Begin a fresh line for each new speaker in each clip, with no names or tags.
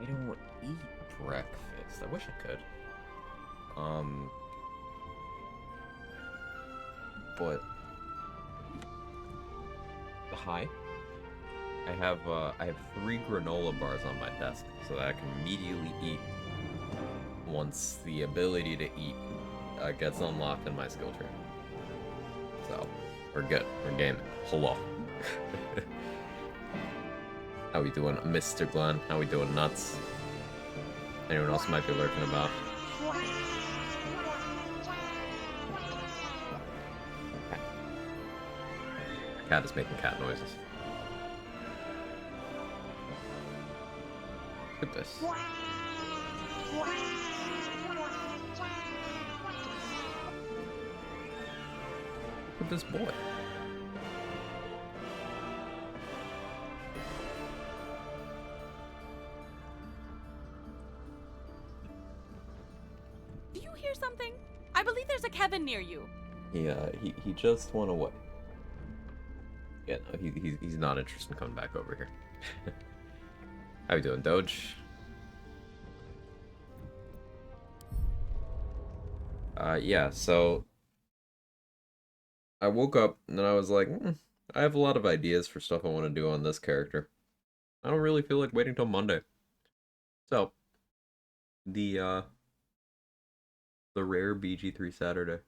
I don't eat breakfast. I wish I could. Um, but hi. I have 3 granola bars on my desk, so that I can immediately eat once the ability to eat gets unlocked in my skill tree. So we're good. We're gaming. Hello. How we doing, Mr. Glenn? How we doing, nuts? Anyone else might be lurking about? Okay. Cat is making cat noises. Look at this. Look at this boy.
Do you hear something? I believe there's a Kevin near you.
He just went away. Yeah, no, he's not interested in coming back over here. How you doing, Doge? Yeah, so I woke up and I was like, I have a lot of ideas for stuff I want to do on this character. I don't really feel like waiting till Monday. So, the the rare BG3 Saturday.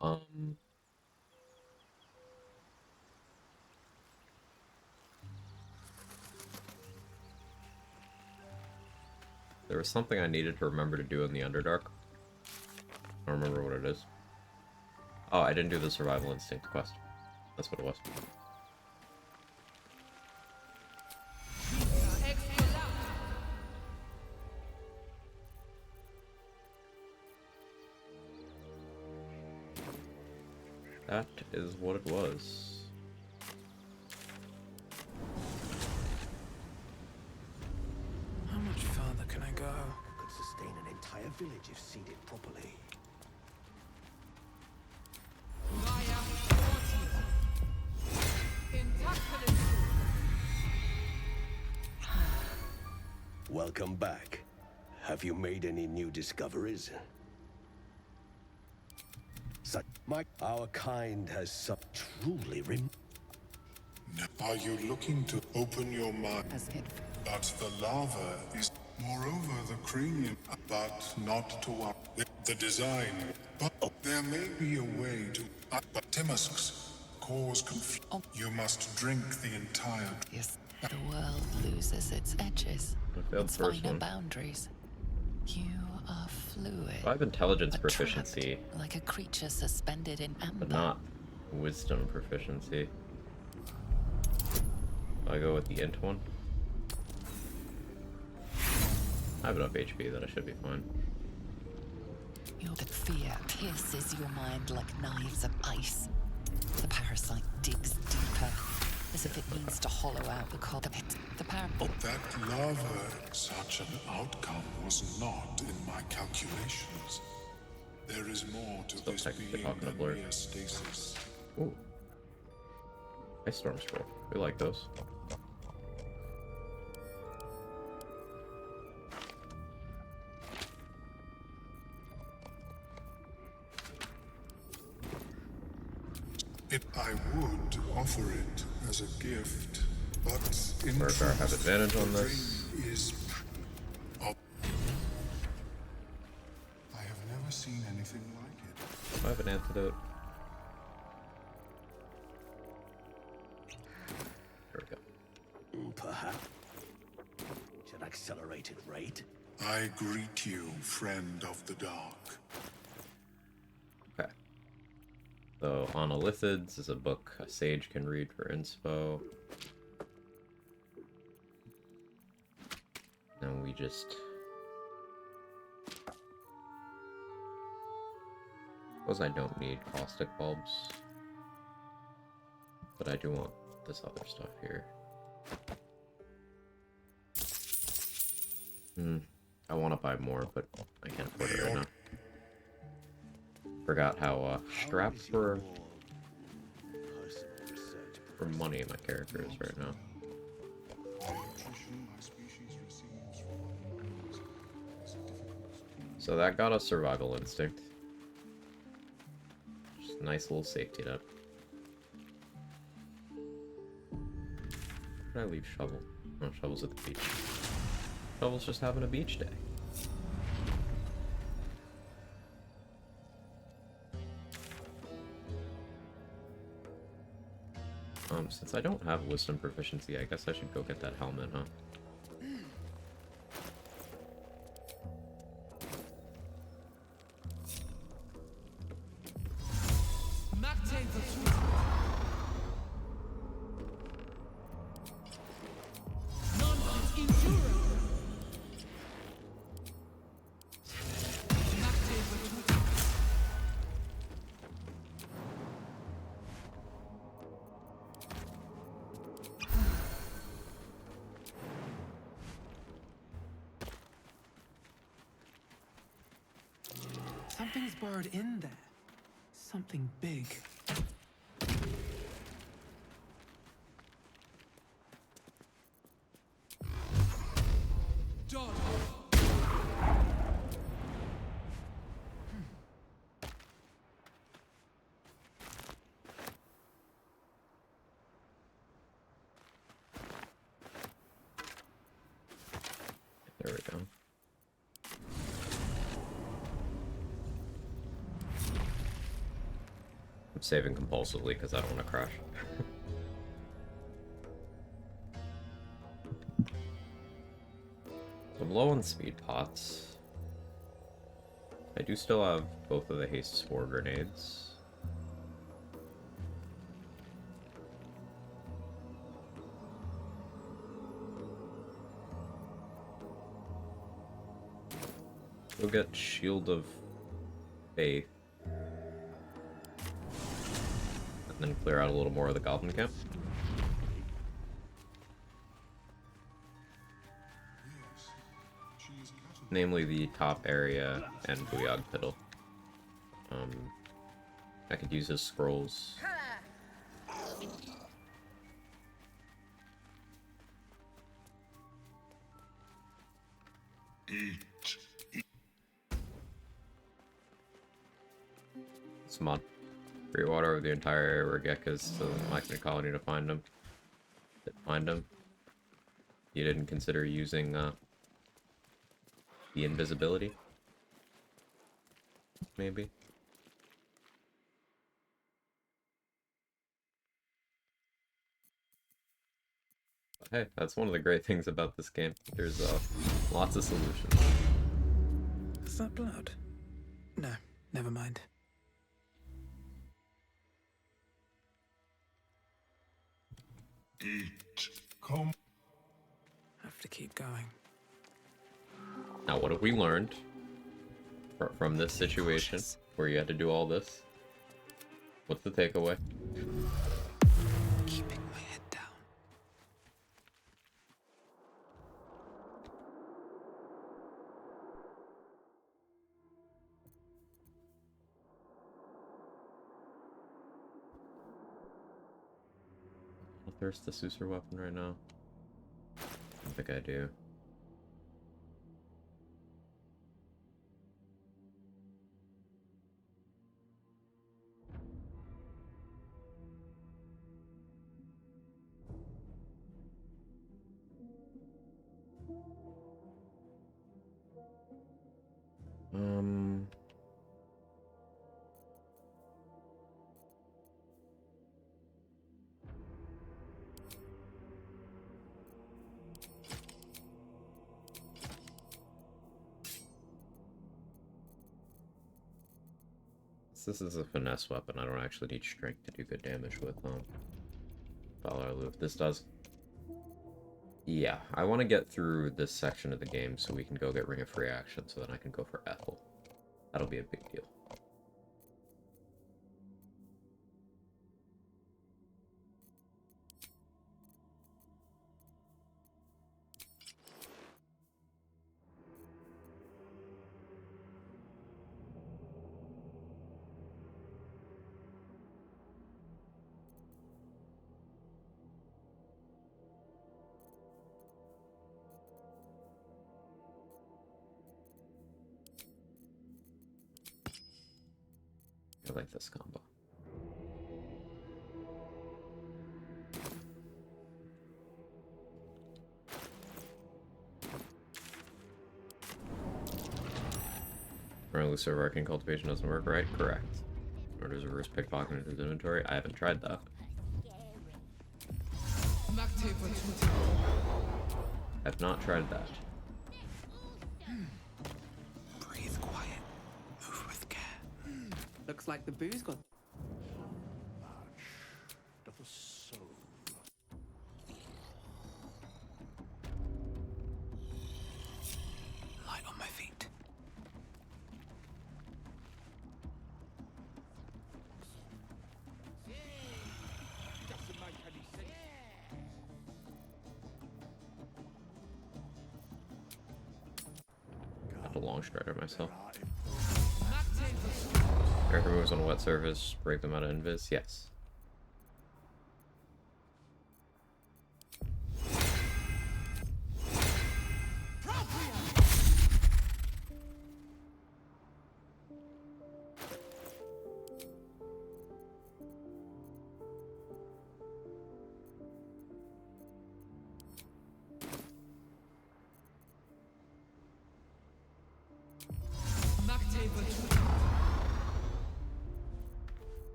Um, there was something I needed to remember to do in the Underdark. I don't remember what it is. Oh, I didn't do the Survival Instinct quest. That's what it was. That is what it was.
How much further can I go?
Could sustain an entire village if seeded properly. Welcome back. Have you made any new discoveries? Our kind has some truly
Are you looking to open your mind? But the lava is, moreover, the cranium, but not to what the design. But there may be a way to. But Timusks cause confusion. You must drink the entire.
Yes, the world loses its edges, its finer boundaries. You are fluid.
I have intelligence proficiency,
like a creature suspended in amber,
but not wisdom proficiency. I go with the int one. I have enough HP that I should be fine.
Your fear pierces your mind like knives of ice. The parasite digs deeper, as if it needs to hollow out the core. The
But that lava, such an outcome was not in my calculations. There is more to
Still
this
technically
being
talking to
than
Blur.
mere stasis.
Ooh. Nice storm scroll. We like those.
I would offer it as a gift, but in
Murkar have advantage on
the
this.
ring is. I have never seen anything like it.
Do I have an antidote? There we go.
perhaps at an accelerated rate.
I greet you, friend of the dark.
Okay. So, Onolithids is a book a sage can read for inspo. And we just... Suppose I don't need caustic bulbs. But I do want this other stuff here. I want to buy more, but I can't afford it right now. Forgot how straps were for money my character is right now. So that got a survival instinct. Just a nice little safety net. Where did I leave Shovel? Oh, Shovel's at the beach. Shovel's just having a beach day. Since I don't have wisdom proficiency, I guess I should go get that helmet, huh?
Something's burrowed in there. Something big.
There we go. I'm saving compulsively because I don't want to crash. So I'm low on speed pots. I do still have both of the haste spore grenades. We'll get Shield of Faith. And then clear out a little more of the goblin camp. Namely the top area and Buyog Piddle. I could use his scrolls. It's mod. Free water over the entire area where Gek is, so I can call you to find him. Didn't find him. You didn't consider using the invisibility? Maybe? But hey, that's one of the great things about this game. There's lots of solutions.
Is that blood? No, never mind.
Eat. Come.
Have to keep going.
Now, what have we learned from this situation where you had to do all this? What's the takeaway?
Keeping my head down.
I thirst the Susur weapon right now. I don't think I do. This is a finesse weapon. I don't actually need strength to do good damage with Balarlu. This does. Yeah, I want to get through this section of the game so we can go get Ring of Free Action, so then I can go for Ethel. That'll be a big deal. I like this combo. Elusive Arcane Cultivation doesn't work right? Correct. Or does reverse pickpocket into his inventory? I haven't tried that. I've not tried that.
Breathe quiet. Move with care.
Looks like the booze got.
Light on my feet.
Got a long strider myself. Character moves on a wet surface, break them out of invis? Yes.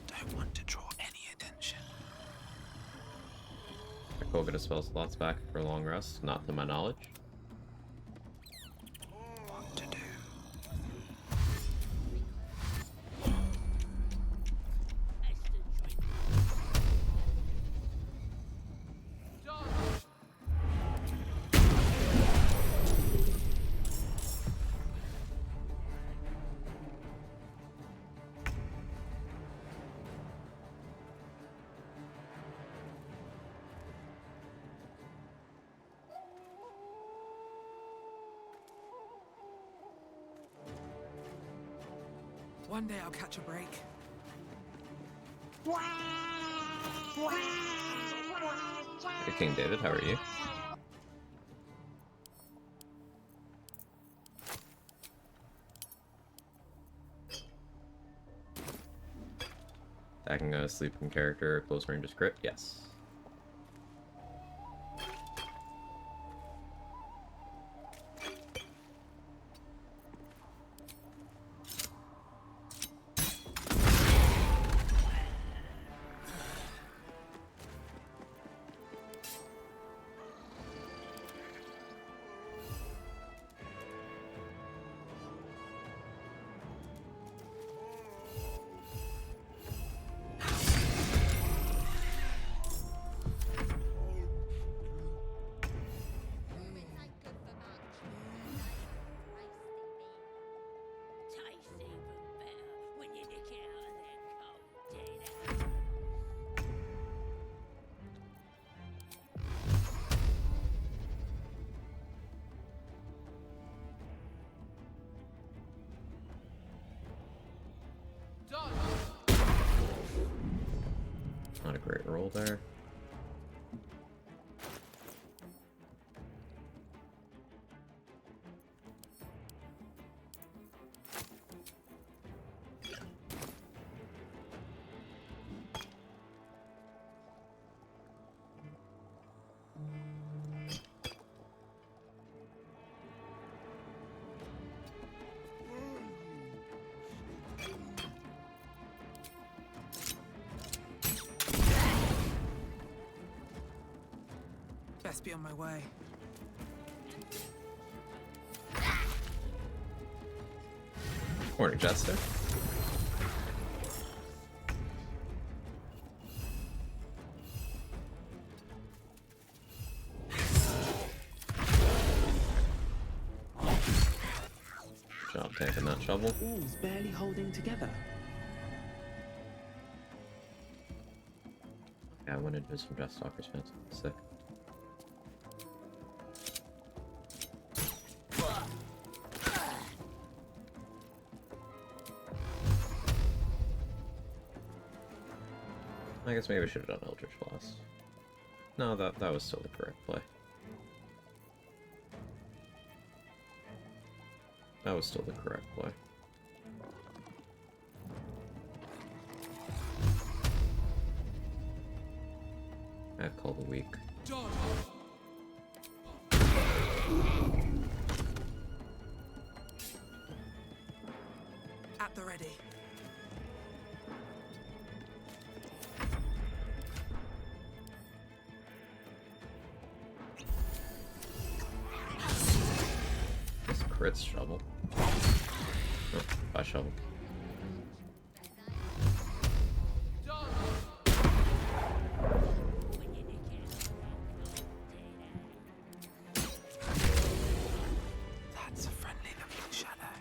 Don't want to draw any attention.
Go get a spell slots back for a long rest, not to my knowledge.
What to do?
One day I'll catch a break.
Hey, King David, how are you? Attacking a sleeping character, close range is crit? Yes. Not a great roll there.
Best be on my way.
Morning, Jester. Good job taking that shovel.
All's barely holding together.
Yeah, I went into some Death Stalker's fence. Sick. I guess maybe I should have done Eldritch Blast. No, that was still the correct play. That was still the correct play. I've called a week.
At the ready.
This crits shovel. Oh, by shovel.
That's a friendly looking shadow.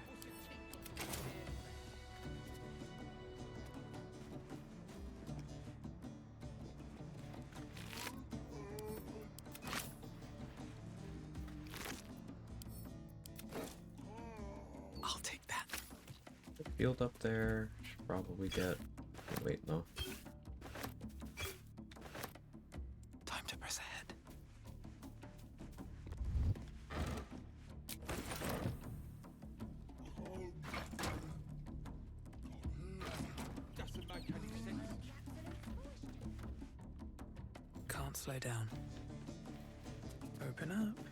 I'll take that.
Field up there. Should probably get. Wait, no.
Time to press ahead. Can't slow down. Open up.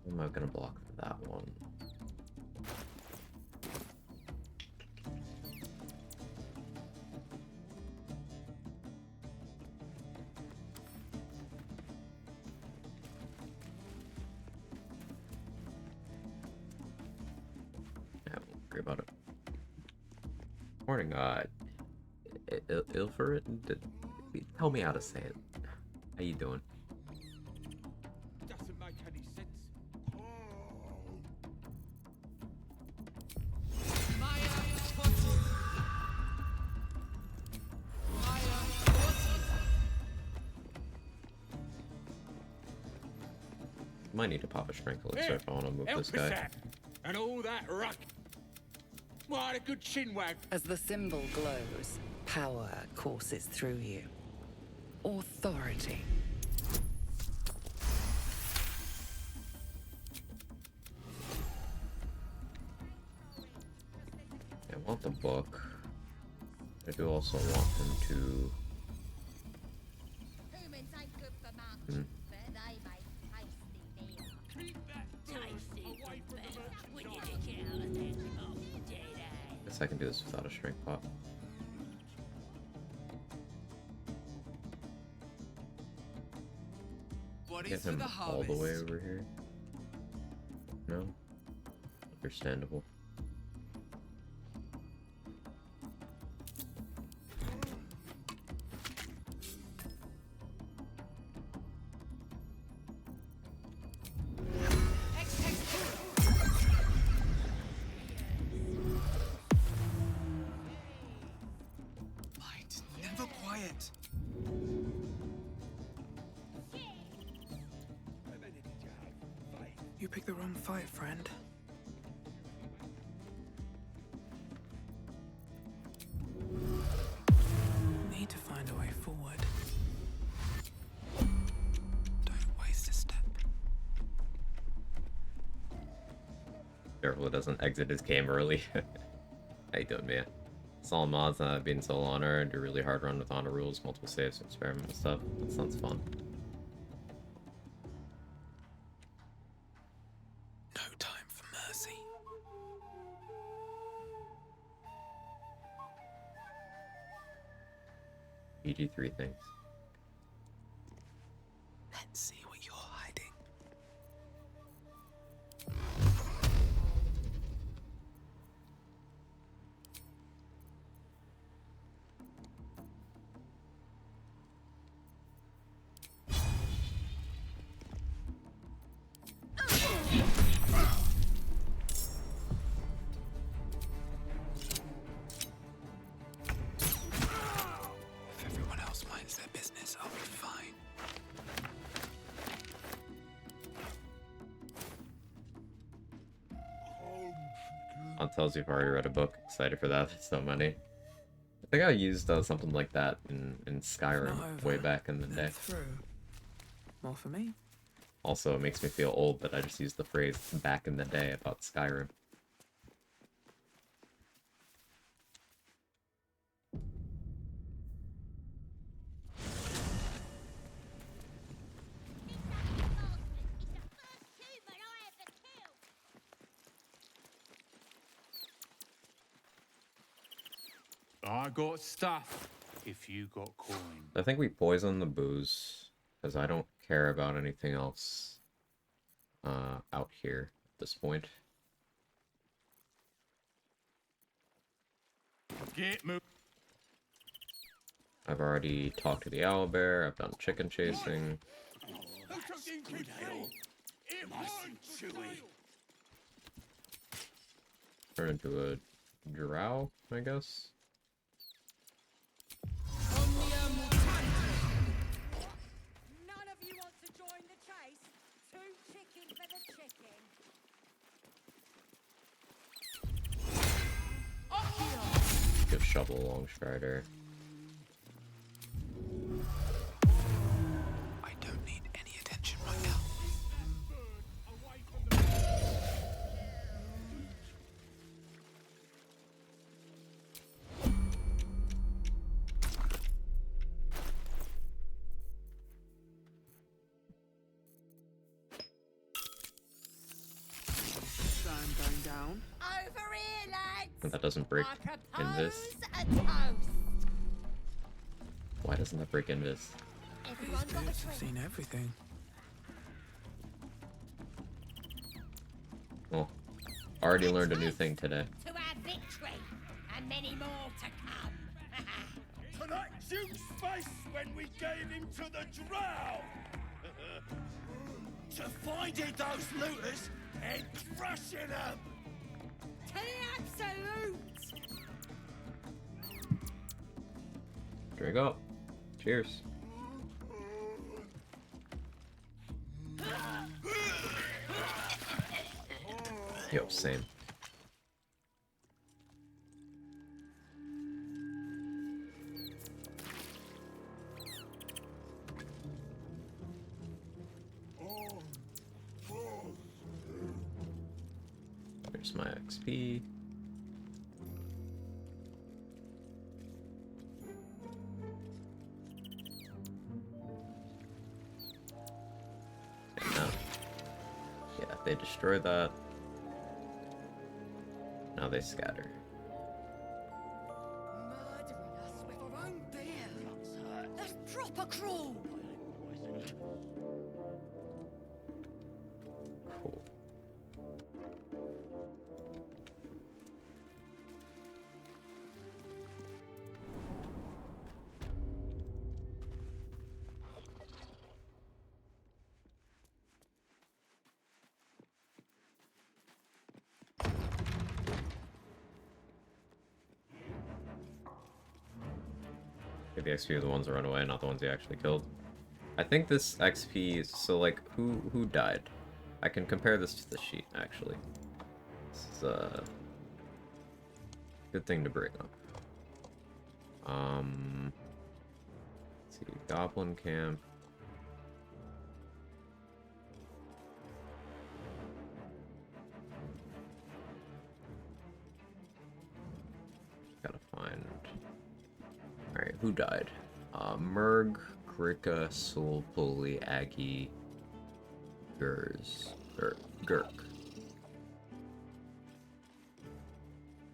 Am I gonna block for that one? Yeah, I won't worry about it. Morning, Ilferit? Tell me how to say it. How you doing?
Doesn't make any sense.
Might need to pop a strength elixir if I want to move this guy.
And all that ruck. What a good chinwag.
As the symbol glows, power courses through you. Authority.
I want the book. I do also want him to.
Humans ain't good for much, but they make tasty meal.
Guess I can do this without a strength pop. Get him all the way over here. No? Understandable.
Light, never quiet. You picked the wrong fight, friend. Need to find a way forward. Don't waste a step.
Careful it doesn't exit his game early. How you doing, man? Solid mods, being solo honor, do really hard run with honor rules, multiple saves, experiment and stuff. That sounds fun.
No time for mercy.
EG3 things.
Let's see what you're hiding.
tells you've already read a book. Excited for that. There's so many. I think I used something like that in Skyrim way back in the day.
Through. More for me?
Also, it makes me feel old that I just used the phrase back in the day about Skyrim.
I got stuff if you got coin.
I think we poison the booze, because I don't care about anything else out here at this point.
Get moved.
I've already talked to the owlbear, I've done chicken chasing.
Good ale. Nice and chewy.
Turn into a drow, I guess.
None of you want to join the chase? Too chicken for the chicken.
Give Shovel a long strider.
I don't need any attention right now. Sun going down.
Over here, lads!
And that doesn't break
I
Invis.
propose a toast.
Why doesn't that break Invis?
Everyone got a
I've
drink.
seen everything.
Well, already learned a new thing today.
To our victory, and many more to come.
Tonight, Duke's face when we gave him to the drow! To finding those looters and crushing them!
To the absolute!
Drink up. Cheers. Yo, same. There's my XP. And now, yeah, they destroy that. Now they scatter.
Murdering us with our own beer. That's proper cruel.
Cool. The XP are the ones that run away, not the ones he actually killed. I think this XP is so like who died. I can compare this to the sheet actually. This is a good thing to bring up. Let's see, Goblin Camp. Gotta find. Alright, who died? Merg, Grika, Soul, Bully, Aggie, Gurz, Gurk.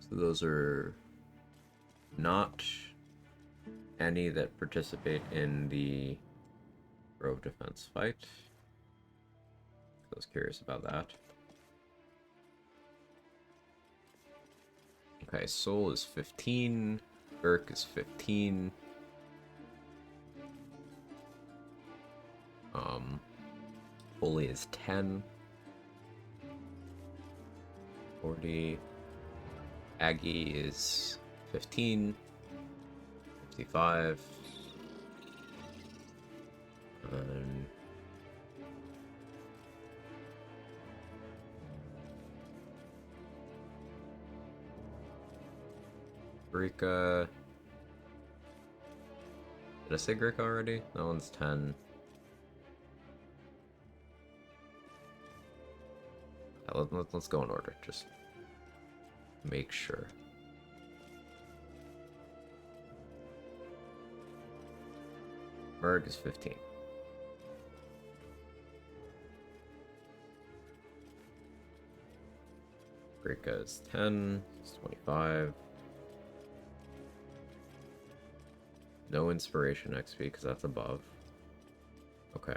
So those are not any that participate in the Grove Defense fight. I was curious about that. Okay, Soul is 15. Gurk is 15. Bully is 10. 40. Aggie is 15. 55. And Grika. Did I say Grika already? That one's 10. Let's go in order. Just make sure. Berg is 15. Grika is 10. It's 25. No inspiration XP because that's above. Okay.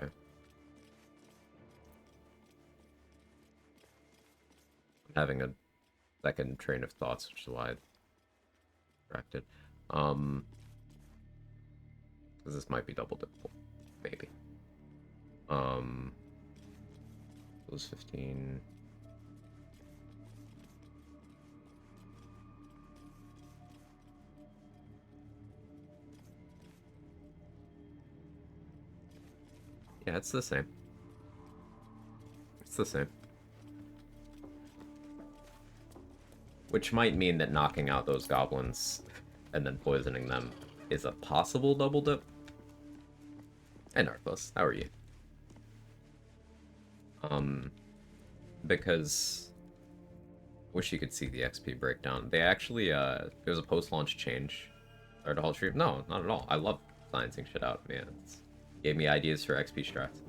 I'm having a second train of thoughts, which is why I distracted. Because this might be double dip, maybe. Those 15. Yeah, it's the same. It's the same. Which might mean that knocking out those goblins and then poisoning them is a possible double dip. Hey Narcos, how are you? Because wish you could see the XP breakdown. They actually there's a post-launch change. Or the whole stream. No, not at all. I love sciencing shit out, man. It's gave me ideas for XP strats.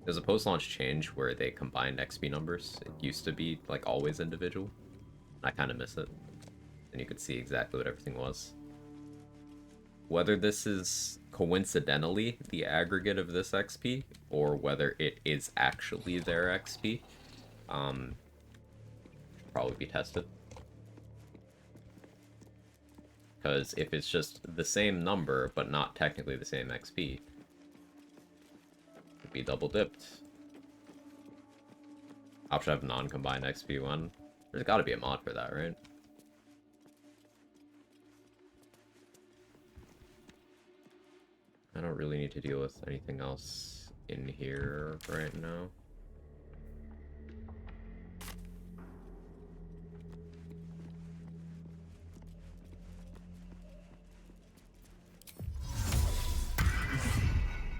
There's a post-launch change where they combined XP numbers. It used to be like always individual. I kind of miss it. And you could see exactly what everything was. Whether this is coincidentally the aggregate of this XP, or whether it is actually their XP, should probably be tested. Because if it's just the same number, but not technically the same XP, it could be double dipped. Option of non-combined XP one. There's gotta be a mod for that, right? I don't really need to deal with anything else in here right now.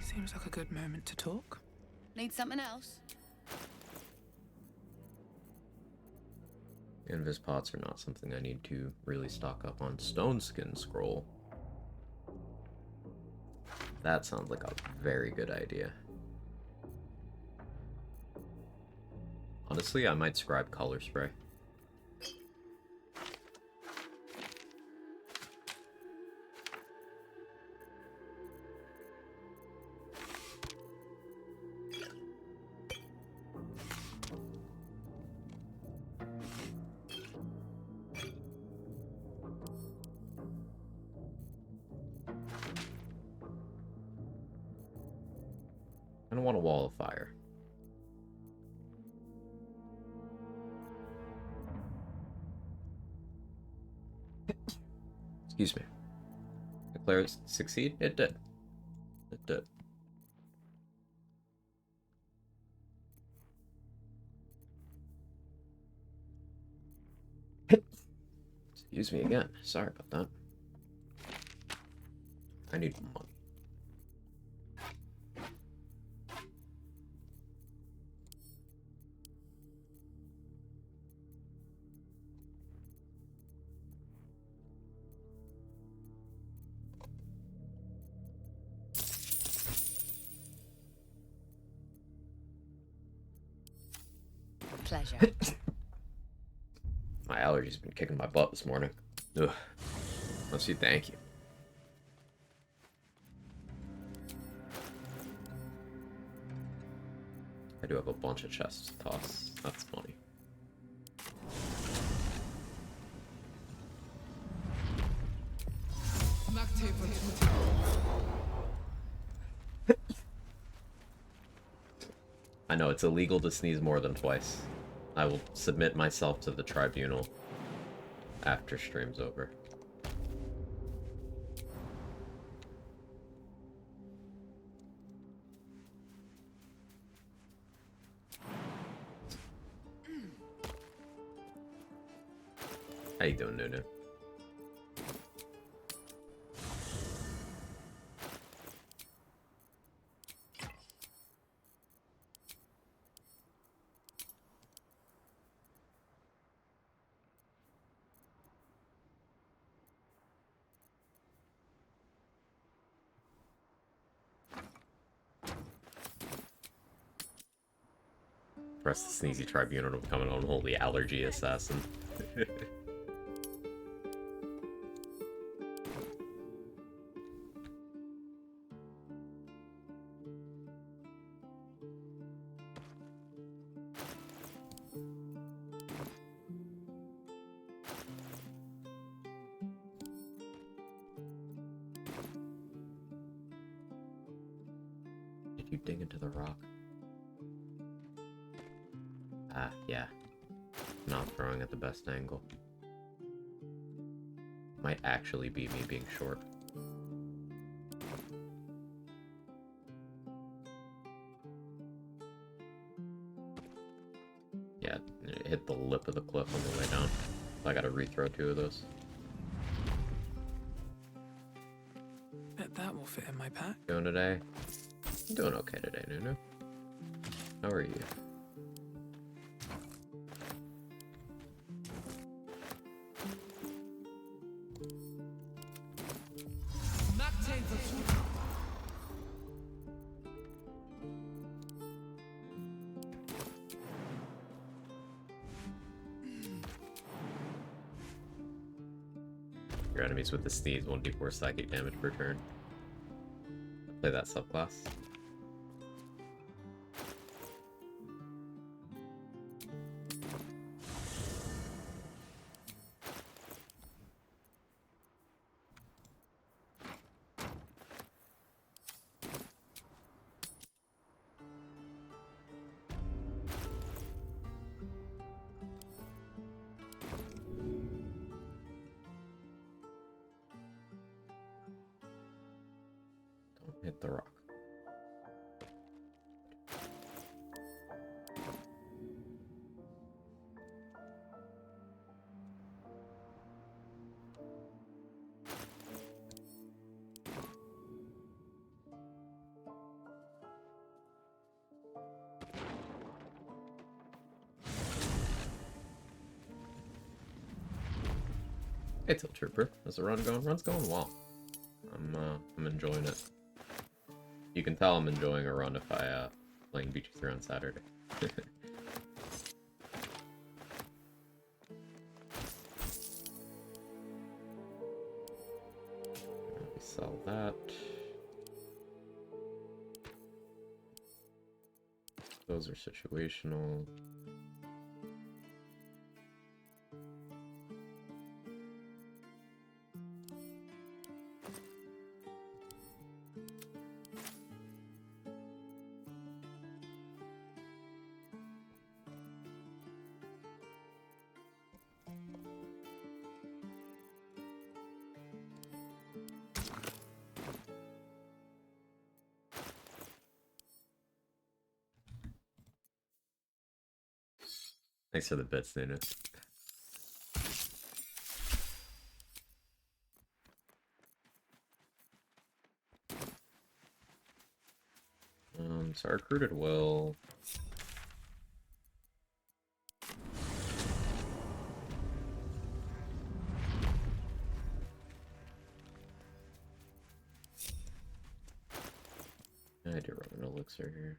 Seems like a good moment to talk.
Need something else?
Invis pots are not something I need to really stock up on. Stone Skin Scroll. That sounds like a very good idea. Honestly, I might scribe color spray. I don't want a wall of fire. Excuse me. Declare it succeed? It did. It did. Excuse me again. Sorry about that. I need money.
Pleasure.
My allergies been kicking my butt this morning. Ugh. Let's see, thank you. I do have a bunch of chests to toss. That's funny. I know it's illegal to sneeze more than twice. I will submit myself to the tribunal after stream's over. How you doing, Nunu? Press the Sneezy Tribunal to become an unholy allergy assassin. Did you dig into the rock? Ah, yeah. Not throwing at the best angle. Might actually be me being short. Yeah, it hit the lip of the cliff on the way down. I gotta rethrow 2 of those.
Bet that will fit in my pack.
Doing today? I'm doing okay today, Nunu. How are you? Your enemies with the sneeze 1d4 psychic damage per turn. Play that subclass. Hit the rock. Hey, Tilt Trooper. How's the run going? Run's going well. I'm enjoying it. You can tell I'm enjoying a run if I playing BG3 on Saturday. Let me sell that. Those are situational. Thanks for the bits, Nunu. So I recruited Will. I do run an elixir here.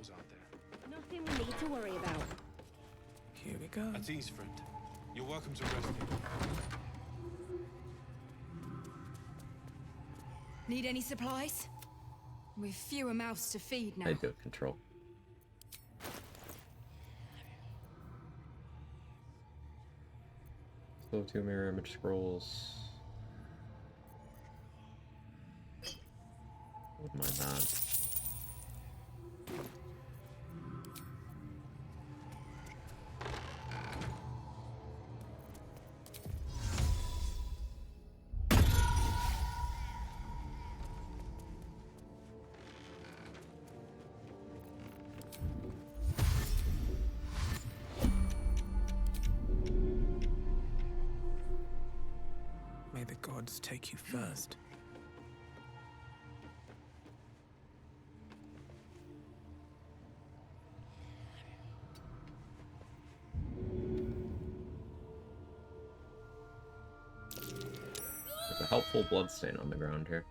Out there.
Nothing we need to worry about.
Here we go.
At ease, friend. You're welcome to rest here.
Need any supplies? We've fewer mouths to feed now.
I do control. Slow 2 mirror image scrolls. Wouldn't mind that.
gods take you first.
There's a helpful bloodstain on the ground here.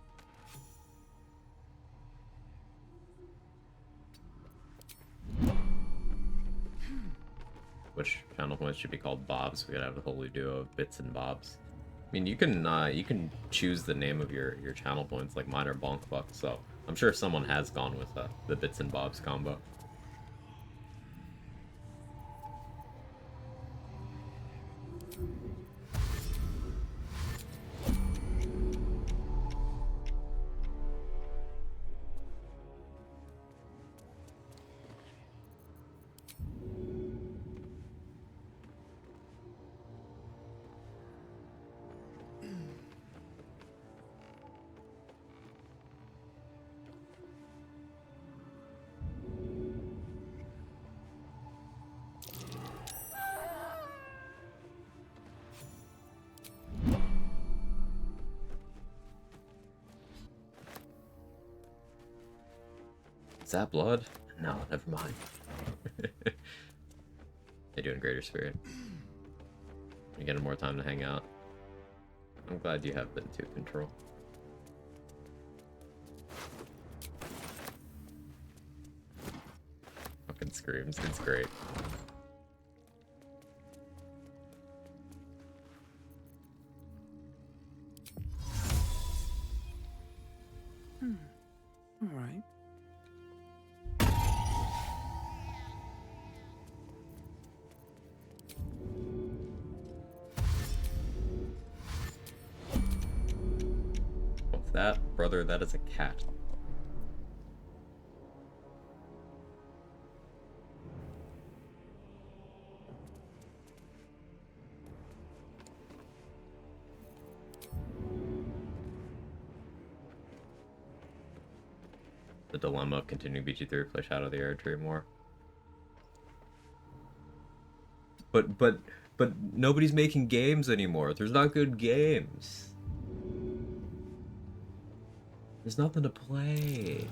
Which channel points should be called Bobs? We could have a holy duo of Bits and Bobs. I mean, you can choose the name of your channel points, like mine are Bonk Buck, so I'm sure someone has gone with the Bits and Bobs combo. Is that blood? No, never mind. They doing Greater Spirit. You're getting more time to hang out. I'm glad you have been to control. Fucking screams, it's great.
All right.
What's that? Brother, that is a cat. The dilemma of continuing BG3 play Shadow of the Erdtree more. But nobody's making games anymore. There's not good games. There's nothing to play.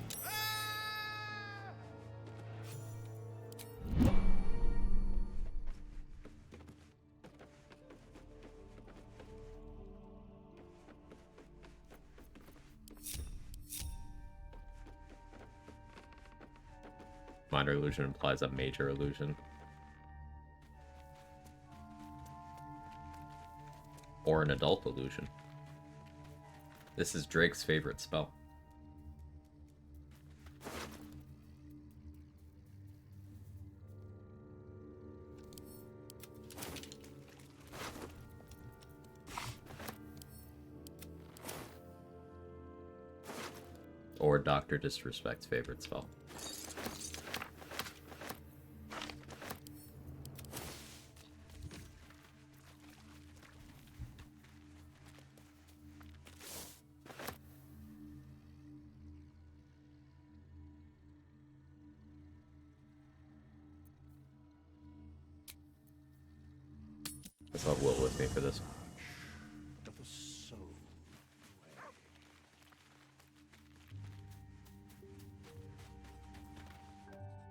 Minor illusion implies a major illusion. Or an adult illusion. This is Drake's favorite spell. Or Dr. Disrespect's favorite spell. Let's have Will with me for this.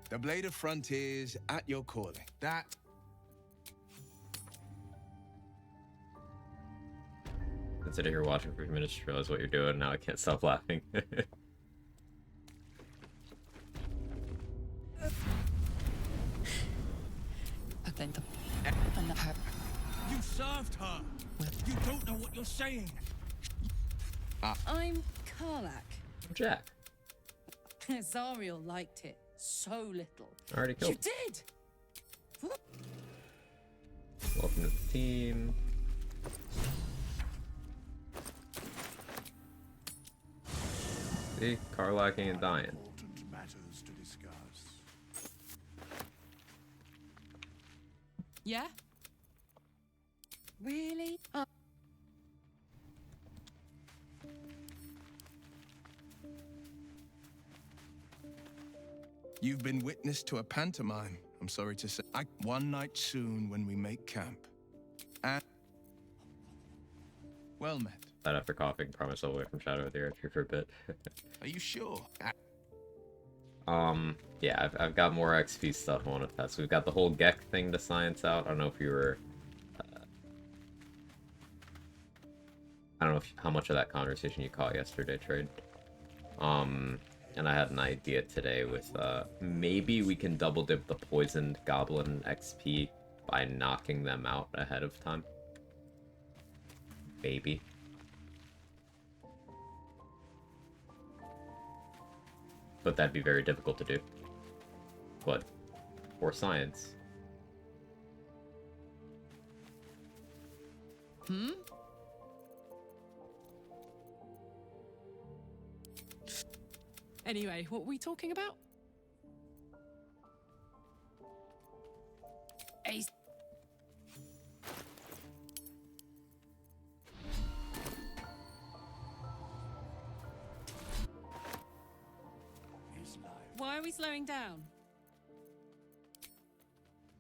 The Blade of Frontiers at your calling. That.
Consider you're watching for a few minutes to realize what you're doing. Now I can't stop laughing.
You served her. You don't know what you're saying.
I'm Karlach.
Jack.
Zariel liked it so little.
Already killed.
You did.
Welcome to the team. See, Karlach ain't dying.
Matters to discuss.
Yeah. Really?
You've been witness to a pantomime, I'm sorry to say. One night soon when we make camp. And well met.
outside after coughing. Promise I'll away from Shadow of the Earth here for a bit.
Are you sure?
Yeah, I've got more XP stuff I want to test. We've got the whole Gek thing to science out. I don't know if you were... I don't know how much of that conversation you caught yesterday, Trade. And I had an idea today with, maybe we can double dip the poisoned goblin XP by knocking them out ahead of time. Maybe. But that'd be very difficult to do. But for science.
Anyway, what were we talking about? Ace. Why are we slowing down?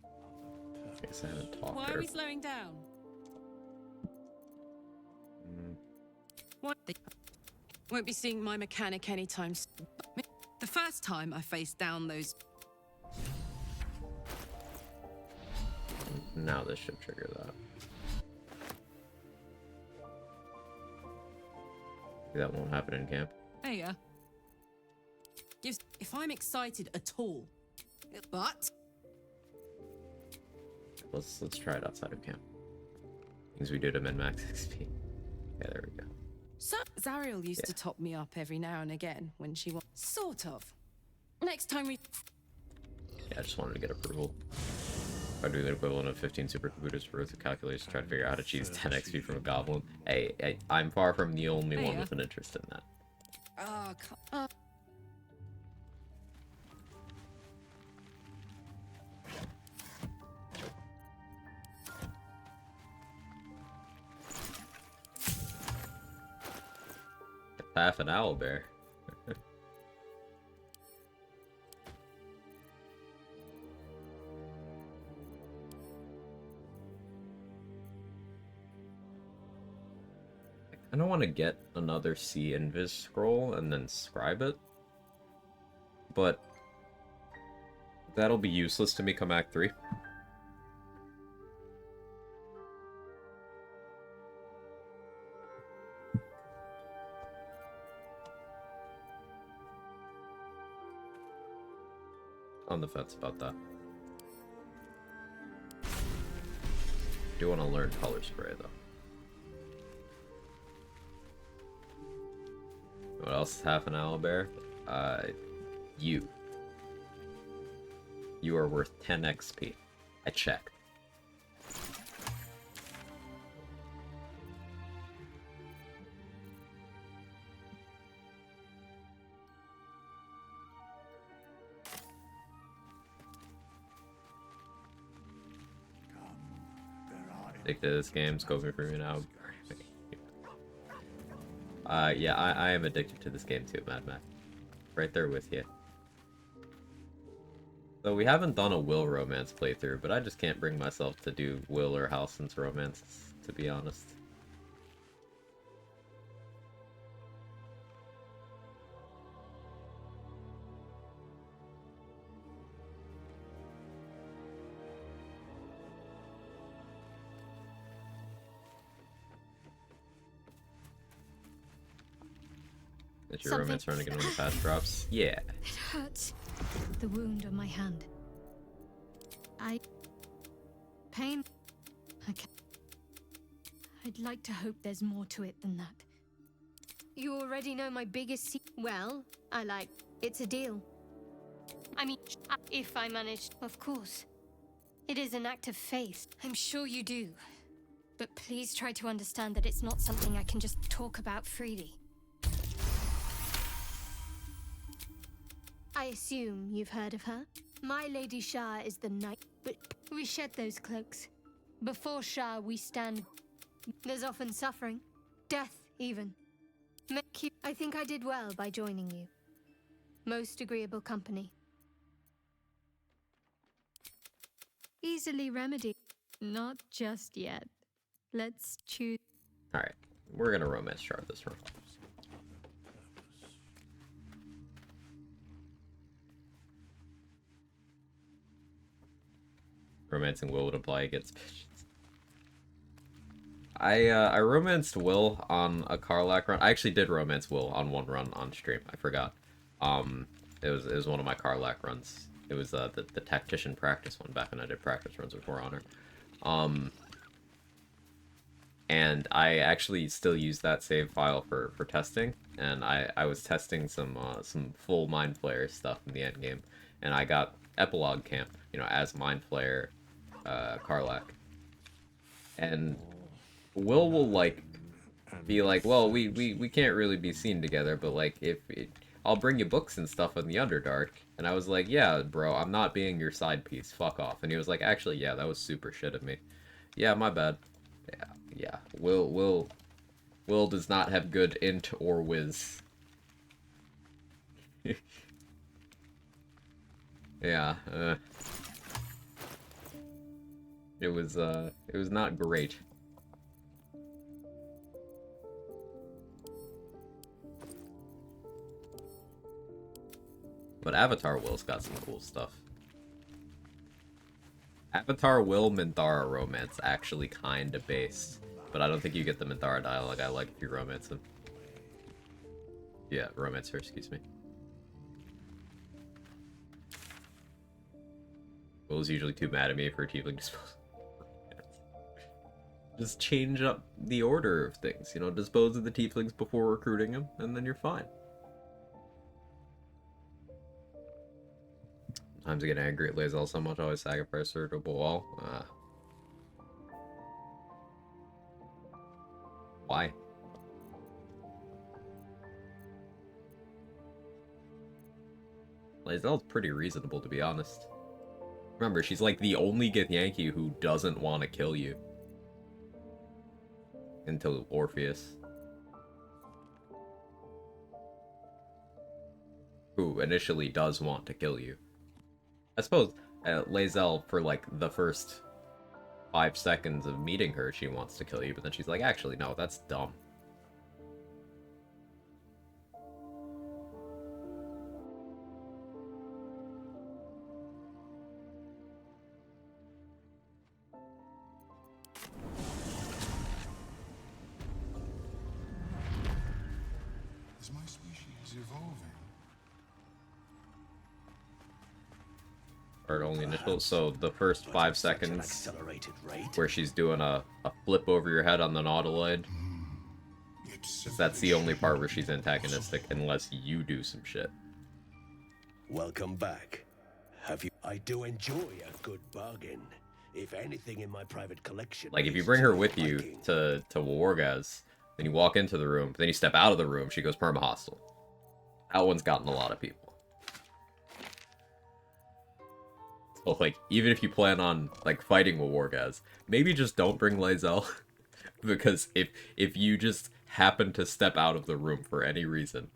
I guess I haven't talked
Why
there.
are we slowing down? What? Won't be seeing my mechanic anytime soon. The first time I faced down those...
Now this should trigger that. That won't happen in camp.
There you are. If I'm excited at all, but...
Let's try it outside of camp. Things we do to min-max XP. Yeah, there we go.
So, Zariel used to top me up every now and again when she was... Sort of. Next time we...
Yeah, I just wanted to get approval. If I do the equivalent of 15 supercomputers worth of calculators to try to figure out how to cheese 10 XP from a goblin. Hey, I'm far from the only one with an interest in that. Half an owlbear. I don't want to get another C Invis scroll and then scribe it, but that'll be useless to me come Act 3. On the fence about that. Do want to learn color spray though. What else is half an owlbear? You. You are worth 10 XP. I checked. Addicted to this game, scoping for me now. Yeah, I am addicted to this game too, Mad Mac. Right there with you. So we haven't done a Will romance playthrough, but I just can't bring myself to do Will or Halsin's romances, to be honest. Is your romance running again when the patch drops? Yeah.
It hurts. The wound on my hand. Pain. I'd like to hope there's more to it than that.
You already know my biggest Well, it's a deal. I mean, if I manage, of course. It is an act of faith. I'm sure you do. But please try to understand that it's not something I can just talk about freely. I assume you've heard of her? My Lady Shah is the knight, but we shed those cloaks. Before Shah, we stand. There's often suffering, death even. I think I did well by joining you. Most agreeable company.
Easily remedied. Not just yet. Let's choose.
Alright. We're gonna romance chart this run. Romancing Will would apply against bitches. I romanced Will on a Karlach run. I actually did romance Will on one run on stream. I forgot. It was one of my Karlach runs. It was the tactician practice one back when I did practice runs with For Honor. And I actually still use that save file for testing. And I was testing some full Mind Flayer stuff in the end game, and I got Epilogue Camp, you know, as Mind Flayer Karlach. And will like be like, well, we can't really be seen together, but like I'll bring you books and stuff in the Underdark. And I was like, yeah, bro, I'm not being your side piece. Fuck off. And he was like, actually, yeah, that was super shit of me. Yeah, my bad. Yeah. Will does not have good int or whiz. Yeah. It was not great. But Avatar Will's got some cool stuff. Avatar Will Minthara romance actually kinda based, but I don't think you get the Minthara dialogue I like if you romance him. Yeah, romance her, excuse me. Will's usually too mad at me for tiefling disposal. Just change up the order of things, you know, dispose of the tieflings before recruiting them, and then you're fine. Sometimes I get angry at Lae'zel so much I always sacrifice her to a wall. Why? Lae'zel's pretty reasonable, to be honest. Remember, she's like the only Githyanki who doesn't want to kill you. Until Orpheus. Who initially does want to kill you. I suppose Lae'zel, for like the first 5 seconds of meeting her, she wants to kill you, but then she's like, actually, no, that's dumb.
Is my species evolving?
Or only initial, so the first 5 seconds where she's doing a flip over your head on the Nautiloid, that's the only part where she's antagonistic unless you do some shit.
Welcome back. Have you? I do enjoy a good bargain. If anything in my private collection.
Like if you bring her with you to Wargaz, then you walk into the room, then you step out of the room, she goes perma hostile. That one's gotten a lot of people. So like even if you plan on like fighting with Wargaz, maybe just don't bring Lae'zel. Because if you just happen to step out of the room for any reason.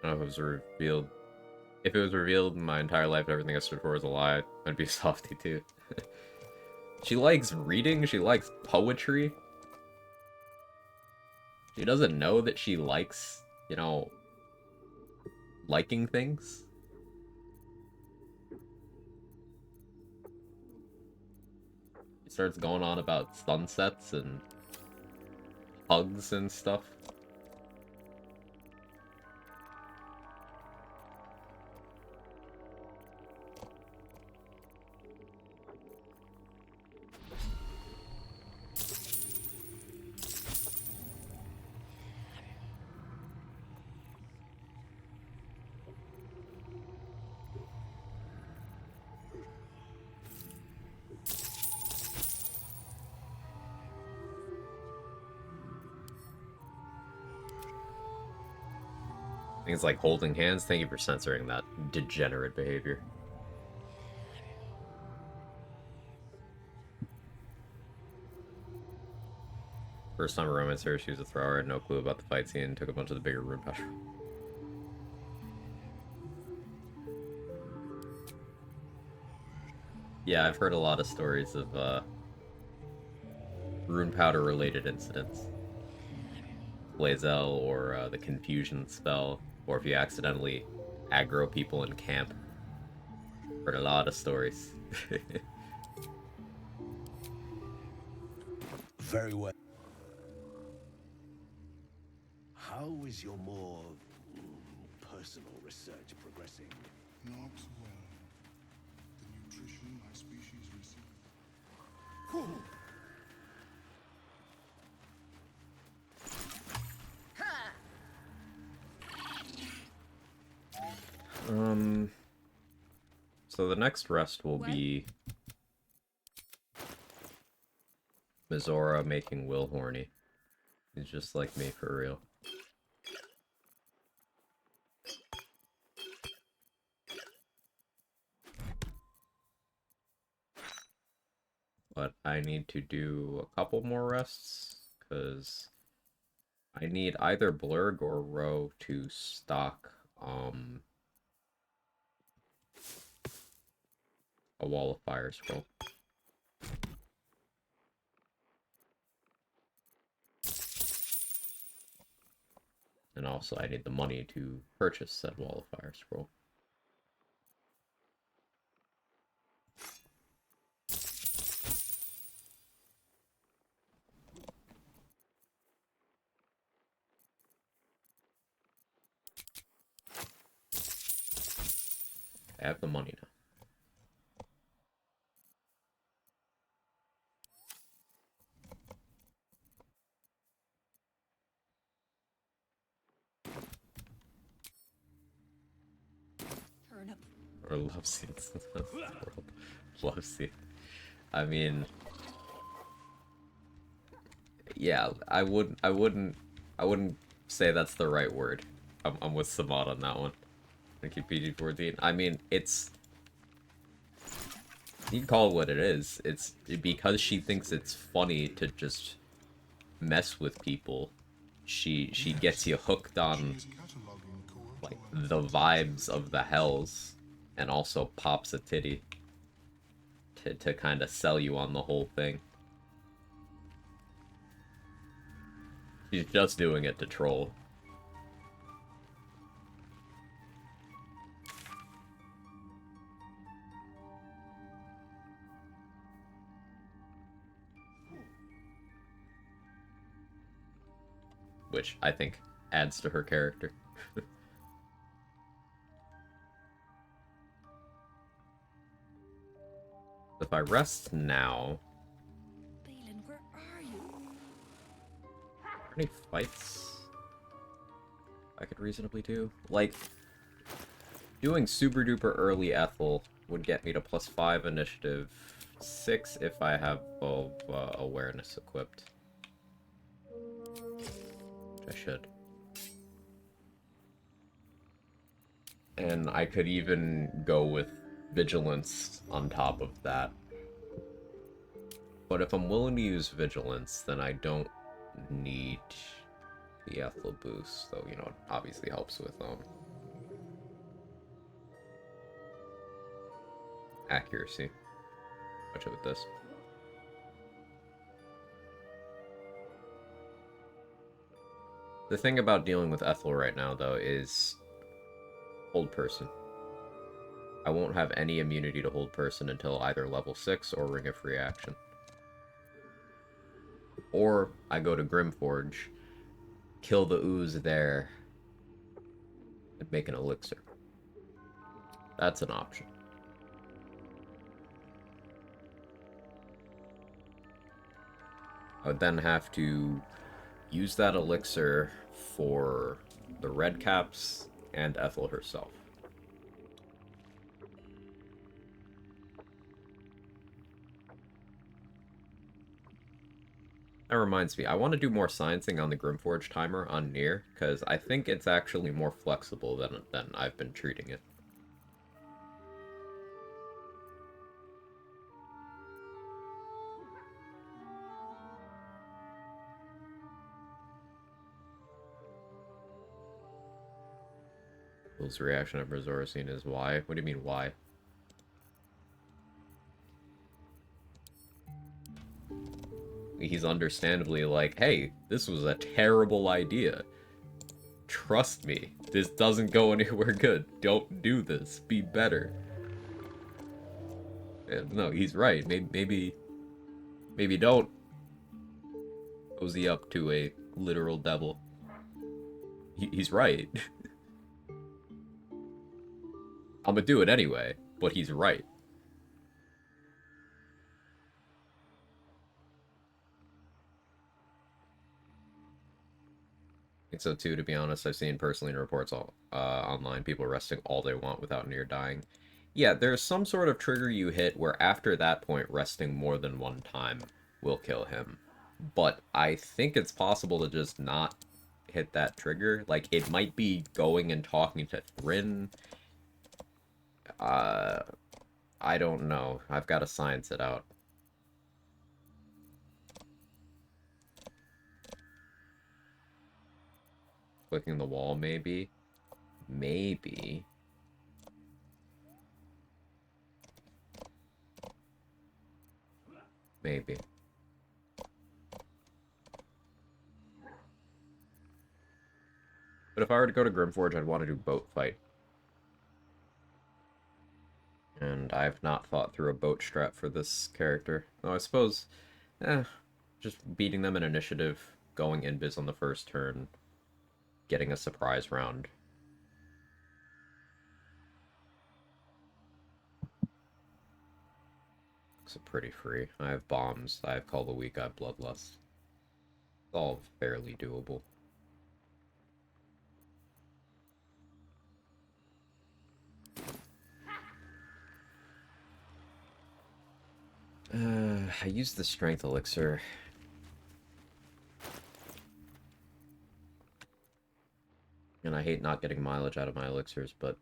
I don't know if it was revealed. If it was revealed in my entire life everything I stood for was a lie, I'd be a softie too. She likes reading, she likes poetry. She doesn't know that she likes, you know, liking things. She starts going on about sunsets and hugs and stuff. Things like holding hands. Thank you for censoring that degenerate behavior. First time a romance her, she was a thrower, had no clue about the fight scene, took a bunch of the bigger rune powder. Yeah, I've heard a lot of stories of rune powder related incidents. Blazel, or the confusion spell, or if you accidentally aggro people in camp. Heard a lot of stories.
Very well. How is your more personal research progressing?
Not well. The nutrition my species receives.
So the next rest will be Mizora making Will horny. He's just like me for real. But I need to do a couple more rests, because I need either Blurg or Ro to stock a Wall of Fire scroll. And also I need the money to purchase said Wall of Fire scroll. I have the money now. Or love scenes. Love scene. I mean, yeah, I wouldn't say that's the right word. I'm with Samad on that one. Thank you, PG-14. I mean, it's, you can call it what it is. It's because she thinks it's funny to just mess with people. She gets you hooked on like the vibes of the hells, and also pops a titty to kind of sell you on the whole thing. She's just doing it to troll. Which I think adds to her character. If I rest now...
Balin, where are you?
Are there any fights I could reasonably do? Like, doing super duper early Ethel would get me to +5 initiative, 6 if I have awareness equipped. Which I should. And I could even go with Vigilance on top of that. But if I'm willing to use Vigilance, then I don't need the Ethel boost, though, you know, it obviously helps with accuracy. Watch it with this. The thing about dealing with Ethel right now, though, is hold person. I won't have any immunity to hold person until either level 6 or Ring of Free Action. Or I go to Grimforge, kill the ooze there, and make an elixir. That's an option. I would then have to use that elixir for the red caps and Ethel herself. That reminds me, I want to do more sciencing on the Grimforge timer on Nier, because I think it's actually more flexible than I've been treating it. His reaction of Razoricine is why? What do you mean, why? He's understandably like, hey, this was a terrible idea. Trust me, this doesn't go anywhere good. Don't do this. Be better. And no, he's right. Maybe don't cozy up to a literal devil. He's right. I'm gonna do it anyway, but he's right. I think so too, to be honest. I've seen personally in reports online people resting all they want without near dying. Yeah, there's some sort of trigger you hit where after that point resting more than one time will kill him. But I think it's possible to just not hit that trigger. Like, it might be going and talking to Thrin. I don't know. I've got to science it out. Clicking the wall, maybe? Maybe. Maybe. But if I were to go to Grimforge, I'd want to do boat fight. And I've not thought through a boat strat for this character. Though I suppose, just beating them in initiative, going invis on the first turn, getting a surprise round. Looks pretty free. I have bombs, I have Call the Weak, I have Bloodlust. It's all fairly doable. I used the strength elixir. And I hate not getting mileage out of my elixirs, but...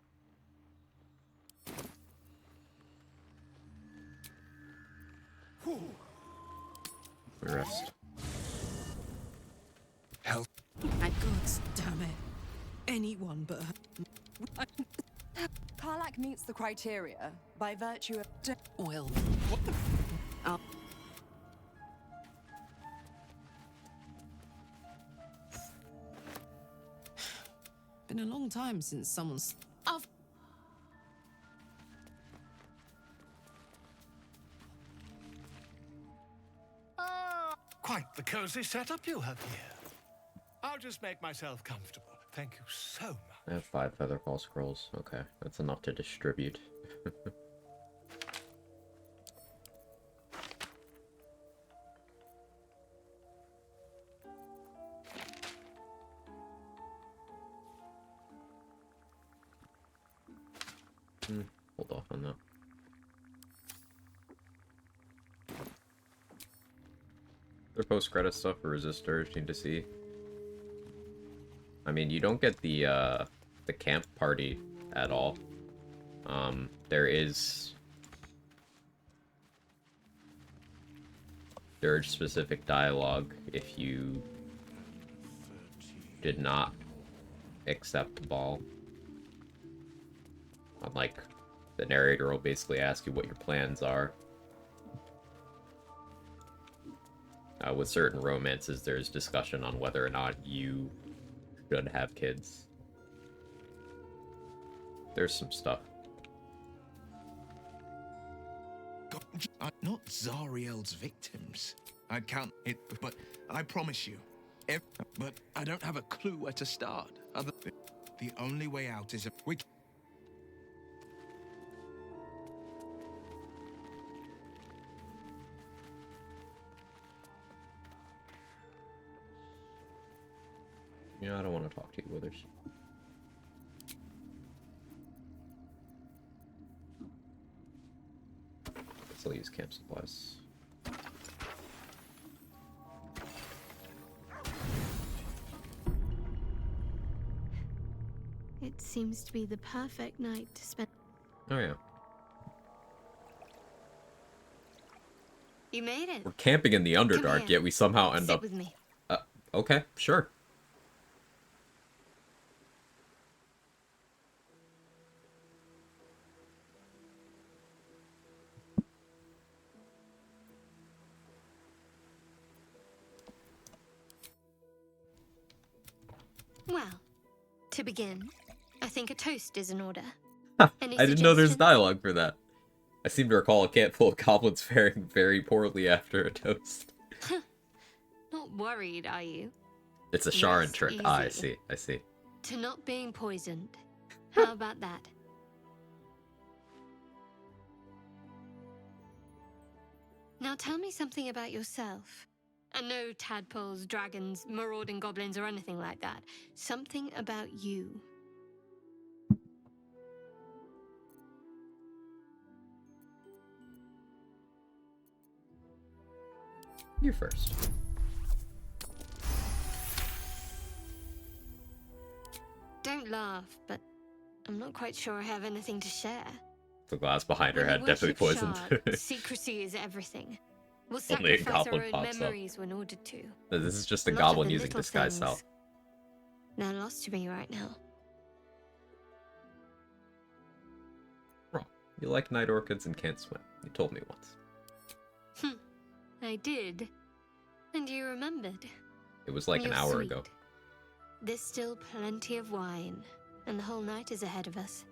we rest.
Help. My gods, damn it. Anyone but her.
Karlach meets the criteria by virtue of...
Well, what the... Been a long time since someone's...
Quite the cozy setup you have here. I'll just make myself comfortable. Thank you so much.
I have 5 Featherfall scrolls. Okay, that's enough to distribute. Hold off on that. Their post-credit stuff for Resistor, interesting to see. I mean, you don't get the camp party at all. There is dirge-specific dialogue if you did not accept the ball. Unlike, the narrator will basically ask you what your plans are. With certain romances, there's discussion on whether or not you should have kids. There's some stuff.
Not Zariel's victims. I'd count it, but I promise you. But I don't have a clue where to start. The only way out is if we...
Yeah, I don't want to talk to you, Withers. Guess I'll use camp supplies.
It seems to be the perfect night to spend.
Oh yeah.
You made it.
We're camping in the Underdark,
here.
yet we somehow end
Sit
up...
with me.
Okay, sure.
Well, to begin, I think a toast is in order.
I
Any
didn't know there's
suggestions?
dialogue for that. I seem to recall a camp full of goblins faring very poorly after a toast.
Not worried, are you?
It's a Sharon
Rest
trick. Ah, I
easy.
see, I see.
To not being poisoned. How about that? Now tell me something about yourself. And no tadpoles, dragons, marauding goblins, or anything like that. Something about you.
You first.
Don't laugh, but I'm not quite sure I have anything to share.
The glass behind her
When
head
you
definitely
worship
poisoned.
Shard, secrecy is everything. We'll
Only a
sacrifice our
goblin
own
pops up.
memories when ordered to.
This is just a
lot of
goblin
the
using
little
disguise
things.
self.
They're lost to me right now.
You like night orchids and can't swim. You told me once.
I did. And you remembered.
It was like an
You're
hour
sweet.
ago.
There's still plenty of wine, and the whole night is ahead of us.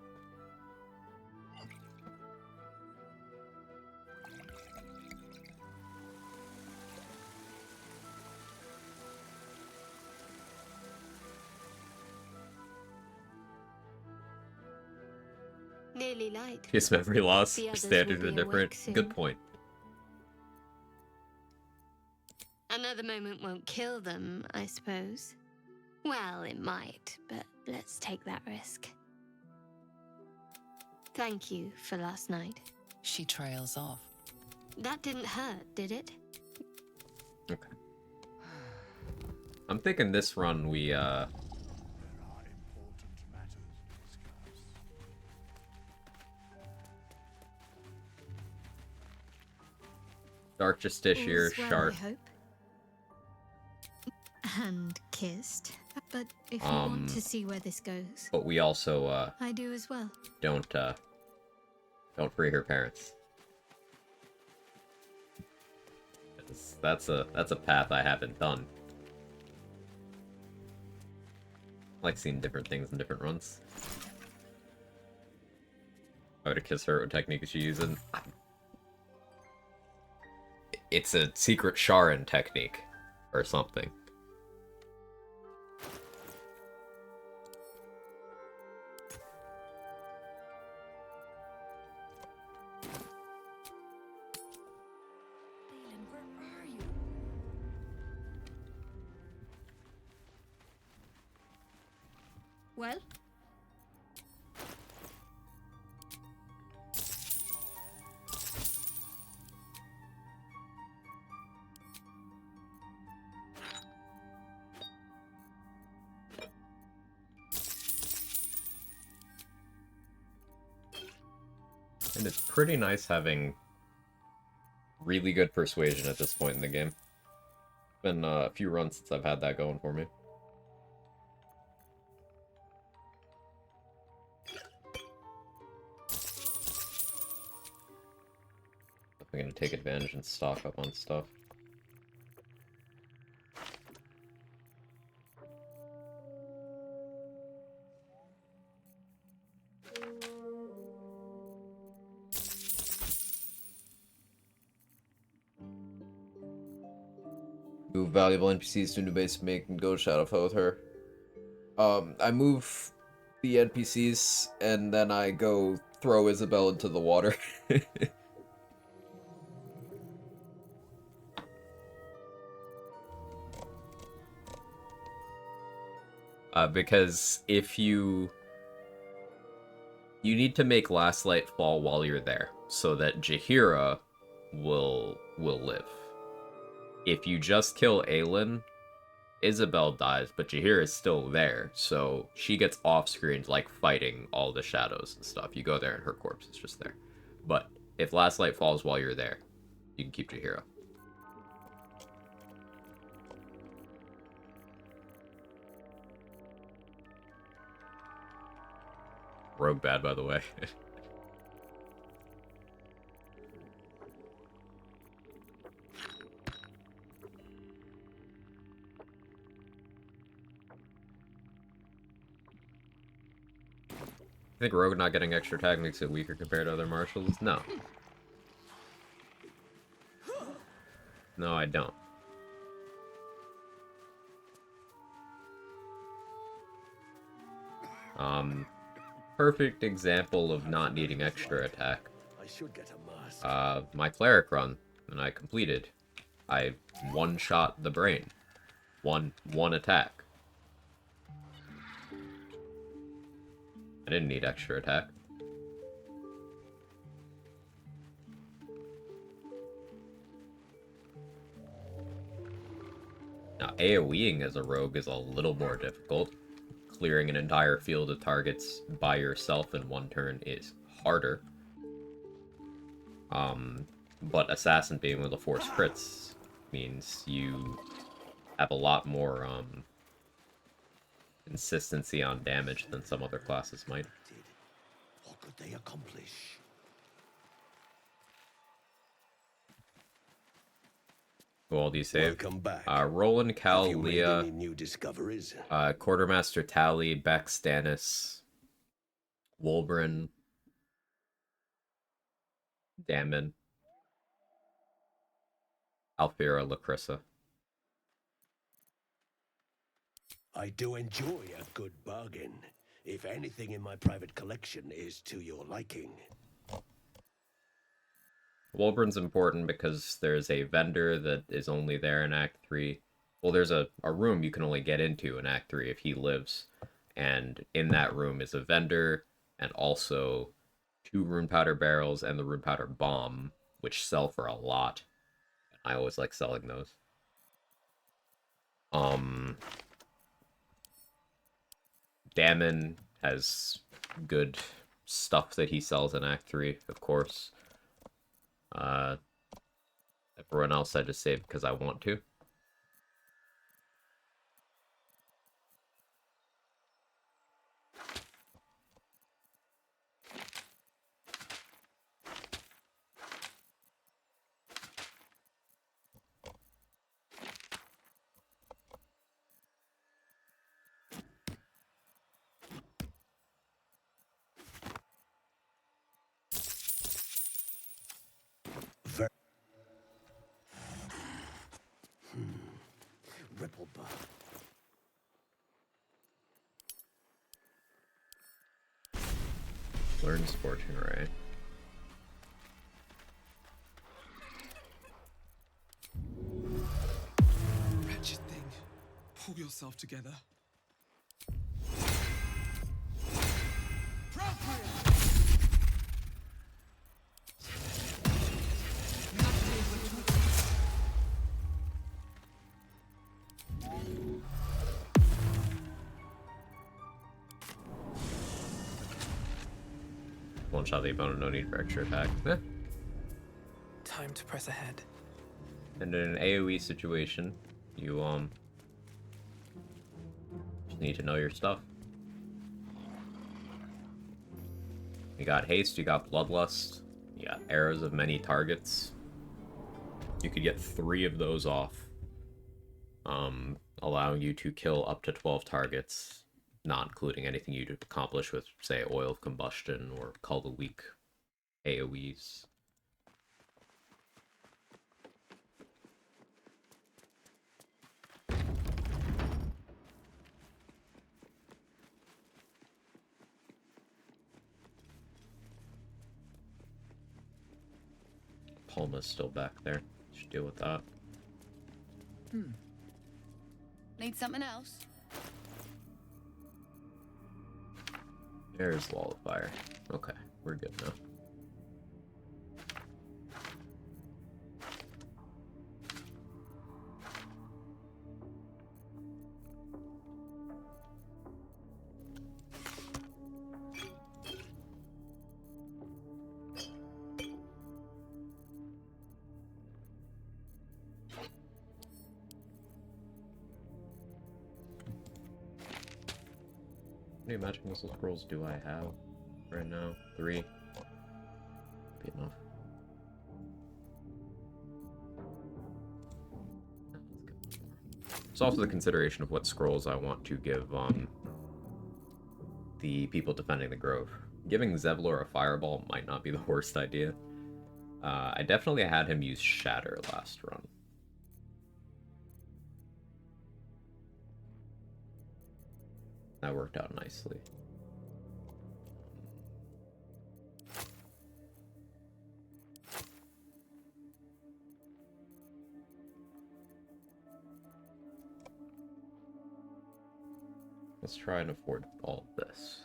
Nearly light.
His memory loss.
The others
Standards
will
are
be
different.
awake soon.
Good point.
Another moment won't kill them, I suppose. Well, it might, but let's take that risk. Thank you for last night.
She trails off.
That didn't hurt, did it?
Okay. I'm thinking this run we, Dark Justiciar,
All's well,
Shard.
I hope. And kissed. But if you want to see where this goes,
But we also,
I do as well.
don't free her parents. That's a path I haven't done. I like seeing different things in different runs. How to kiss her, what technique is she using? It's a secret Sharon technique or something.
Balin, where are you?
Well,
And it's pretty nice having really good persuasion at this point in the game. Been a few runs since I've had that going for me. I'm gonna take advantage and stock up on stuff. Move valuable NPCs to a new base, make and go Shadowfell with her. I move the NPCs and then I go throw Isabel into the water. Because if you need to make Last Light fall while you're there, so that Jaheira will live. If you just kill Aelin, Isabel dies, but Jaheira is still there, so she gets off screen, like, fighting all the shadows and stuff. You go there and her corpse is just there. But if Last Light falls while you're there, you can keep Jaheira. Rogue bad, by the way. I think Rogue not getting extra attack makes it weaker compared to other marshals? No. No, I don't. Perfect example of not needing extra attack.
I should get a mask.
My cleric run, and I completed. I one-shot the brain. One attack. I didn't need extra attack. Now, AoEing as a rogue is a little more difficult. Clearing an entire field of targets by yourself in one turn is harder. But Assassin being able to force crits means you have a lot more consistency on damage than some other classes might.
What could they accomplish?
Who all do you save?
Welcome back.
Roland, Cal,
Have you made
Leah,
any new discoveries?
Quartermaster Tally, Beck, Stannis, Wolbrin, Damon, Alfira, Lacrissa.
I do enjoy a good bargain. If anything in my private collection is to your liking.
Wolbrin's important because there's a vendor that is only there in Act 3. Well, there's a room you can only get into in Act 3 if he lives. And in that room is a vendor and also 2 rune powder barrels and the rune powder bomb, which sell for a lot. I always like selling those. Damon has good stuff that he sells in Act 3, of course. Everyone else I just save because I want to.
Ripple bar.
Learn Scorching Ray.
Wretched thing. Pull yourself together.
One shot the opponent, no need for extra attack. Eh.
Time to press ahead.
And in an AoE situation, you just need to know your stuff. You got haste, you got bloodlust, you got arrows of many targets. You could get 3 of those off, allowing you to kill up to 12 targets, not including anything you'd accomplish with, say, Oil of Combustion or Call the Weak AoEs. Palma's still back there. Should deal with that.
Need something else?
There's Wall of Fire. Okay, we're good now. many magic missile scrolls do I have right now? 3. Be enough. It's also the consideration of what scrolls I want to give the people defending the Grove. Giving Zevlor a fireball might not be the worst idea. I definitely had him use Shatter last run. That worked out nicely. Let's try and afford all this.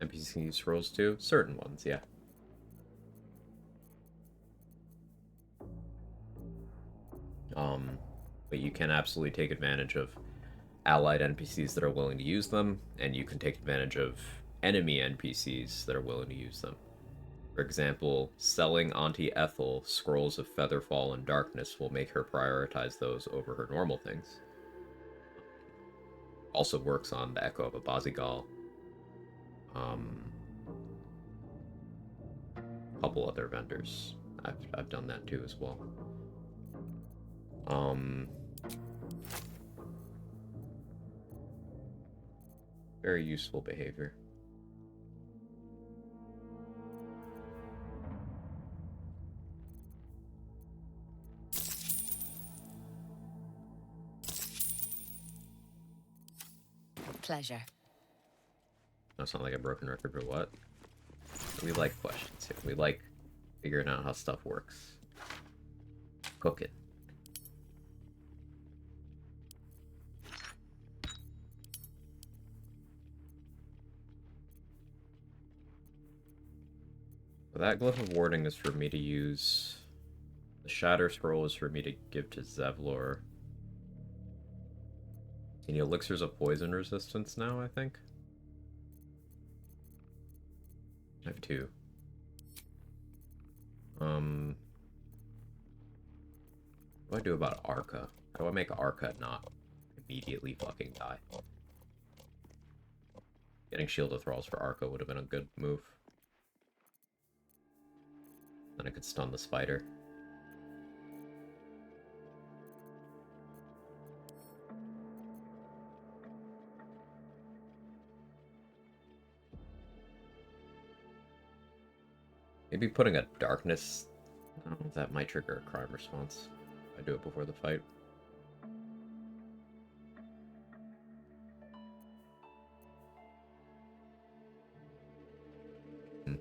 NPCs can use scrolls too? Certain ones, yeah. But you can absolutely take advantage of allied NPCs that are willing to use them, and you can take advantage of enemy NPCs that are willing to use them. For example, selling Auntie Ethel Scrolls of Featherfall and Darkness will make her prioritize those over her normal things. Also works on the Echo of Abazigal. A couple other vendors. I've done that too as well. Very useful behavior.
Pleasure.
That's not like a broken record, but what? We like questions here. We like figuring out how stuff works. Cook it. So that Glyph of Warding is for me to use. The Shatter Scroll is for me to give to Zevlor. And Elixirs of Poison Resistance now, I think. I have 2. What do I do about Arca? How do I make Arca not immediately fucking die? Getting Shield of Thralls for Arca would have been a good move. Then I could stun the spider. Maybe putting a darkness... Oh, that might trigger a crime response. If I do it before the fight. End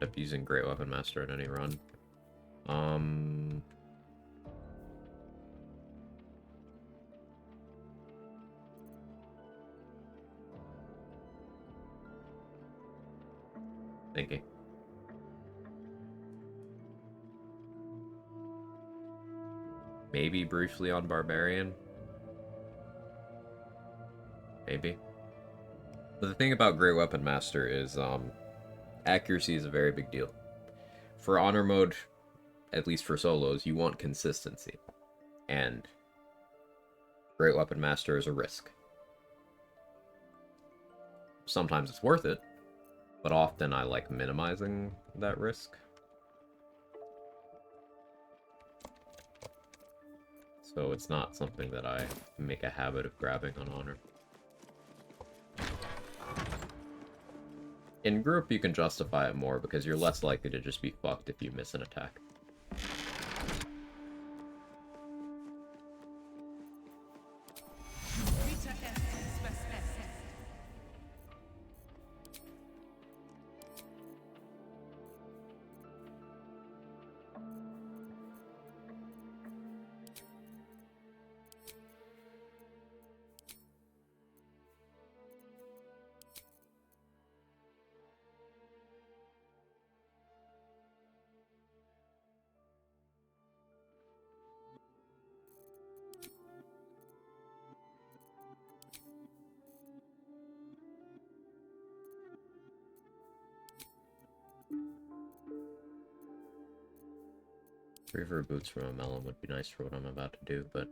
up using Great Weapon Master in any run. Thinking. Maybe briefly on Barbarian. Maybe. But the thing about Great Weapon Master is, accuracy is a very big deal. For Honor Mode, at least for solos, you want consistency. And Great Weapon Master is a risk. Sometimes it's worth it, but often I like minimizing that risk. So it's not something that I make a habit of grabbing on Honor. In group, you can justify it more because you're less likely to just be fucked if you miss an attack. Reaver boots from a melon would be nice for what I'm about to do, but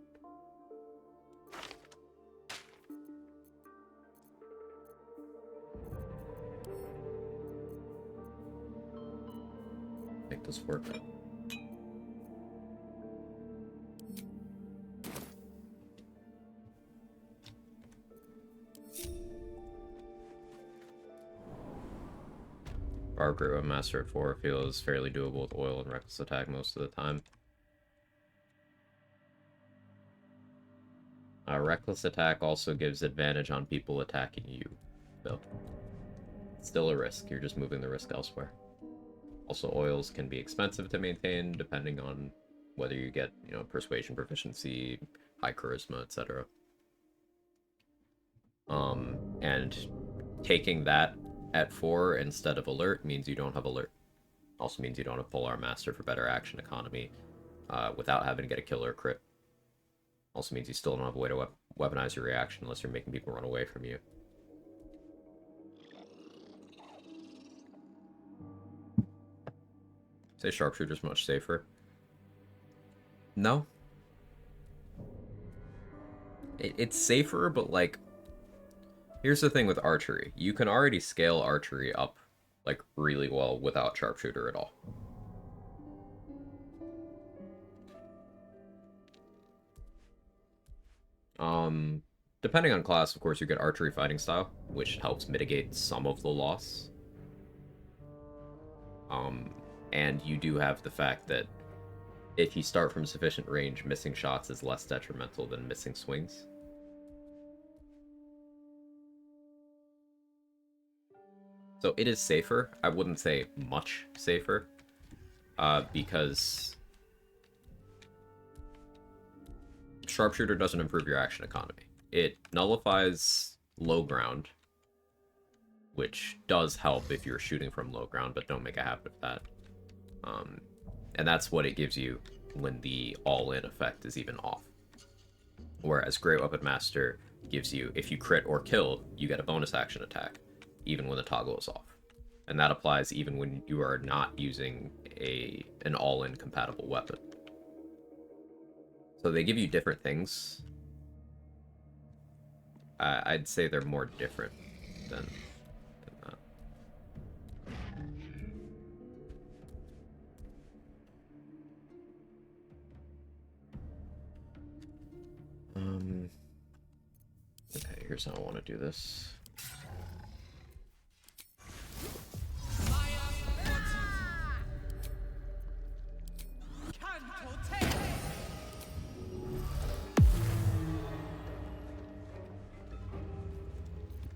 make this work. Barbary Webmaster at 4 feels fairly doable with oil and reckless attack most of the time. Reckless attack also gives advantage on people attacking you, though. Still a risk, you're just moving the risk elsewhere. Also, oils can be expensive to maintain depending on whether you get, you know, persuasion proficiency, high charisma, etc. And taking that at 4 instead of alert means you don't have alert. Also means you don't have Polearm Master for better action economy without having to get a kill or crit. Also means you still don't have a way to weaponize your reaction unless you're making people run away from you. Say Sharpshooter's much safer. No. It's safer, but like, here's the thing with archery. You can already scale archery up, like, really well without Sharpshooter at all. Depending on class, of course, you get archery fighting style, which helps mitigate some of the loss. And you do have the fact that if you start from sufficient range, missing shots is less detrimental than missing swings. So it is safer. I wouldn't say much safer, because Sharpshooter doesn't improve your action economy. It nullifies low ground, which does help if you're shooting from low ground, but don't make a habit of that. And that's what it gives you when the all-in effect is even off. Whereas Great Weapon Master gives you, if you crit or kill, you get a bonus action attack, even when the toggle is off. And that applies even when you are not using an all-in compatible weapon. So they give you different things. I'd say they're more different than that. Okay, here's how I want to do this.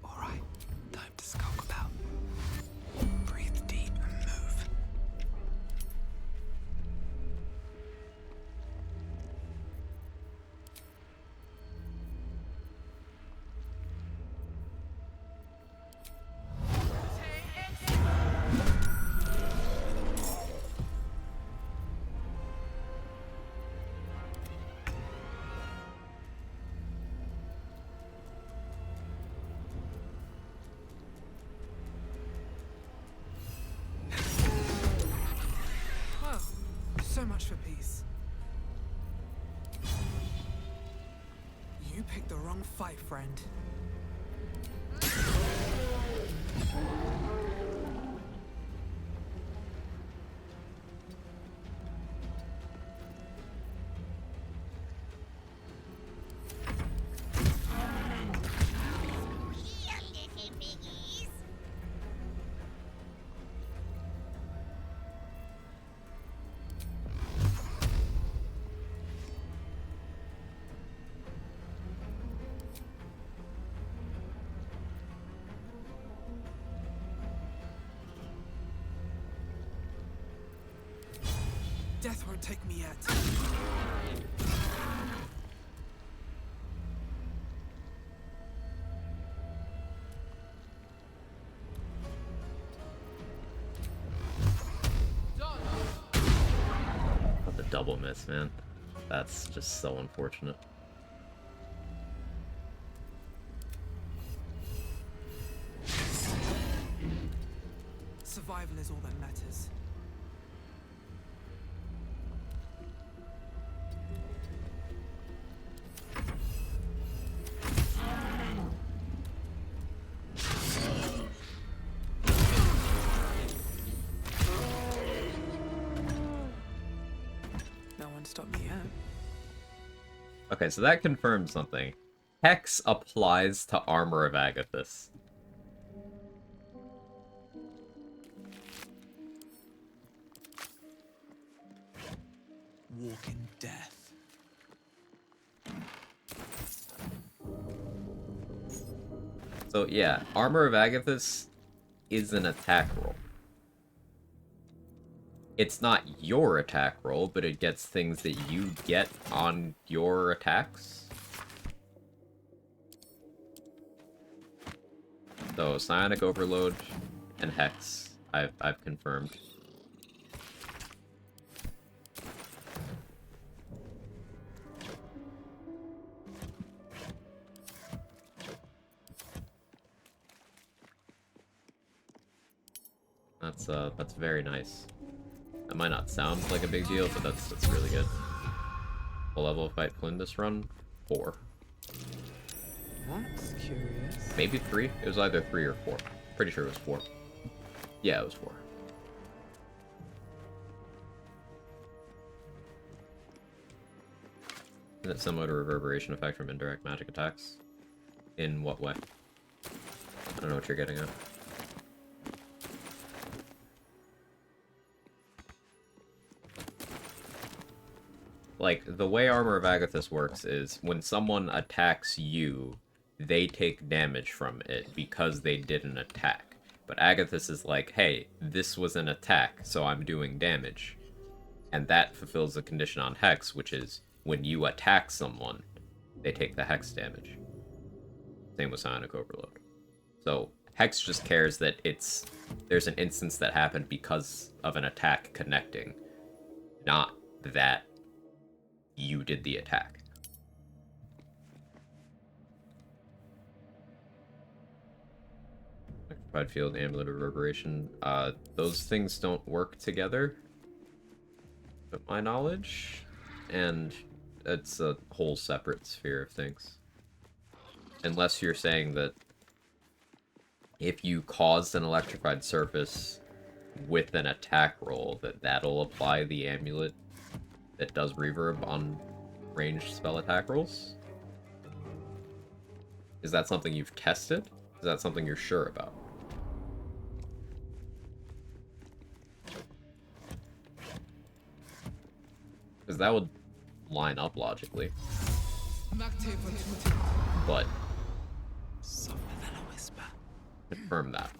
Alright, time to skulk about. Breathe deep and move.
Well, so much for peace. You picked the wrong fight, friend. Death won't take me yet.
The double miss, man. That's just so unfortunate.
Survival is all that matters. can't stop me yet.
Okay, so that confirms something. Hex applies to Armor of Agathys.
Walk in death.
So yeah, Armor of Agathys is an attack roll. It's not your attack roll, but it gets things that you get on your attacks. So Psionic Overload and Hex, I've confirmed. That's very nice. That might not sound like a big deal, but that's really good. What level fight Plindus run? 4.
That's curious.
Maybe 3? It was either 3 or 4. Pretty sure it was 4. Yeah, it was 4. Isn't it similar to reverberation effect from indirect magic attacks? In what way? I don't know what you're getting at. Like, the way Armor of Agathys works is when someone attacks you, they take damage from it because they did an attack. But Agathys is like, hey, this was an attack, so I'm doing damage. And that fulfills the condition on Hex, which is when you attack someone, they take the Hex damage. Same with Psionic Overload. So Hex just cares that there's an instance that happened because of an attack connecting, not that you did the attack. Electrified Field, Amulet of Reverberation. Those things don't work together, to my knowledge, and it's a whole separate sphere of things. Unless you're saying that if you caused an electrified surface with an attack roll, that'll apply the amulet that does reverb on ranged spell attack rolls? Is that something you've tested? Is that something you're sure about? Because that would line up logically. But confirm that.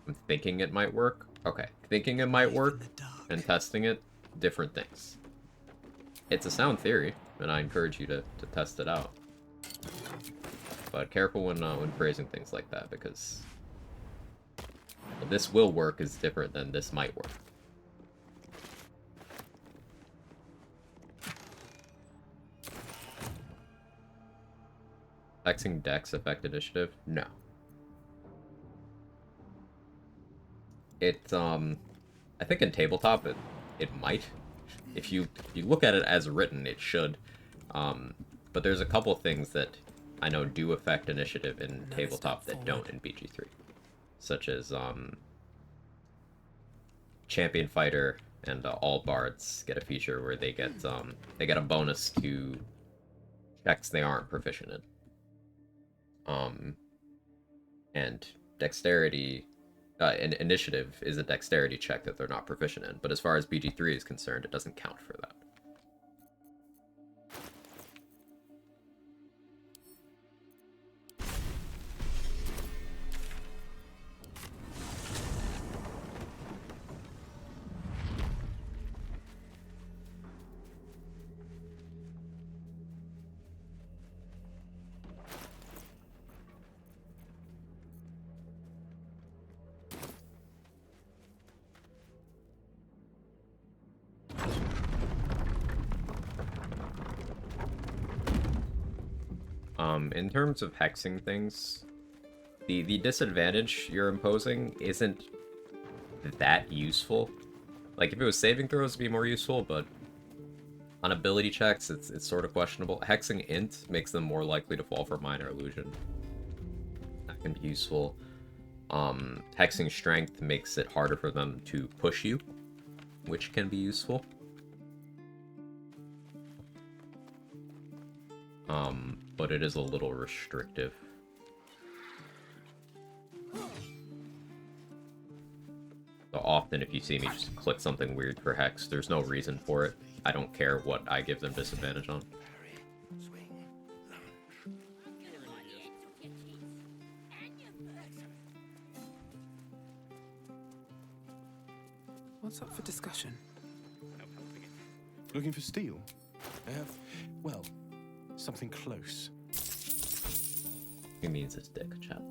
I'm thinking it might work. Okay, thinking it might work and testing it, different things. It's a sound theory, and I encourage you to test it out. But careful when phrasing things like that, because this will work is different than this might work. Hexing Dex affect initiative? No. I think in tabletop it might. If you look at it as written, it should. But there's a couple things that I know do affect initiative in tabletop that don't in BG3. Such as Champion Fighter and all bards get a feature where they get a bonus to checks they aren't proficient in. And dexterity, initiative is a dexterity check that they're not proficient in, but as far as BG3 is concerned, it doesn't count for that. In terms of hexing things, the disadvantage you're imposing isn't that useful. Like, if it was saving throws, it'd be more useful, but on ability checks, it's sort of questionable. Hexing int makes them more likely to fall for minor illusion. That can be useful. Hexing Strength makes it harder for them to push you, which can be useful. But it is a little restrictive. So often if you see me just click something weird for Hex, there's no reason for it. I don't care what I give them disadvantage on.
What's up for discussion?
Looking for steel? I have, well, something close.
He means his dick, chap.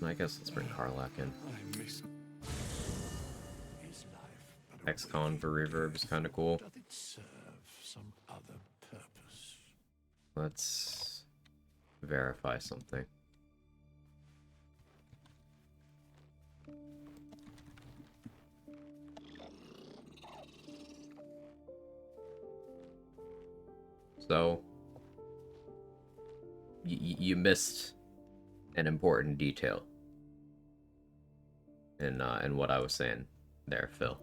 I guess let's bring Karlach in. Hexcon for reverb is kind of cool.
Does it serve some other purpose?
Let's verify something. So, you missed an important detail in what I was saying there, Phil.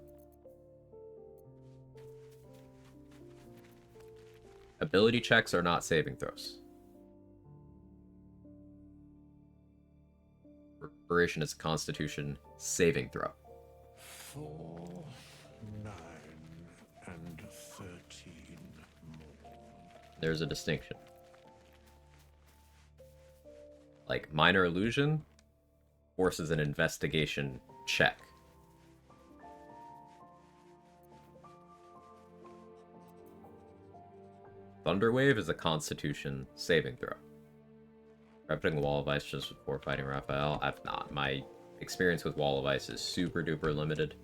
Ability checks are not saving throws. Reparation is a Constitution saving throw.
4, 9, and 13 more.
There's a distinction. Like, minor illusion forces an investigation check. Thunderwave is a Constitution saving throw. Try putting Wall of Ice just before fighting Raphael? I've not. My experience with Wall of Ice is super duper limited.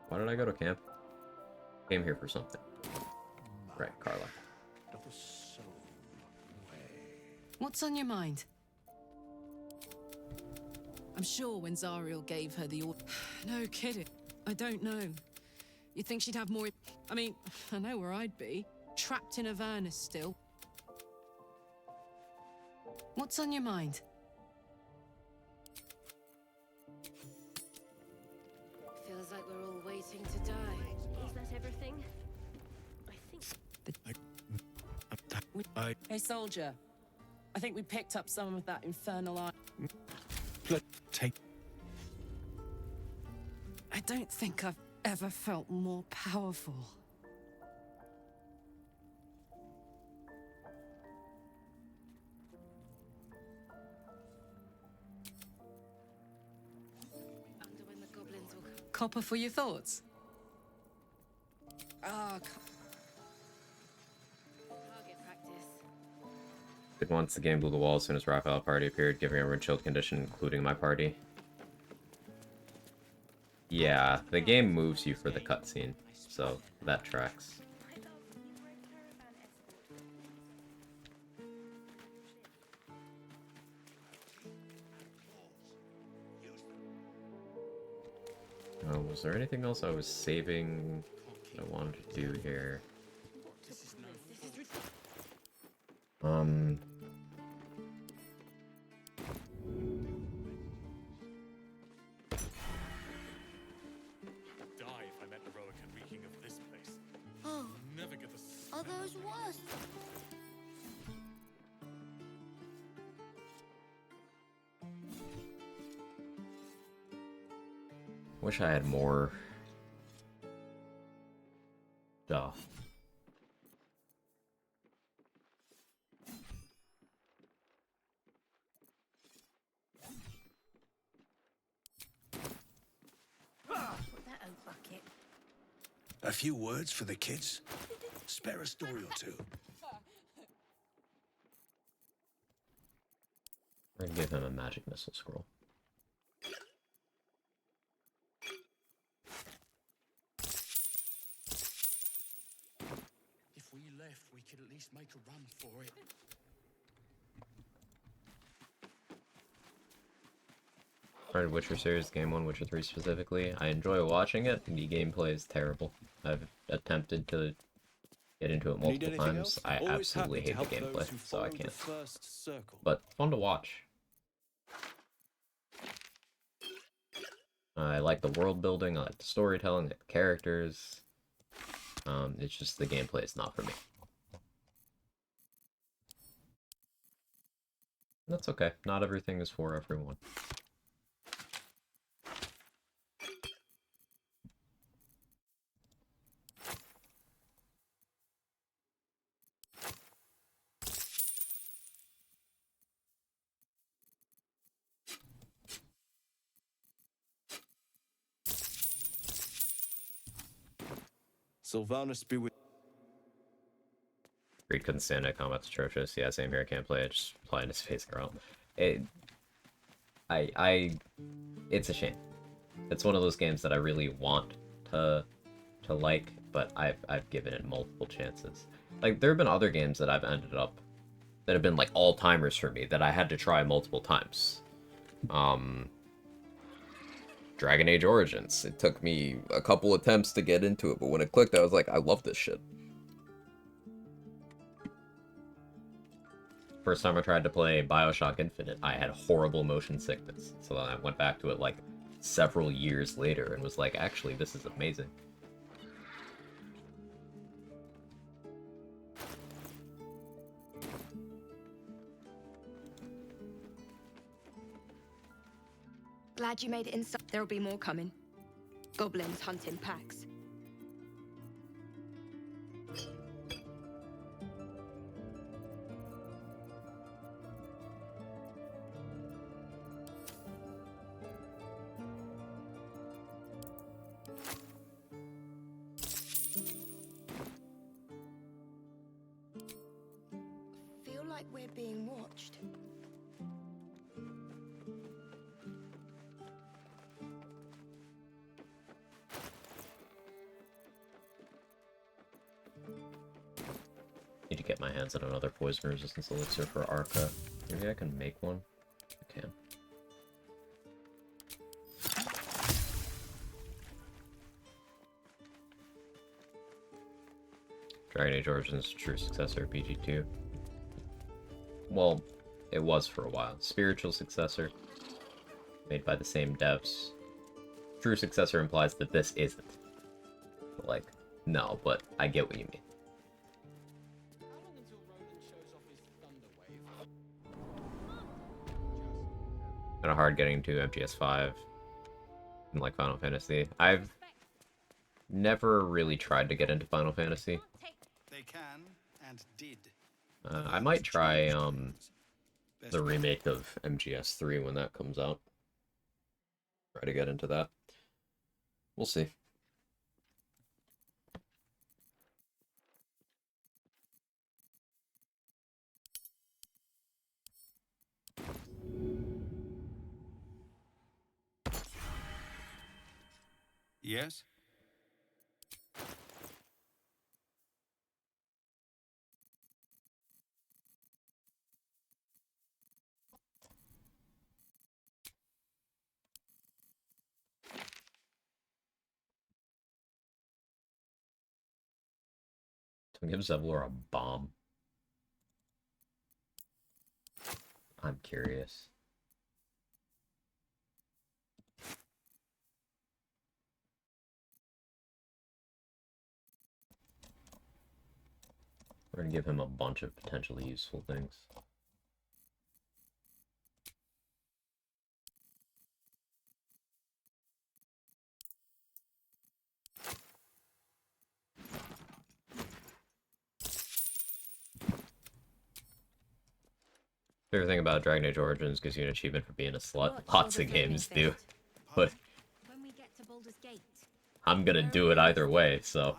Why did I go to camp? Came here for something. Right, Carla.
What's on your mind? I'm sure when Zariel gave her the order... No kidding. I don't know. You'd think she'd have more... I mean, I know where I'd be. Trapped in Avernus still. What's on your mind?
Feels like we're all waiting to die. Is that everything? I think...
Hey, soldier. I think we picked up some of that infernal eye.
Take.
I don't think I've ever felt more powerful.
When the goblins will...
Copper for your thoughts?
Target practice.
Once the game blew the wall as soon as Raphael party appeared, giving everyone chilled condition, including my party. Yeah, the game moves you for the cutscene, so that tracks. Was there anything else I was saving that I wanted to do here?
Are those worse?
Wish I had more stuff.
A few words for the kids? Spare a story or two.
Or give him a magic missile scroll.
Let's make a run for it.
Started Witcher series, Game 1, Witcher 3 specifically. I enjoy watching it. The gameplay is terrible. I've attempted to get into it multiple times. I absolutely hate the gameplay, so I can't. But fun to watch. I like the world building, I like the storytelling, I like the characters. It's just the gameplay is not for me. That's okay. Not everything is for everyone.
Sylvanas be with.
Reed couldn't stand it. Combat's atrocious. Yeah, same here. I can't play it. Just playing his face around. It's a shame. It's one of those games that I really want to like, but I've given it multiple chances. Like, there have been other games that I've ended up that have been like all-timers for me that I had to try multiple times. Dragon Age Origins. It took me a couple attempts to get into it, but when it clicked, I was like, I love this shit. First time I tried to play Bioshock Infinite, I had horrible motion sickness. So then I went back to it like several years later and was like, actually, this is amazing.
Glad you made it inside. There'll be more coming. Goblins hunting packs. Feel like we're being watched.
Need to get my hands on another poison resistance elixir for Arca. Maybe I can make one? I can. Dragon Age Origins true successor, BG2. Well, it was for a while. Spiritual successor, made by the same devs. True successor implies that this isn't. But, like, no, but I get what you mean. Kind of hard getting into MGS5 and like Final Fantasy. I've never really tried to get into Final Fantasy.
They can and did.
I might try the remake of MGS3 when that comes out. Try to get into that. We'll see.
Yes?
To give Zevlor a bomb. I'm curious. We're gonna give him a bunch of potentially useful things. Favorite thing about Dragon Age Origins gives you an achievement for being a slut. Lots of games do. But
When we get to Baldur's Gate.
I'm gonna do it either way, so.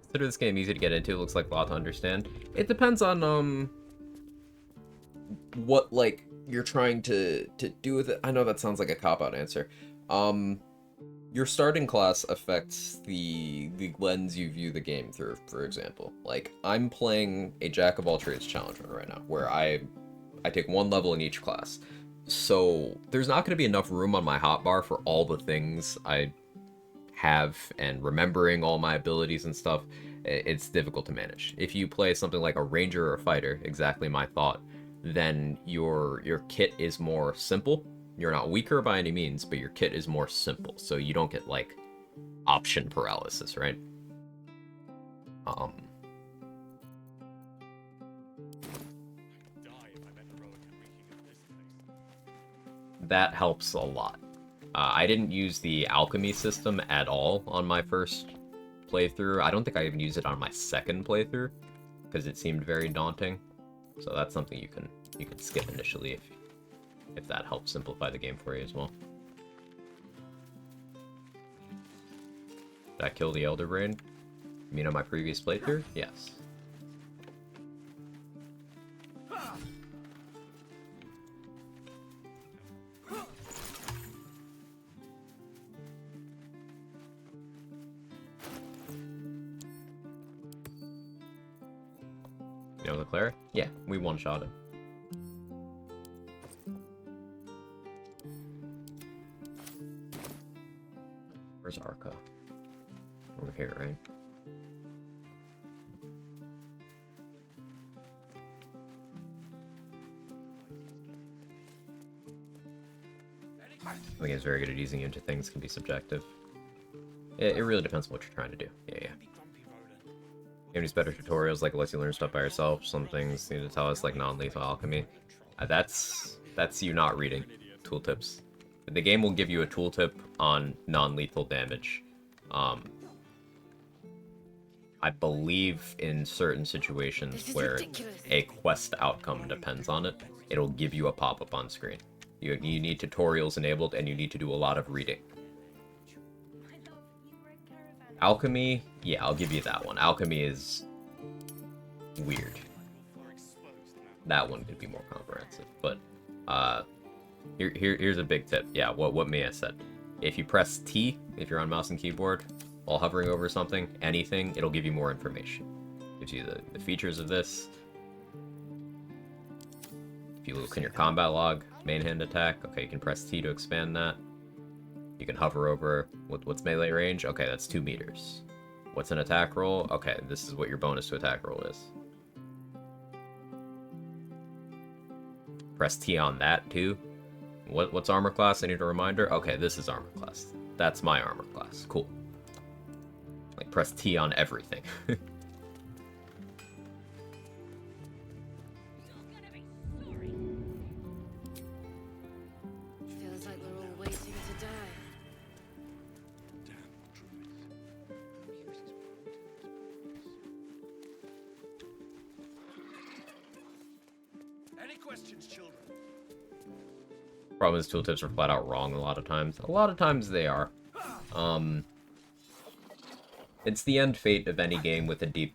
Consider this game easy to get into, looks like a lot to understand. It depends on, what, like, you're trying to do with it. I know that sounds like a cop-out answer. your starting class affects the lens you view the game through, for example. Like, I'm playing a Jack of all trades challenger right now, where I take one level in each class. So there's not going to be enough room on my hotbar for all the things I have, and remembering all my abilities and stuff, it's difficult to manage. If you play something like a ranger or a fighter, exactly my thought, then your kit is more simple. You're not weaker by any means, but your kit is more simple, so you don't get, like, option paralysis, right? That helps a lot. I didn't use the alchemy system at all on my first playthrough. I don't think I even used it on my second playthrough, because it seemed very daunting. So that's something you can skip initially if that helps simplify the game for you as well. Did I kill the Elder Brain? You mean on my previous playthrough? Yes. You know the cleric? Yeah, we one-shot him. Where's Arca? Over here, right? I think it's very good at easing into things, can be subjective. It really depends on what you're trying to do. Yeah. You have any better tutorials, like it lets you learn stuff by yourself? Some things you need to tell us, like non-lethal alchemy. That's you not reading tooltips. The game will give you a tooltip on non-lethal damage. I believe in certain situations where a quest outcome depends on it, it'll give you a pop-up on screen. You need tutorials enabled, and you need to do a lot of reading. Alchemy, yeah, I'll give you that one. Alchemy is weird. That one could be more comprehensive, but here's a big tip. Yeah, what Mia said. If you press T, if you're on mouse and keyboard, while hovering over something, anything, it'll give you more information. Gives you the features of this. If you look in your combat log, main hand attack, okay, you can press T to expand that. You can hover over, what's melee range? Okay, that's 2 meters. What's an attack roll? Okay, this is what your bonus to attack roll is. Press T on that too. What's armor class? I need a reminder. Okay, this is armor class. That's my armor class. Cool. Like, press T on everything.
Feels like we're all waiting to die.
Any questions, children?
Problem is, tooltips are flat out wrong a lot of times. A lot of times they are. It's the end fate of any game with a deep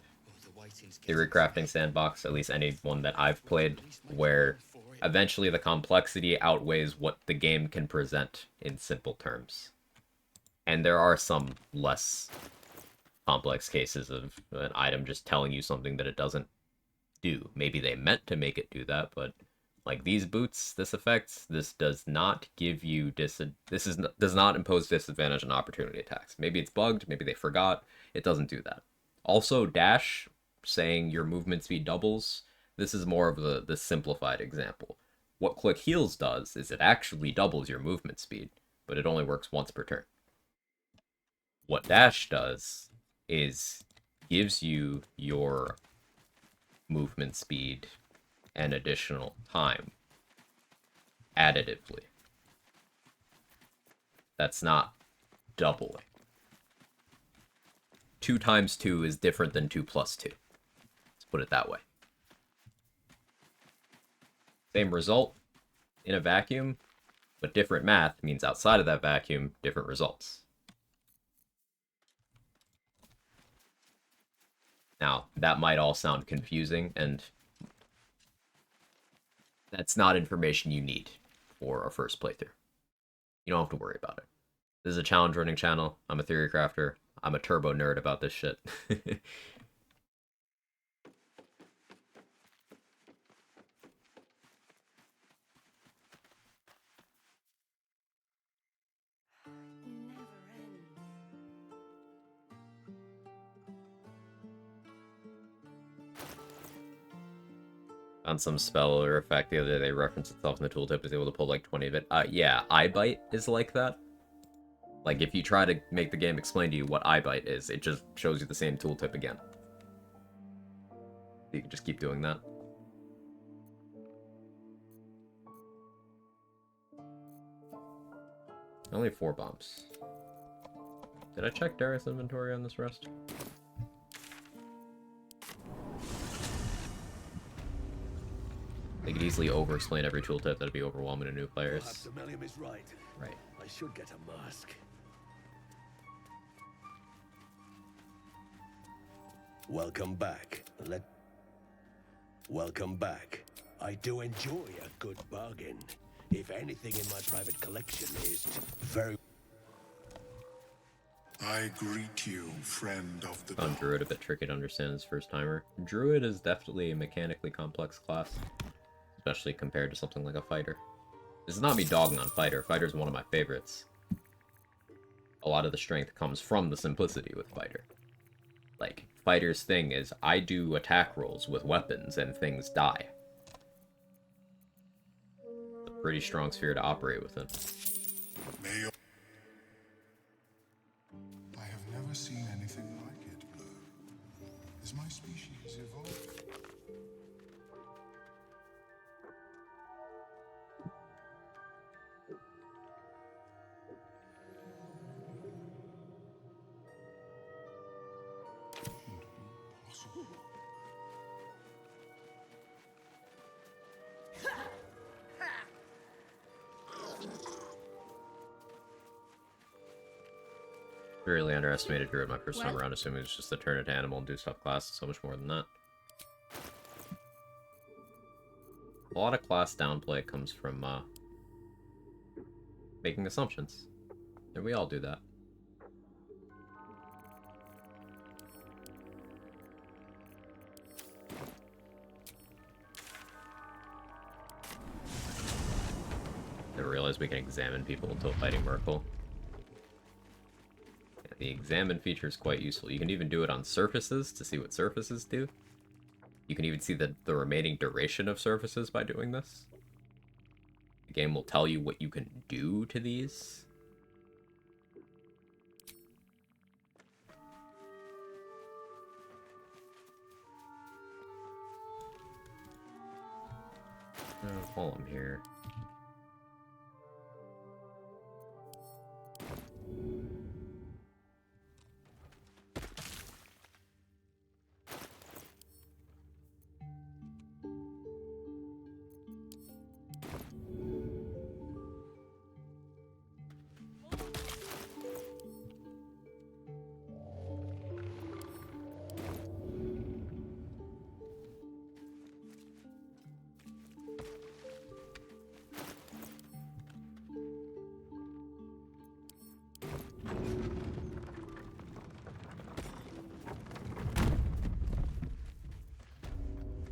theory crafting sandbox, at least any one that I've played, where eventually the complexity outweighs what the game can present in simple terms. And there are some less complex cases of an item just telling you something that it doesn't do. Maybe they meant to make it do that, but like these boots, this effect, this does not give you does not impose disadvantage on opportunity attacks. Maybe it's bugged, maybe they forgot. It doesn't do that. Also, dash, saying your movement speed doubles, this is more of the simplified example. What click heals does is it actually doubles your movement speed, but it only works once per turn. What dash does is gives you your movement speed and additional time additively. That's not doubling. 2 times 2 is different than 2 plus 2. Let's put it that way. Same result in a vacuum, but different math means outside of that vacuum, different results. Now, that might all sound confusing, and that's not information you need for a first playthrough. You don't have to worry about it. This is a challenge running channel. I'm a theory crafter. I'm a turbo nerd about this shit. On some spell or effect the other day, they reference itself in the tooltip, is able to pull like 20 of it. Yeah, iBite is like that. Like, if you try to make the game explain to you what iBite is, it just shows you the same tooltip again. You can just keep doing that. Only 4 bombs. Did I check Darius' inventory on this rest? They could easily over-explain every tooltip. That'd be overwhelming to new players.
Perhaps Aemelium is right.
Right.
I should get a mask. Welcome back. Welcome back. I do enjoy a good bargain. If anything in my private collection is very...
I greet you, friend of the
Found Druid a bit tricky to understand as first timer. Druid is definitely a mechanically complex class, especially compared to something like a fighter. This is not me dogging on fighter. Fighter's one of my favorites. A lot of the strength comes from the simplicity with fighter. Like, fighter's thing is, I do attack rolls with weapons and things die. It's a pretty strong sphere to operate within.
I have never seen anything like it, Blur. Is my species evolved?
Really underestimated Druid my first time around, assuming it's just a turn into animal and do stuff class. So much more than that. A lot of class downplay comes from making assumptions. And we all do that. Never realized we can examine people until fighting Merkle. The examine feature is quite useful. You can even do it on surfaces to see what surfaces do. You can even see the remaining duration of surfaces by doing this. The game will tell you what you can do to these. While I'm here.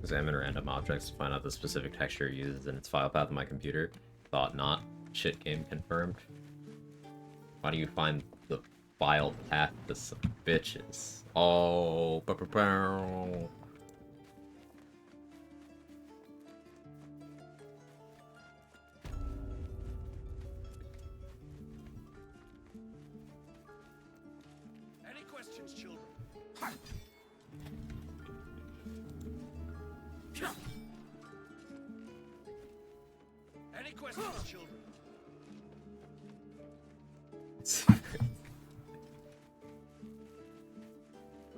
Examine random objects to find out the specific texture used in its file path on my computer. Thought not. Shit game confirmed. Why do you find the file path to some bitches? Oh,
Any questions, children? Any questions, children?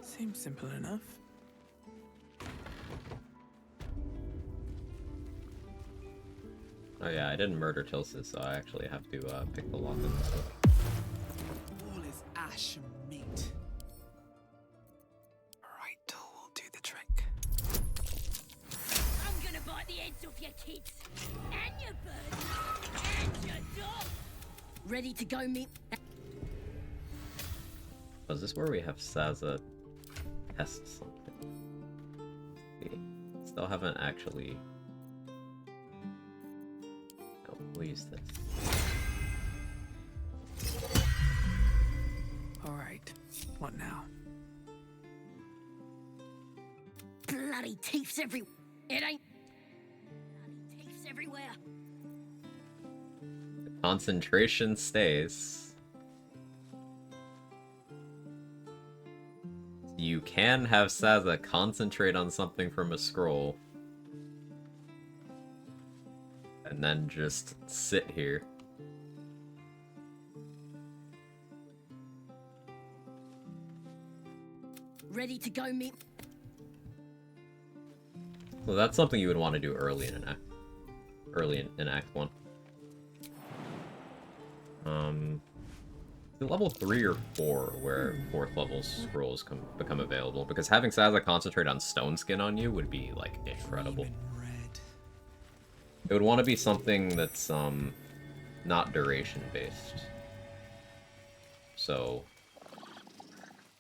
Seems simple enough.
Oh yeah, I didn't murder Tilsis, so I actually have to pick the lock on this one.
All is ash and meat. Right tool will do the trick.
I'm gonna bite the heads off your kids, and your birds, and your dog. Ready to go, meet?
is this where we have Sazza test something? We still haven't actually... No, we'll use this.
Alright, what now?
Bloody teeths everywhere. It ain't. Bloody teeths everywhere.
The concentration stays. You can have Sazza concentrate on something from a scroll. And then just sit here.
Ready to go, me.
Well, that's something you would want to do early in Act 1. Level 3 or 4 where 4th level scrolls become available, because having Sazza concentrate on Stone Skin on you would be, like, incredible. It would want to be something that's, not duration-based. So,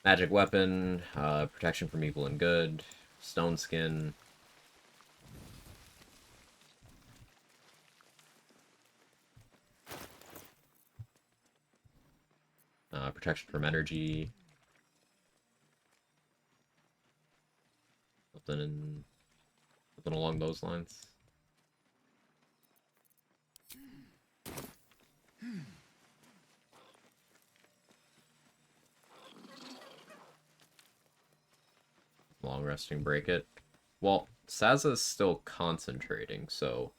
magic weapon, protection from evil and good, Stone Skin... protection from energy. Something along those lines. Long resting, break it. Well, Sazza's still concentrating, so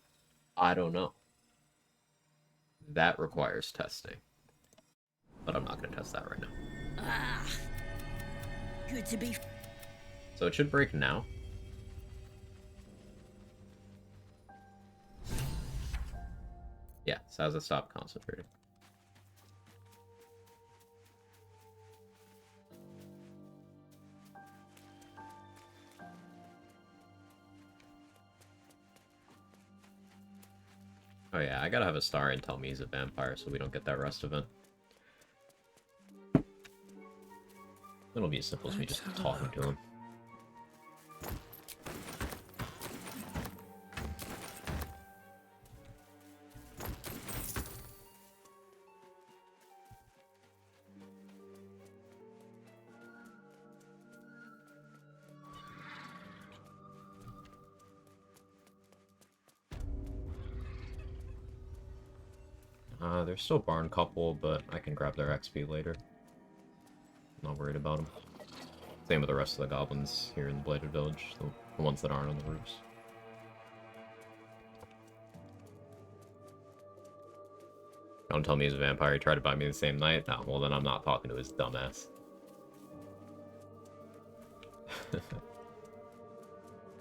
I don't know. That requires testing. But I'm not going to test that right now.
Ah, good to be.
So it should break now. Yeah, Sazza stopped concentrating. Oh yeah, I gotta have a star and tell me he's a vampire so we don't get that rest event. It'll be as simple as me just talking to him. There's still Barn Couple, but I can grab their XP later. Not worried about them. Same with the rest of the goblins here in the Bladed Village, the ones that aren't on the roofs. Don't tell me he's a vampire, he tried to buy me the same night? No, well then I'm not talking to his dumbass.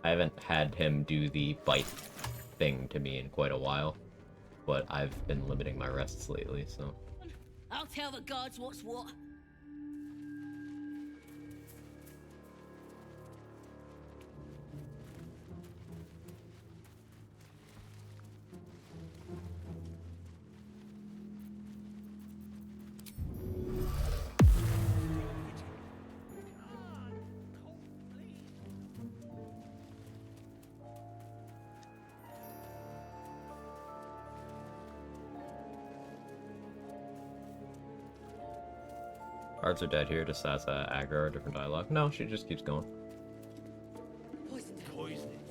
I haven't had him do the bite thing to me in quite a while, but I've been limiting my rests lately, so...
I'll tell the gods what's what.
Cards are dead here. Does Sazza aggro or different dialogue? No, she just keeps going.
Poisonings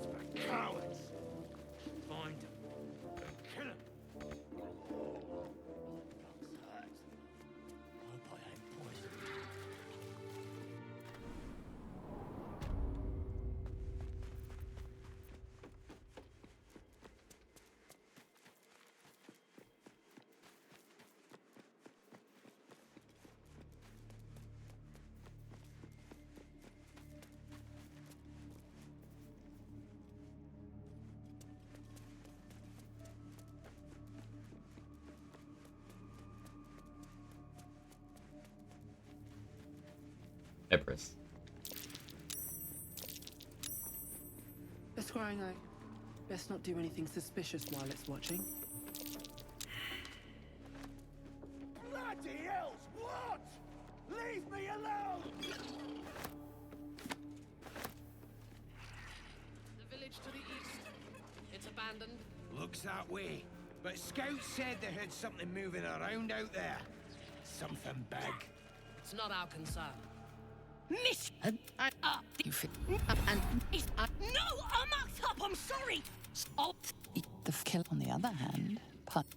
for cowards. Find them and kill them. Hope I ain't poisoned.
Empress.
The scrying eye. Best not do anything suspicious while it's watching.
Bloody hells, what? Leave me alone!
abandoned?
Looks that way. But scouts said they heard something moving around out there. Something big.
It's not our concern.
Miss...
You feel...
No, I'm act up, I'm sorry!
Oh, the kill, on the other hand,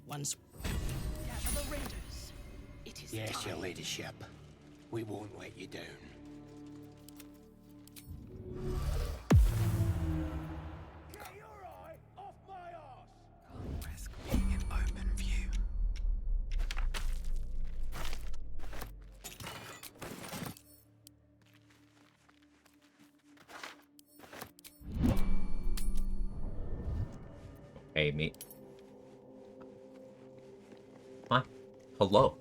Once... Gather the raiders. It is
Yes,
time.
your ladyship. We won't let you down.
Get your eye off my arse!
Can't risk being in open view.
Hey, mate. Huh? Hello.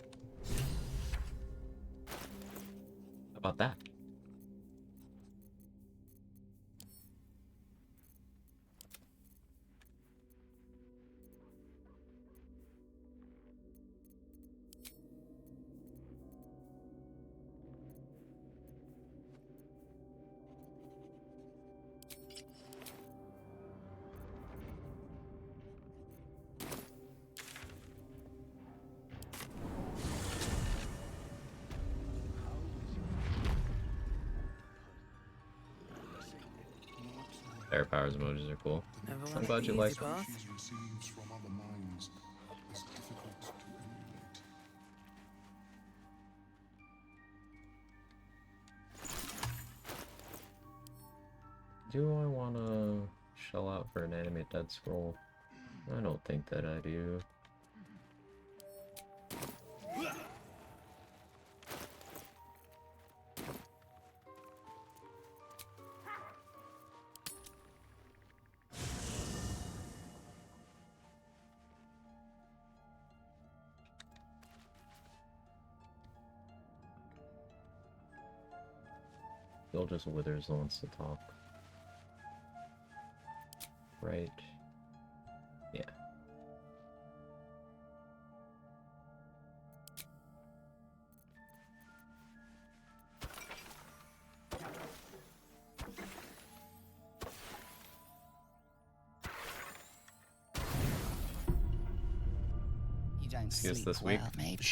How about that? Air powers emojis are cool. I'm glad you like them. Do I want to shell out for an animate dead scroll? I don't think that I do. Bill just withers and wants to talk. Right. Yeah.
You don't
Excuse
sleep
this
well,
week.
maybe.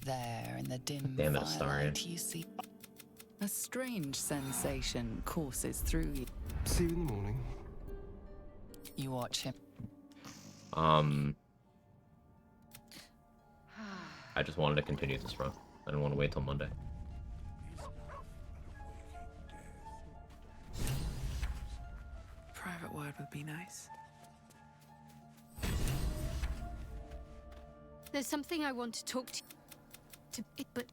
There in the dim
Damn it,
firelight,
Astarion.
you see a strange sensation courses through you.
See you in the morning.
You watch him.
I just wanted to continue this run. I didn't want to wait till Monday.
Private word would be nice.
There's something I want to talk to but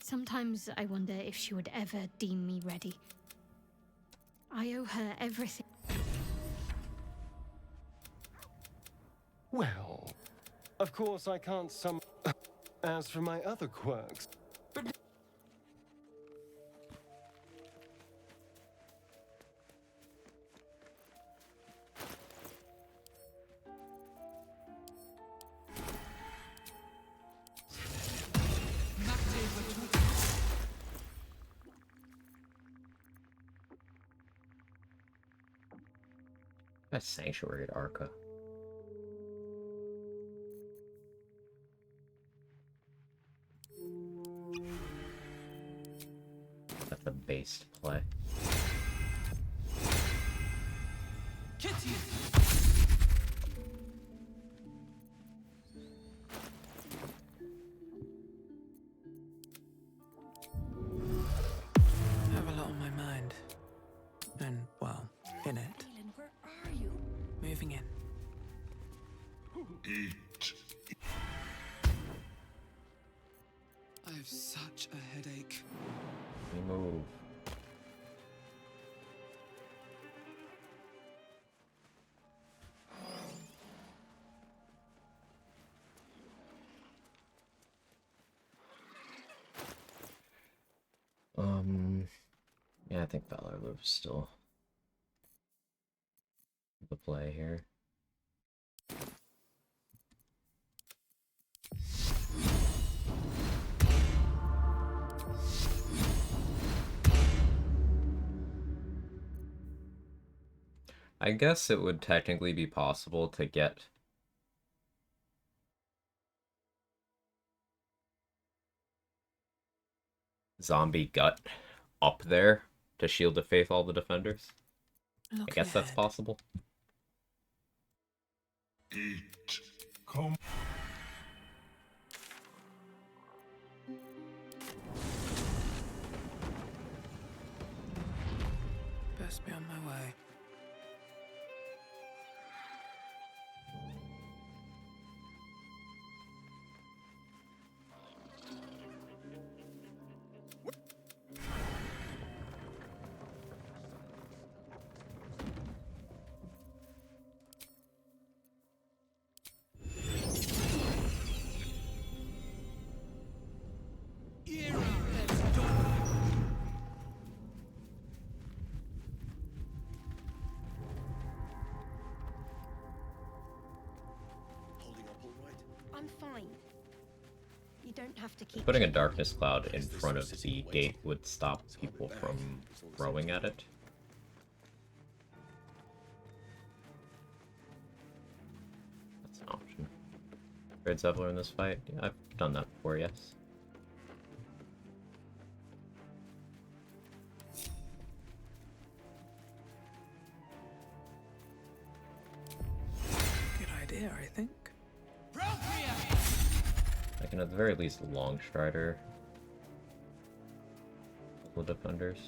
sometimes I wonder if she would ever deem me ready. I owe her everything.
Well, of course I can't sum. As for my other quirks,
That's Sanctuary at Arca. That's a based play.
Kitty!
I have a lot on my mind. And, well, in it.
Where are you?
Moving in.
Eat.
I have such a headache.
We move. Yeah, I think Valor Loop's still the play here. I guess it would technically be possible to get zombie gut up there to shield of faith all the defenders. I guess that's possible.
Eat. Come.
Best be on my way.
I'm fine. You don't have to keep
Putting a darkness cloud in front of the gate would stop people from throwing at it. That's an option. Red Zevlor in this fight? Yeah, I've done that before, yes.
Good idea, I think.
I can at the very least long strider the defenders.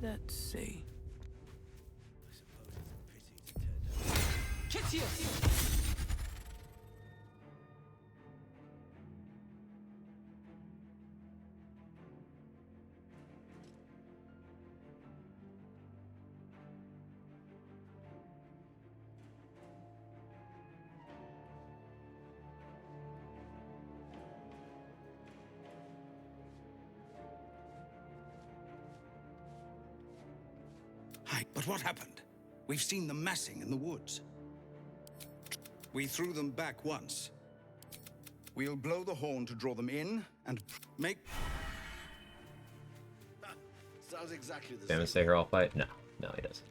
Let's see.
But what happened? We've seen them massing in the woods. We threw them back once. We'll blow the horn to draw them in and make...
Sounds exactly the
Damon
same.
stay here all fight? No, no, he doesn't.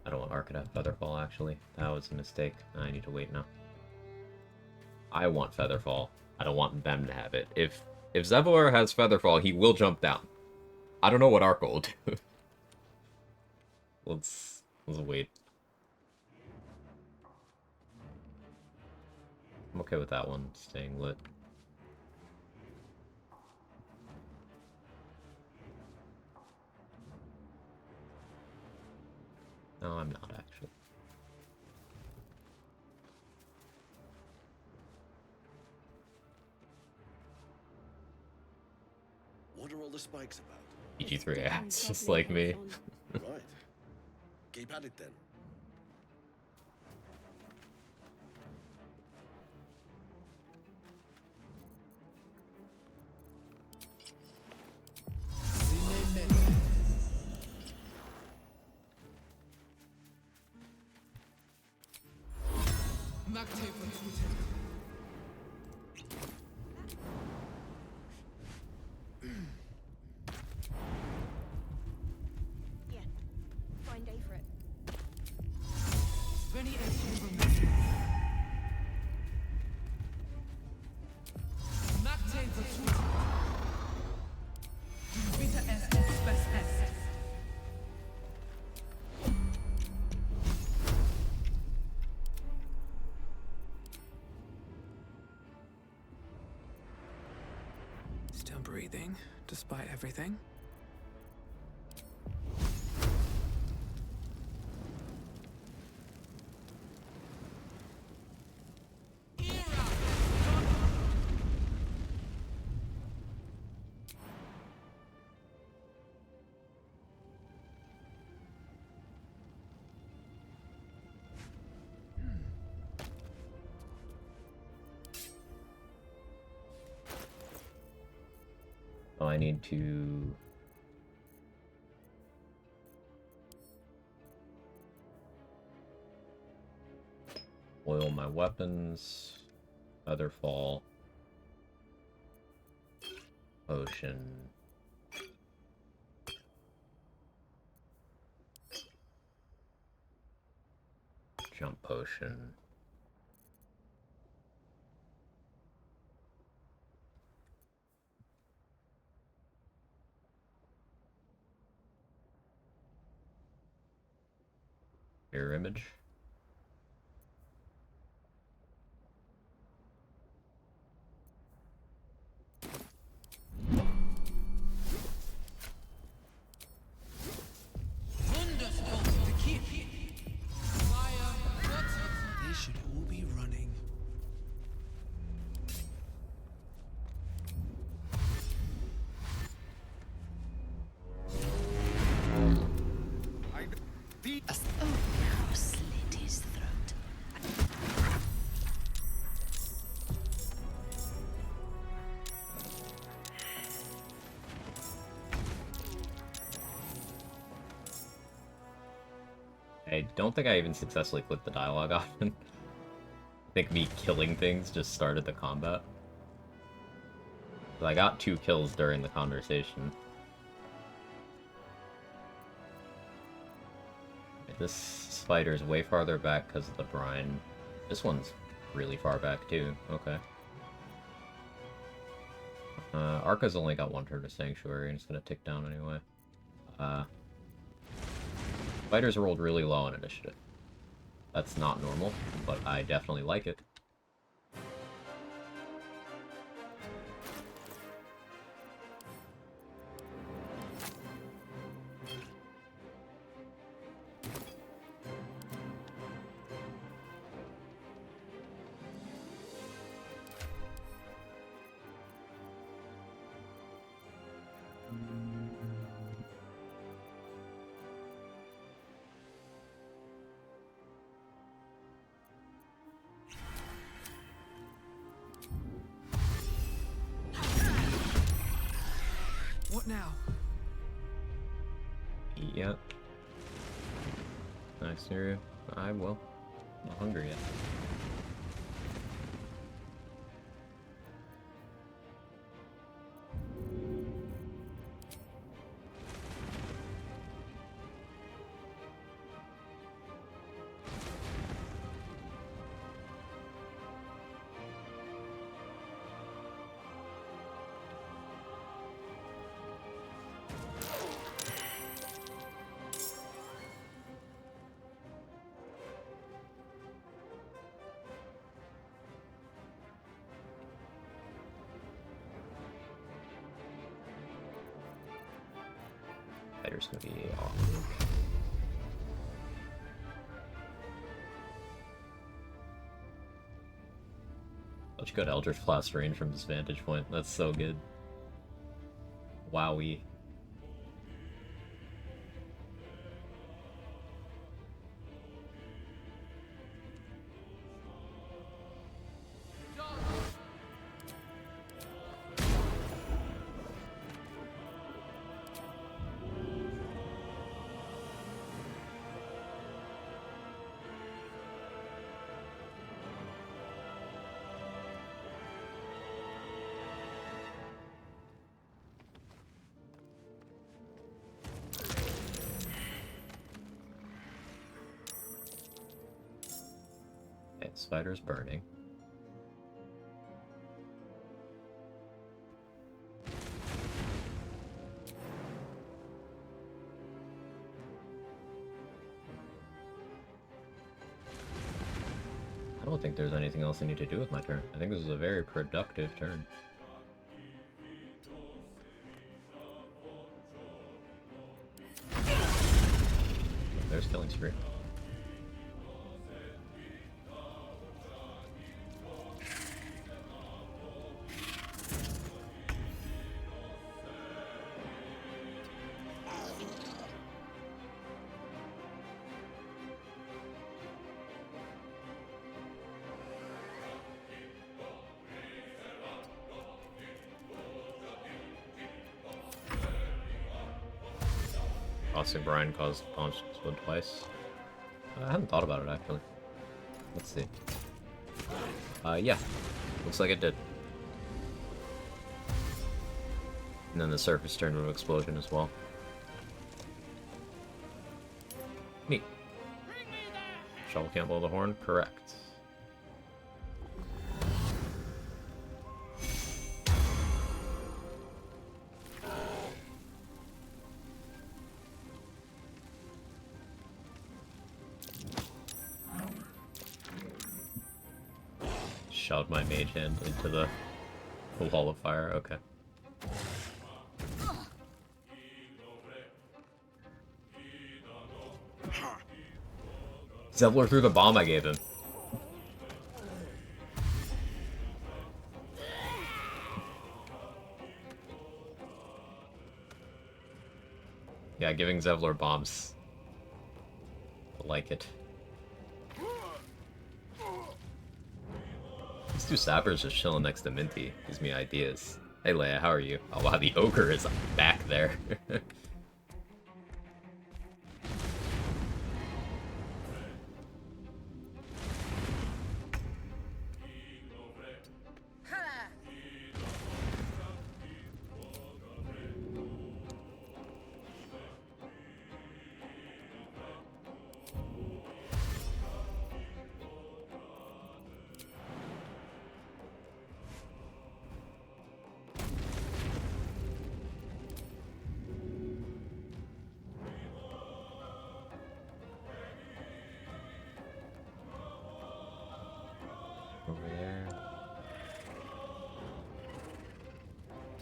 I don't want Arc to have Featherfall, actually. That was a mistake. I need to wait now. I want Featherfall. I don't want them to have it. If Zevlor has Featherfall, he will jump down. I don't know what Arc will do. Let's wait. I'm okay with that one staying lit. No, I'm not actually.
What are all the spikes about?
EG3 acts just like me.
Right. Keep at it then.
Yeah. Fine day for it.
Still breathing, despite everything.
So I need to oil my weapons, Featherfall, potion, jump potion. Mirror image.
They should all be running.
A arrow slit his throat.
I don't think I even successfully clicked the dialogue option. I think me killing things just started the combat. But I got 2 kills during the conversation. This spider's way farther back because of the brine. This one's really far back too. Okay. Arca's only got 1 turn of Sanctuary and it's gonna tick down anyway. Spiders rolled really low on initiative. That's not normal, but I definitely like it.
What now?
Eat yet? Nice, Nuru. I will. I'm not hungry yet. Spider's gonna be awkward. Such good Eldritch Blast range from this vantage point. That's so good. Wowie. Okay, spider's burning. I don't think there's anything else I need to do with my turn. I think this is a very productive turn. Empire's killing spree. Austin Bryan caused Palm Swim twice. I haven't thought about it actually. Let's see. Yeah. Looks like it did. And then the surface turned into an explosion as well. Neat. Shovel can't blow the horn? Correct. Shoved my mage hand into the wall of fire. Okay. Zevlor threw the bomb I gave him. Yeah, giving Zevlor bombs. I like it. These two sappers just chilling next to Minty. Gives me ideas. Hey Leia, how are you? Oh wow, the ogre is back there.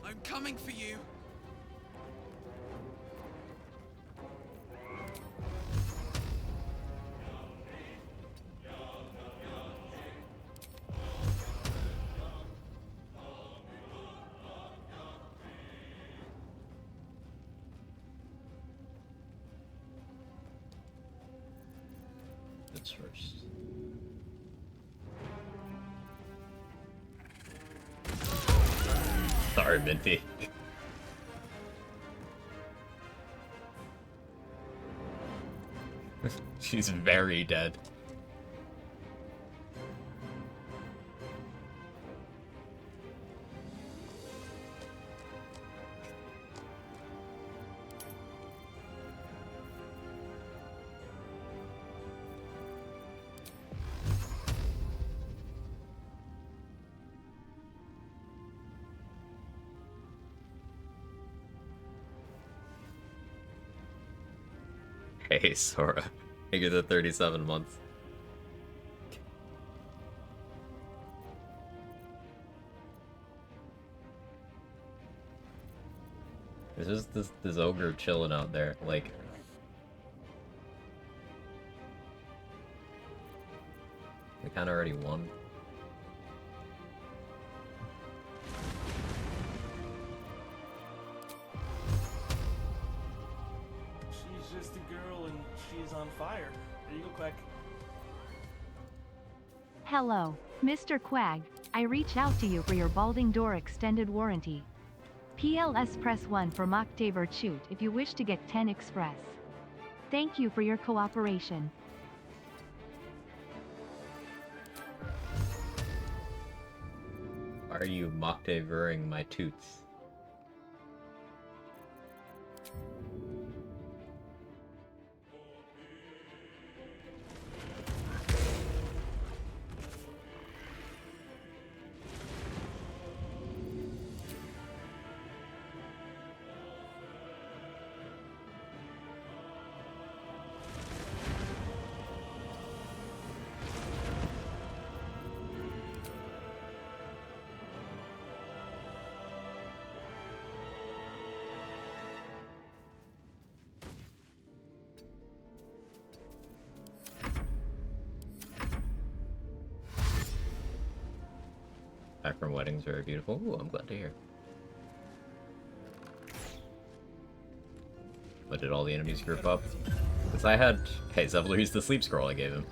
I'm coming for you. That's first. Sorry, Minty. She's very dead. Hey, Sora. Figure the 37 months. There's just this ogre chilling out there, like... We kinda already won.
She's just a girl and she's on fire. There you go, Quack.
Hello, Mr. Quag. I reach out to you for your Balding Door extended warranty. PLS press 1 for Moctaver Shoot if you wish to get 10 Express. Thank you for your cooperation.
Why are you Moctavering my toots?
Back from weddings, very beautiful. Ooh, I'm glad to hear. But did all the enemies group up? Because I had... Hey, Zevlor used the sleep scroll I gave him.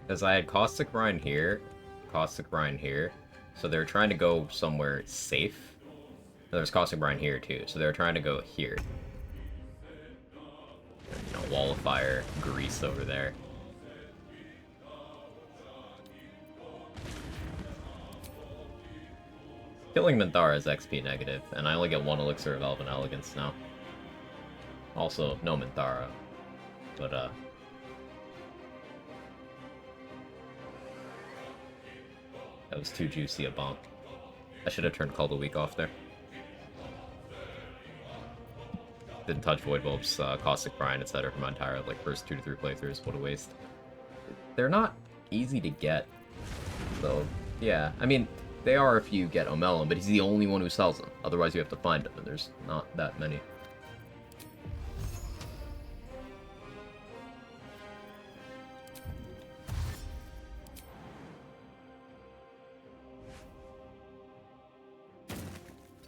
Because I had Caustic Brine here, so they were trying to go somewhere safe. And there's Caustic Brine here too, so they were trying to go here. You know, Wall of Fire, Grease over there. Killing Minthara is XP negative, and I only get 1 Elixir of Elven Elegance now. Also, no Minthara. But, that was too juicy a bonk. I should have turned Call the Week off there. Didn't touch Void Bulb's Caustic Brine, etc. for my entire, like, first 2 to 3 playthroughs. What a waste. They're not easy to get, so, yeah. I mean, they are if you get Omelon, but he's the only one who sells them. Otherwise, you have to find them, and there's not that many.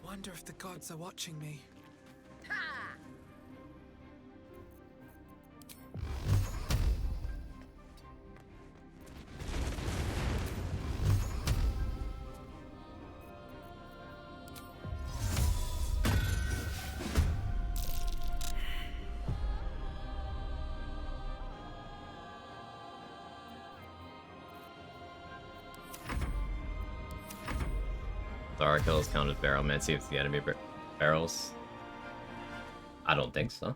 Wonder if the gods are watching me.
Thara kills counted barrel. Man, see if it's the enemy barrels. I don't think so.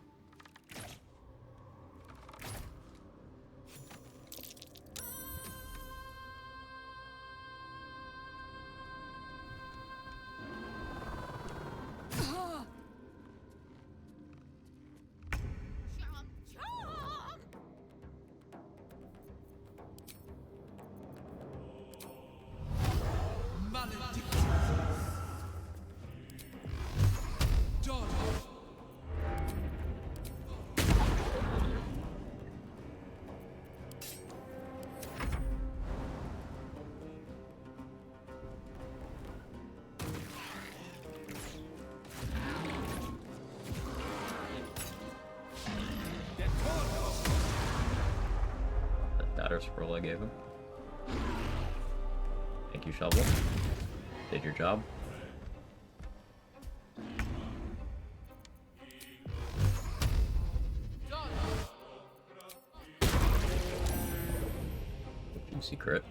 Scroll I gave him. Thank you, Shovel. Did your job. Juicy crit.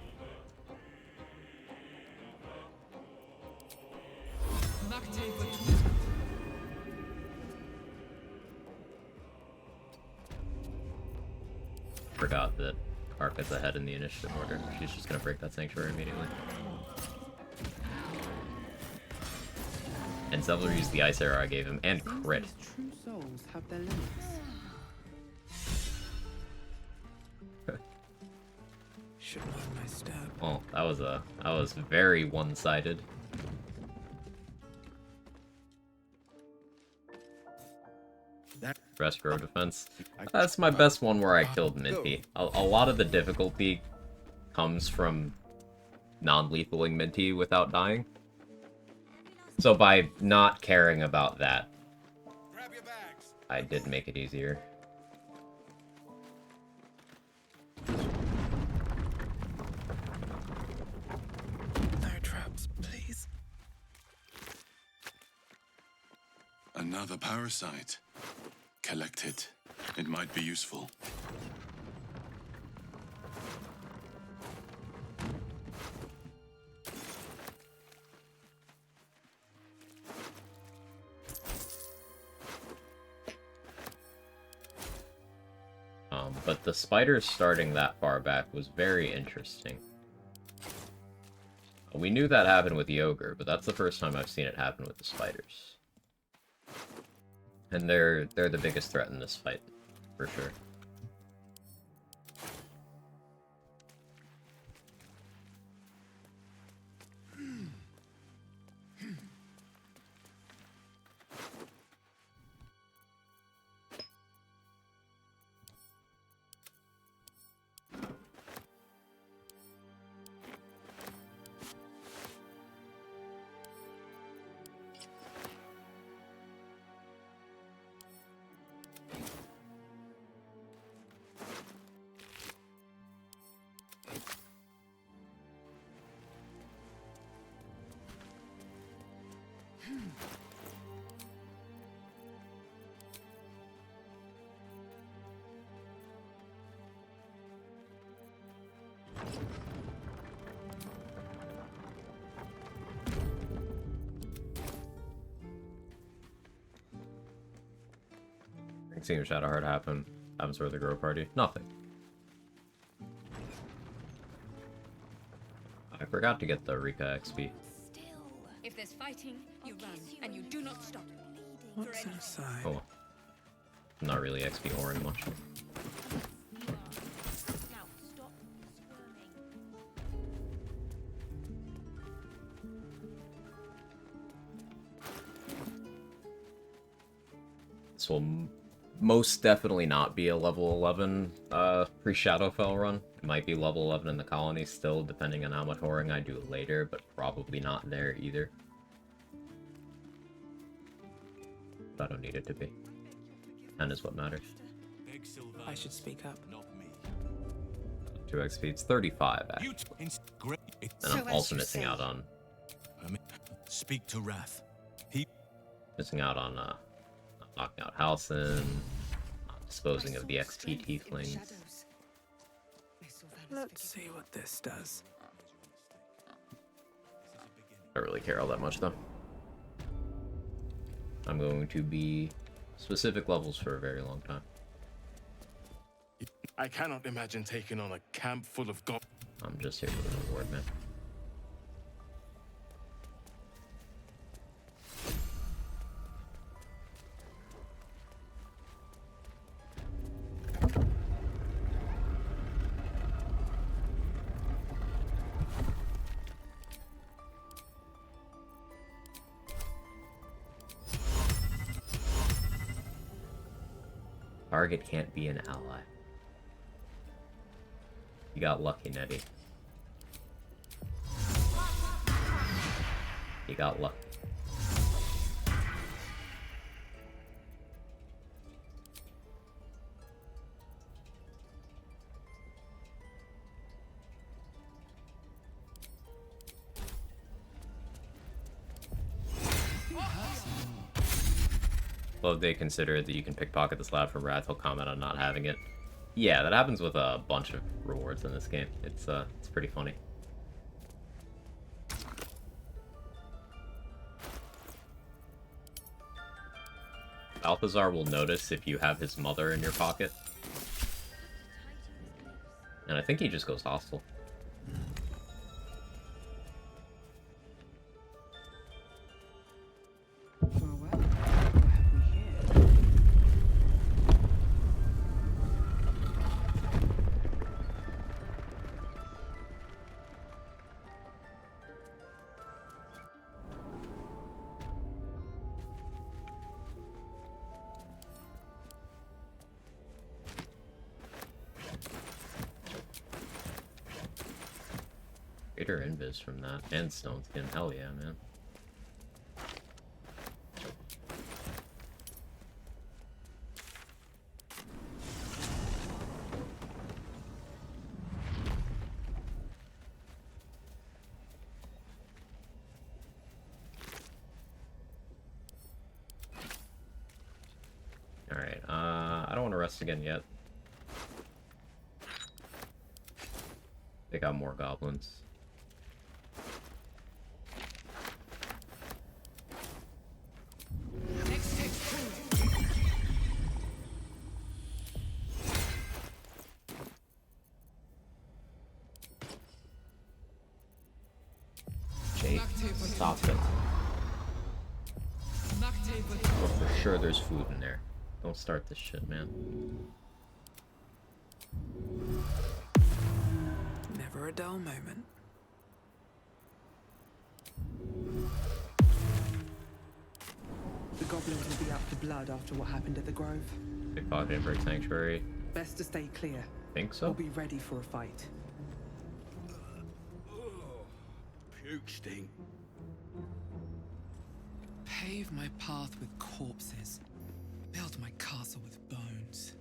Forgot that Arca's ahead in the initiative order. She's just gonna break that sanctuary immediately. And Zevlor used the ice arrow I gave him, and crit.
True souls have their limits.
Should mind my step.
Oh, that was very one-sided. Restro defense. That's my best one where I killed Minty. A lot of the difficulty comes from non-lethaling Minty without dying. So by not caring about that, I did make it easier.
No traps, please.
Another parasite. Collect it. It might be useful.
But the spiders starting that far back was very interesting. We knew that happened with the ogre, but that's the first time I've seen it happen with the spiders. And they're the biggest threat in this fight, for sure. Seeing Shadowheart happens with the Grow Party. Nothing. I forgot to get the Rika XP.
If there's fighting, you run, and you do not stop.
What's inside?
Oh. Not really XP whoring much. This will most definitely not be a level 11 pre-Shadowfell run. It might be level 11 in the colony still, depending on how much whoring I do later, but probably not there either. But I don't need it to be. 10 is what matters.
I should speak up.
2 XP, it's 35 actually. And I'm also missing out on...
Speak to Wrath.
Missing out on knocking out Halcyon, disposing of the XP tieflings.
Let's see what this does.
I don't really care all that much though. I'm going to be specific levels for a very long time.
I cannot imagine taking on a camp full of god.
I'm just here for the reward, man. Target can't be an ally. You got lucky, Nettie. You got lucky. Well, if they consider that you can pickpocket the slab from Wrath, he'll comment on not having it. Yeah, that happens with a bunch of rewards in this game. It's pretty funny. Balthazar will notice if you have his mother in your pocket. And I think he just goes hostile. Greater invis from that, and stone skin. Hell yeah, man. Alright, I don't want to rest again yet. They got more goblins. Jake, stop it. Oh, for sure there's food in there. Don't start this shit, man.
Never a dull moment. The goblins will be out for blood after what happened at the Grove.
Pickpocket Break Sanctuary.
Best to stay clear.
Think so?
We'll be ready for a fight.
Puke stink.
Pave my path with corpses. Build my castle with bones.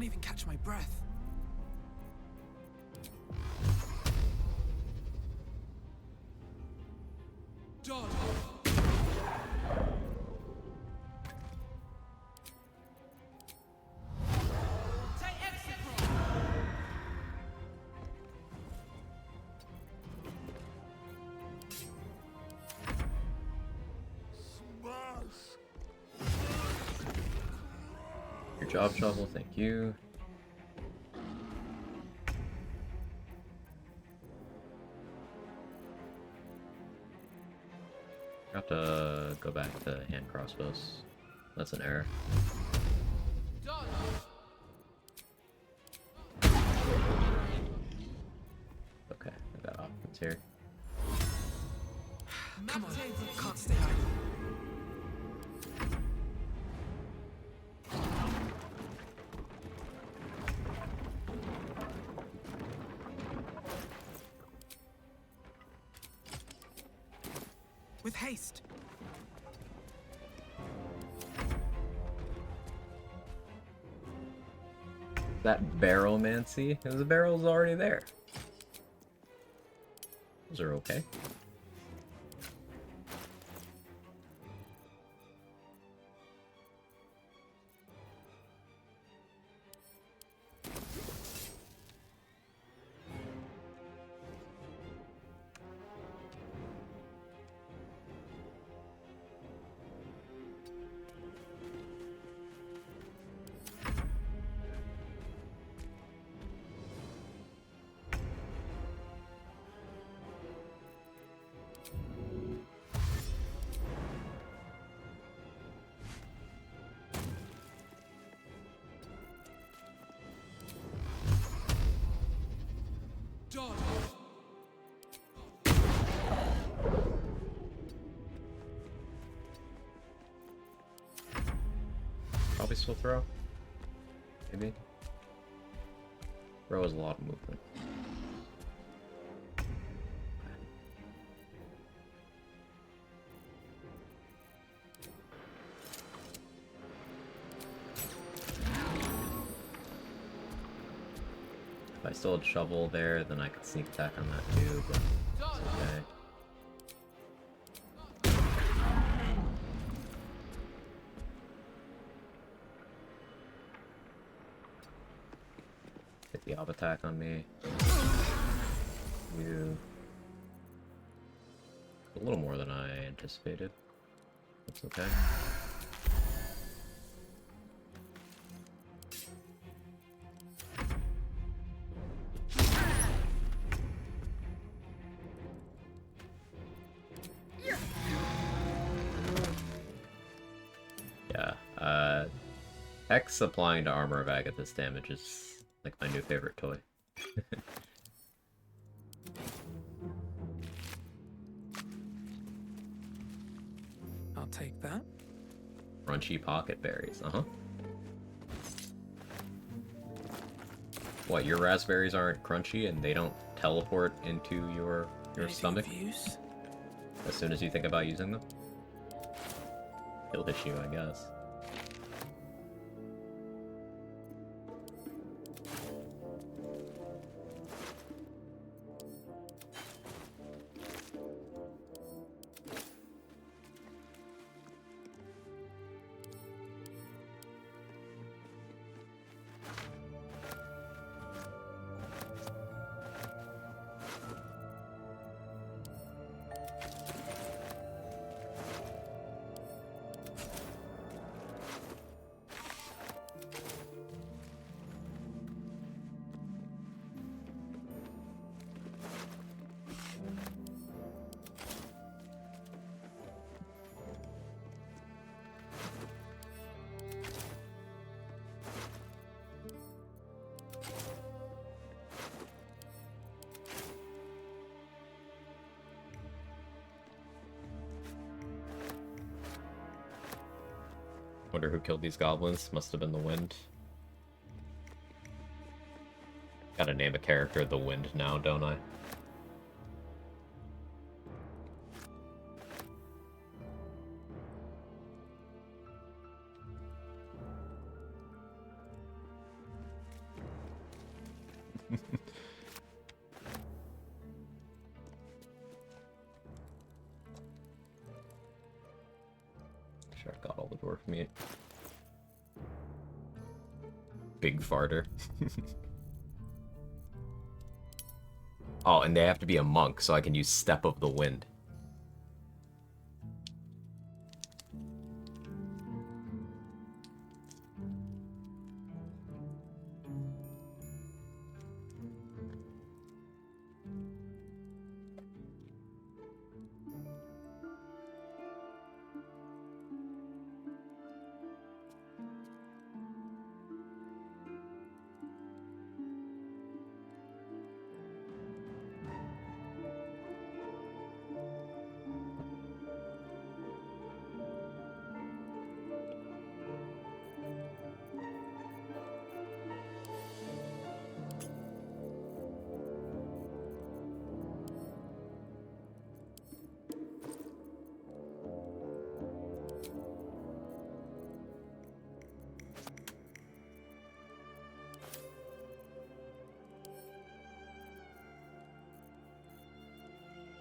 even catch my breath.
Dodge.
Your job, Shovel, thank you. I have to go back to hand crossbows. That's an error. Okay, I got options here.
Come on, can't stay idle. With haste.
That barrelmancy? The barrel's already there. Those are okay. Probably still throw. Maybe. Throw is a lot of movement. If I still had shovel there, then I could sneak attack on that too, but it's okay. Hit the ob attack on me. You. A little more than I anticipated. That's okay. Yeah, X applying to Armor of Agathis damage is like my new favorite toy.
I'll take that.
Crunchy pocket berries, uh-huh. What, your raspberries aren't crunchy and they don't teleport into your stomach as soon as you think about using them? Guild issue, I guess. Wonder who killed these goblins. Must have been the wind. Gotta name a character the wind now, don't I? Sure, I got all the dwarf meat. Big farter. Oh, and they have to be a monk, so I can use Step of the Wind.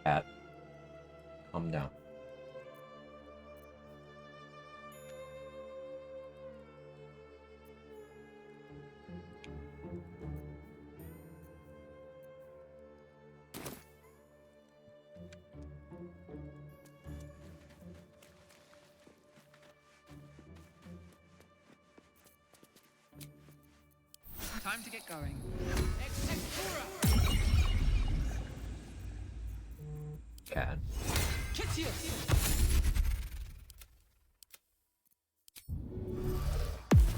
Cat, calm down.
Time to get going.
Cat.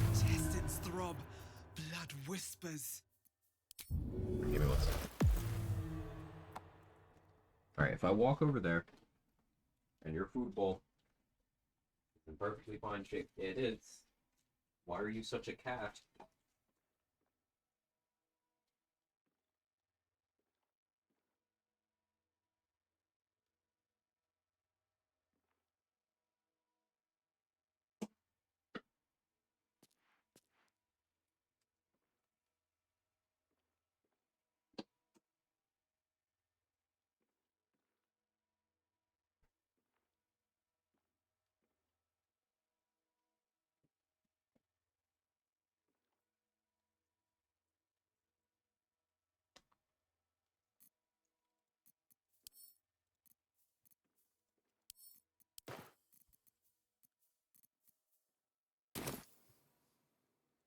Intestines throb, blood whispers.
Give me one second. Alright, if I walk over there, and your food bowl is in perfectly fine shape, it is. Why are you such a cat?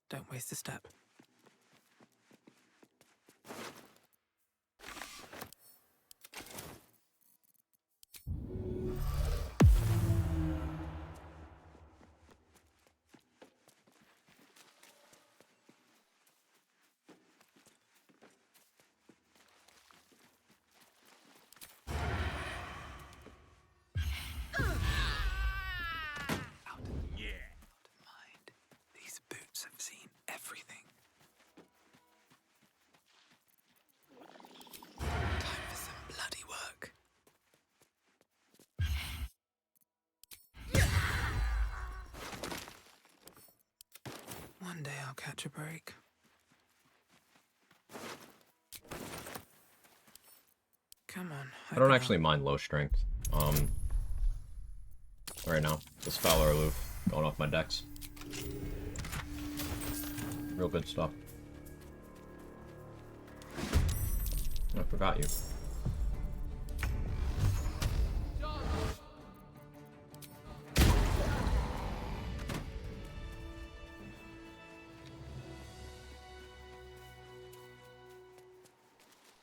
Don't waste a step. These boots have seen everything. Time for some bloody work. One day I'll catch a break. Come on.
I don't actually mind low strength. Right now, the Scholar Aloof going off my decks. Real good stuff. I forgot you.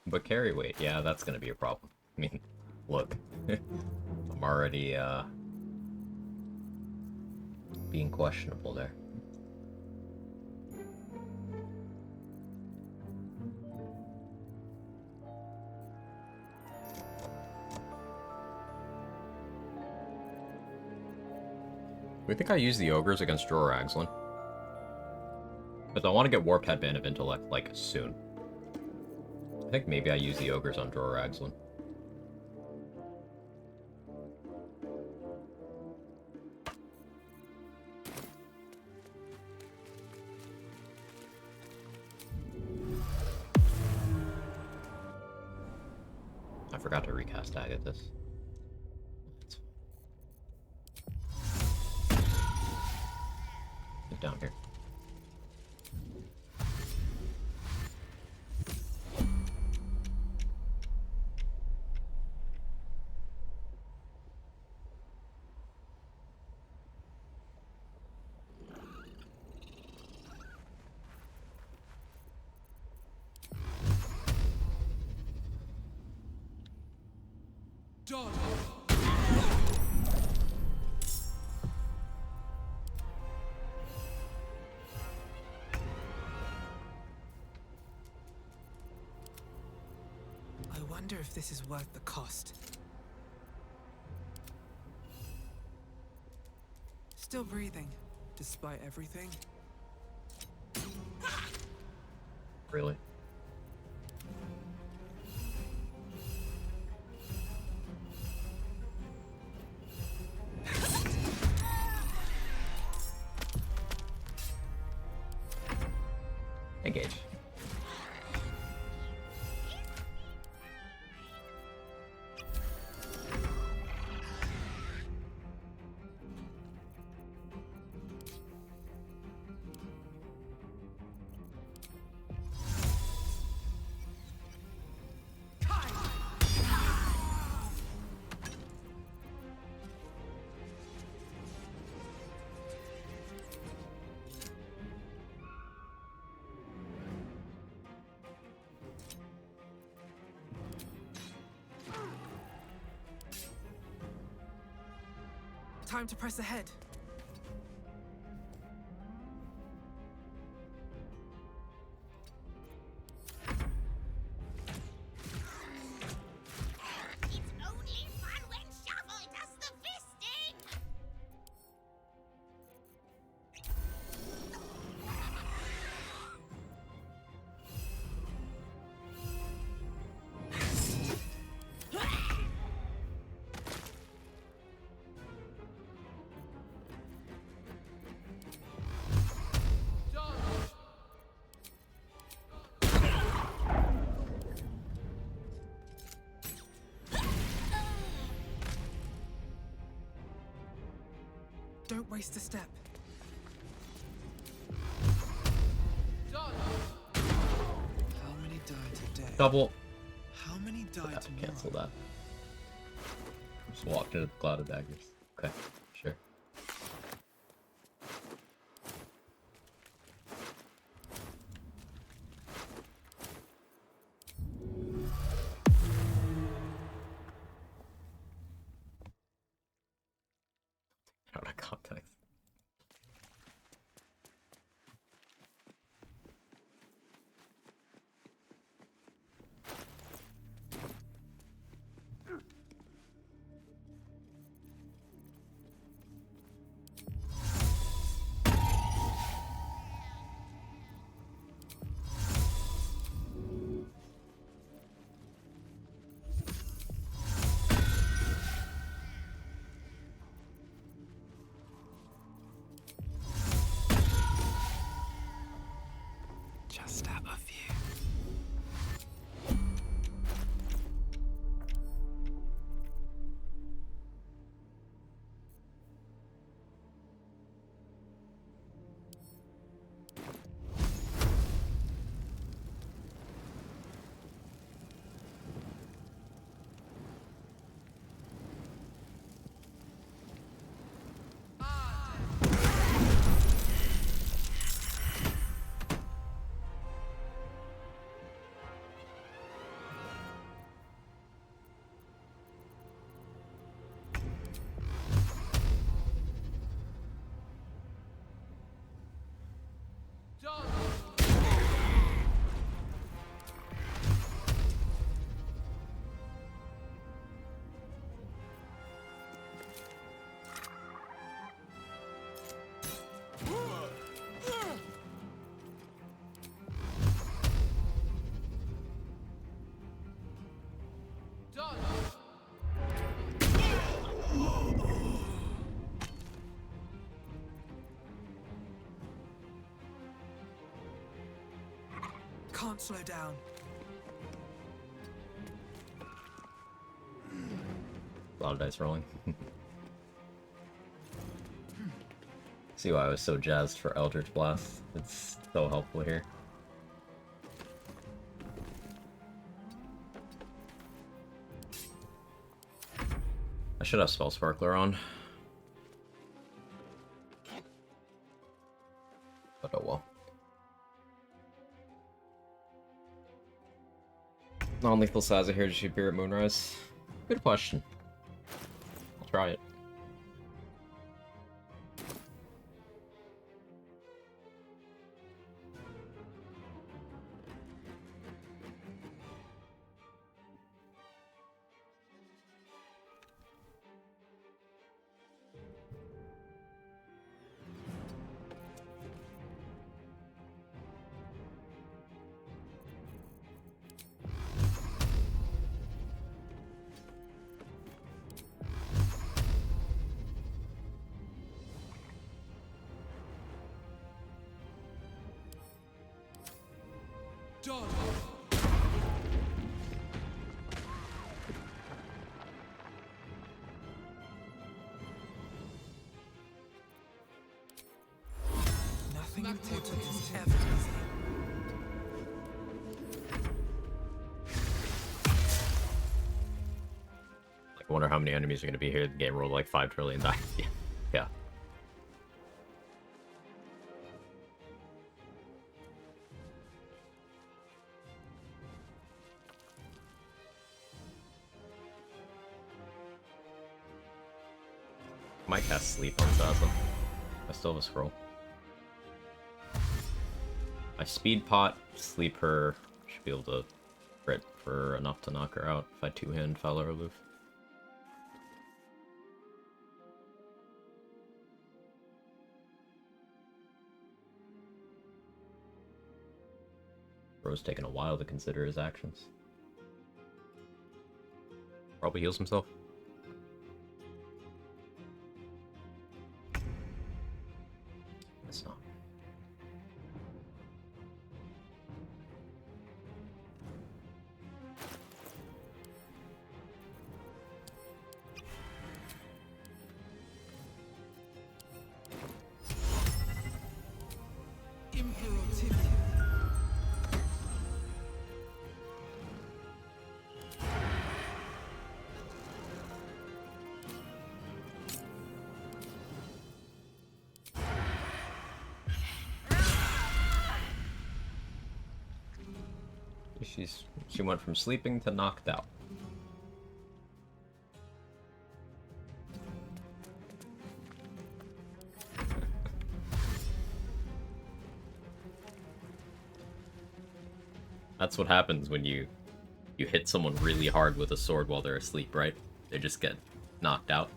But carry weight, yeah, that's gonna be a problem. I mean, look, I'm already being questionable there. We think I use the ogres against Dror Agzlin. Because I want to get Warped Headband of Intellect, like, soon. I think maybe I use the ogres on Dror Agzlin. forgot to recast Agathis. Get down here.
Dodge.
I wonder if this is worth the cost. Still breathing, despite everything.
Really? Engage.
Time to press ahead. Don't waste a step. How many died today?
Double.
How many died tomorrow?
Cancel that. Just walked into the cloud of daggers. Okay, sure. Out of context.
Just out of view. Can't slow down.
lot of dice rolling. See why I was so jazzed for Eldritch Blast. It's so helpful here. I should have Spell Sparkler on. But oh well. Non-lethal Saza here to shoot Beer at Moonrise? Good question. I'll try it.
Done. Nothing important is ever easy.
I wonder how many enemies are going to be here. The game rolled like 5 trillion dice. Yeah. Might cast Sleep on Zaza. I still have a scroll. I speed pot, sleep her. Should be able to crit for enough to knock her out if I two-hand Fowler Aloof. Bro's taking a while to consider his actions. Probably heals himself. It's not. She went from sleeping to knocked out. That's what happens when you hit someone really hard with a sword while they're asleep, right? They just get knocked out.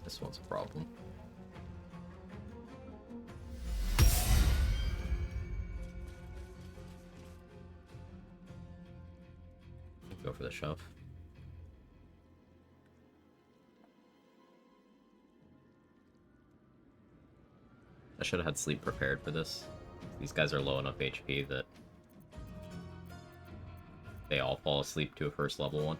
This one's a problem. Go for the shove. I should have had sleep prepared for this. These guys are low enough HP that they all fall asleep to a first level one.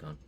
On.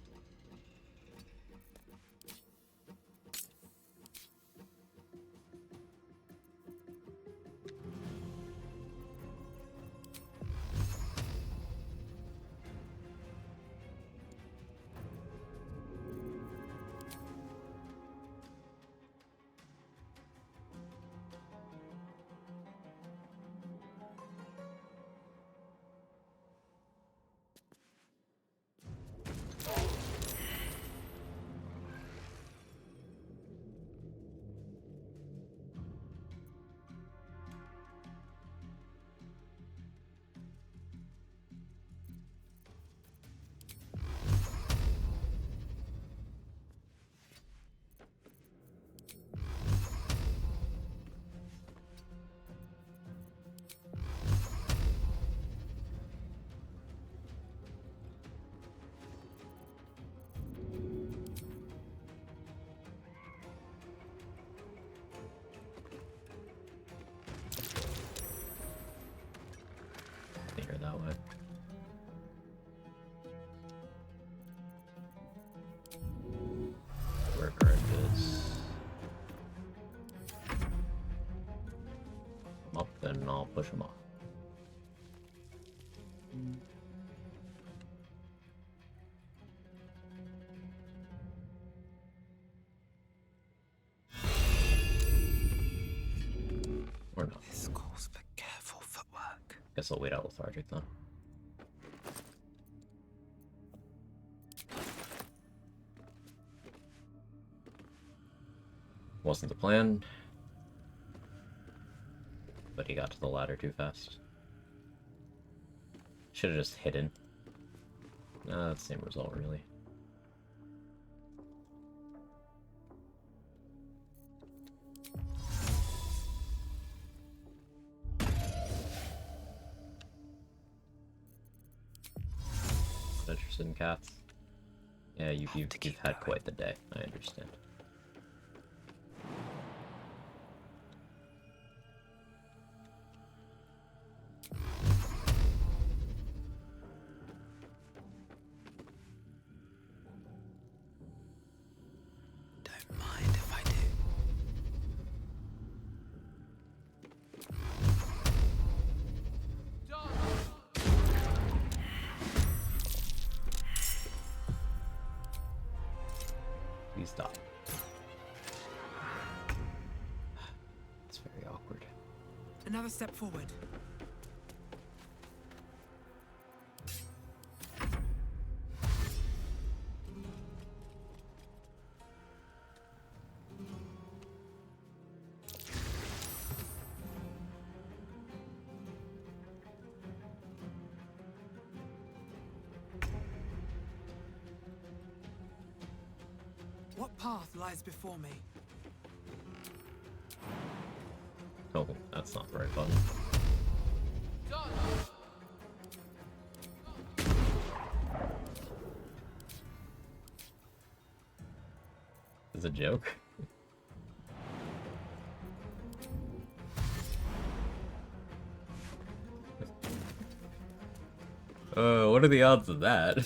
I'll push him off. Or not.
This calls for careful footwork.
Guess I'll wait out Lethargic then. Wasn't the plan, but he got to the ladder too fast. Should have just hidden. Nah, that's the same result, really. Not interested in cats? Yeah, you've had quite the day. I understand.
Don't mind if I do.
Please stop. It's very awkward.
Another step forward. What path lies before me?
Oh, that's not the right button. Is it a joke? What are the odds of that?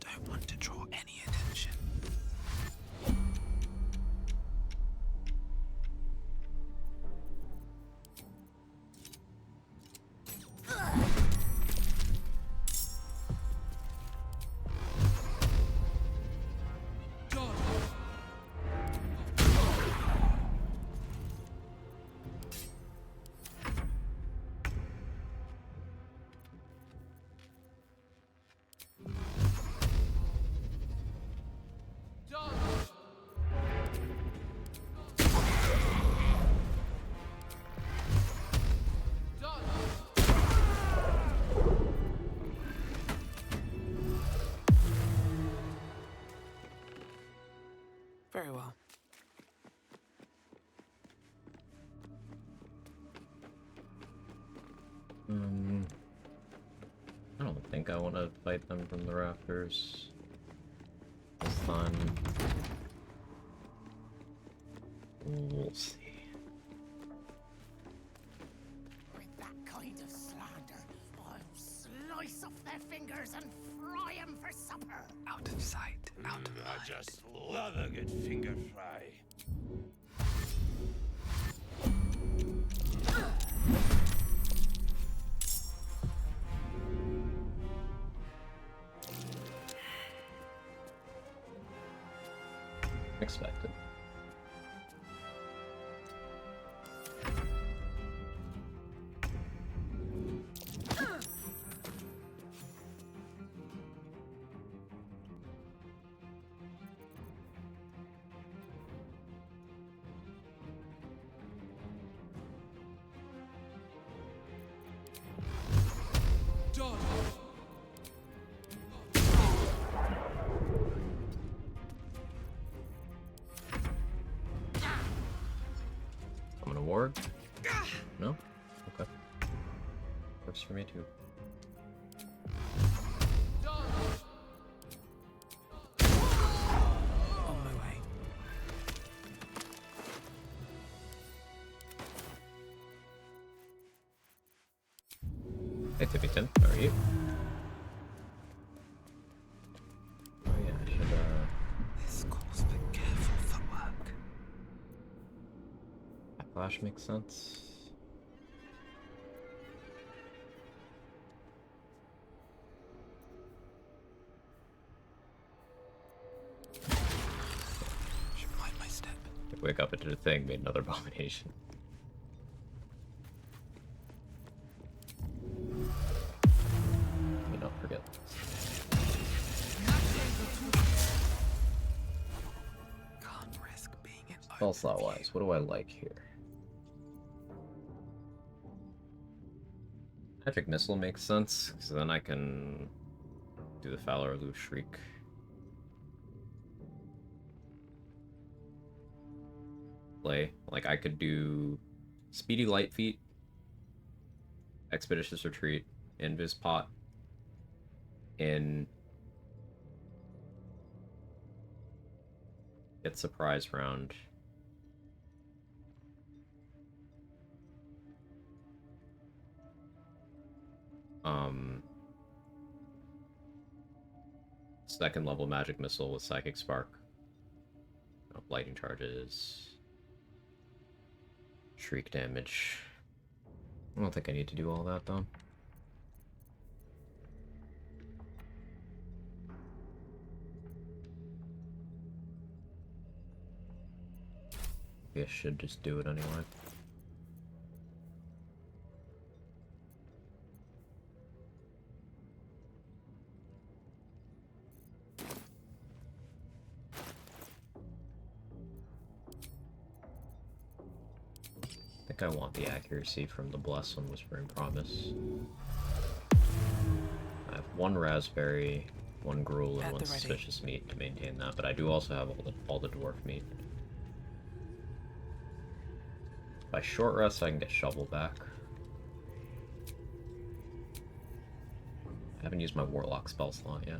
Don't want to draw any attention.
Very well.
I don't think think I want to fight them from the rafters this time. We'll see.
With that kind of slander, I'll slice off their fingers and fry them for supper.
Out of sight, out of mind.
I just love a good finger fry.
Expected. Ward? No? Okay. Works for me too.
On my way.
Hey Tippington, how are you? Oh yeah, I should
This calls for careful footwork.
Flash makes sense.
Should mind my step.
Wake up into the thing, made another abomination. Let me not forget.
Can't risk being in
Spell slot wise, what do I like here? Magic Missile makes sense, because then I can do the Fowler Loose Shriek. Play. Like, I could do Speedy Light Feet, Expeditious Retreat, Invis Pot, in Get Surprise Round. Second level Magic Missile with Psychic Spark. Lightning charges. Shriek damage. I don't think I need to do all that though. I should just do it anyway. I think I want the accuracy from the Bless on Whispering Promise. I have one Raspberry, one Gruel, and one Suspicious Meat to maintain that, but I do also have all the Dwarf Meat. If I short rest, I can get Shovel back. I haven't used my Warlock spell slot yet.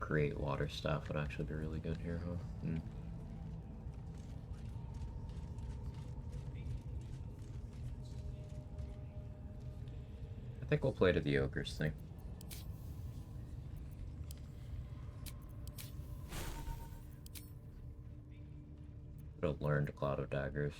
Create Water Staff would actually be really good here, huh? I think we'll play to the Ogres thing. It'll learn to Cloud of Daggers.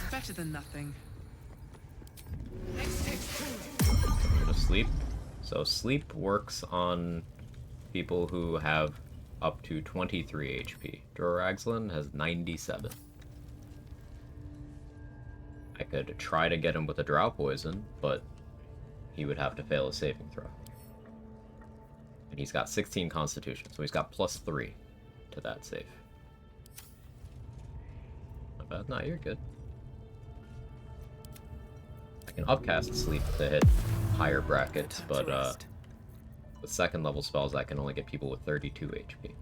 Better than nothing.
Go to sleep. So sleep works on people who have up to 23 HP. Duraxlin has 97. I could try to get him with a Drow Poison, but he would have to fail a saving throw. And he's got 16 Constitution, so he's got +3 to that save. Not bad. No, you're good. I can upcast Sleep to hit higher brackets, but with second level spells I can only get people with 32 HP.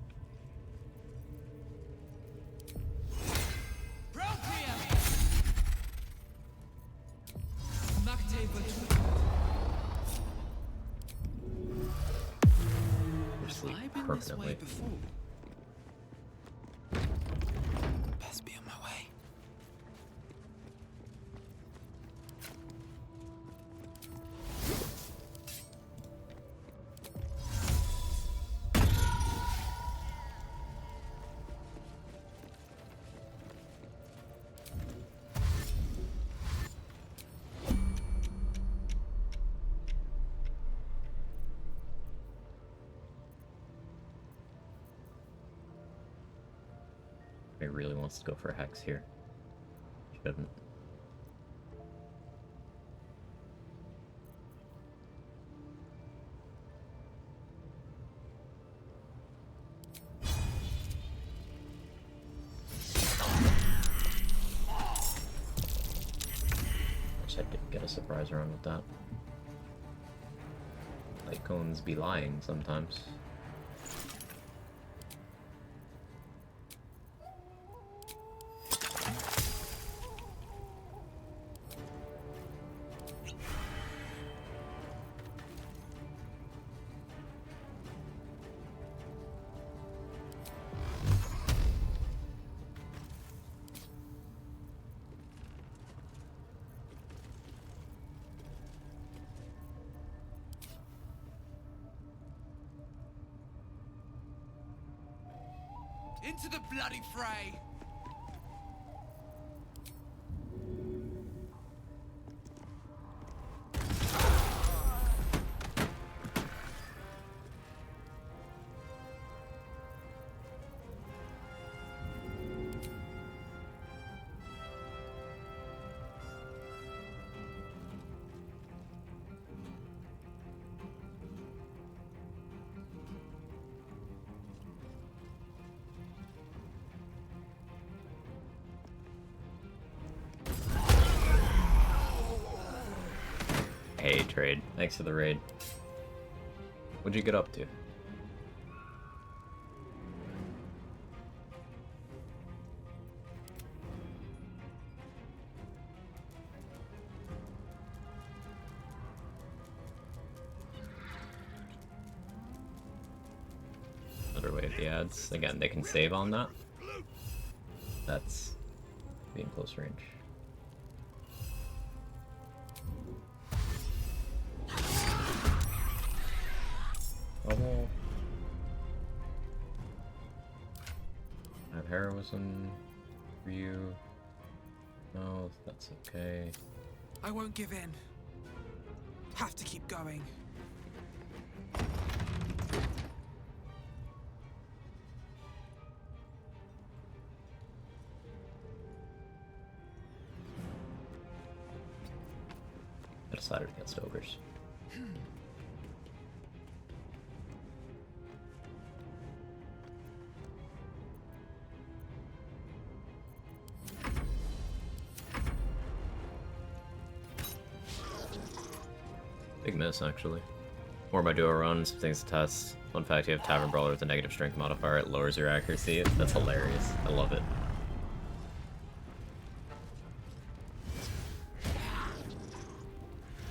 Sleep permanently.
Best be on my way.
He really wants to go for a Hex here. Shouldn't. Wish I did get a surprise run with that. Light cones be lying sometimes.
Into the bloody fray!
Hey, trade. Thanks for the raid. What'd you get up to? Another way of the ads. Again, they can save on that. That's being close range. I have heroism for you. No, that's okay.
I won't give in. Have to keep going.
I decided against ogres. Big miss, actually. More my duo runs, things to test. Fun fact, you have Tavern Brawler with a negative strength modifier, it lowers your accuracy. That's hilarious. I love it.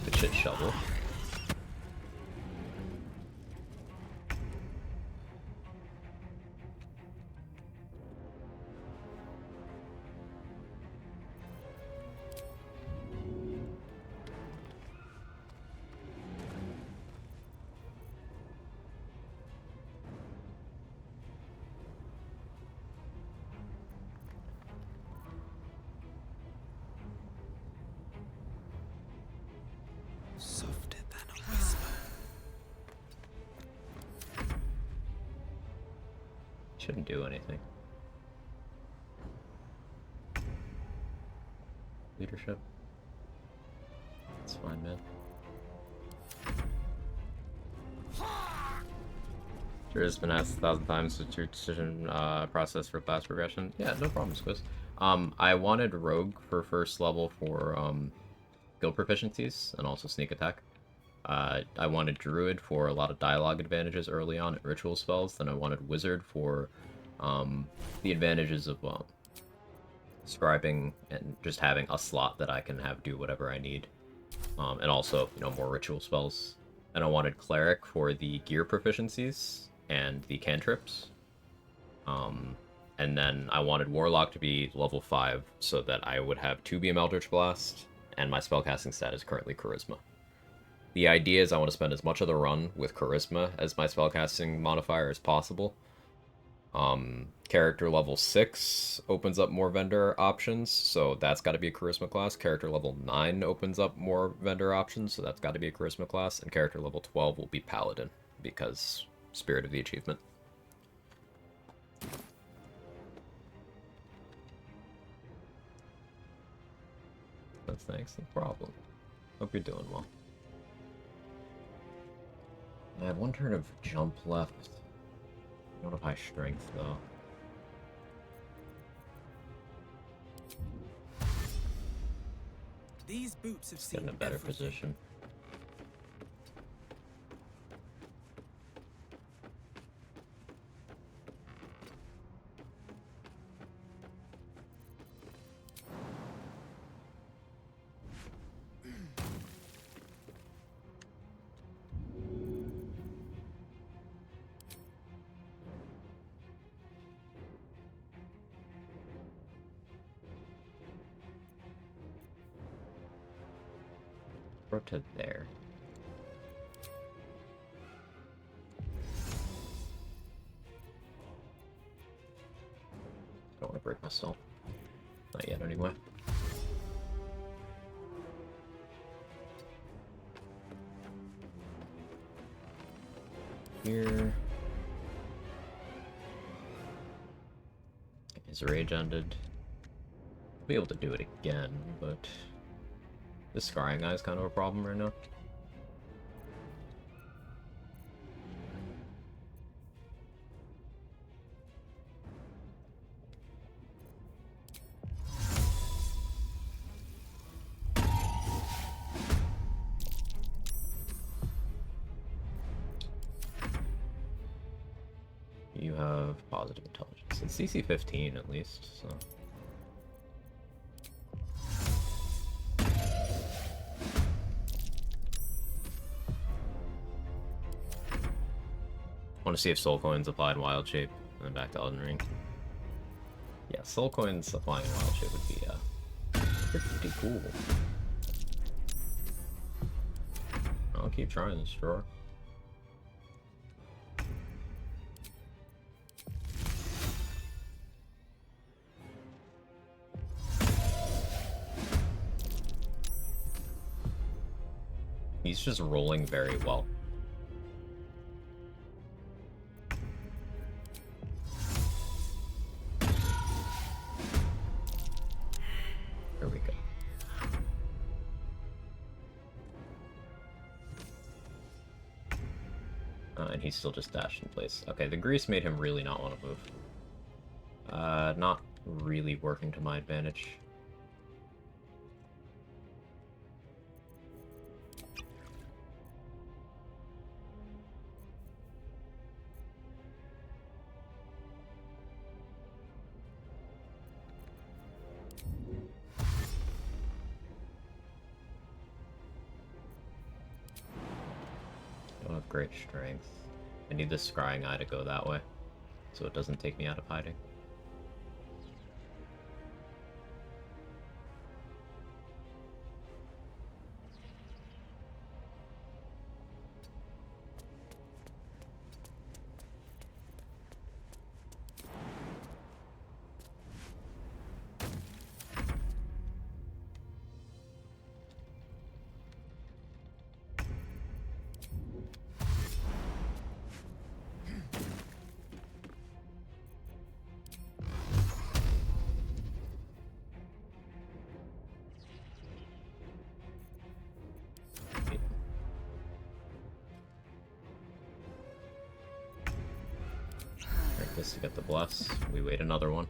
Good shit, Shovel.
Softer than a whisper.
shouldn't do anything. Leadership. That's fine, man. Sure, it's been asked 1,000 times what's your decision process for class progression. Yeah, no problem, Squiz. I wanted Rogue for first level for guild proficiencies and also sneak attack. I wanted Druid for a lot of dialogue advantages early on at ritual spells. Then I wanted Wizard for the advantages of scribing and just having a slot that I can have do whatever I need. And also, you know, more ritual spells. And I wanted Cleric for the gear proficiencies and the cantrips. And then I wanted Warlock to be level 5 so that I would have 2 Beam Eldritch Blast, and my spellcasting stat is currently Charisma. The idea is I want to spend as much of the run with Charisma as my spellcasting modifier as possible. Character level 6 opens up more vendor options, so that's got to be a Charisma class. Character level 9 opens up more vendor options, so that's got to be a Charisma class. And character level 12 will be Paladin, because Spirit of the Achievement. That's thanks, no problem. Hope you're doing well. I have 1 turn of jump left. I don't have high strength, though.
These boots have seen
Get in a better
everything.
position. Go to there. Don't want to break myself. Not yet, anyway. Here. His rage ended. I'll be able to do it again, but this Scrying Eye is kind of a problem right now. You have positive intelligence. It's CC 15 at least, so. Want to see if Soul Coins apply in Wild Shape, and then back to Elden Ring. Yeah, Soul Coins applying in Wild Shape would be pretty cool. I'll keep trying this drawer. He's just rolling very well. There we go. And he's still just dashed in place. Okay, the grease made him really not want to move. Not really working to my advantage. Don't have great strength. I need this Scrying Eye to go that way, so it doesn't take me out of hiding. dice to get the bless. We wait another one.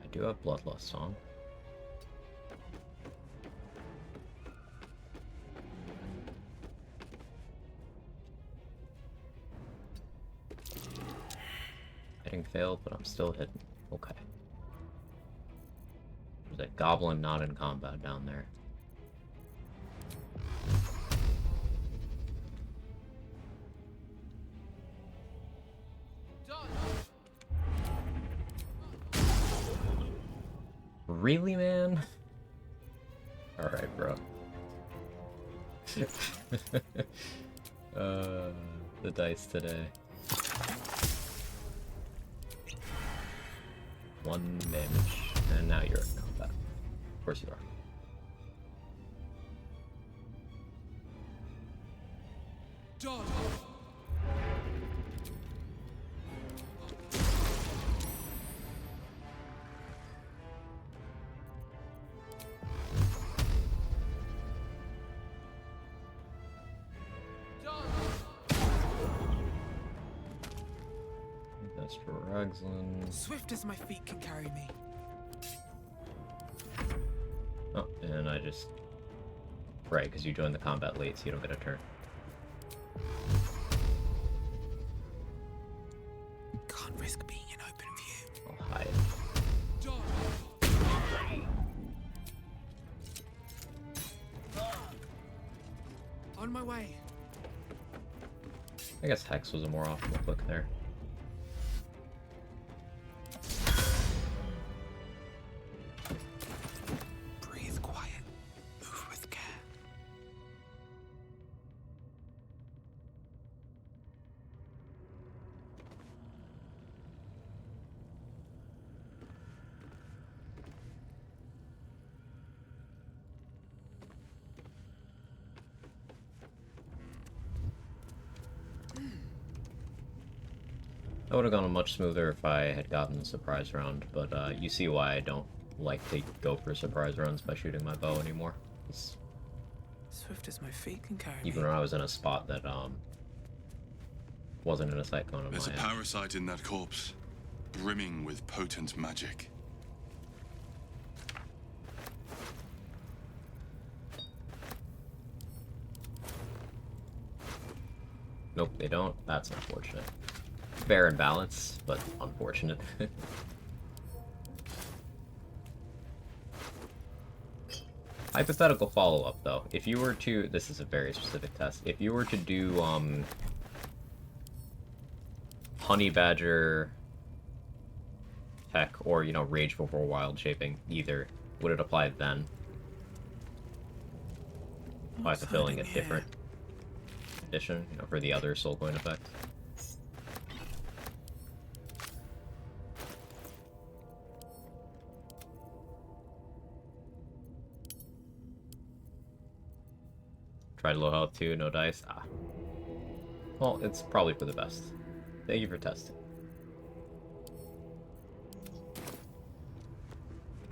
I do have Bloodlust on. Hitting failed, but I'm still hitting. Okay. There's a goblin not in combat down there. Really, man? Alright, bro. The dice today. 1 damage, and now you're in combat. Of course you are. That's for Ragzlin.
Swift as my feet can carry me.
Oh, and I just... Right, because you joined the combat late, so you don't get a turn.
Can't risk being in open view.
I'll hide.
On my way.
I guess Hex was a more optimal click there.
Breathe quiet. Move with care.
That would have gone much smoother if I had gotten the surprise round, but you see why I don't like to go for surprise runs by shooting my bow anymore. It's...
Swift as my feet can carry
Even
me.
when I was in a spot that wasn't in a cyclone of
There's a
my
parasite in that corpse, brimming with potent magic.
Nope, they don't. That's unfortunate. Fair and balanced, but unfortunate. Hypothetical follow-up, though. If you were to... This is a very specific test. If you were to do, Honey Badger tech, or, you know, Rage before Wild Shaping, either, would it apply then? By fulfilling a different condition, you know, for the other soul coin effect? Tried low health too, no dice. Ah. Well, it's probably for the best. Thank you for testing.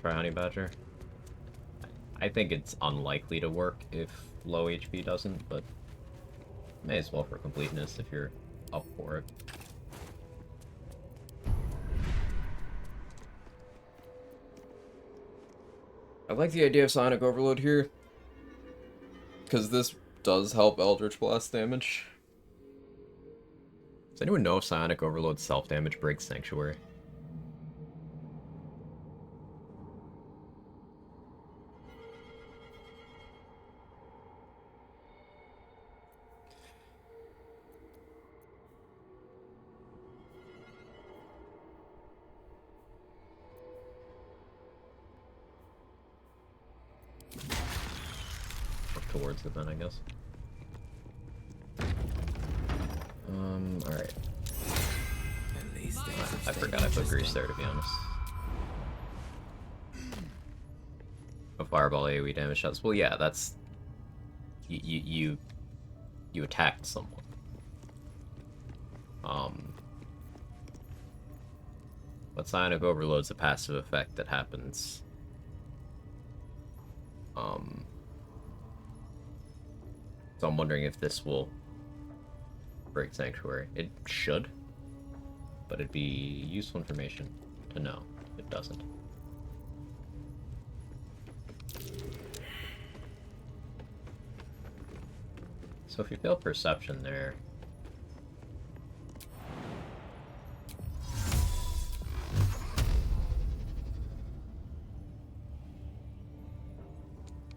Try Honey Badger. I think it's unlikely to work if low HP doesn't, but may as well for completeness if you're up for it.
I like the idea of Sonic Overload here, because this does help Eldritch Blast damage.
Does anyone know if Psionic Overload self-damage breaks Sanctuary? Work towards it then, I guess. Alright. I forgot I put Grease there, to be honest. A Fireball AoE damage shots. Well, yeah, that's... You you attacked someone. But Psionic Overload's a passive effect that happens. So I'm wondering if this will break Sanctuary. It should, but it'd be useful information to know if it doesn't. So if you fail Perception there,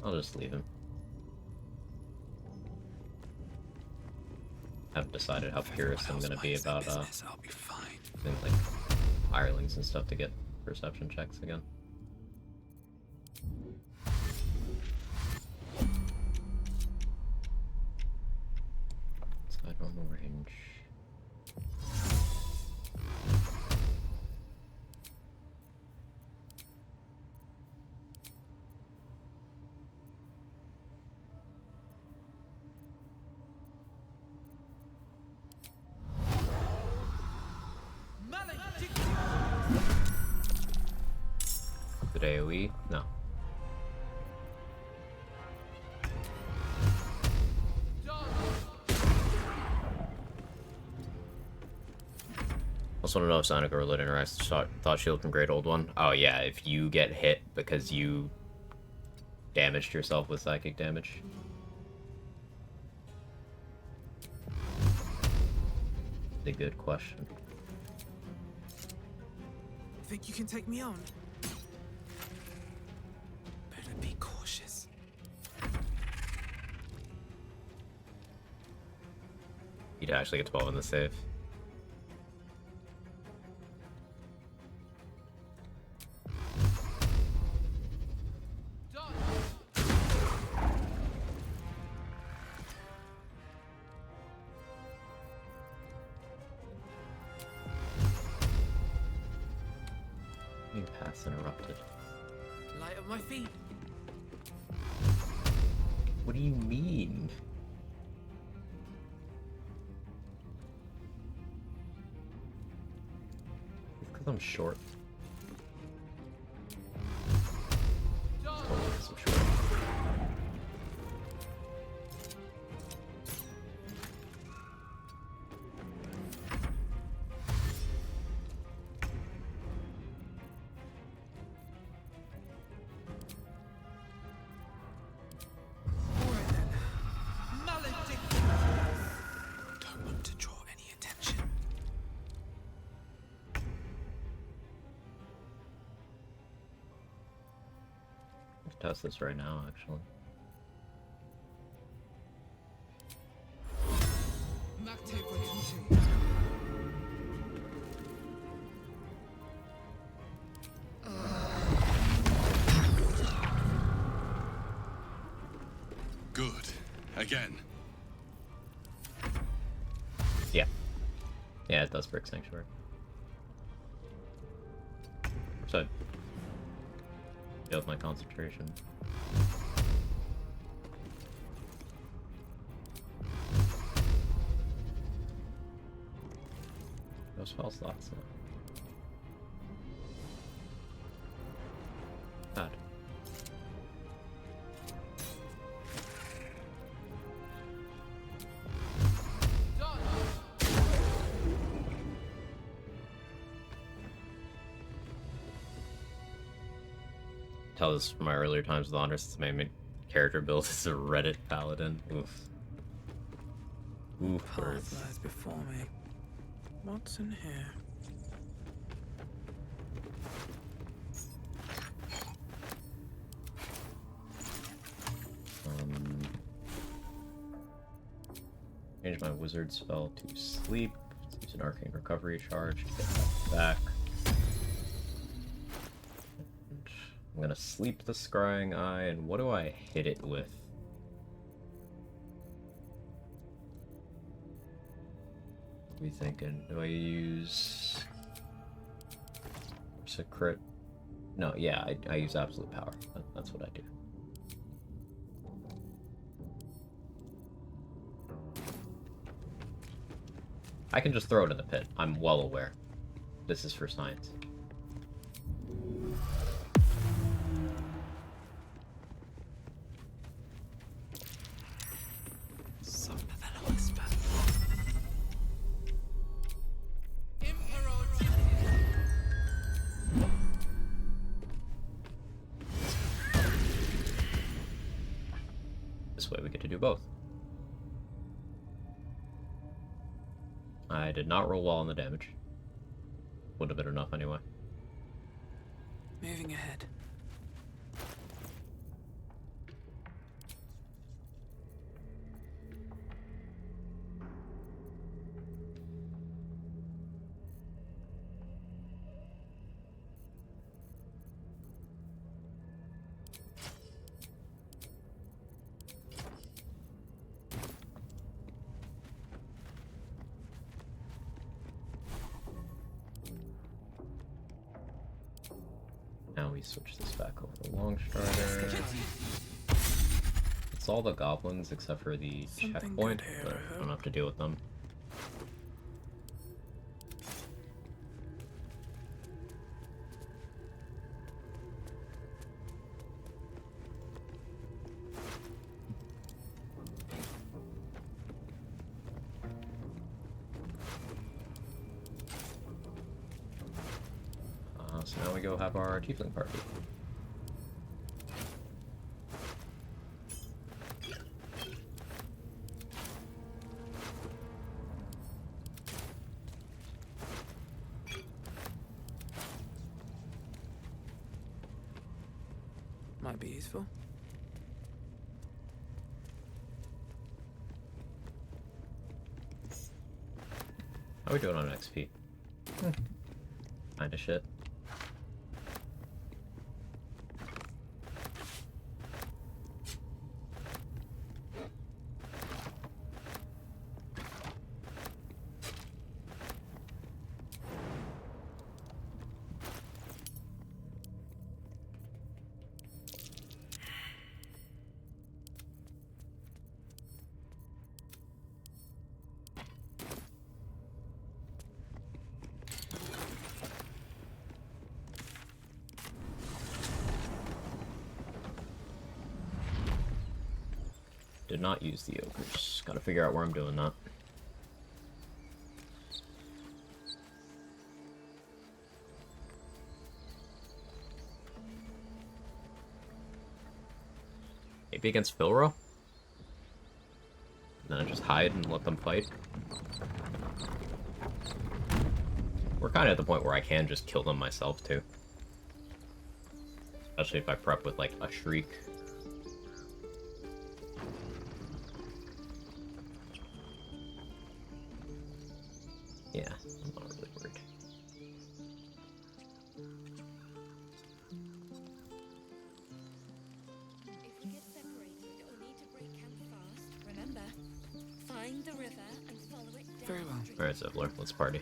I'll just leave him. I haven't decided how purist I'm gonna be about things like hirelings and stuff to get perception checks again. Side normal range. Good AoE? No. Also want to know if Psionic Overload interacts with Thought Shield from Great Old One. Oh yeah, if you get hit because you damaged yourself with psychic damage. A good question.
Think you can take me on? Better be cautious.
You'd actually get 12 in the save. Paths interrupted.
Light at my feet.
What do you mean? It's because I'm short. Totally because I'm short.
Don't want to draw any attention.
Let's test this right now, actually.
Good. Again.
Yeah. Yeah, it does break Sanctuary. So, I failed my concentration. No spell slots though. Bad. Tell this from my earlier times with Honor, since my main character build is a Reddit paladin. Oof. Oof.
Path lies before me. What's in here?
Change my wizard spell to sleep. Use an arcane recovery charge to get that back. I'm gonna sleep the Scrying Eye, and what do I hit it with? What are we thinking? Do I use Secret? No, yeah, I use Absolute Power. That's what I do. I can just throw it in the pit. I'm well aware. This is for science. This way we get to do both. I did not roll well on the damage. Would have been enough anyway.
Moving ahead.
Now we switch this back over to Long Strider. It's all the goblins except for the checkpoint, but I don't have to deal with them. So now we go have our tiefling party.
Might be useful.
How are we doing on XP? Kinda shit. Did not use the ogres. Gotta figure out where I'm doing that. Maybe against Filro? And then I just hide and let them fight. We're kind of at the point where I can just kill them myself, too. Especially if I prep with, like, a Shriek. Yeah, I'm not really worried.
If we get separated or need to break camp fast, remember, find the river and follow it down.
Very well.
Alright, Zevler, let's party.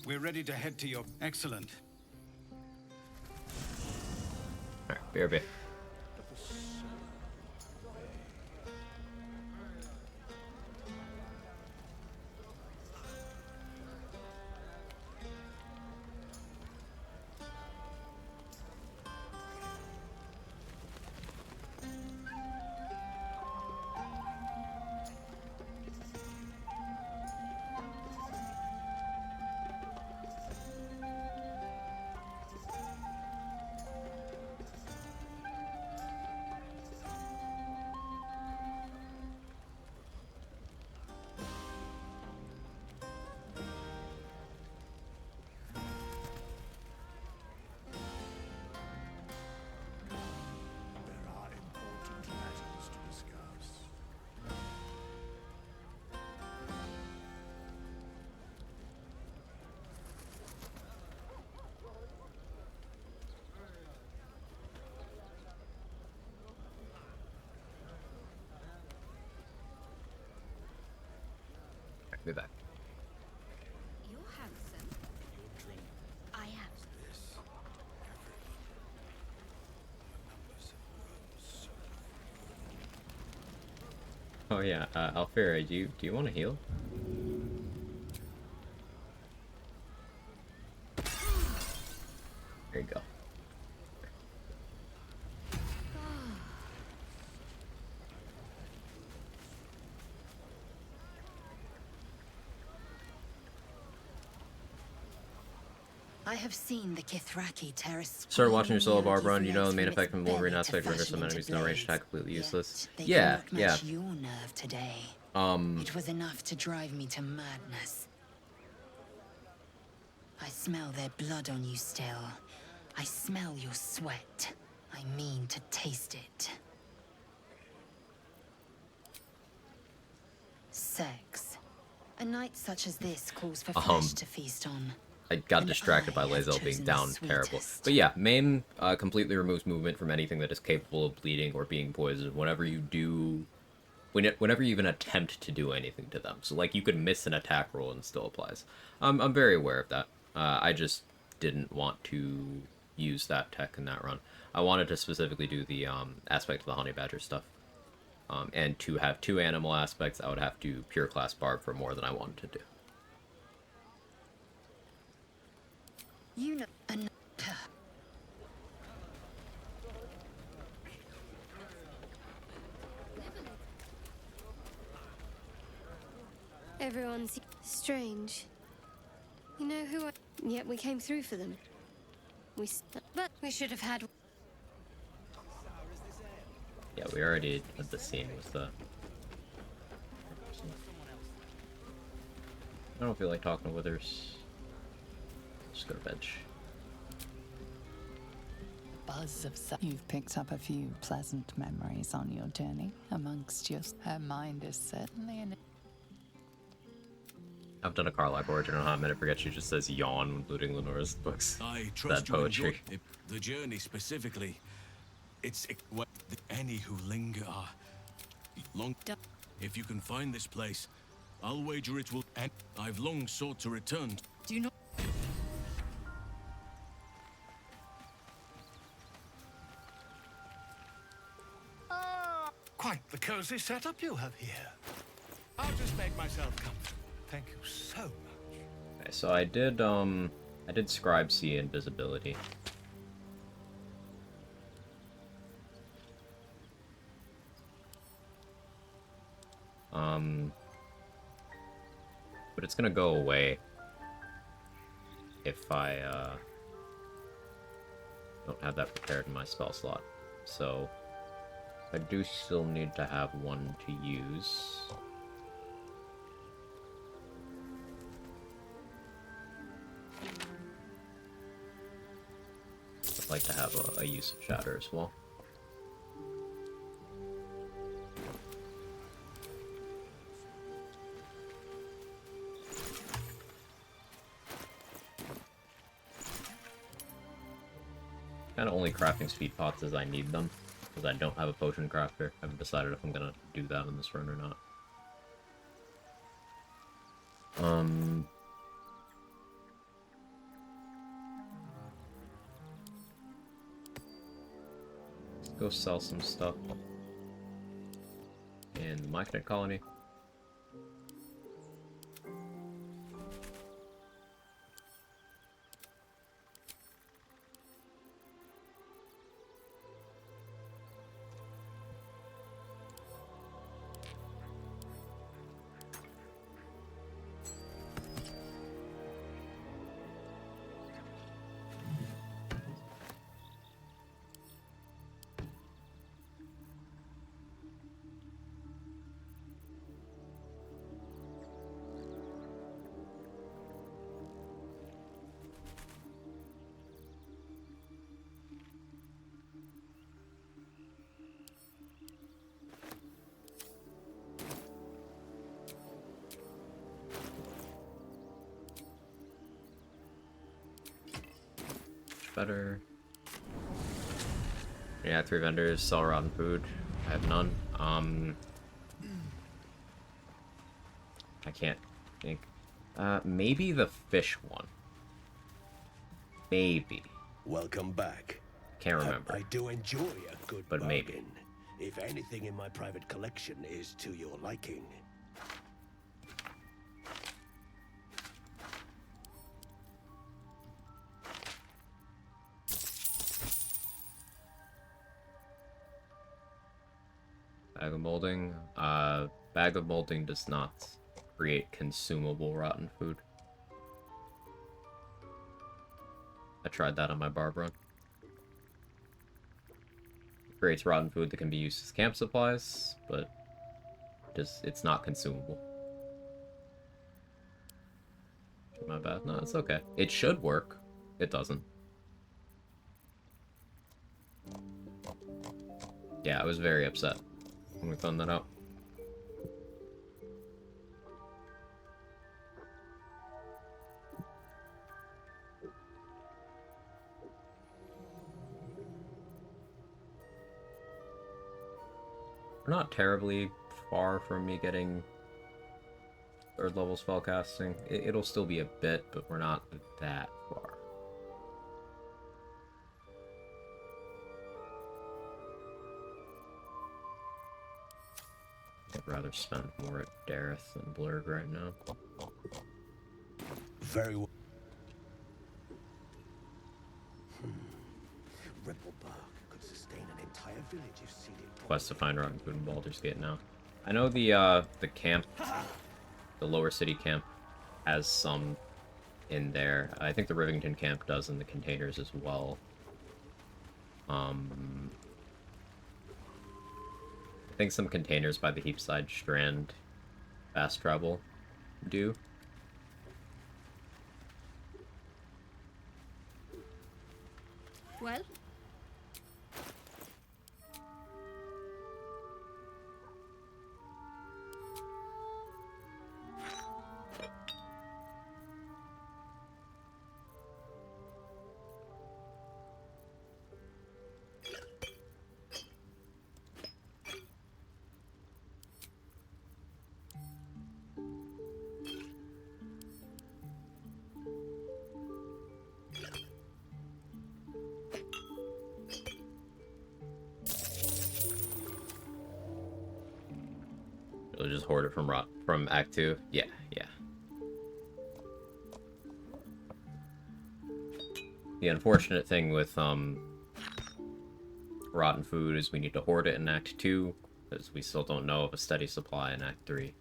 We're ready to head to your... Excellent.
Alright, BRB.
There are important matters to discuss.
Be back.
You're handsome. I have.
Oh yeah, Alfira, do you want to heal? There you go.
I have seen the Kithraki terrace.
Start watching your solo Barbara, and you know the main effect from Wolverine aspect render some enemies no range attack completely useless. Yeah, yeah.
Your nerve today. It was enough to drive me to madness. I smell their blood on you still. I smell your sweat. I mean to taste it. Sex. A night such as this calls for flesh to feast on.
I got distracted by Lae'zel being down terrible. But yeah, Maim completely removes movement from anything that is capable of bleeding or being poisoned whenever you do... Whenever you even attempt to do anything to them. So, like, you could miss an attack roll and it still applies. I'm very aware of that. I just didn't want to use that tech in that run. I wanted to specifically do the aspect of the Honey Badger stuff. And to have 2 animal aspects, I would have to pure class Barb for more than I wanted to do.
You know,
Everyone's strange. You know who I... Yet we came through for them. But we should have had...
Yeah, we already had the scene with the... I don't feel like talking to Withers. Just go to bench.
Buzz of... You've picked up a few pleasant memories on your journey amongst your... Her mind is certainly in...
I've done a Carlisle origin in a hot minute. Forget she just says yawn when looting Lenora's books.
I trust
that poetry.
The journey specifically. It's any who linger are long. If you can find this place, I'll wager it will. And I've long sought to return.
Do you know?
Quite the cozy setup you have here. I'll just make myself comfortable. Thank you so much.
Okay, so I did Scribe C invisibility. But it's gonna go away if I don't have that prepared in my spell slot. So I do still need to have one to use. I'd like to have a use of Shatter as well. Kind of only crafting speed pots as I need them, because I don't have a potion crafter. I haven't decided if I'm gonna do that in this run or not. Let's go sell some stuff in the Myconid colony. Better. Yeah, 3 vendors, sell rotten food. I have none. I can't think. Maybe the fish one. Maybe.
Welcome back.
Can't remember.
I do enjoy a good
but
bargain.
maybe.
if anything in my private collection is to your liking.
Bag of molding. Bag of molding does not create consumable rotten food. I tried that on my barb run. It creates rotten food that can be used as camp supplies, but it's not consumable. My bad. No, it's okay. It should work. It doesn't. Yeah, I was very upset when we found that out. We're not terribly far from me getting 3rd level spellcasting. It'll still be a bit, but we're not that far. I'd rather spend more at Dareth than Blurg right now.
Very well. Ripple bark could sustain an entire village if seeded.
Quest to find rotten food in Baldur's Gate now. I know the camp, the lower city camp, has some in there. I think the Rivington camp does in the containers as well. I think some containers by the Heapside Strand fast travel do.
Well?
It'll just hoard it from Act 2. Yeah, yeah. The unfortunate thing with rotten food is we need to hoard it in Act 2, because we still don't know of a steady supply in Act 3.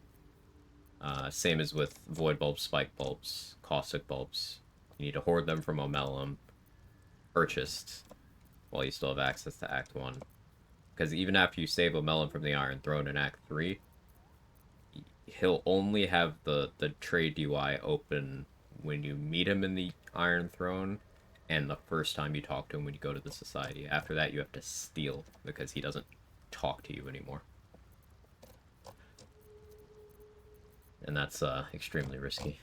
Same as with void bulbs, spike bulbs, caustic bulbs. You need to hoard them from Omelum, purchased, while you still have access to Act 1. Because even after you save Omelum from the Iron Throne in Act 3, he'll only have the trade UI open when you meet him in the Iron Throne, and the first time you talk to him when you go to the Society. After that, you have to steal, because he doesn't talk to you anymore. And that's extremely risky.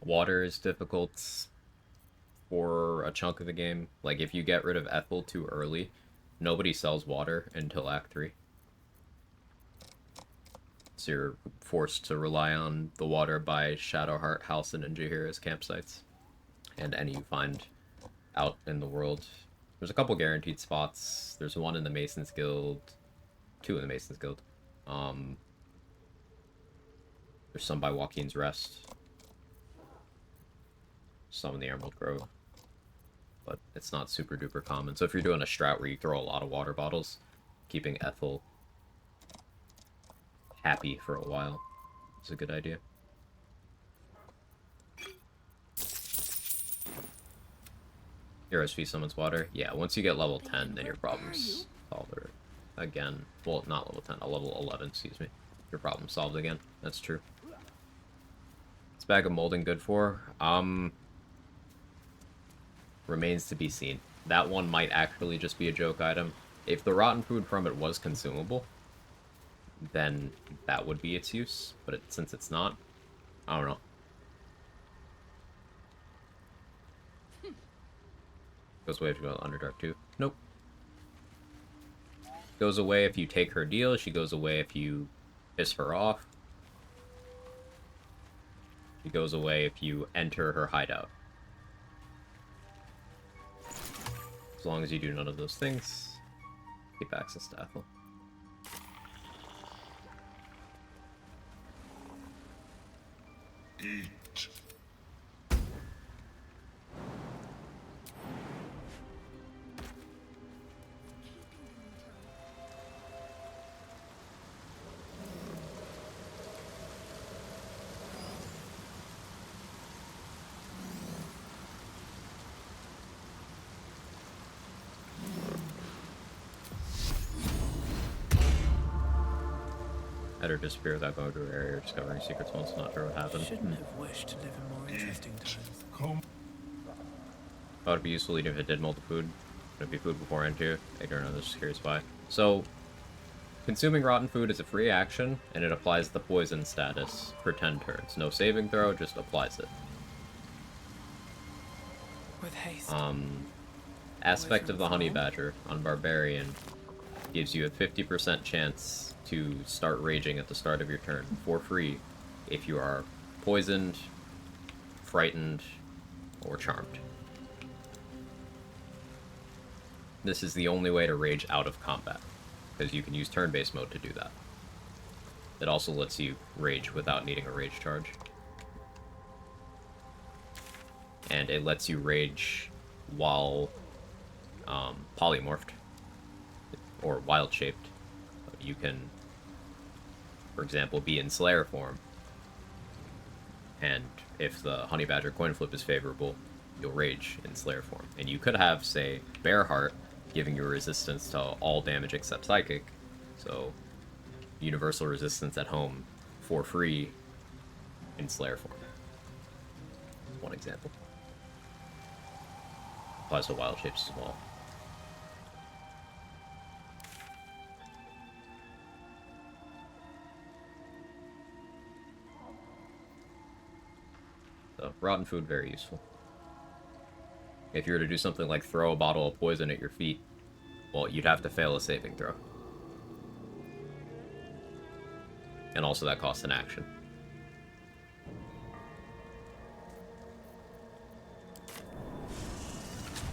Water is difficult for a chunk of the game. Like, if you get rid of Ethel too early, nobody sells water until Act 3. So you're forced to rely on the water by Shadowheart, Halcyon, and Jaheira's campsites. And any you find out in the world. There's a couple guaranteed spots. There's one in the Masons Guild. 2 in the Masons Guild. There's some by Joaquin's Rest. Some in the Emerald Grove. But it's not super duper common. So if you're doing a strat where you throw a lot of water bottles, keeping Ethel happy for a while is a good idea. Heroes Feast summons water. Yeah, once you get level 10, then your problem's solved again. Well, not level 10, level 11, excuse me. Your problem's solved again. That's true. What's Bag of Molding good for? Remains to be seen. That one might actually just be a joke item. If the rotten food from it was consumable, then that would be its use. But since it's not, I don't know. Goes away if you go to Underdark too. Nope. Goes away if you take her deal. She goes away if you piss her off. It goes away if you enter her hideout. As long as you do none of those things, keep access to Ethel.
Eat.
Had her disappear without going to her area or discovering secrets once, not sure what happened.
Shouldn't have wished to live in more interesting times.
Thought it'd be useful even if it did mold the food. It'd be food before into. Ignorant of this, curious why. So, consuming rotten food is a free action, and it applies the poison status for 10 turns. No saving throw, just applies it.
With haste.
Aspect of the Honey Badger on Barbarian gives you a 50% chance to start raging at the start of your turn for free if you are poisoned, frightened, or charmed. This is the only way to rage out of combat, because you can use turn-based mode to do that. It also lets you rage without needing a rage charge. And it lets you rage while polymorphed or wild-shaped. You can, for example, be in Slayer form, and if the Honey Badger coin flip is favorable, you'll rage in Slayer form. And you could have, say, Bearheart, giving you a resistance to all damage except Psychic, so universal resistance at home for free in Slayer form. One example. Applies to wild shapes as well. So, rotten food, very useful. If you were to do something like throw a bottle of poison at your feet, well, you'd have to fail a saving throw. And also that costs an action.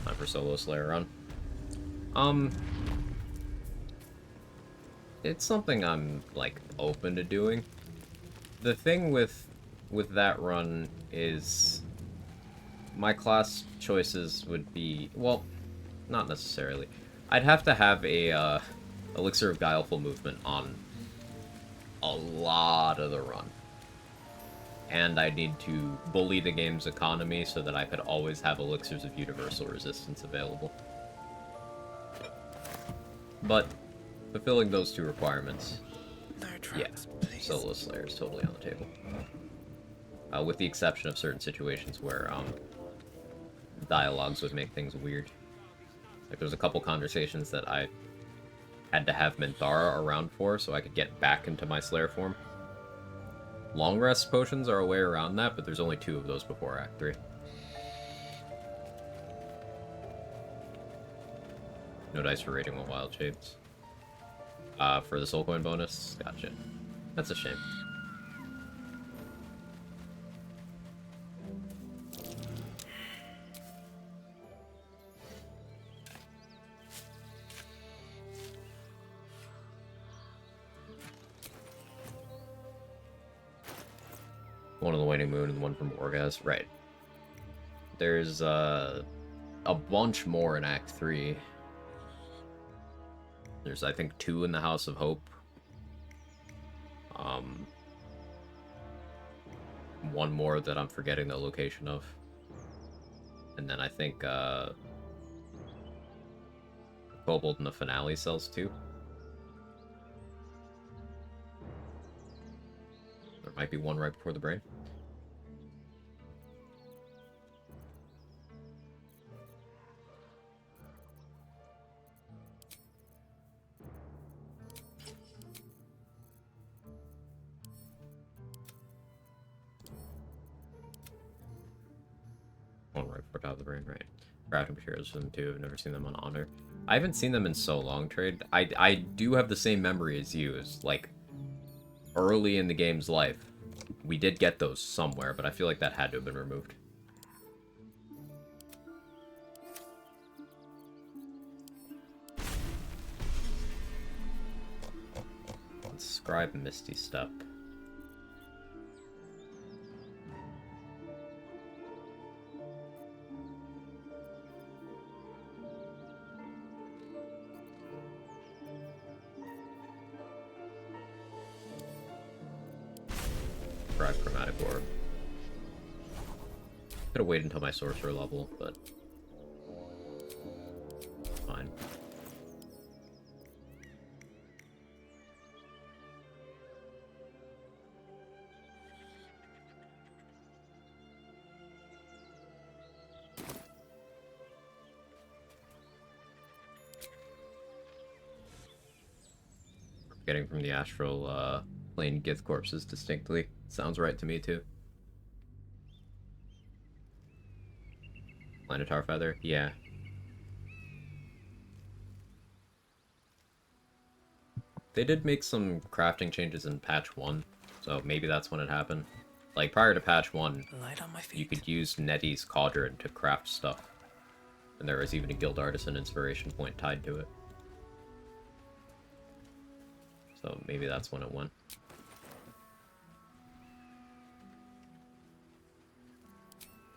Time for solo Slayer run. It's something I'm, like, open to doing. The thing with that run is my class choices would be, well, not necessarily. I'd have to have a Elixir of Guileful Movement on a lot of the run. And I need to bully the game's economy so that I could always have Elixirs of Universal Resistance available. But fulfilling those two requirements, yeah, Solo Slayer is totally on the table. With the exception of certain situations where dialogues would make things weird. Like, there's a couple conversations that I had to have Minthara around for so I could get back into my Slayer form. Long rest potions are a way around that, but there's only 2 of those before Act 3. No dice for rating while wild shapes. For the soul coin bonus? Gotcha. That's a shame. One on the Waning Moon and one from Orgaz. Right. There's a bunch more in Act 3. There's, I think, 2 in the House of Hope. One more that I'm forgetting the location of. And then I think Kobold in the Finale sells 2. There might be one right before the brain. One right before top of the brain, right. Crafting materials for them too. I've never seen them on Honor. I haven't seen them in so long, Trade. I do have the same memory as you, as like early in the game's life, We did get those somewhere, but I feel like that had to have been removed. Scribe Misty Step. Scribe Chromatic Orb. Could have waited until my sorcerer level, but fine. Getting from the astral plane Gith corpses distinctly. Sounds right to me too. Planitar Feather? Yeah. They did make some crafting changes in patch 1, so maybe that's when it happened. Like, prior to patch 1, you could use Nettie's Cauldron to craft stuff. And there was even a Guild Artisan inspiration point tied to it. So maybe that's when it went.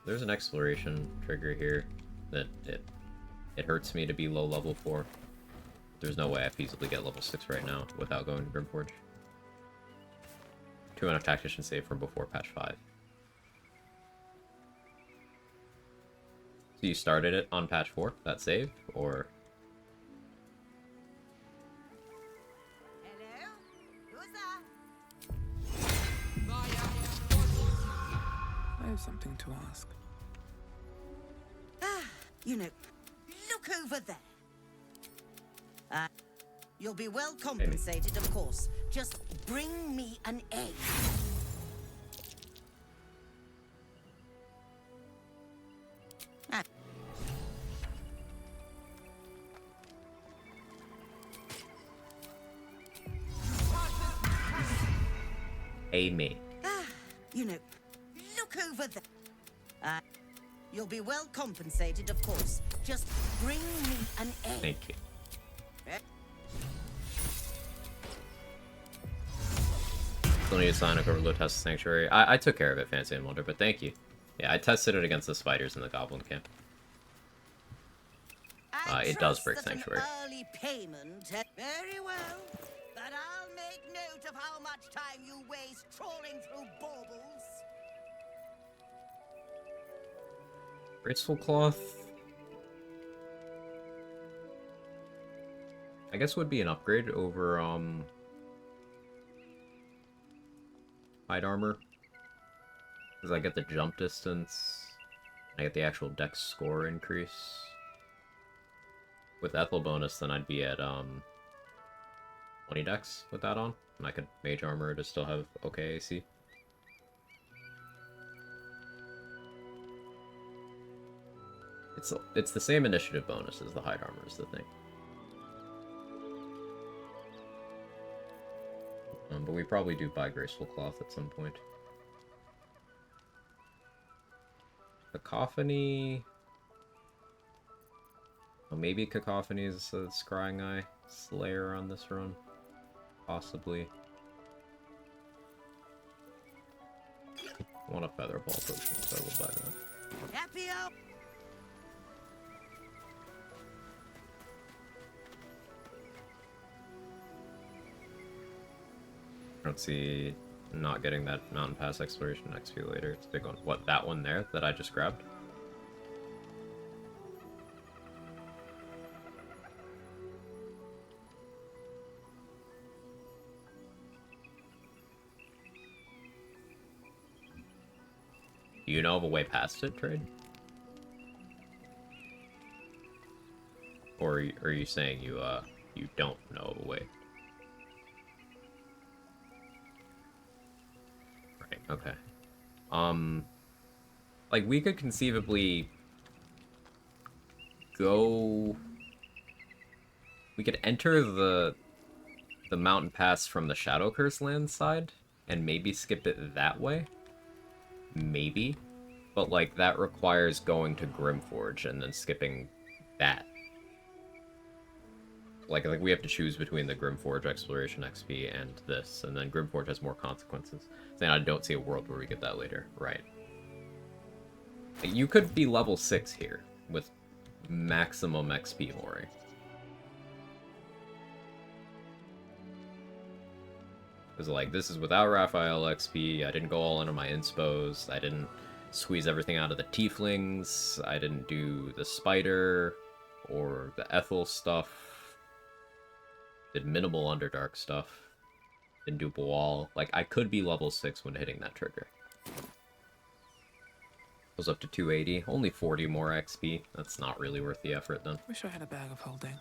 There's an exploration trigger here that it hurts me to be low level 4. There's no way I feasibly get level 6 right now without going to Grimforge. 2 mana Tactician save from before patch 5. So you started it on patch 4, that save, or...
I have something to ask.
You know, look over there. You'll be well compensated, of course. Just bring me an egg.
Amy.
You know, look over there. You'll be well compensated, of course. Just bring me an egg.
Thank you. Still need to sign up over low test Sanctuary. I took care of it, Fancy and Wonder, but thank you. Yeah, I tested it against the spiders in the Goblin Camp. It does break Sanctuary.
Early payment. Very well. But I'll make note of how much time you waste trawling through baubles.
Graceful Cloth. I guess would be an upgrade over Hide Armor. Because I get the jump distance. I get the actual dex score increase. With Ethel bonus, then I'd be at 20 dex with that on. And I could Mage Armor to still have okay AC. It's the same initiative bonus as the Hide Armor is the thing. But we probably do buy Graceful Cloth at some point. Cacophony... Oh, maybe Cacophony is a Scrying Eye Slayer on this run. Possibly. I want a Feather Ball potion, so we'll buy that.
Happy out.
I don't see not getting that Mountain Pass Exploration XP later. It's a big one. What, that one there that I just grabbed? Do you know of a way past it, Trade? Or are you saying you don't know of a way? Okay. Like, we could conceivably go... We could enter the Mountain Pass from the Shadow Curse land side and maybe skip it that way. Maybe. But, like, that requires going to Grimforge and then skipping that. Like we have to choose between the Grimforge Exploration XP and this, and then Grimforge has more consequences. Then I don't see a world where we get that later. Right. You could be level 6 here, with maximum XP Hori. Because, like, this is without Raphael XP, I didn't go all into my inspos, I didn't squeeze everything out of the Tieflings, I didn't do the Spider, or the Ethel stuff. Did minimal Underdark stuff. Didn't do Baal. Like, I could be level 6 when hitting that trigger. Goes up to 280. Only 40 more XP. That's not really worth the effort, then.
Wish I had a bag of holding.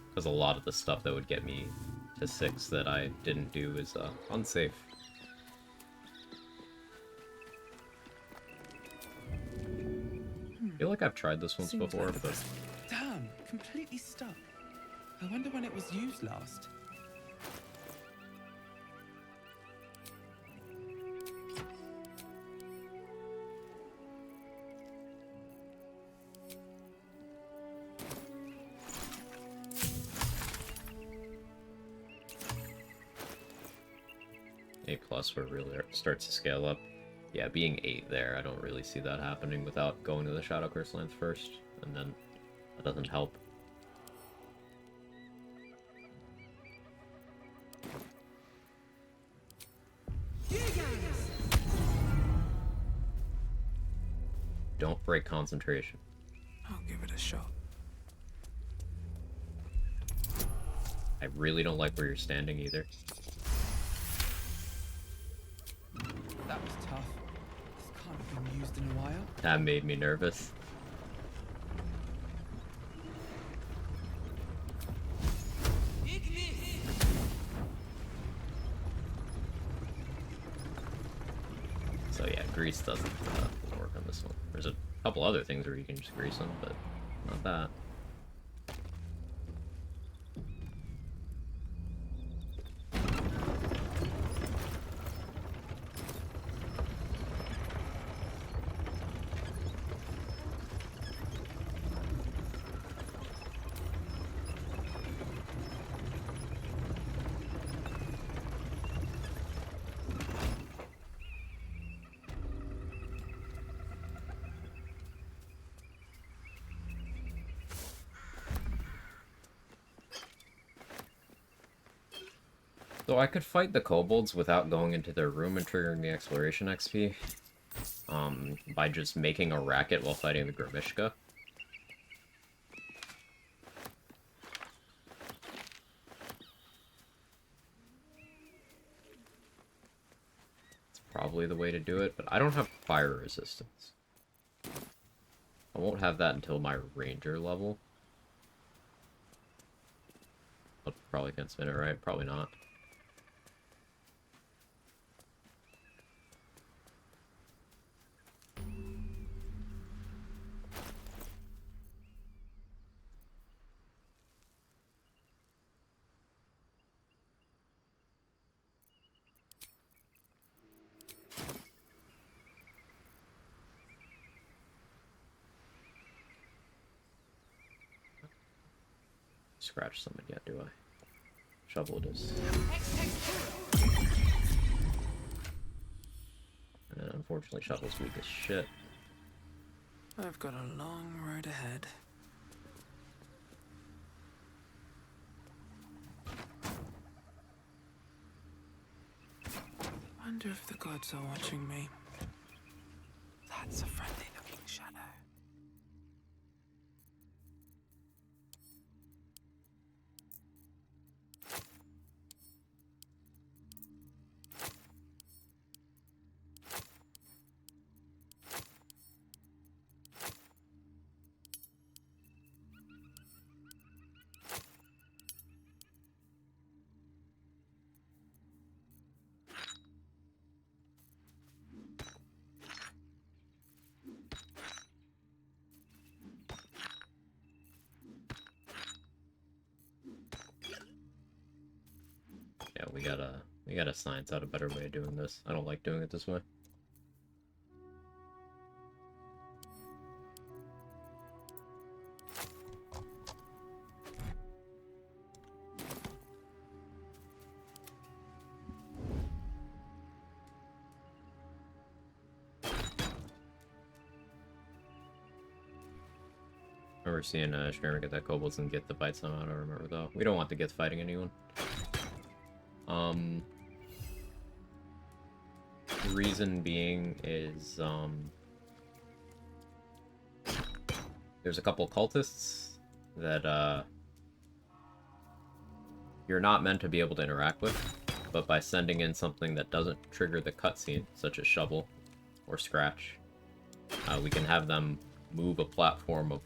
Because a lot of the stuff that would get me to 6 that I didn't do is unsafe. I feel like I've tried this once before, but...
Damn, completely stuck. I wonder when it was used last.
A+ where it really starts to scale up. Yeah, being 8 there, I don't really see that happening without going to the Shadow Curse lands first, and then that doesn't help. Don't break concentration.
I'll give it a shot.
I really don't like where you're standing either.
That was tough. This can't have been used in a while.
That made me nervous. So yeah, grease doesn't work on this one. There's a couple other things where you can just grease them, but not that. So I could fight the kobolds without going into their room and triggering the exploration XP, by just making a racket while fighting the Grimishka. It's probably the way to do it, but I don't have fire resistance. I won't have that until my ranger level. I probably can't spin it right, probably not. Scratch someone yet, do I? Shovel it is. And unfortunately, Shovel's weak as shit.
I've got a long road ahead. Wonder if the gods are watching me. That's a friendly looking shadow.
gotta science out a better way of doing this. I don't like doing it this way. I remember seeing Shrammer get that kobolds and get the bite somehow. I don't remember though. We don't want the Gith fighting anyone. Reason being is there's a couple cultists that you're not meant to be able to interact with, but by sending in something that doesn't trigger the cutscene, such as shovel or scratch, we can have them move a platform of,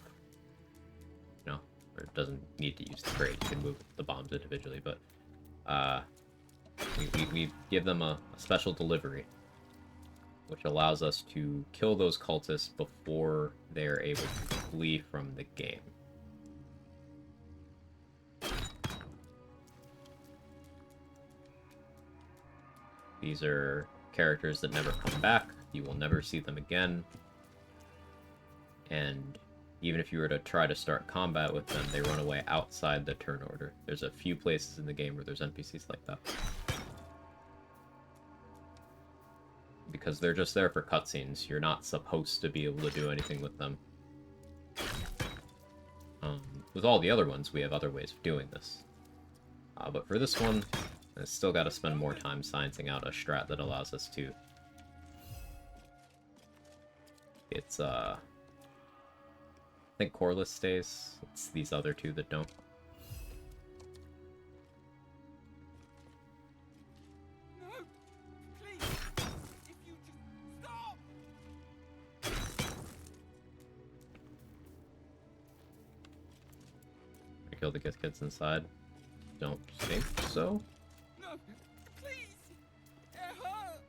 or it doesn't need to use the crate, you can move the bombs individually, but we give them a special delivery, which allows us to kill those cultists before they're able to flee from the game. These are characters that never come back, you will never see them again, and even if you were to try to start combat with them, they run away outside the turn order. There's a few places in the game where there's NPCs like that. Because they're just there for cutscenes. You're not supposed to be able to do anything with them. With all the other ones, we have other ways of doing this. But for this one, I still got to spend more time sciencing out a strat that allows us to... It's, I think Corliss stays. It's these other two that don't.
No, please. If you just stop.
I kill the Gith kids inside. Don't think so.
No, please. It hurts.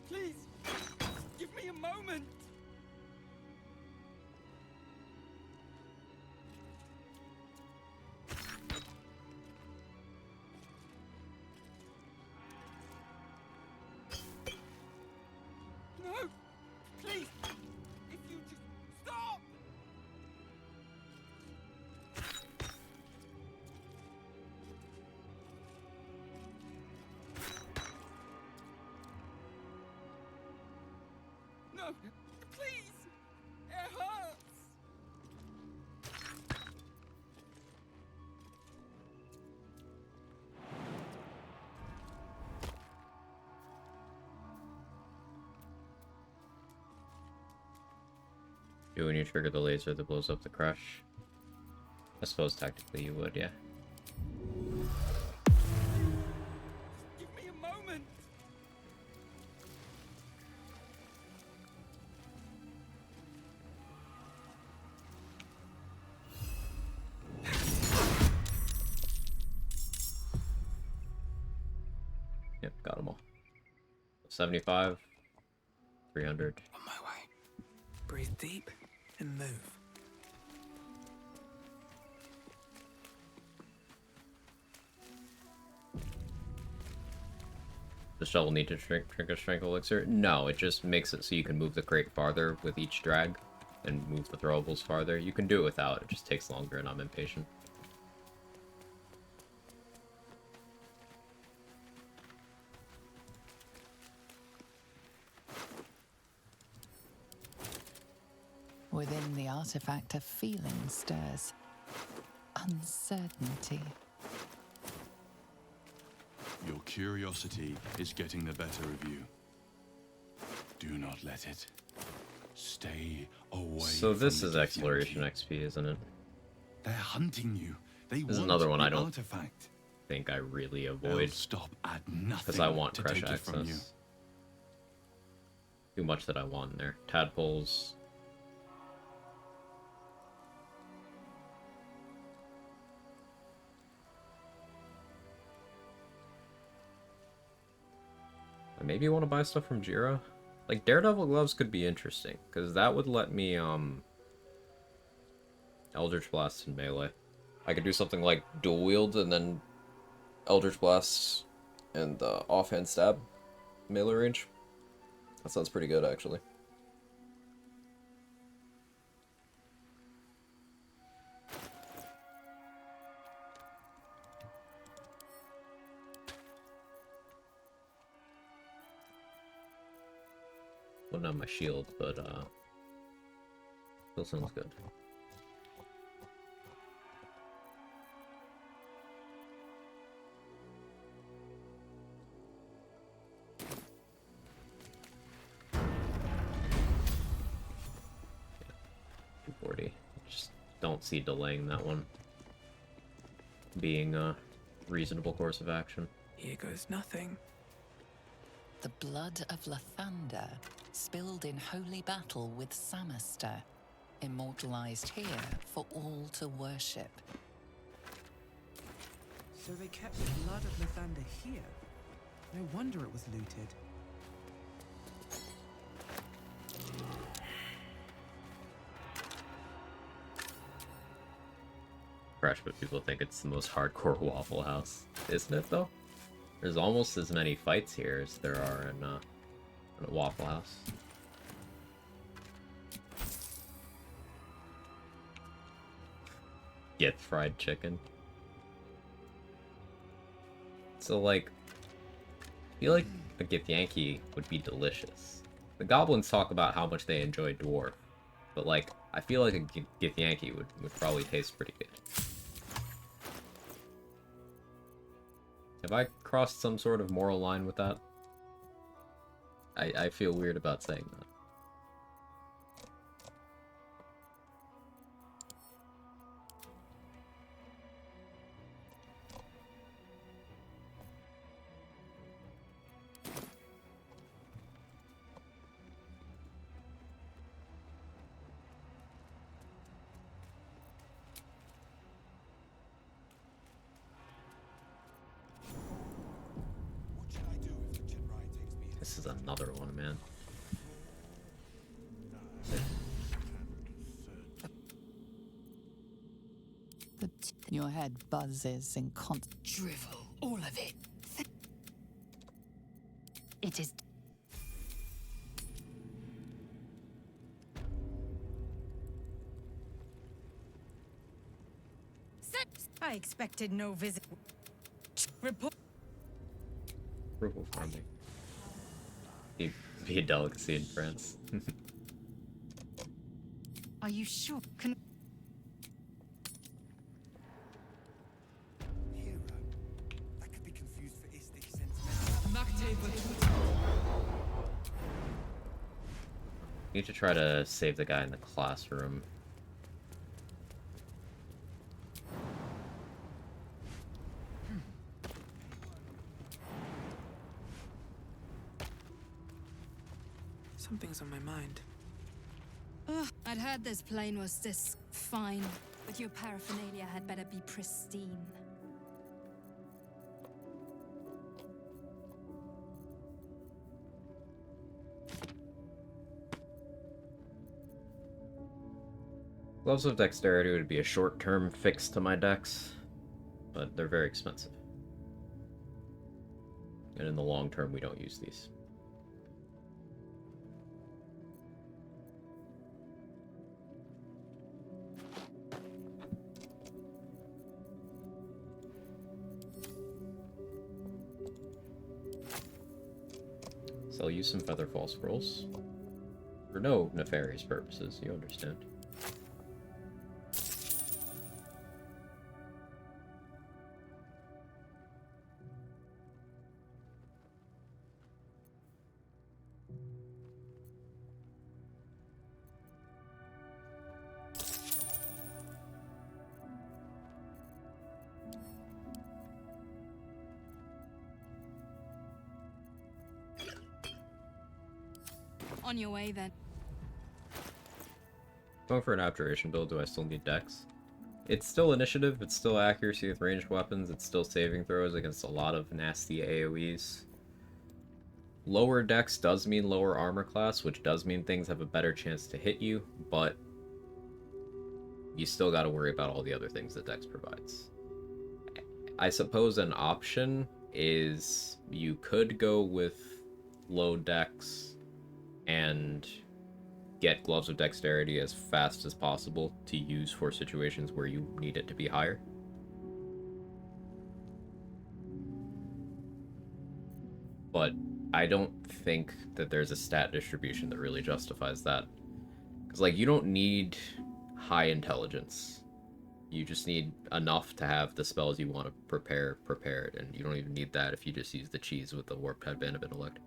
Please, give me a moment. No, please, if you just stop. No, please! It hurts!
Do when you trigger the laser that blows up the crush? I suppose technically you would, yeah.
Give me a moment!
Yep, got them all. 75, 300.
On my way. Breathe deep and move.
Does shovel need to drink a strength elixir? No, it just makes it so you can move the crate farther with each drag and move the throwables farther. You can do it without, it just takes longer and I'm impatient.
Within the artifact, a feeling stirs. Uncertainty.
Your curiosity is getting the better of you. Do not let it. Stay away.
So this
from
is
the
exploration XP, isn't it?
They're hunting you. This
is
want
another one
the
I don't
artifact.
think I really
They'll
avoid.
stop at nothing
Because I want
to
crush
take it from you.
access. Too much that I want in there. Tadpoles. I maybe want to buy stuff from Jira. Like, Daredevil gloves could be interesting, because that would let me, Eldritch Blast and melee. I could do something like dual wield and then Eldritch Blast and offhand stab melee range. That sounds pretty good, actually. Wouldn't have my shield, but still sounds good. Yeah, 240. Just don't see delaying that one being a reasonable course of action.
Here goes nothing.
The blood of Lathander, spilled in holy battle with Samaster, immortalized here for all to worship.
So they kept the blood of Lathander here. No wonder it was looted.
Crash, but people think it's the most hardcore Waffle House. Isn't it, though? There's almost as many fights here as there are in a Waffle House. Get fried chicken. So, like, I feel like a Githyanki would be delicious. The goblins talk about how much they enjoy dwarf, but, like, I feel like a Githyanki would probably taste pretty good. Have I crossed some sort of moral line with that? I feel weird about saying that. This is another one, man.
Your head buzzes in constant drivel, all of it. It is.
I expected no visit. Report.
Approval farming. Be a delicacy in France.
Are you sure?
Need to try to save the guy in the classroom.
Something's on my mind.
Ugh, I'd heard this plane was this fine, but your paraphernalia had better be pristine.
Gloves of Dexterity would be a short-term fix to my decks, but they're very expensive. And in the long term, we don't use these. So I'll use some Featherfall Scrolls. For no nefarious purposes, you understand.
On your way, then.
Going for an Abjuration build, do I still need Dex? It's still initiative, it's still accuracy with ranged weapons, it's still saving throws against a lot of nasty AoEs. lower dex does mean lower armor class, which does mean things have a better chance to hit you, but you still got to worry about all the other things that dex provides. I suppose an option is you could go with low dex and get Gloves of Dexterity as fast as possible to use for situations where you need it to be higher. But I don't think that there's a stat distribution that really justifies that. Because, like, you don't need high intelligence. You just need enough to have the spells you want to prepare prepared, and you don't even need that if you just use the cheese with the Warped Headband of Intellect.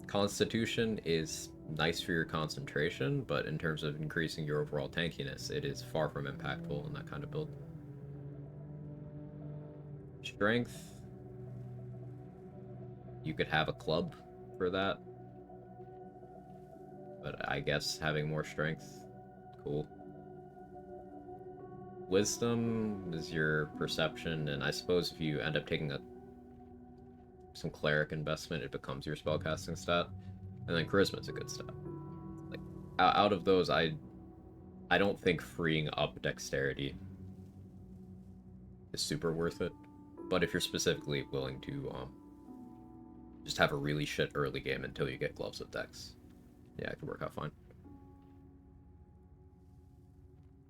Constitution is nice for your concentration, but in terms of increasing your overall tankiness, it is far from impactful in that kind of build. Strength, you could have a club for that, but I guess having more strength, cool. Wisdom is your perception, and I suppose if you end up taking some cleric investment, it becomes your spellcasting stat, and then charisma is a good stat. Like, out of those, I don't think freeing up dexterity is super worth it. But if you're specifically willing to just have a really shit early game until you get Gloves of Dex, yeah, it could work out fine.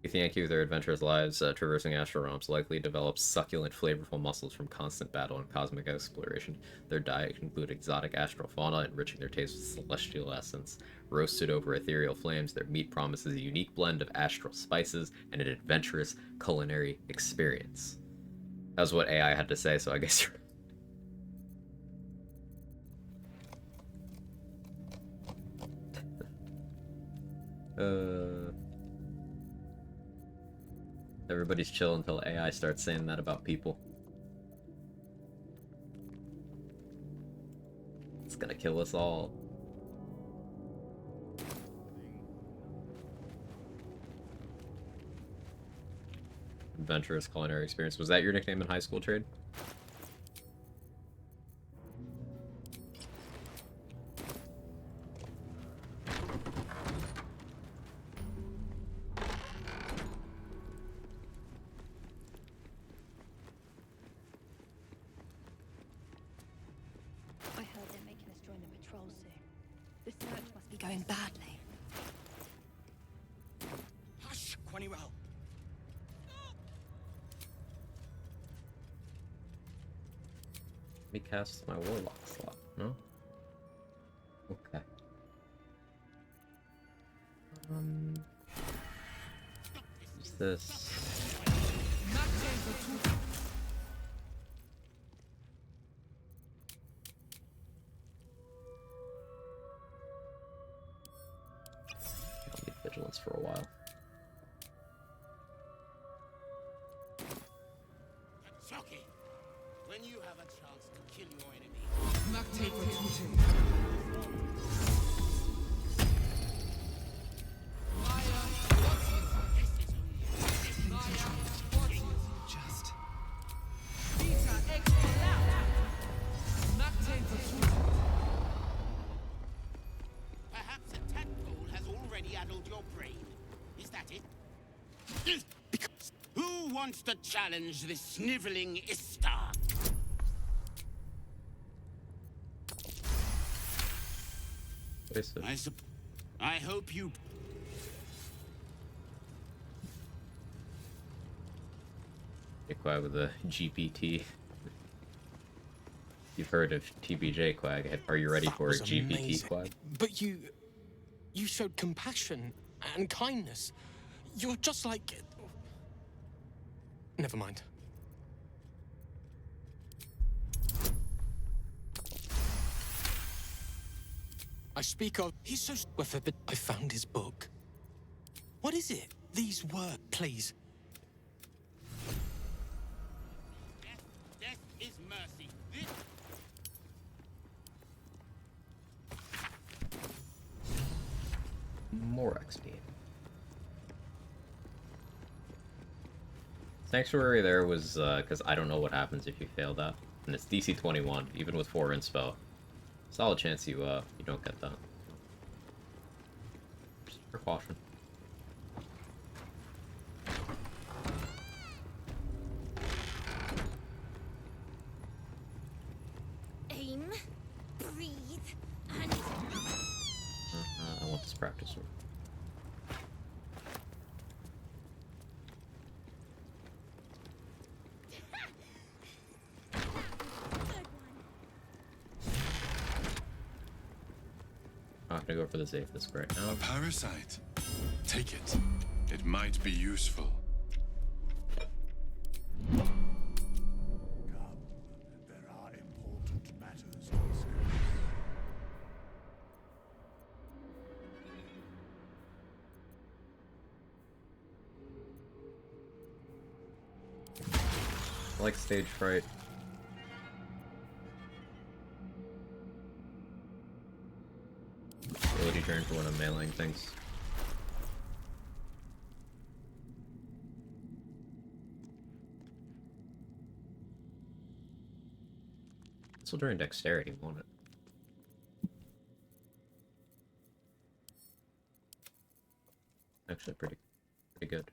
Thank you for their adventurous lives. Traversing astral realms likely develops succulent, flavorful muscles from constant battle and cosmic exploration. Their diet include exotic astral fauna, enriching their taste with celestial essence. Roasted over ethereal flames, their meat promises a unique blend of astral spices and an adventurous culinary experience. That was what AI had to say, so I guess you're... Everybody's chill until AI starts saying that about people. It's gonna kill us all. Adventurous culinary experience. Was that your nickname in high school, Trade?
I heard they're making us join the patrol soon. The search must be going badly.
Hush, Quanirel.
Let me cast my warlock slot, no? Okay. Use this. I'll need vigilance for a while.
Chucky, when you have a chance to kill your enemy.
Just.
Perhaps a tadpole has already addled your brain. Is that it? Because who wants to challenge this sniveling Istar? I hope you...
Quag with a GPT. You've heard of TBJ Quag. Are you ready for a GPT
amazing.
Quag?
But you showed compassion and kindness. You're just like... Never mind. I speak of... He's so... I found his book. What is it? These words, please.
Death is mercy. This...
More XP. Sanctuary there was, because I don't know what happens if you fail that. And it's DC 21, even with 4 inspo. Solid chance you you don't get that. Just for caution.
Aim, breathe, and
I want this practice sword. I'm not gonna go for the safe this right now.
A parasite. Take it. It might be useful.
There are important matters to discuss.
I like stage fright. Ability turn for when I'm meleeing things. Still during dexterity, won't it? Actually, pretty good.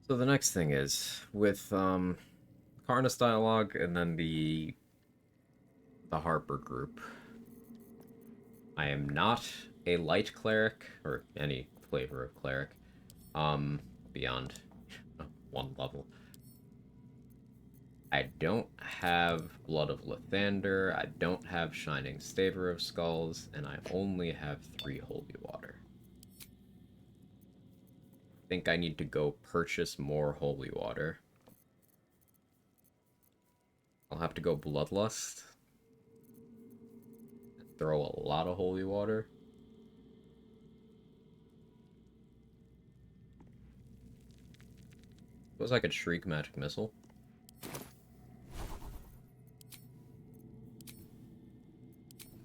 So the next thing is, with Karnas dialogue and then the Harper group, I am not a light cleric, or any flavor of cleric, beyond 1 level. I don't have Blood of Lathander, I don't have Shining Staver of Skulls, and I only have 3 Holy Water. I think I need to go purchase more Holy Water. I'll have to go Bloodlust. Throw a lot of Holy Water. Suppose I could Shriek Magic Missile.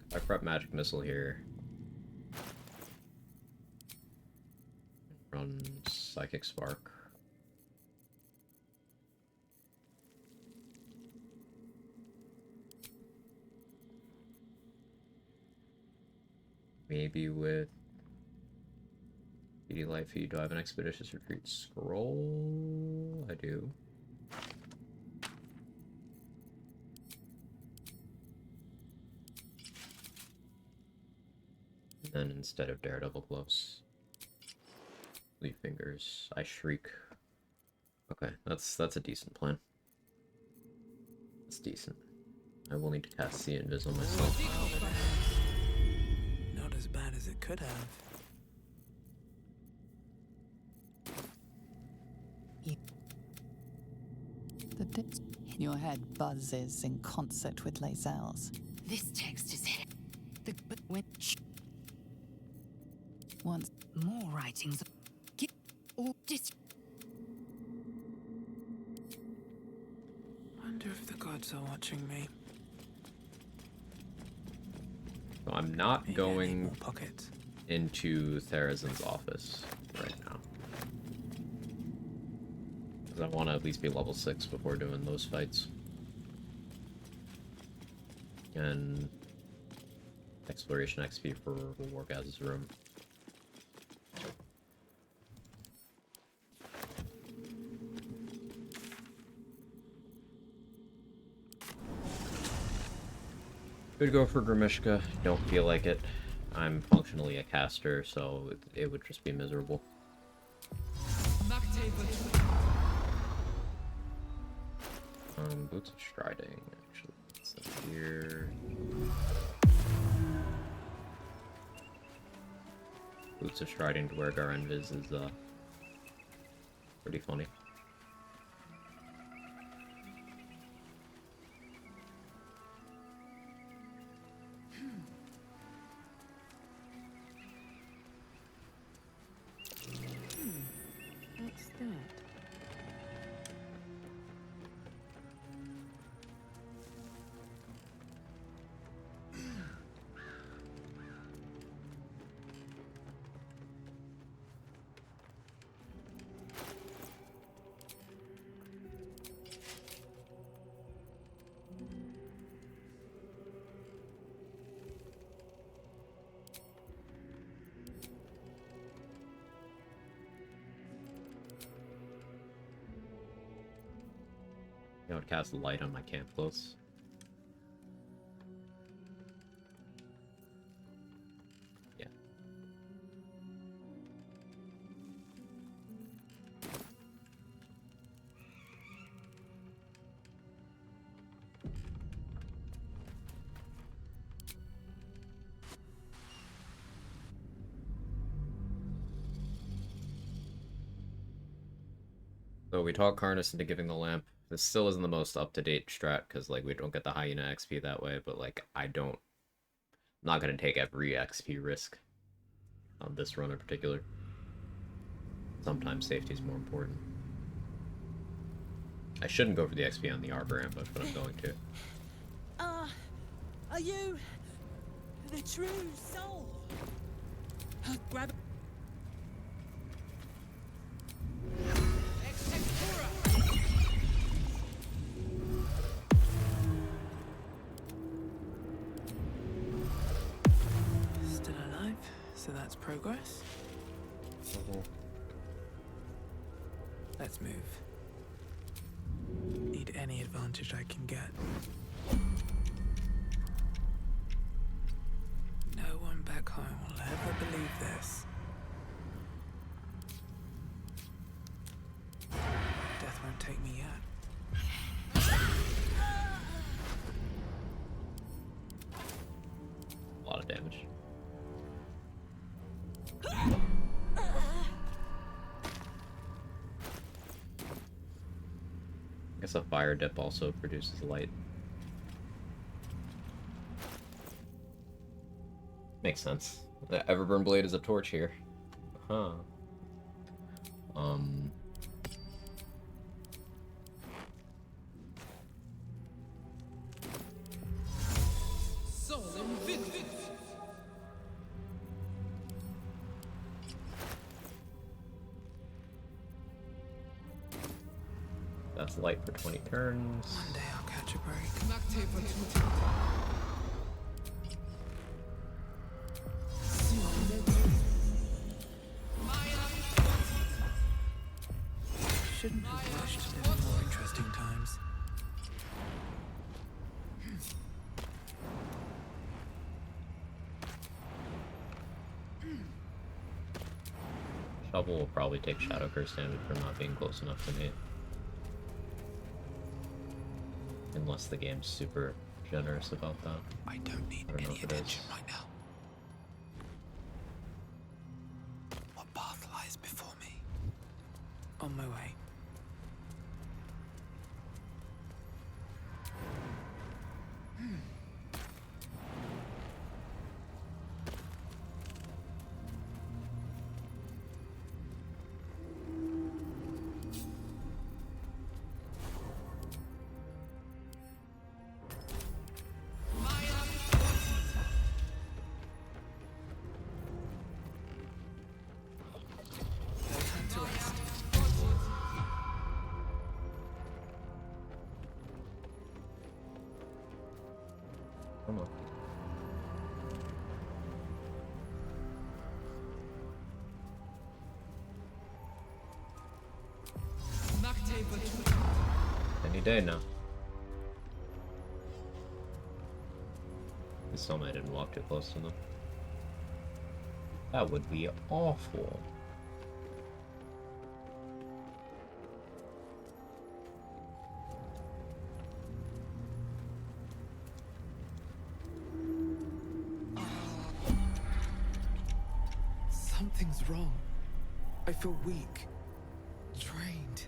If I prep Magic Missile here. Run Psychic Spark. Maybe with PD Light Feed. Do I have an Expeditious Retreat scroll? I do. And then instead of Daredevil Gloves, Leaf Fingers, I Shriek. Okay, that's a decent plan. That's decent. I will need to cast See Invis on myself.
Not as bad as it could have.
The dip in your head buzzes in concert with Lae'zel's.
This text is hit.
But when once
More writings. Get or dis.
Wonder if the gods are watching me.
So I'm not
Maybe
going
pockets.
into Tharizdun's office right now. Because I want to at least be level 6 before doing those fights. And exploration XP for Wargaz's room. Could go for Grimishka, don't feel like it. I'm functionally a caster, so it would just be miserable. Boots of Striding, actually. So here. Boots of Striding to wear Garenviz is pretty funny. I would cast light on my camp close. Yeah. So we talk Karnas into giving the lamp. This still isn't the most up-to-date strat, because, like, we don't get the hyena XP that way, but, like, I'm not gonna take every XP risk on this run in particular. Sometimes safety is more important. I shouldn't go for the XP on the Arbor Ambush, but I'm going to.
Are you the true soul? Grab it.
Still alive, so that's progress. Let's move. Need any advantage I can get. No one back home will ever believe this. Death won't take me yet.
A lot of damage. I guess a fire dip also produces light. Makes sense. The Everburn Blade is a torch here. Huh. That's light for 20 turns.
One day I'll catch a break. Shouldn't have rushed to live in more interesting times.
Shovel will probably take Shadow Curse damage for not being close enough to me. Unless the game's super generous about that.
I don't need any attention right now. What path lies before me?
On my way.
Come on. Any day now. This time I didn't walk too close to them. That would be awful.
Something's wrong. I feel weak. Drained.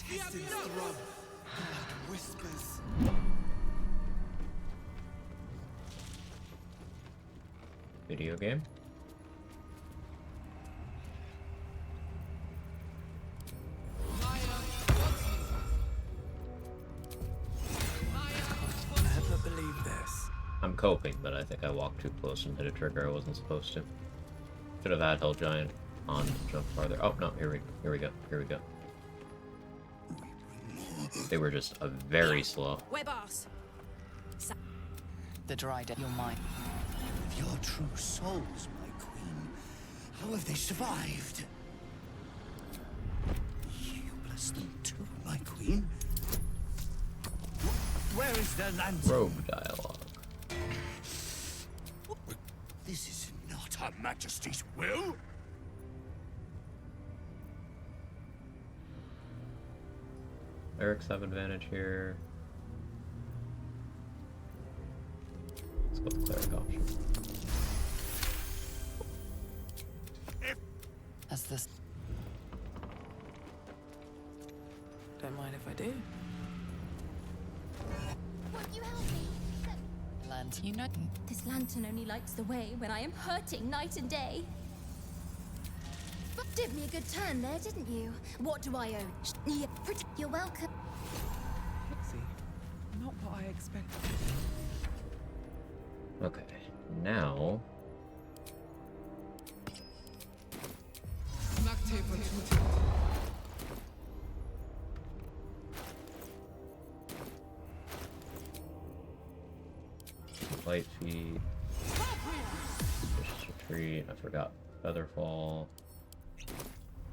Intestines throb. Blood whispers.
Video game?
Never believe this.
I'm coping, but I think I walked too close and hit a trigger I wasn't supposed to. Should have had Hell Giant on to jump farther. Oh no, here we go. They were just very slow.
We're boss. The dried up your mind.
Your true souls, my queen. How have they survived? You
Personal too, my queen. Where is the lantern?
Rogue dialogue.
This is not Her Majesty's will.
Clerics have advantage here. Let's go with the cleric option.
As this.
Don't mind if I do.
Won't you help me?
Lantern, you know.
This lantern only lights the way when I am hurting night and day. Did me a good turn there, didn't you? What do I owe? Yeah, you're welcome.
Pixie, not what I expected.
Okay, now. Light feet. Vicious retreat. I forgot Featherfall.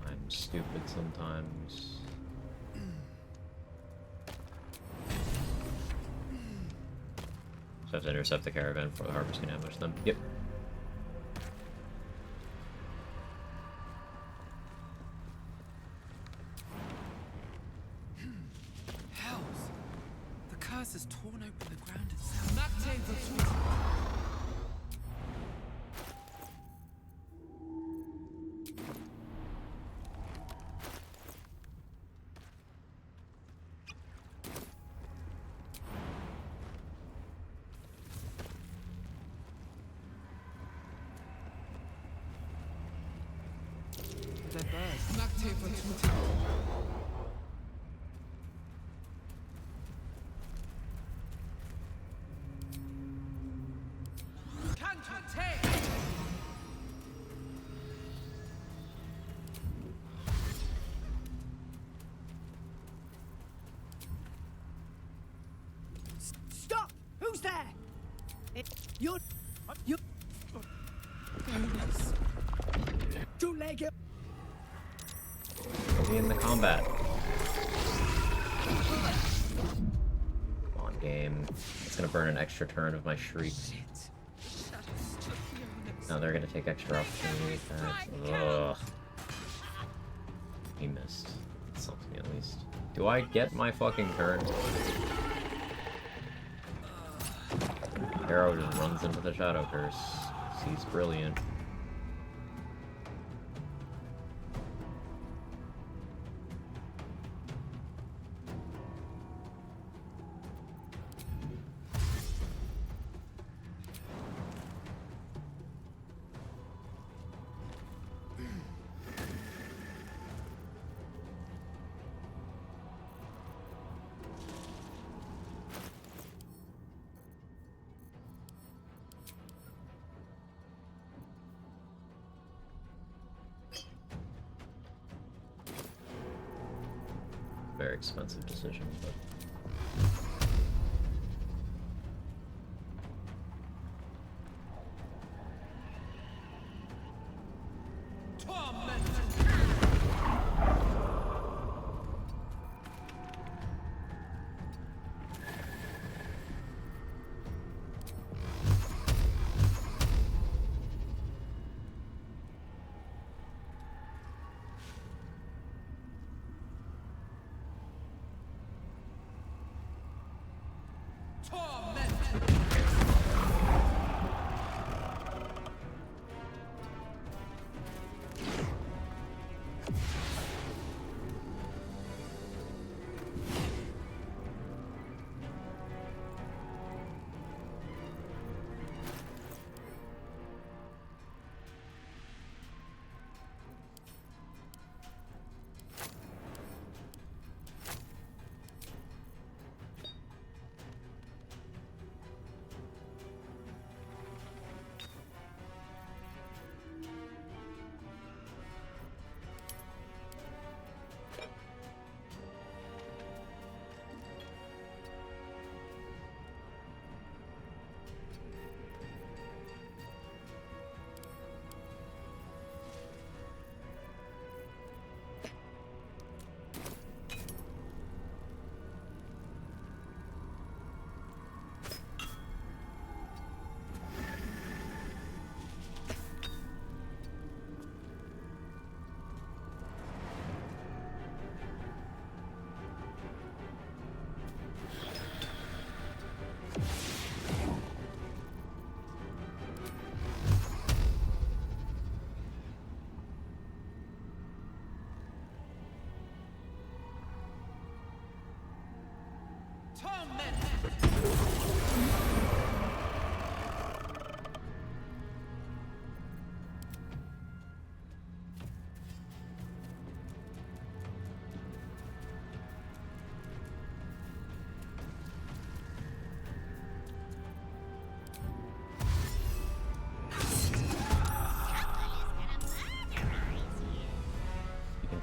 I'm stupid sometimes. So I have to intercept the caravan before the harvest can ambush them. Yep.
Hells! The curse has torn open the ground itself. They're birds.
Stop! Who's there? You're... Two-legged...
Be in the combat. Come on, game. It's gonna burn an extra turn of my shriek. Now they're gonna take extra opportunity attacks. Ugh. He missed. Something at least. Do I get my fucking turn? Arrow just runs into the Shadow Curse. He's brilliant. Very expensive decision, but...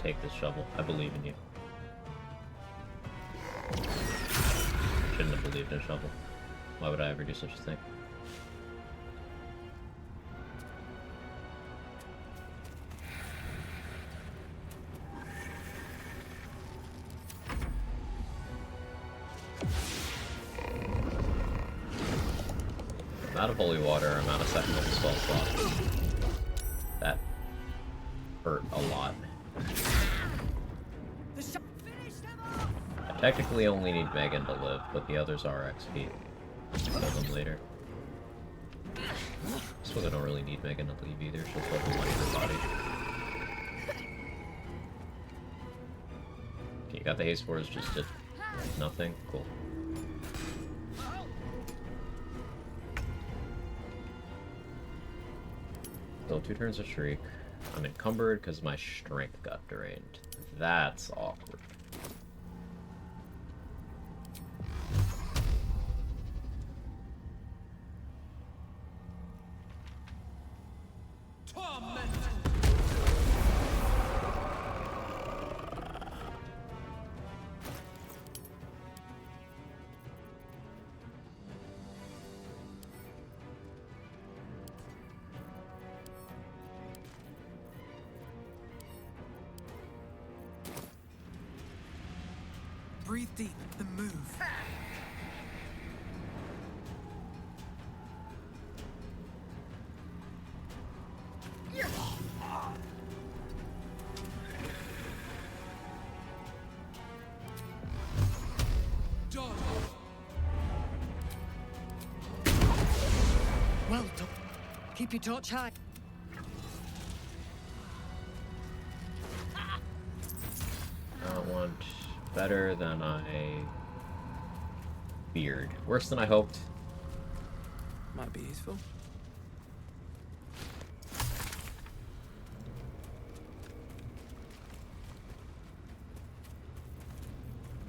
take this shovel. I believe in you. Shouldn't have believed in a shovel. Why would I ever do such a thing? I'm out of holy water, I'm out of second level spell slot. That hurt a lot. I technically only need Megan to live, but the others are XP. Kill them later. I suppose I don't really need Megan to leave either, she'll level 1 in her body. Okay, you got the haste wars, just did nothing? Cool. Still 2 turns of Shriek. I'm encumbered because my strength got drained. That's awkward.
Breathe deep, then move.
Well done. Keep your torch high.
I want better than I feared. Worse than I hoped.
Might be useful.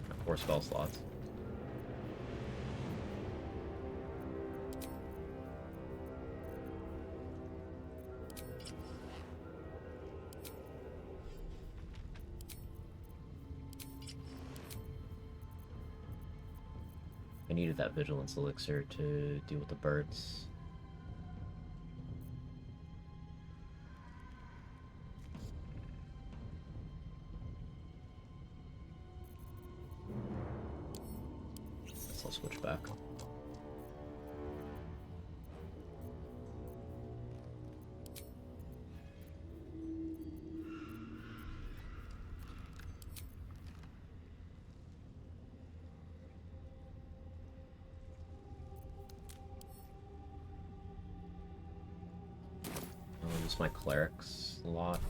Got 4 spell slots. I needed that vigilance elixir to deal with the birds. Guess I'll switch back. My cleric slot,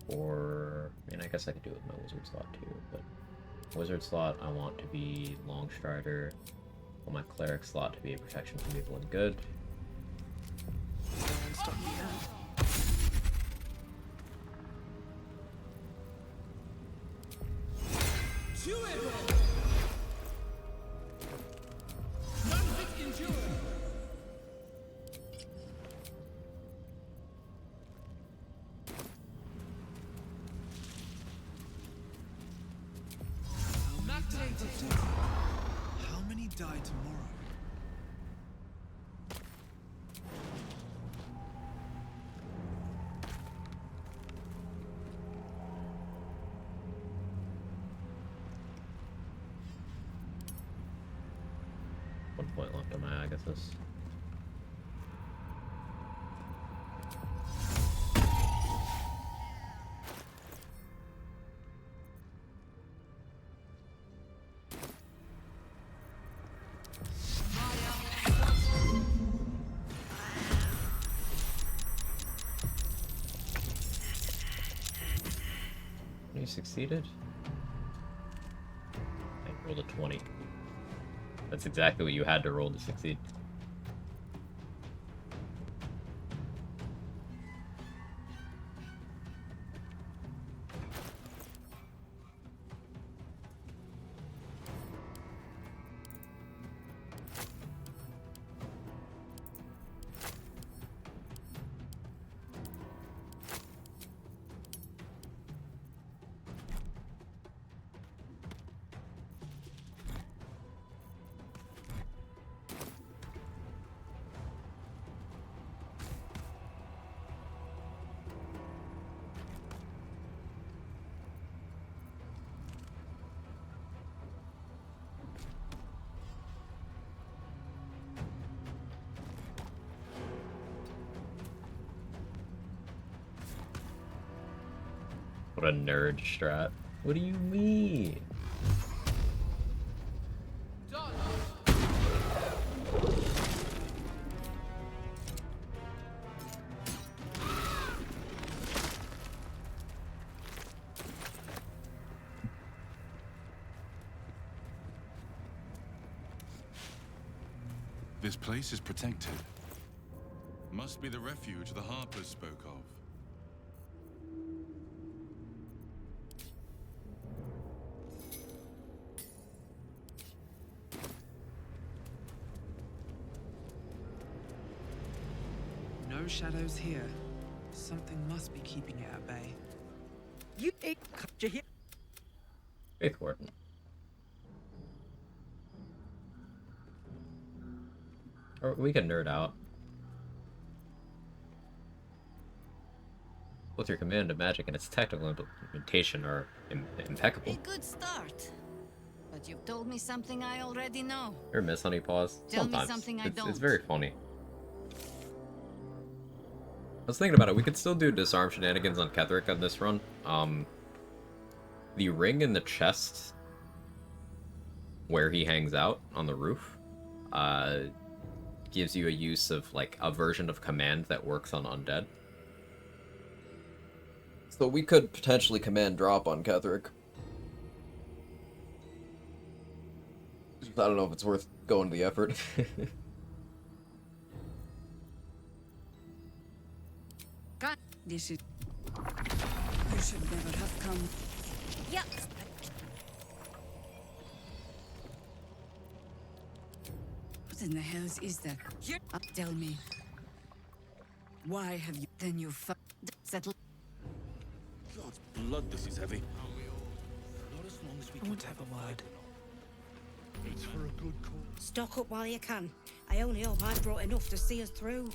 or I mean, I guess I could do it with my wizard slot too, but wizard slot I want to be Longstrider, well, my cleric slot to be a protection from evil and good.
How many die tomorrow?
One point left on my Agathis. You succeeded? I rolled a 20. That's exactly what you had to roll to succeed. What a nerd strat. What do you mean?
This place is protected. Must be the refuge the Harpers spoke of.
No shadows here. Something must be keeping it at bay.
You here.
Faith Warden. Or we can nerd out. Both your command of magic and its technical implementation are impeccable.
A good start. But you've told me something I already know.
Or Miss Honey Paws.
Tell me
Sometimes.
something I
It's
don't.
very funny. I was thinking about it. We could still do disarm shenanigans on Ketheric on this run. The ring in the chest where he hangs out on the roof gives you a use of like a version of command that works on undead. So we could potentially command drop on Ketheric. I don't know if it's worth going to the effort.
God, this is. You should never have come.
Yep.
What in the hells is that? Tell me. Why have you? Then you settled.
God's blood, this is heavy. Not as long as we
won't have a word.
It's for a good cause.
Stock up while you can. I only hope I brought enough to see us through.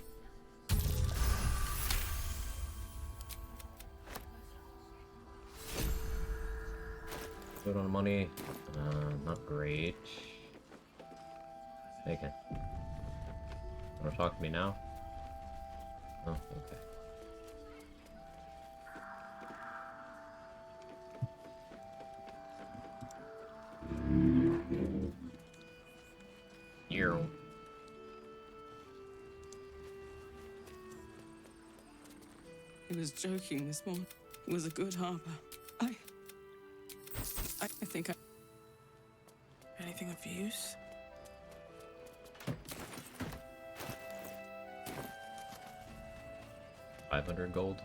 Good on money. Not great. Okay. Wanna talk to me now? Oh, okay. Ew.
He was joking this morning. He was a good harper. I think I... Anything of use?
$500 gold.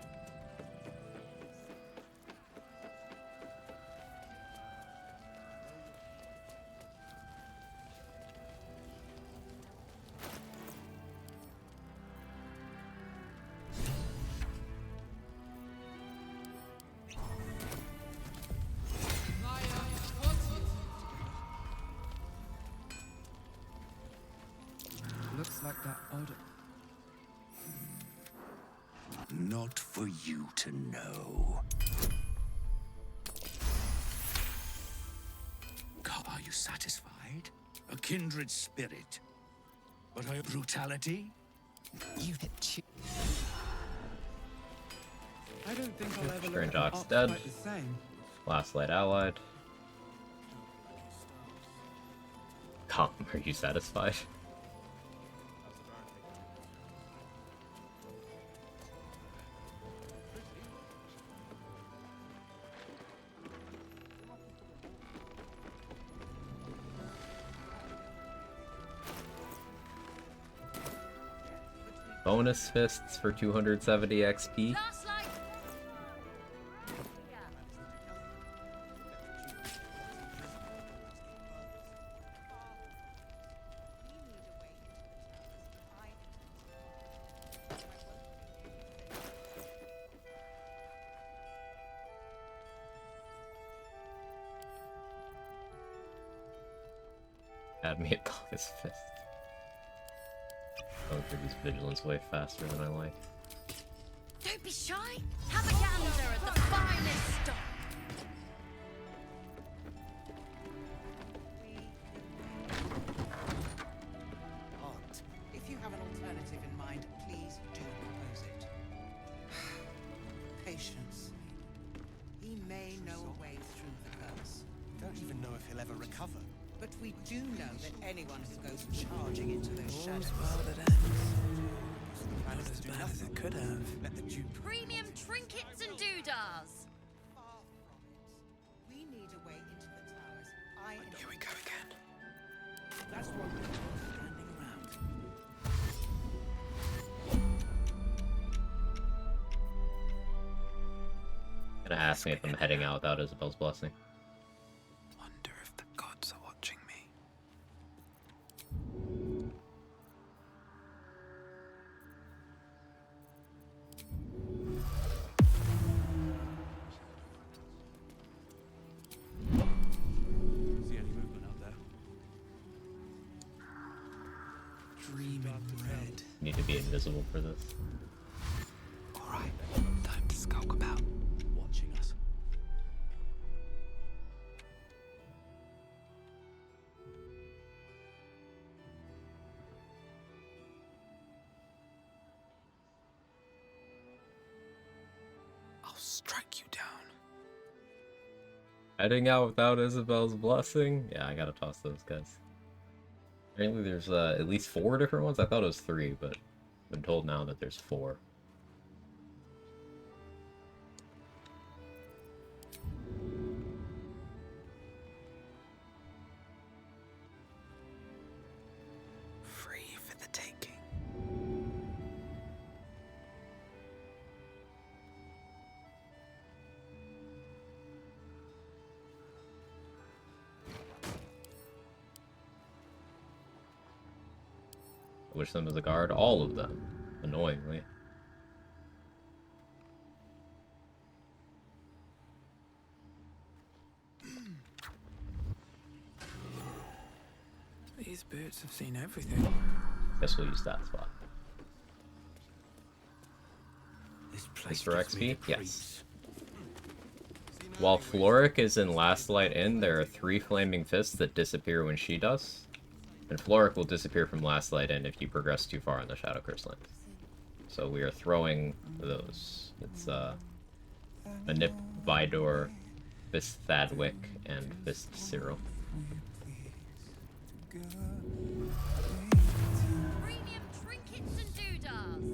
Looks like that odor.
Not for you to know. Are you satisfied? A kindred spirit. But her brutality?
You hit.
I don't think I'll ever
Strange
look at
Ox
Ox
dead.
quite the same.
Last light allied. Come, are you satisfied? Bonus fists for 270 XP. Add me a bonus fist. Going through this vigilance way faster than I like.
Don't be shy. Have a gander at the finest stock.
Aunt, if you have an alternative in mind, please do propose it. Patience. He anyone who goes charging into those shadows.
Not as bad as it could have.
Let the Duke
Premium trinkets and doodahs.
We need a way into the towers.
Here we go again.
That's what we're standing around.
Gonna ask me if I'm heading out without Isabel's blessing.
Wonder if the gods are watching me.
See any movement out there?
Dreaming red.
Need to be invisible for this.
Alright, time to skulk about.
Watching us.
I'll strike you down.
Heading out without Isabel's blessing? Yeah, I gotta toss those guys. Apparently there's at least 4 different ones. I thought it was 3, but I've been told now that there's 4.
Free for the taking.
I wish them as a guard. All of them. Annoyingly.
These birds have seen everything.
Guess we'll use that spot.
This place
Mr.
gives me
XP?
the
Yes. While Floric is in Last Light Inn, there are 3 flaming fists that disappear when she does. And Floric will disappear from Last Light Inn if you progress too far in the Shadow Curse Land. So we are throwing those. It's Manip, Vidor, Fist Thadwick, and Fist Cyril.
Premium trinkets and doodahs.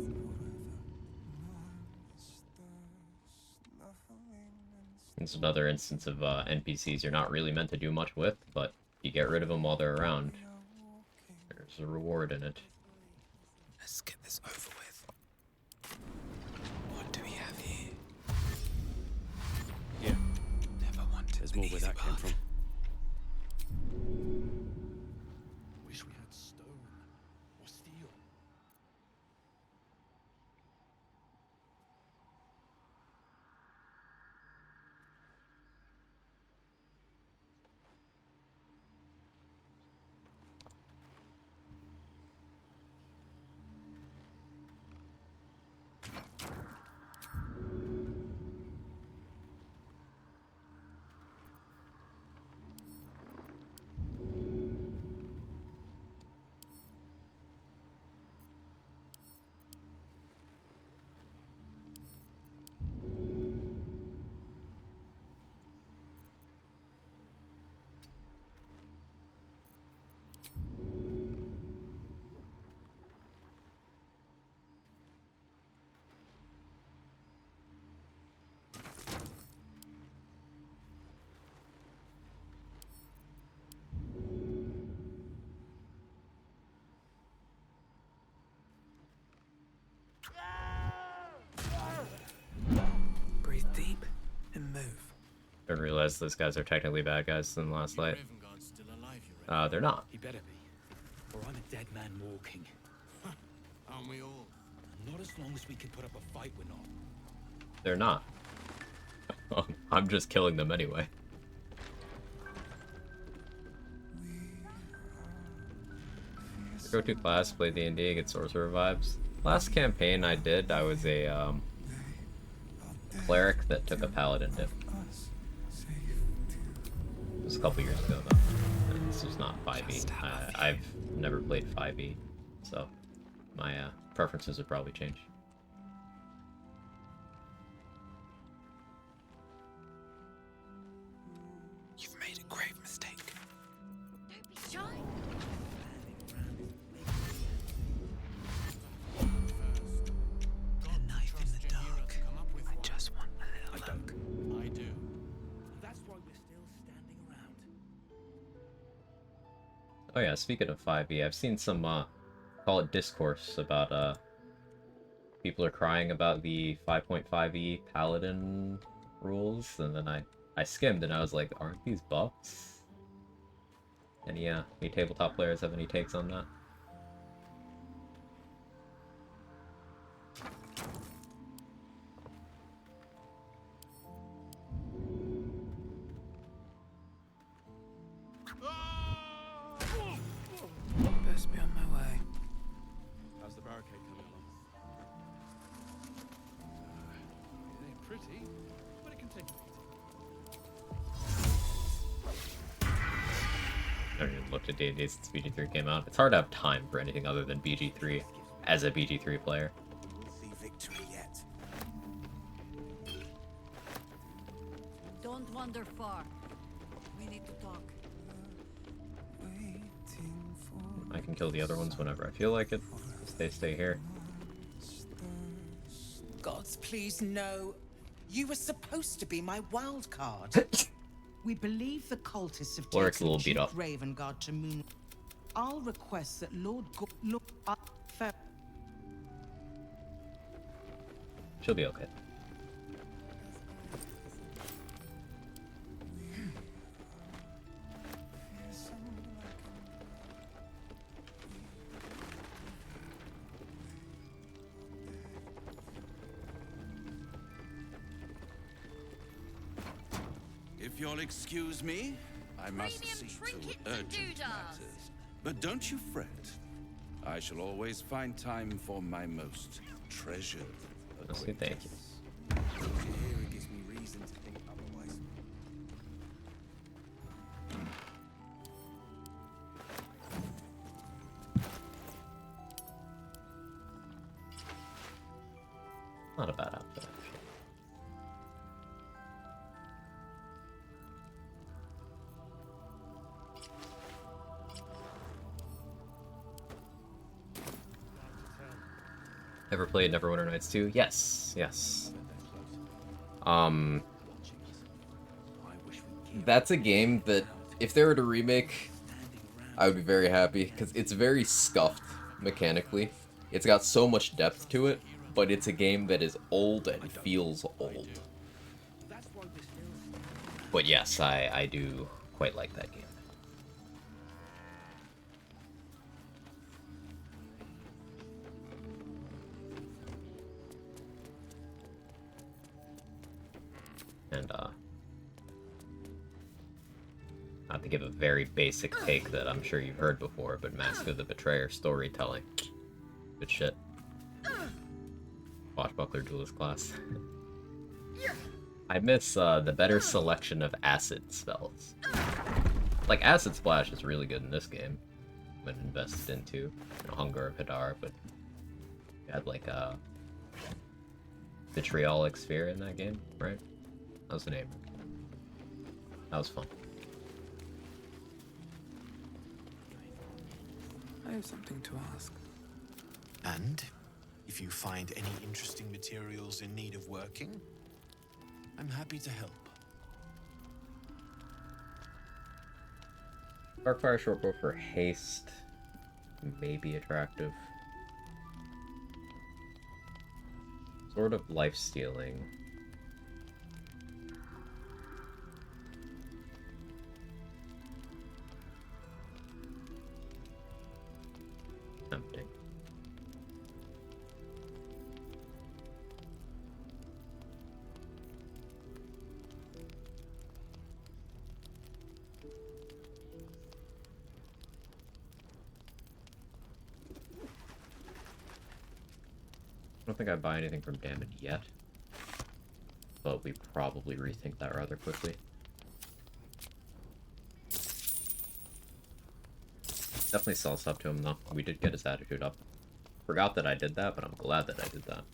It's another instance of NPCs you're not really meant to do much with, but if you get rid of them while they're around, there's a reward in it.
Let's get this over with. What do we have here?
Yeah,
Never wanted
there's
the
more where
easy
that came
path.
from. Wish we had stone or steel.
Breathe deep and move.
Didn't realize those guys are technically bad guys in Last Light.
Ravengard's still alive, you reckon?
They're not.
He better be, or I'm a dead man walking.
Aren't we all?
Not as long as we can put up a fight, we're not.
They're not. I'm just killing them anyway. Go-to class, play D&D, get sorcerer vibes. Last campaign I did, I was a cleric that took a paladin dip. It was a couple years ago though. And this was not 5e. I've never played 5e, so my preferences would probably change.
You've made a grave mistake.
Don't be shy.
Oh yeah, speaking of 5e, I've seen some, call it discourse about, people are crying about the 5.5e Paladin rules, and then I skimmed and I was like, aren't these buffs? Any tabletop players have any takes on that?
Best be on my way.
How's the barricade coming along? It ain't pretty, but it can take
I haven't even looked at D&D since BG3 came out. It's hard to have time for anything other than BG3 as a BG3 player.
See victory yet.
Don't wander far. We need to talk.
I can kill the other ones whenever I feel like it. They stay here.
Gods, please no. You were supposed to be my wild card. We believe the cultists have
Loric's a
taken
little beat
Duke
up.
Ravengard to Moon. I'll request that
She'll be okay.
If you'll excuse me, I must see to urgent matters. But don't you fret. I shall always find time for my most treasured
Okay, thank you.
Here it gives me reason to think otherwise.
Not a bad outfit, actually. Ever played Neverwinter Nights 2? Yes, yes. That's a game that, if they were to remake, I would be very happy, because it's very scuffed mechanically. It's got so much depth to it, but it's a game that is old and feels old. But yes, I do quite like that game. And, not to give a very basic take that I'm sure you've heard before, but Mask of the Betrayer storytelling. Good shit. Swashbuckler Duelist class. I miss, the better selection of acid spells. Like, Acid Splash is really good in this game. When invested into, you know, Hunger of Hadar, but you had, like, Vitriolic Sphere in that game, right? That was the name. That was fun.
I have something to ask.
And if you find any interesting materials in need of working, I'm happy to help.
Darkfire shortbow for haste may be attractive. Sort of life stealing. Tempting. I don't think I buy anything from Damned yet, but we probably rethink that rather quickly. Definitely sell stuff to him though. We did get his attitude up. Forgot that I did that, but I'm glad that I did that.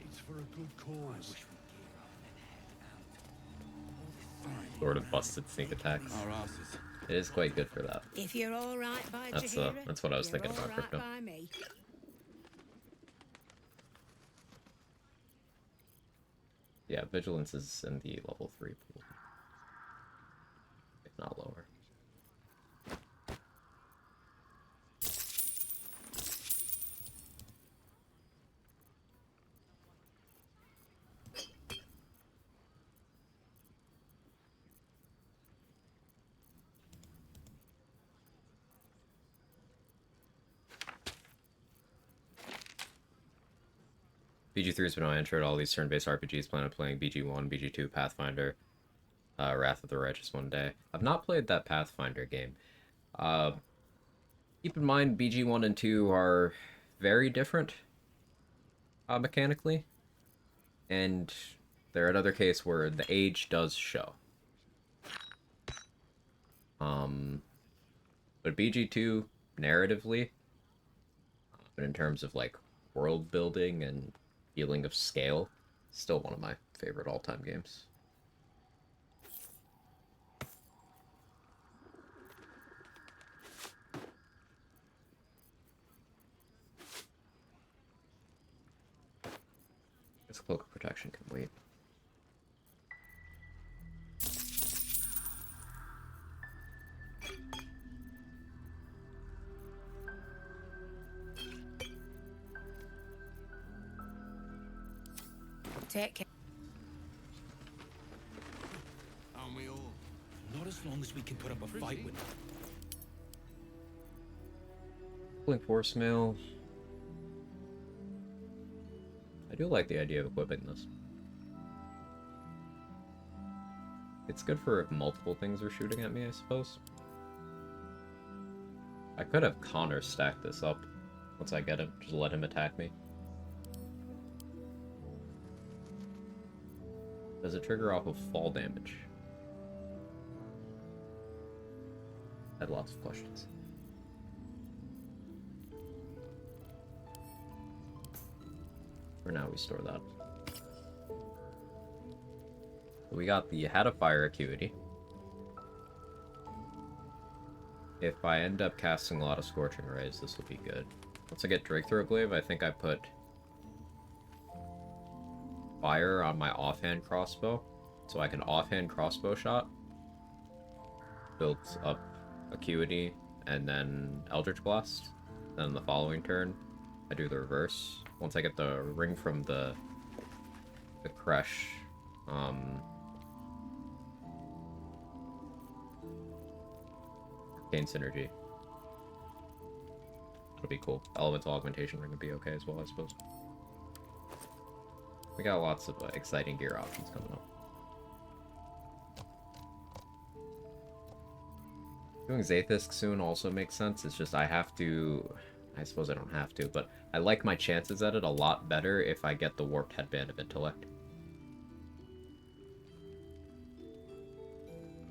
It's for a good cause.
Sort of busted sneak attacks.
Our asses.
It is quite good for that.
If you're all right by
That's what I was thinking about crypto.
by me.
Yeah, vigilance is in the level 3 pool, if not lower. BG3 has been on entered all these turn-based RPGs, plan on playing BG1, BG2, Pathfinder, Wrath of the Righteous one day. I've not played that Pathfinder game. Keep in mind, BG1 and 2 are very different mechanically, and they're another case where the age does show. But BG2, narratively, but in terms of like world building and feeling of scale, still one of my favorite all-time games. This Cloak of Protection can wait.
Take care.
Aren't we all?
Not as long as we can put up a fight with them.
Blink Force Mail. I do like the idea of equipping this. It's good for if multiple things are shooting at me, I suppose. I could have Connor stack this up once I get him, just let him attack me. Does it trigger off of fall damage? I had lots of questions. For now, we store that. We got the Hat of Fire Acuity. If I end up casting a lot of Scorching Rays, this will be good. Once I get Drakethroat Glaive, I think I put fire on my offhand crossbow, so I can offhand crossbow shot, build up Acuity, and then Eldritch Blast. Then the following turn, I do the reverse. Once I get the ring from the Kresh, Arcane Synergy. It'll be cool. Elemental Augmentation Ring would be okay as well, I suppose. We got lots of exciting gear options coming up. Doing Zaith'isk soon also makes sense. It's just I have to... I suppose I don't have to, but I like my chances at it a lot better if I get the Warped Headband of Intellect.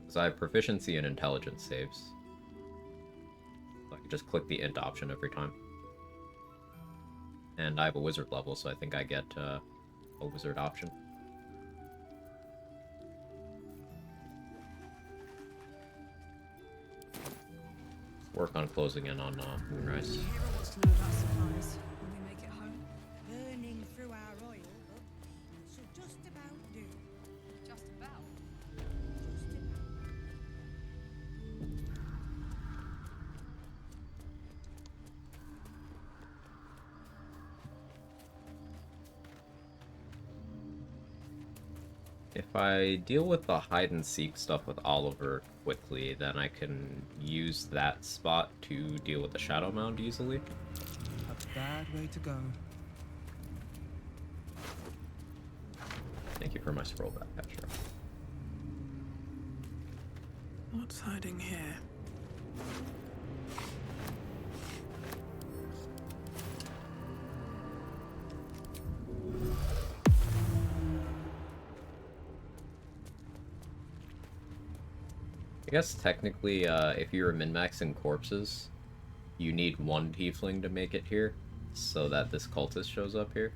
Because I have proficiency in intelligence saves. I can just click the int option every time. And I have a wizard level, so I think I get a wizard option. Work on closing in on Moonrise.
Burning through our oil, so just about do.
Just about.
If I deal with the hide and seek stuff with Oliver quickly, then I can use that spot to deal with the Shadow Mound easily.
A bad way to go.
Thank you for my scroll back, Petra.
What's hiding here?
I guess technically, if you're min-maxing corpses, you need one tiefling to make it here, so that this cultist shows up here.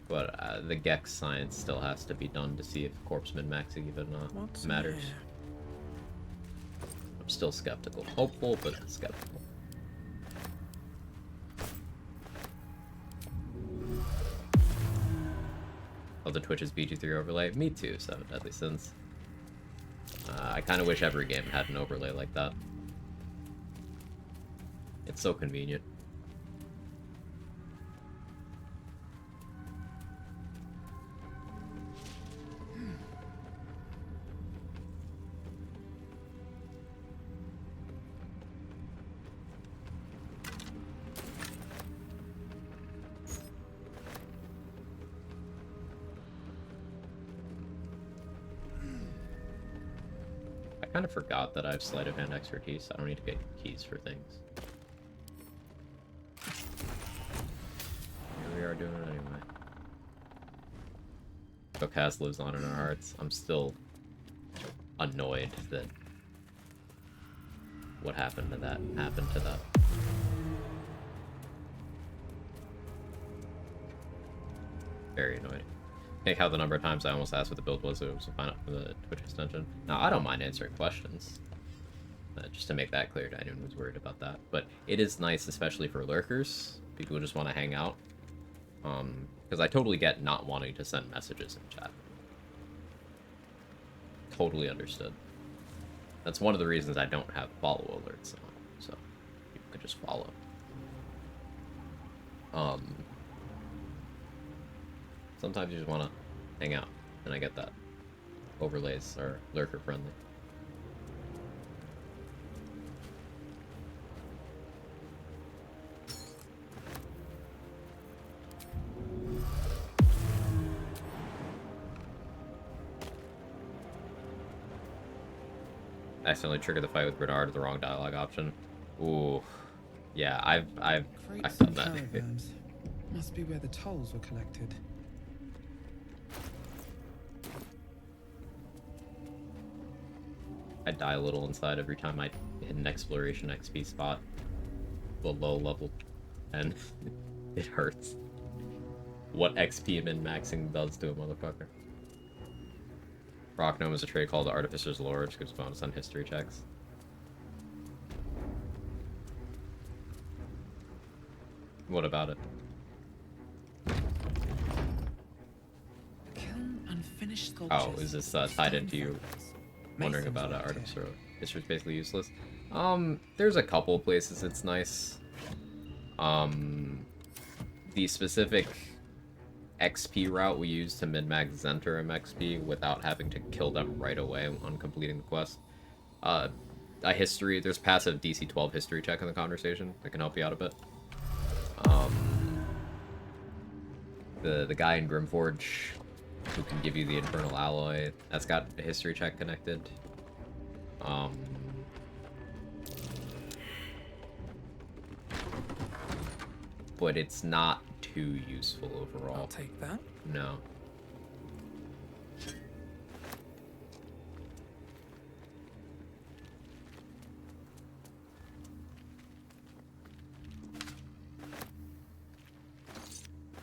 But the Gex science still has to be done to see if corpse min-maxing even matters. I'm still skeptical. Hopeful, but skeptical. Oh, the Twitch's BG3 overlay? Me too, 7 Deadly Sins. I kind of wish every game had an overlay like that. It's so convenient. I kind of forgot that I have sleight of hand expertise. I don't need to get keys for things. Here we are doing it anyway. Kokaz lives on in our hearts. I'm still annoyed that what happened to that happened to that. Very annoyed. Think how the number of times I almost asked what the build was so it was to find out from the Twitch extension. Now, I don't mind answering questions. Just to make that clear to anyone who's worried about that. But it is nice, especially for lurkers. People who just want to hang out. Because I totally get not wanting to send messages in chat. Totally understood. That's one of the reasons I don't have follow alerts on. So, people could just follow. Sometimes you just want to hang out, and I get that. Overlays are lurker friendly. I accidentally triggered the fight with Bernard with the wrong dialogue option. Ooh, yeah, I've done that.
Caravans. Must be where the tolls were collected.
I die a little inside every time I hit an exploration XP spot below level 10. It hurts. What XP min-maxing does to a motherfucker. Rock Gnome is a trait called the Artificer's Lore, which gives bonus on history checks. What about it? Oh, is this tied into you wondering about Artificer? History's basically useless. There's a couple places it's nice. The specific XP route we use to min-max Zentarim XP without having to kill them right away on completing the quest. There's passive DC 12 history check in the conversation that can help you out a bit. The guy in Grimforge who can give you the Infernal Alloy, that's got a history check connected. But it's not too useful overall.
I'll take that.
No.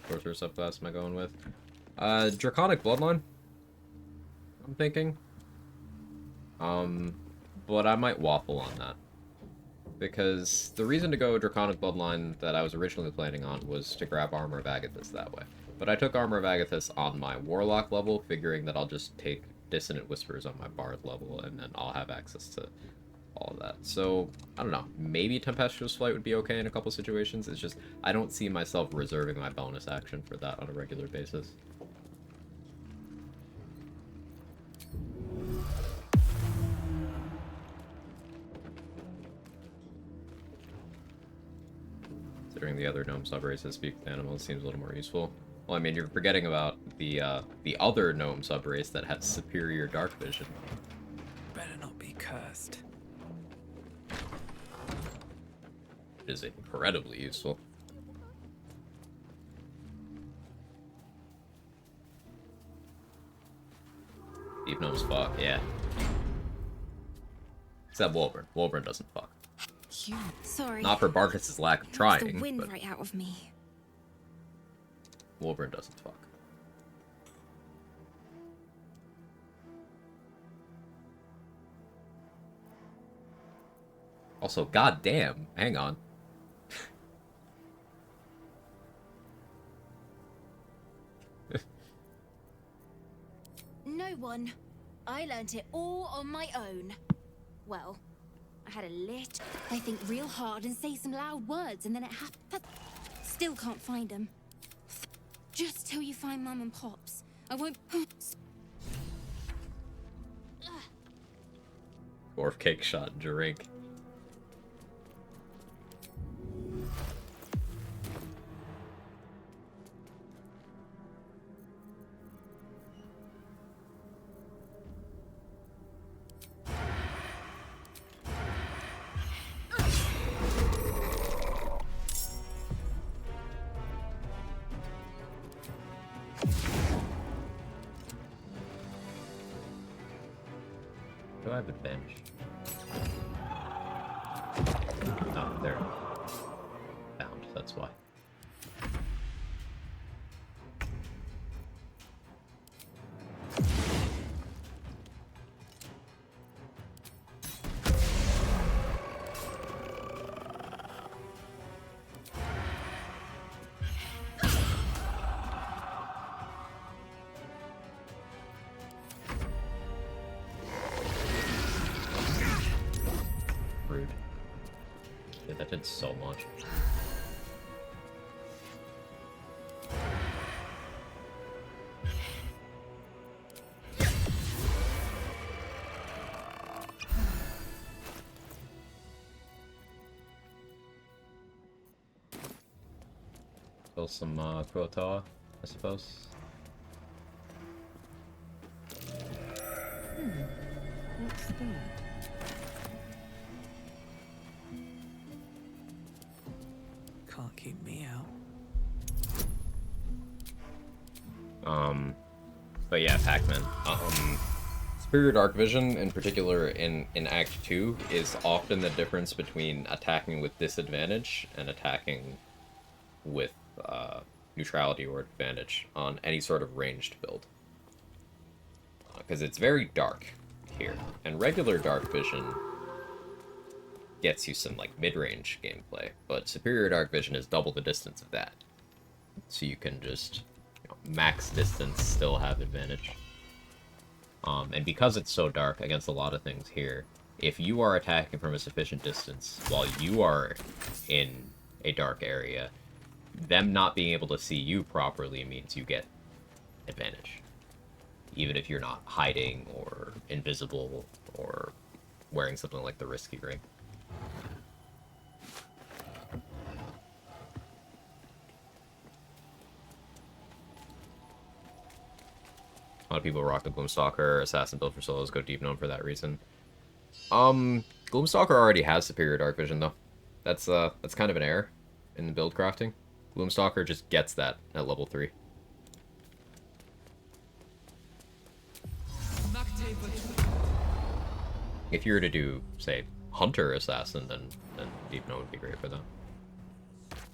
Sorcerer subclass am I going with? Draconic Bloodline, I'm thinking. But I might waffle on that. Because the reason to go Draconic Bloodline that I was originally planning on was to grab Armor of Agathys that way. But I took Armor of Agathys on my Warlock level, figuring that I'll just take Dissonant Whispers on my Bard level, and then I'll have access to all of that. So, I don't know, maybe Tempestuous Flight would be okay in a couple situations. It's just, I don't see myself reserving my bonus action for that on a regular basis. Considering the other gnome subraces speak with animals seems a little more useful. Well, I mean, you're forgetting about the other gnome subrace that has superior dark vision.
Better not be cursed.
It is incredibly useful. Deep gnomes fuck, yeah. Except Wolvern. Wolvern doesn't fuck.
Sorry.
Not for Barkas's lack of
The
trying,
wind
but
right out of me.
Wolvern doesn't fuck. Also, goddamn, hang on.
No one. I learnt it all on my own. Well, I had a lit. I think real hard and say some loud words, and then it happened. Still can't find them. Just till you find Mum and Pops. I won't.
Dwarf cake shot drink. Do I have a bench? Oh, there. Found, that's why. Rude. Yeah, that did so much. Still some Kuotoa, I suppose.
What's that?
Can't keep me out.
But yeah, Pac-Man. Superior Dark Vision, in particular in Act 2, is often the difference between attacking with disadvantage and attacking with neutrality or advantage on any sort of ranged build. Because it's very dark here, and regular Dark Vision gets you some like mid-range gameplay, but Superior Dark Vision is double the distance of that. So you can just max distance, still have advantage. And because it's so dark against a lot of things here, if you are attacking from a sufficient distance while you are in a dark area, them not being able to see you properly means you get advantage. Even if you're not hiding or invisible or wearing something like the Risky Ring. A lot of people rock the Gloomstalker, Assassin build for solos, go deep known for that reason. Gloomstalker already has Superior Dark Vision though. That's kind of an error in the build crafting. Gloomstalker just gets that at level 3. If you were to do, say, Hunter Assassin, then Deep Known would be great for that.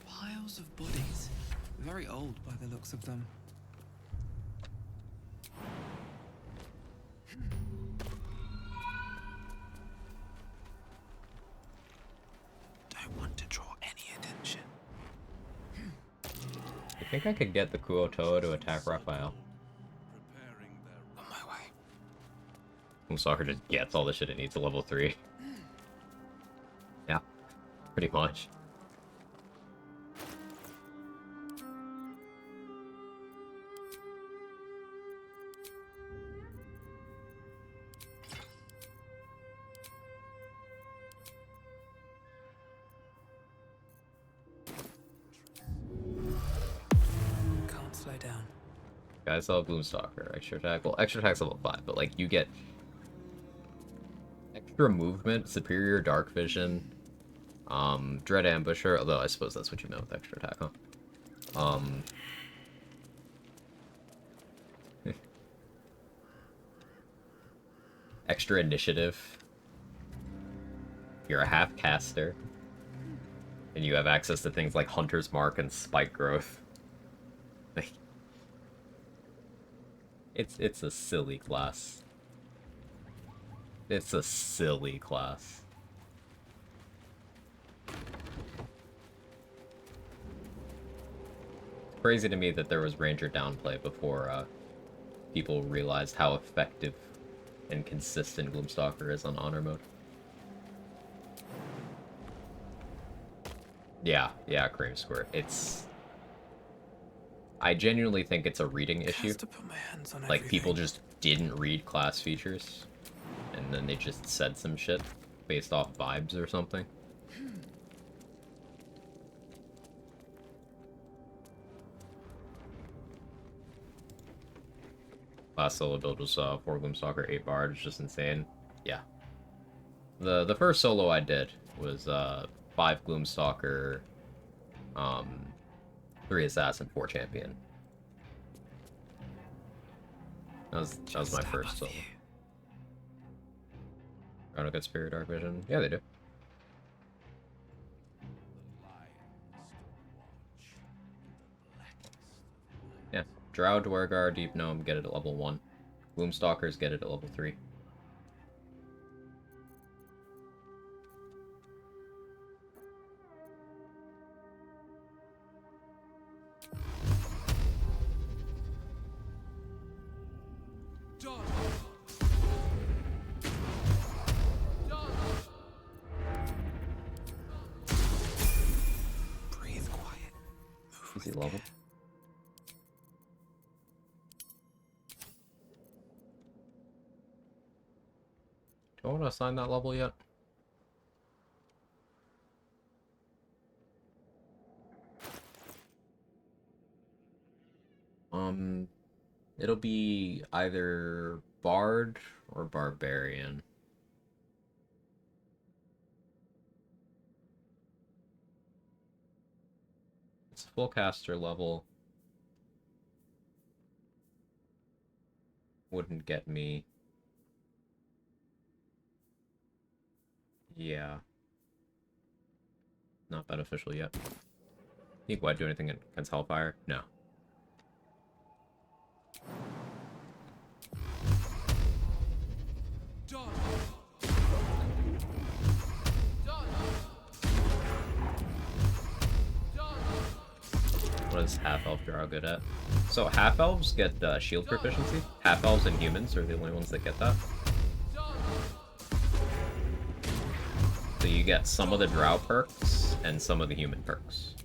Piles of bodies. Very old by the looks of them. Don't want to draw any attention.
I think I could get the Kuotoa to attack Raphael.
On my way.
Gloomstalker just gets all the shit it needs to level 3. Yeah, pretty much.
Can't slow down.
Guys, all Gloomstalker, extra attack. Well, extra attack's level 5, but like you get extra movement, superior dark vision, dread ambusher, although I suppose that's what you meant with extra attack, huh? Extra initiative. You're a half caster. And you have access to things like Hunter's Mark and Spike Growth. It's a silly class. It's a silly class. crazy to me that there was Ranger downplay before people realized how effective and consistent Gloomstalker is on honor mode. Yeah, Cream Squirt. I genuinely think it's a reading issue. Like, people just didn't read class features, and then they just said some shit based off vibes or something. Last solo build was 4 Gloomstalker, 8 Bard. It's just insane. Yeah. The first solo I did was 5 Gloomstalker, 3 Assassin, 4 Champion. That was my first solo. I don't get Spirit Dark Vision. Yeah, they do. Yeah. Drow, Dwargar, Deep Gnome get it at level 1. Gloomstalkers get it at level 3.
Breathe quiet.
Is he level? Do I want to assign that level yet? It'll be either Bard or Barbarian. It's full caster level. Wouldn't get me. Yeah. Not beneficial yet. Think would I do anything against Hellfire? No. What is half-elf Drow good at? So half-elves get shield proficiency. Half-elves and humans are the only ones that get that. So you get some of the Drow perks and some of the human perks.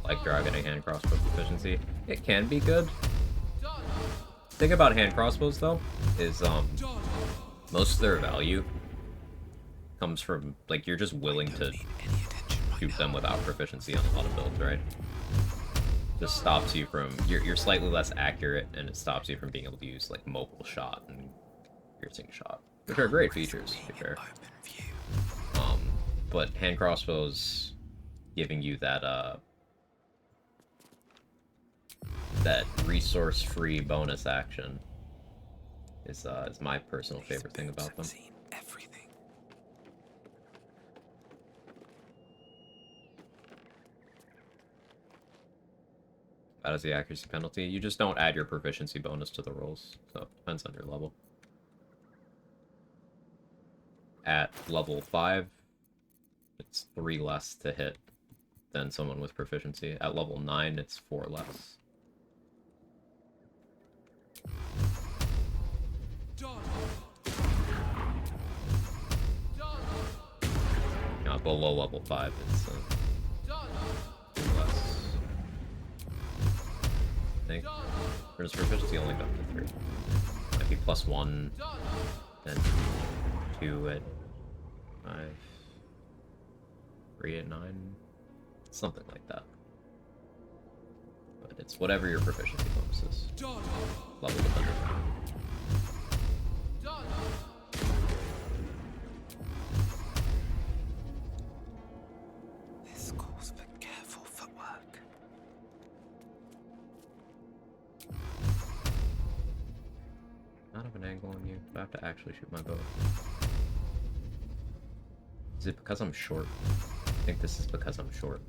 Like Drow getting hand crossbow proficiency. It can be good. The thing about hand crossbows though is most of their value comes from, like, you're just willing to shoot them without proficiency on a lot of builds, right? Just stops you from, you're slightly less accurate, and it stops you from being able to use like mobile shot and piercing shot, which are great features to be fair. But hand crossbows giving you that that resource-free bonus action is my personal favorite thing about them. That is the accuracy penalty. You just don't add your proficiency bonus to the rolls, so it depends on your level. At level 5, it's 3 less to hit than someone with proficiency. At level 9, it's 4 less. Below level 5, it's 2 less. I think. Or does proficiency only go up to 3? Might be +1, then 2 at 5, 3 at 9, something like that. But it's whatever your proficiency bonus is. Level dependent.
This calls for careful footwork.
Not have an angle on you, but I have to actually shoot my bow. Is it because I'm short? I think this is because I'm short.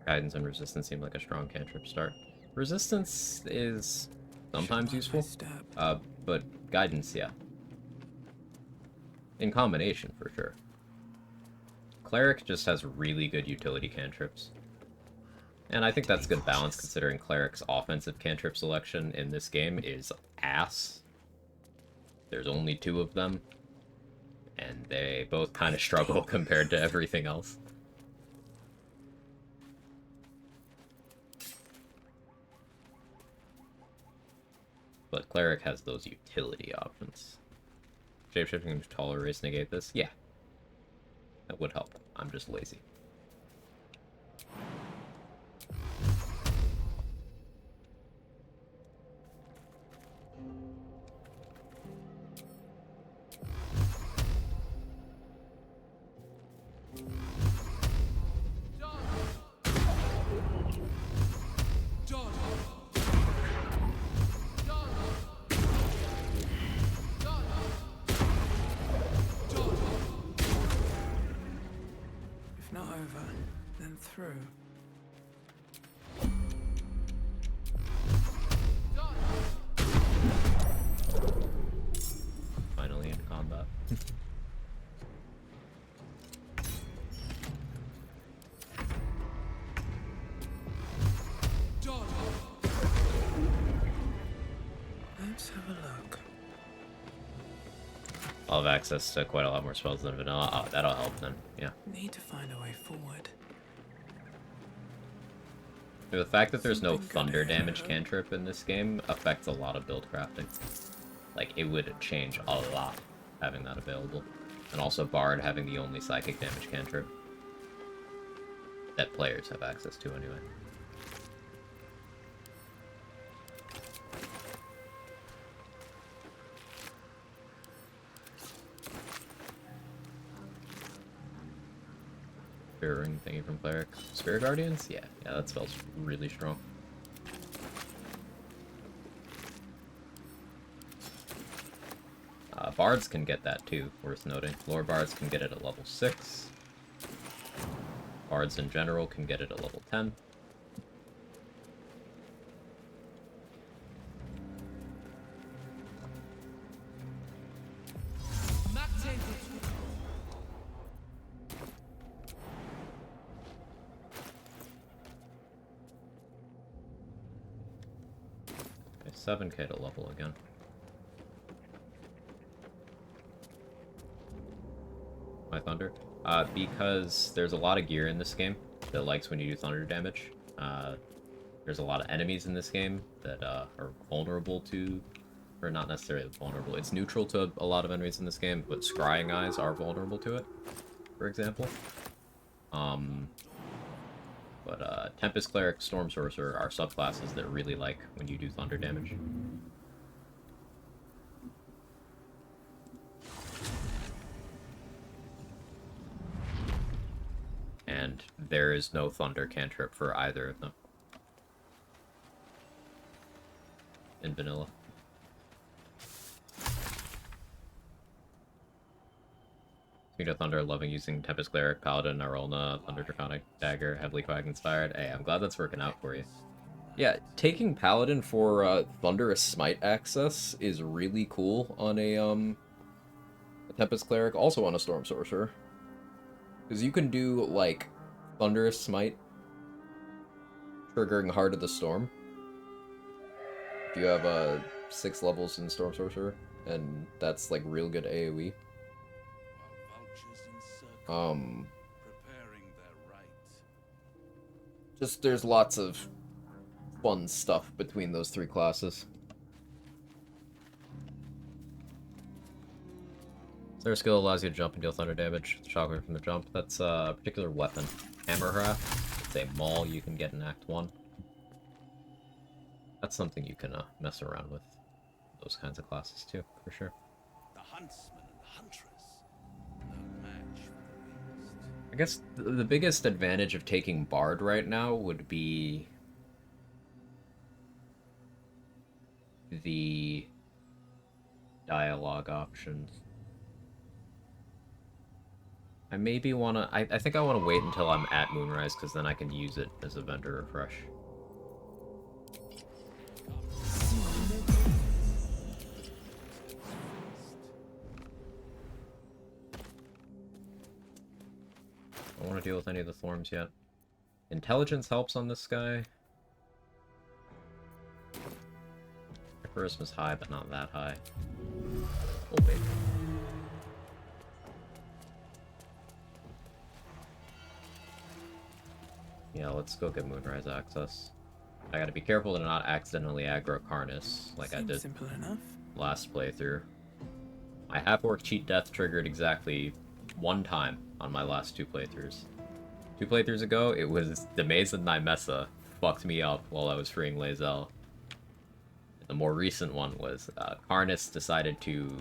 Guidance and resistance seem like a strong cantrip start. Resistance is sometimes useful, but guidance, yeah. In combination, for sure. Cleric just has really good utility cantrips. And I think that's good balance considering Cleric's offensive cantrip selection in this game is ass. There's only 2 of them, and they both kind of struggle compared to everything else. But Cleric has those utility options. Shapeshifting to taller race negate this? Yeah. That would help. I'm just lazy.
If not over, then through.
Finally in combat.
Let's have a look.
I'll have access to quite a lot more spells than vanilla. Oh, that'll help then, yeah.
Need to find a way forward.
The fact that there's no thunder damage cantrip in this game affects a lot of build crafting. Like, it would change a lot having that available. And also Bard having the only psychic damage cantrip that players have access to anyway. Spirit Ring thingy from Cleric. Spirit Guardians? Yeah, that spell's really strong. Bards can get that too, worth noting. Lore Bards can get it at level 6. Bards in general can get it at level 10. Okay, 7k to level again. My thunder? Because there's a lot of gear in this game that likes when you do thunder damage. There's a lot of enemies in this game that are vulnerable to, or not necessarily vulnerable, it's neutral to a lot of enemies in this game, but scrying eyes are vulnerable to it, for example. But Tempest Cleric, Storm Sorcerer are subclasses that really like when you do thunder damage. And there is no thunder cantrip for either of them in vanilla. Speaking of thunder, loving using Tempest Cleric, Paladin, Arolna, Thunder Draconic Dagger, Heavily Quag Inspired. Hey, I'm glad that's working out for you. Yeah, taking Paladin for Thunderous Smite access is really cool on a Tempest Cleric, also on a Storm Sorcerer. Because you can do, like, Thunderous Smite, triggering Heart of the Storm. If you have 6 levels in Storm Sorcerer, and that's, like, real good AoE. Just, there's lots of fun stuff between those 3 classes. Their skill allows you to jump and deal thunder damage. Shockwave from the jump. That's a particular weapon. Hammer Harath. It's a maul you can get in Act 1. That's something you can mess around with. Those kinds of classes too, for sure.
The huntsman and the huntress. No match for the beast.
I guess the biggest advantage of taking Bard right now would be the dialogue options. I maybe want to... I think I want to wait until I'm at Moonrise, because then I can use it as a vendor refresh. I don't want to deal with any of the Thorns yet. Intelligence helps on this guy. Charisma's high, but not that high. Oh, wait. Yeah, let's go get Moonrise access. I gotta be careful to not accidentally aggro Karnus, like I did
simple enough.
last playthrough. My half-orc cheat death triggered exactly one time on my last 2 playthroughs. 2 playthroughs ago, it was the Maze of Nymessa fucked me up while I was freeing Lae'zel. The more recent one was Karnus decided to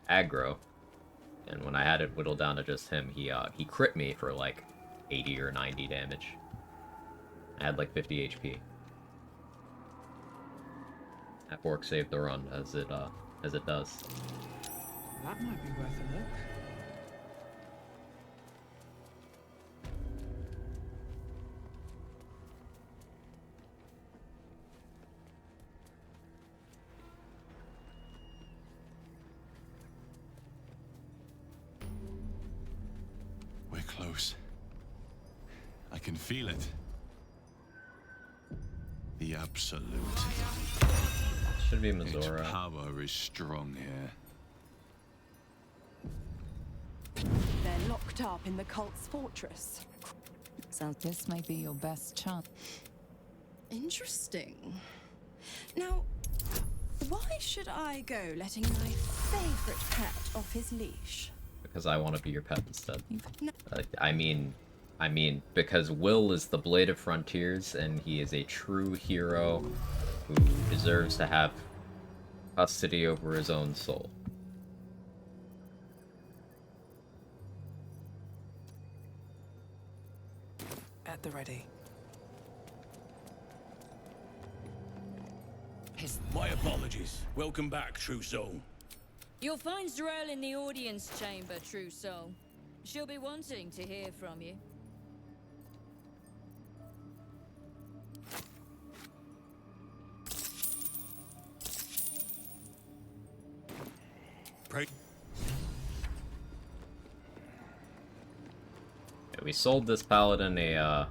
aggro, and when I had it whittled down to just him, he crit me for like 80 or 90 damage. I had like 50 HP. That fork saved the run, as it does.
That might be worth a look.
We're close. I can feel it. The Absolute.
Should be
Its
Mizora.
power is strong here.
They're locked up in the cult's fortress.
So this may be your best chance.
Interesting. Now, why should I go letting my favorite pet off his leash?
Because I want to be your pet instead.
No.
I mean, because Will is the Blade of Frontiers, and he is a true hero who deserves to have custody over his own soul.
At the ready.
My apologies. Welcome back, true soul.
You'll find Z'rell in the audience chamber, true soul. She'll be wanting to hear from you.
Pray.
Yeah, we sold this paladin a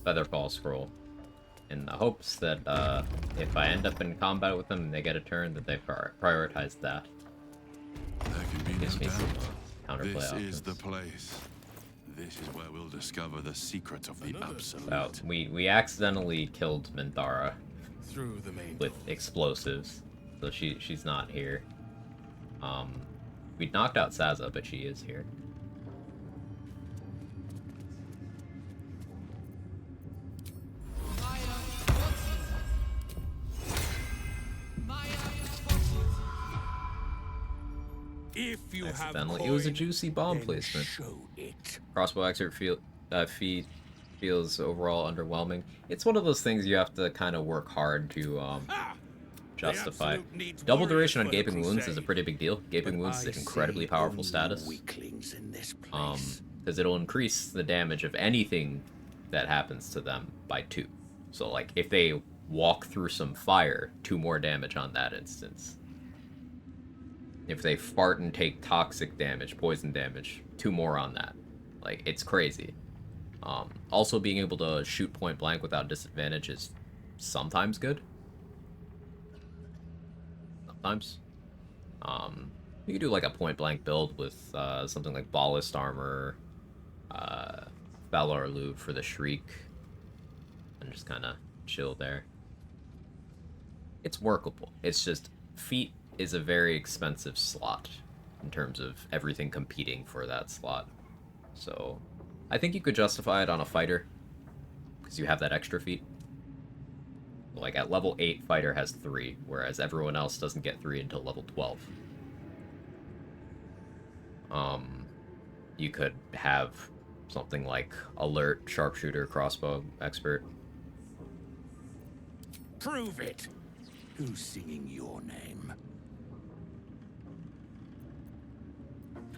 Featherfall scroll in the hopes that if I end up in combat with them and they get a turn, that they prioritize that.
There can be
Gives
no
me some
doubt.
counterplay
This
options.
is the place. This is where we'll discover the secret of the Absolute.
So we accidentally killed Minthara
Through the main
with explosives, so she's not here. We knocked out Saza, but she is here.
If you have
Accidentally, it was a
coin,
juicy bomb
then
placement.
show it.
Crossbow excerpt feels overall underwhelming. It's one of those things you have to kind of work hard to justify.
Absolute needs
Double duration on
warriors for the
Gaping Wounds is a
crusade.
pretty big deal. Gaping
But
Wounds is
I
an incredibly
see
powerful
only
status.
weaklings in this place.
Because it'll increase the damage of anything that happens to them by 2. So like if they walk through some fire, 2 more damage on that instance. If they fart and take toxic damage, poison damage, 2 more on that. Like, it's crazy. Also, being able to shoot point blank without disadvantage is sometimes good. Sometimes. You can do like a point blank build with something like Ballast Armor, Valar Louvre for the Shriek, and just kind of chill there. It's workable. It's just feet is a very expensive slot in terms of everything competing for that slot. So I think you could justify it on a fighter, because you have that extra feat. Like at level 8, fighter has 3, whereas everyone else doesn't get 3 until level 12. You could have something like alert, sharpshooter, crossbow, expert.
Prove it! Who's singing your name?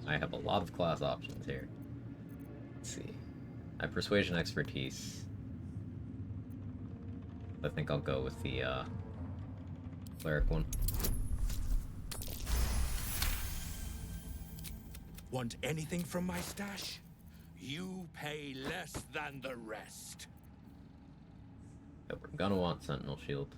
I have a lot of class options here. Let's see. I have persuasion, expertise. I think I'll go with the cleric one.
Want anything from my stash? You pay less than the rest.
Yep, we're gonna want Sentinel Shield.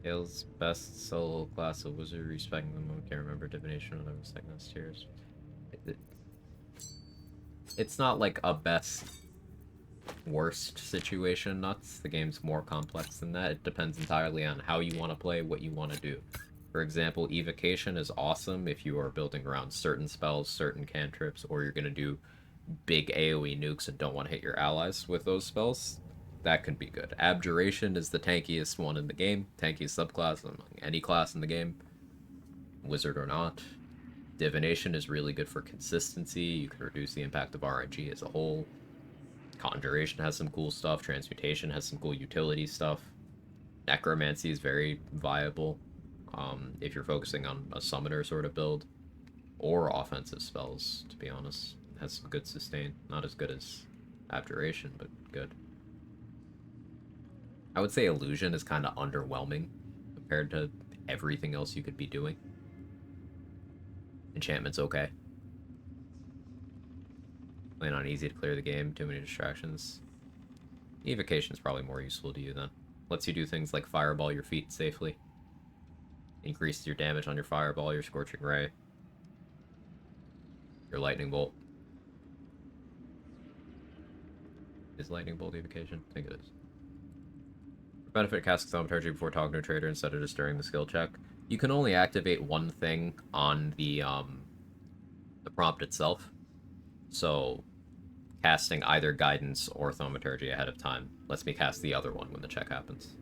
Gale's best solo class of wizard, respecting them. I can't remember divination when I was second last year's. It's not like a best worst situation nuts. The game's more complex than that. It depends entirely on how you want to play, what you want to do. For example, Evocation is awesome if you are building around certain spells, certain cantrips, or you're going to do big AoE nukes and don't want to hit your allies with those spells. That could be good. Abjuration is the tankiest one in the game. Tankiest subclass among any class in the game. Wizard or not. Divination is really good for consistency. You can reduce the impact of RNG as a whole. Conjuration has some cool stuff. Transmutation has some cool utility stuff. Necromancy is very viable if you're focusing on a summoner sort of build. Or offensive spells, to be honest. It has some good sustain. Not as good as Abjuration, but good. I would say Illusion is kind of underwhelming compared to everything else you could be doing. Enchantment's okay. Playing on easy to clear the game, too many distractions. Evocation's probably more useful to you then. Lets you do things like fireball your feet safely. Increase your damage on your fireball, your scorching ray. Your lightning bolt. Is lightning bolt evocation? I think it is. Benefit casting thaumaturgy before talking to a trader instead of just during the skill check. You can only activate one thing on the prompt itself. So casting either guidance or thaumaturgy ahead of time lets me cast the other one when the check happens.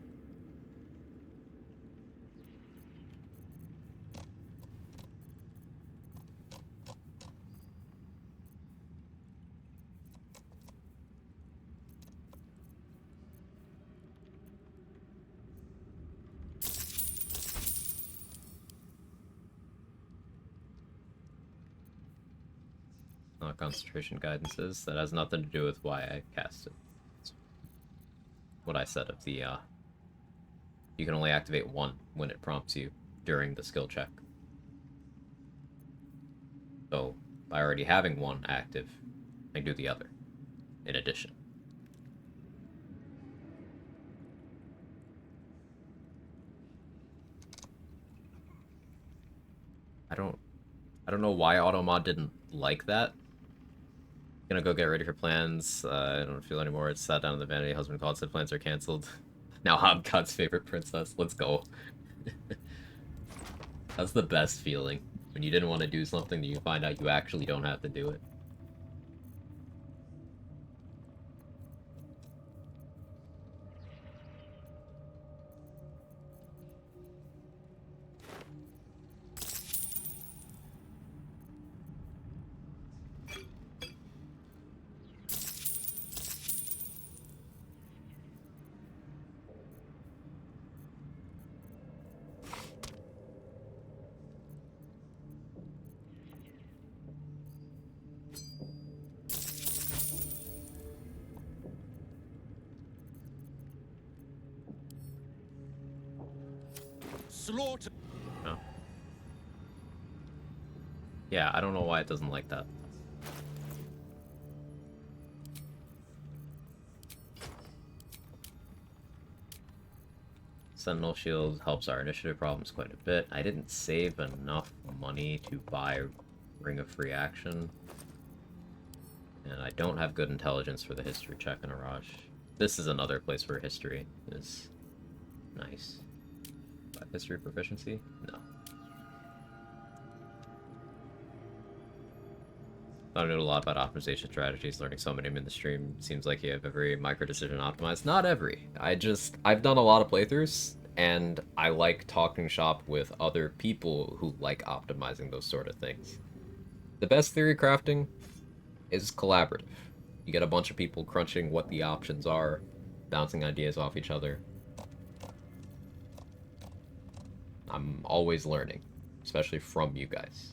Concentration guidances. That has nothing to do with why I cast it. It's what I said of the you can only activate one when it prompts you during the skill check. So by already having one active, I can do the other in addition. I don't know why Automod didn't like that. Gonna go get ready for plans. I don't feel anymore. It's sat down in the vanity. Husband called, said plans are canceled. Now I'm God's favorite princess. Let's go. That's the best feeling. When you didn't want to do something, that you find out you actually don't have to do it.
Slaughter.
Oh. Yeah, I don't know why it doesn't like that. Sentinel Shield helps our initiative problems quite a bit. I didn't save enough money to buy Ring of Free Action. And I don't have good intelligence for the history check in a rush. This is another place where history is nice. But history proficiency? No. I know a lot about optimization strategies. Learning so many of them in the stream seems like you have every micro decision optimized. Not every. I've done a lot of playthroughs, and I like talking shop with other people who like optimizing those sort of things. The best theory crafting is collaborative. You get a bunch of people crunching what the options are, bouncing ideas off each other. I'm always learning, especially from you guys.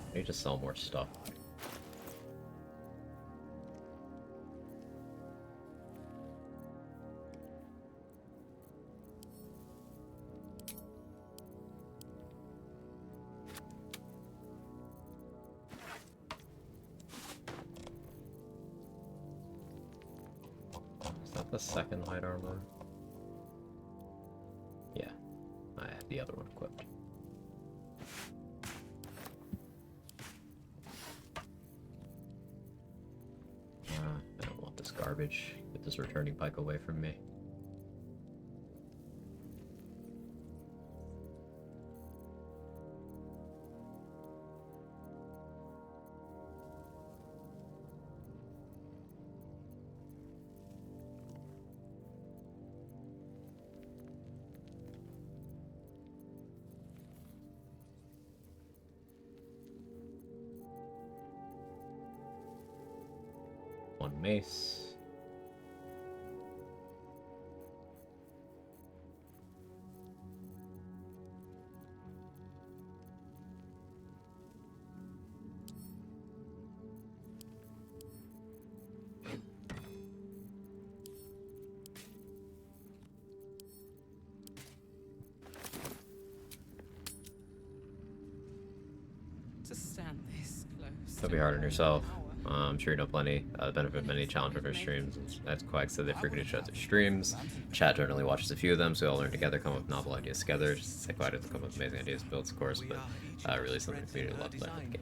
I need to sell more stuff. Is that the second light armor? Yeah, I have the other one equipped. I don't want this garbage. Get this returning pike away from me. One mace.
To stand this close.
Don't be hard on yourself. I'm sure you know plenty. The benefit of many challenge runner streams. As Quack said, they frequently show their streams. Chat generally watches a few of them, so we all learn together, come up with novel ideas together. Just like Quack doesn't come up with amazing ideas builds, of course, but really something the community loves.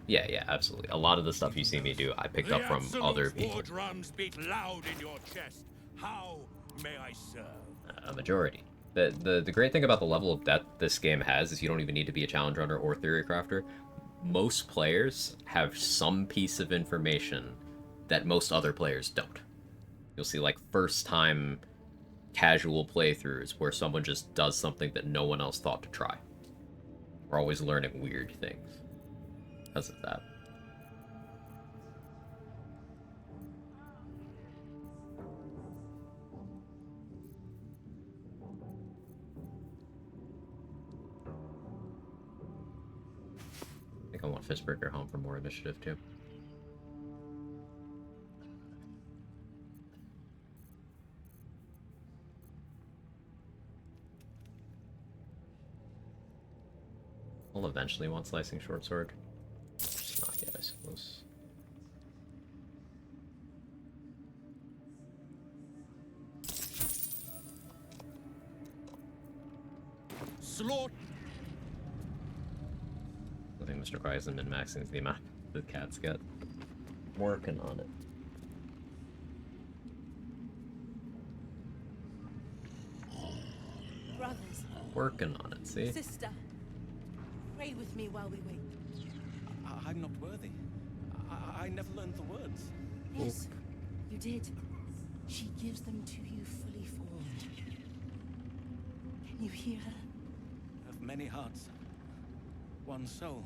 Yeah, absolutely. A lot of the stuff you see me do, I picked up from other people.
Drums beat loud in your chest. How may I serve?
A majority. The great thing about the level of depth this game has is you don't even need to be a challenge runner or theory crafter. Most players have some piece of information that most other players don't. You'll see like first time casual playthroughs where someone just does something that no one else thought to try. We're always learning weird things because of that. I think I want Fistbreaker home for more initiative too. I'll eventually want Slicing Shortsword. Not yet, I suppose.
Slaughter.
I think Mr. Cry isn't min-maxing the amount the cats get. Working on it.
Brothers.
Working on it, see?
Sister. Pray with me while we wait.
I'm not worthy. I never learned the words.
Yes, you did. She gives them to you fully formed. Can you hear her?
Of many hearts, one soul.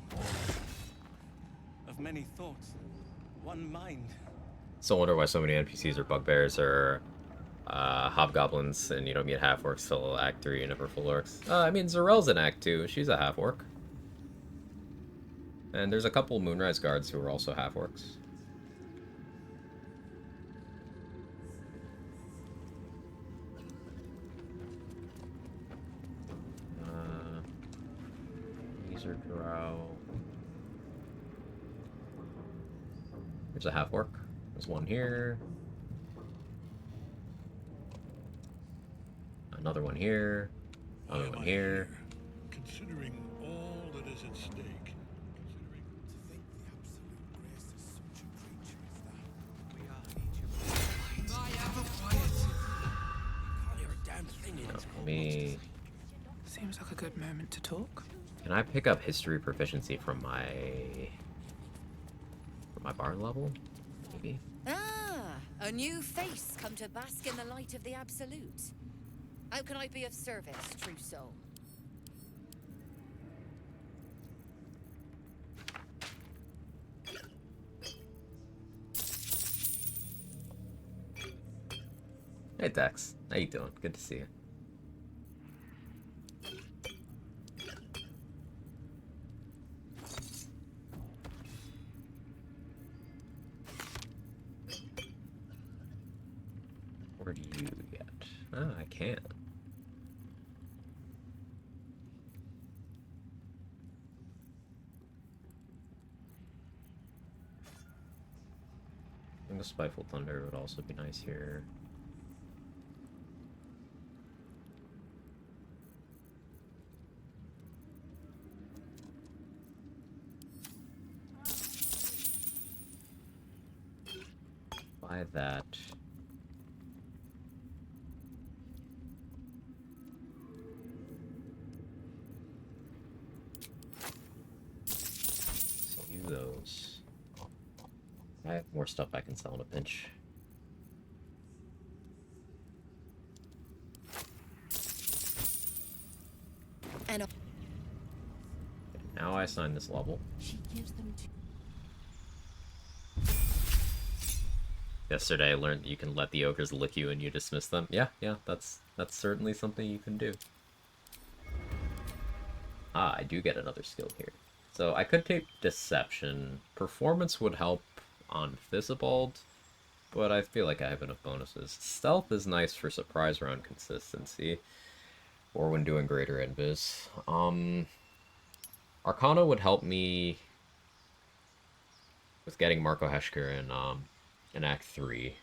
Of many thoughts, one mind.
So I wonder why so many NPCs are bugbears or hobgoblins and you don't meet half-orcs till Act 3 and never full orcs. I mean, Zarel's in Act 2. She's a half-orc. And there's a couple Moonrise guards who are also half-orcs. Wizard Drow. There's a half orc. There's one here. Another one here. Another one here.
Considering all that is at stake.
Let me...
Seems like a good moment to talk.
Can I pick up history proficiency from my bar level? Maybe.
Ah, a new face come to bask in the light of the Absolute. How can I be of service, true soul?
Hey Dex, how you doing? Good to see you. Where do you get? Ah, I can't. I think the Spiteful Thunder would also be nice here. Buy that. Sell you those. I have more stuff I can sell in a pinch.
And
now I assign this level.
She gives them to
Yesterday I learned that you can let the ogres lick you and you dismiss them. Yeah, that's certainly something you can do. Ah, I do get another skill here. So I could take Deception. Performance would help on Fizzibald, but I feel like I have enough bonuses. Stealth is nice for surprise round consistency, or when doing greater invis. Arcana would help me with getting Marco Heschker in Act 3.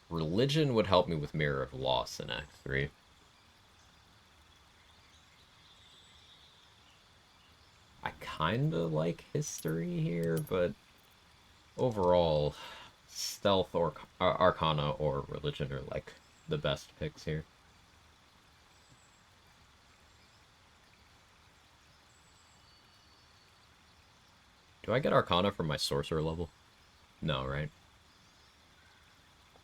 Religion would help me with Mirror of Loss in Act 3. I kinda like history here, but overall, stealth or Arcana or religion are like the best picks here. Do I get Arcana from my sorcerer level? No, right?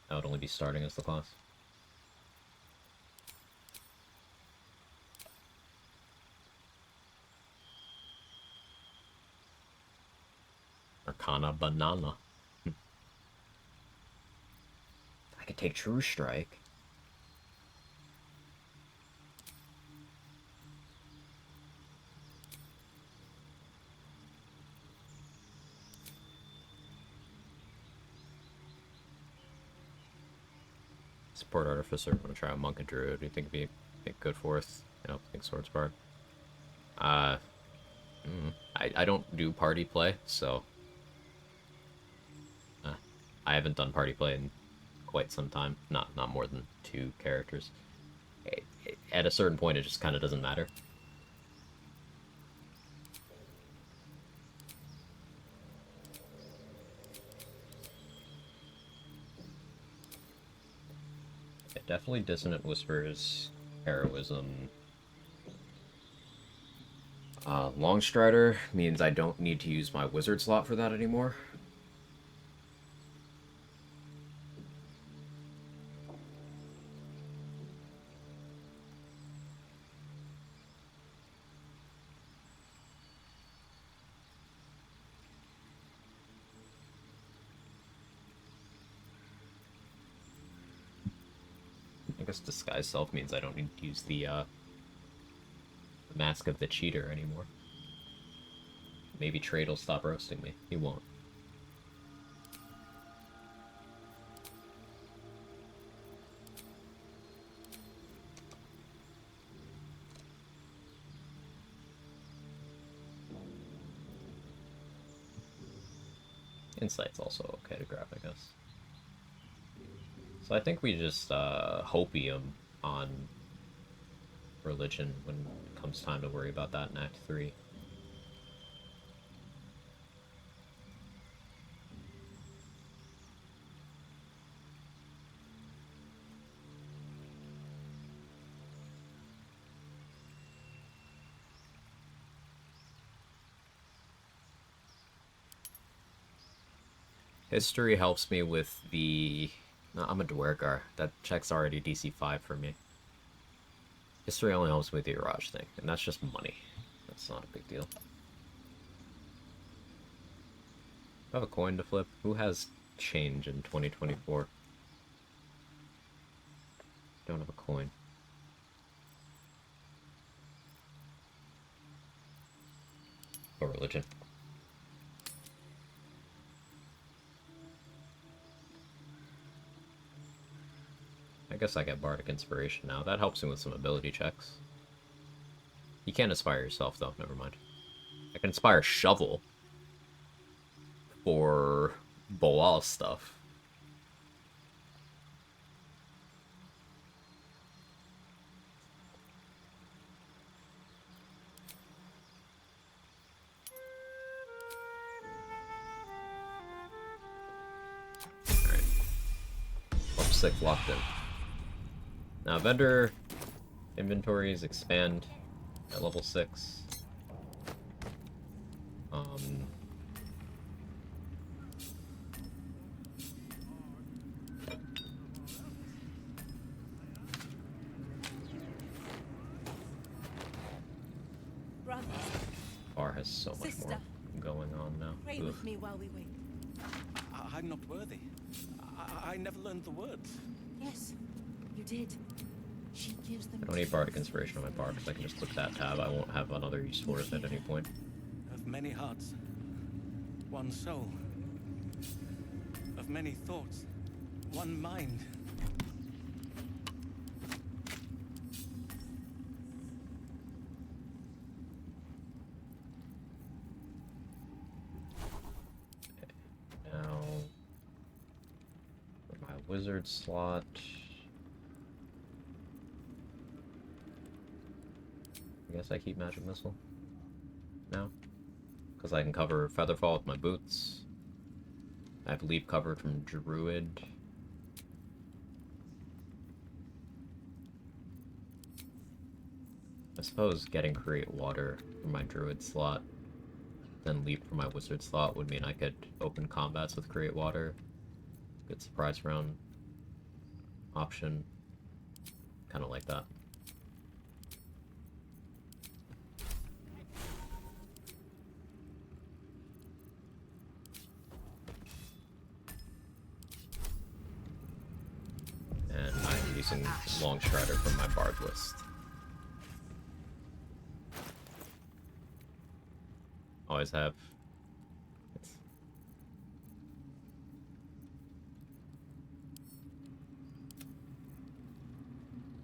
That would only be starting as the class. Arcana banana. I could take True Strike. Support Artificer. I'm gonna try a Monk and Druid. Do you think it'd be good for us? I don't think Swords Bard. I don't do party play, so I haven't done party play in quite some time. Not more than 2 characters. At a certain point, it just kind of doesn't matter. Yeah, definitely Dissonant Whispers, Heroism. Longstrider means I don't need to use my wizard slot for that anymore. I guess Disguise Self means I don't need to use the Mask of the Cheater anymore. Maybe Trade will stop roasting me. He won't. Insight's also okay to grab, I guess. So I think we just hopium on religion when it comes time to worry about that in Act 3. History helps me with the... No, I'm a Dwergar. That check's already DC 5 for me. History only helps me with the Iraj thing, and that's just money. That's not a big deal. I have a coin to flip. Who has change in 2024? Don't have a coin. Or religion. I guess I get Bardic Inspiration now. That helps me with some ability checks. You can't inspire yourself, though. Never mind. I can inspire Shovel for Boal stuff. Alright. Level 6 locked in. Now, vendor inventories expand at level 6. Bar has so much more going on now.
Pray with me while we wait.
I'm not worthy. I never learned the words.
Yes, you did. She gives them.
I don't need Bardic Inspiration on my bar because I can just click that tab. I won't have another use for it at any point.
Of many hearts, one soul. Of many thoughts, one mind.
Now, for my wizard slot. I guess I keep Magic Missile now, because I can cover Featherfall with my boots. I have Leap cover from Druid. I suppose getting Create Water for my Druid slot, then Leap for my Wizard slot would mean I could open combats with Create Water, good surprise round option, kind of like that. And I'm using Longstrider from my Bard list. Always have.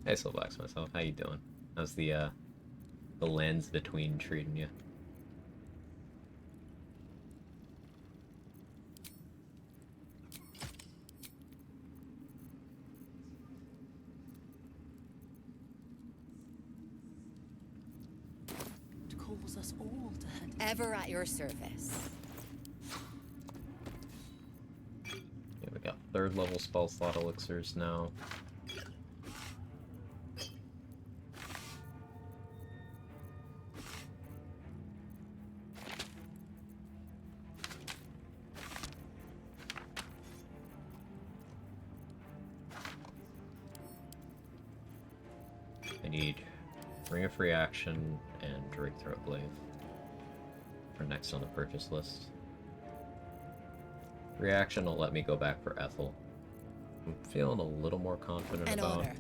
Hey, Silvax myself. How you doing? How's the lands between treating you?
It calls us all to her.
Ever at your service.
Yeah, we got 3rd level spell slot elixirs now. I need Ring of Free Action and Drake Throat Glaive for next on the purchase list. Reaction will let me go back for Ethel. I'm feeling a little more confident about.
Honor.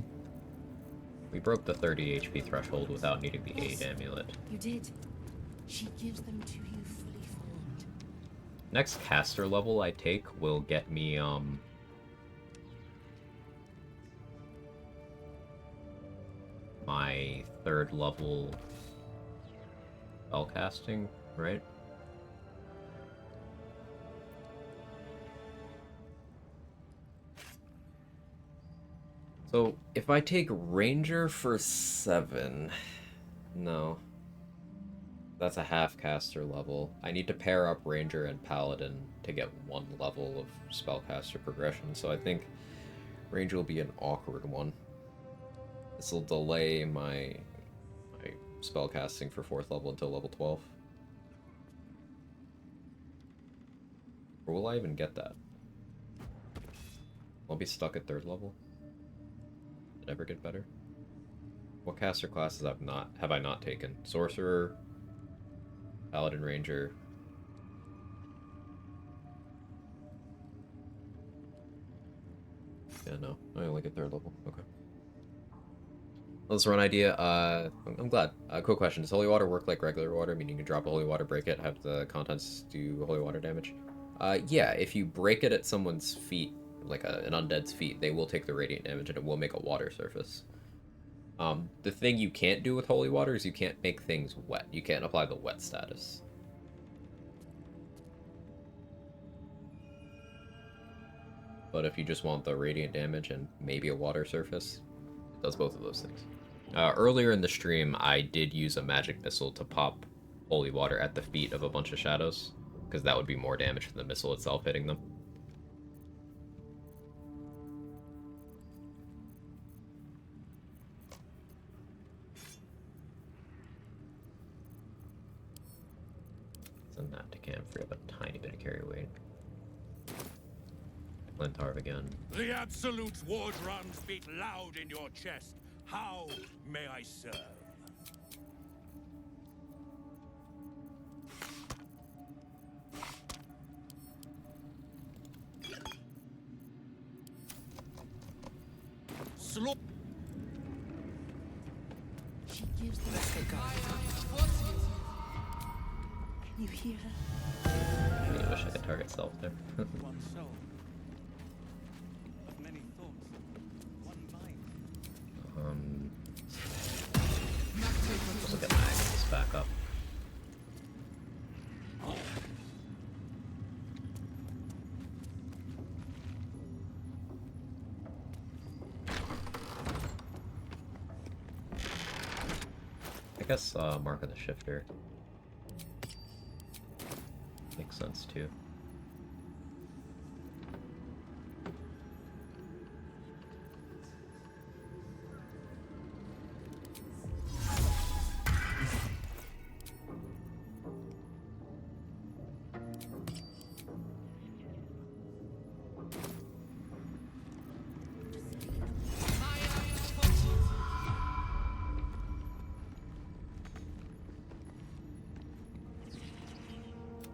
We broke the 30 HP threshold without needing the Aid Amulet.
You did. She gives them to you fully formed.
Next caster level I take will get me my 3rd level spellcasting, right? So, if I take Ranger for 7... No. That's a half caster level. I need to pair up Ranger and Paladin to get 1 level of spellcaster progression, so I think Ranger will be an awkward one. This will delay my spellcasting for 4th level until level 12. Or will I even get that? I'll be stuck at 3rd level. Did it ever get better? What caster classes have I not taken? Sorcerer, Paladin, Ranger. Yeah, no. I only get 3rd level. Okay. Let's run idea. I'm glad. Quick question. Does holy water work like regular water? Meaning you can drop a holy water, break it, have the contents do holy water damage? Yeah, if you break it at someone's feet, like an undead's feet, they will take the radiant damage and it will make a water surface. The thing you can't do with holy water is you can't make things wet. You can't apply the wet status. But if you just want the radiant damage and maybe a water surface, it does both of those things. Earlier in the stream, I did use a magic missile to pop holy water at the feet of a bunch of shadows, because that would be more damage than the missile itself hitting them. Send that to Cam, free up a tiny bit of carry weight. Glentarv again.
The Absolute's war drums beat loud in your chest. How may I serve? Slow.
She gives them Can you hear her?
I really wish I could target self there.
One soul. Of many thoughts. One mind.
Let's look at my axes back up. I guess Mark of the Shifter makes sense too.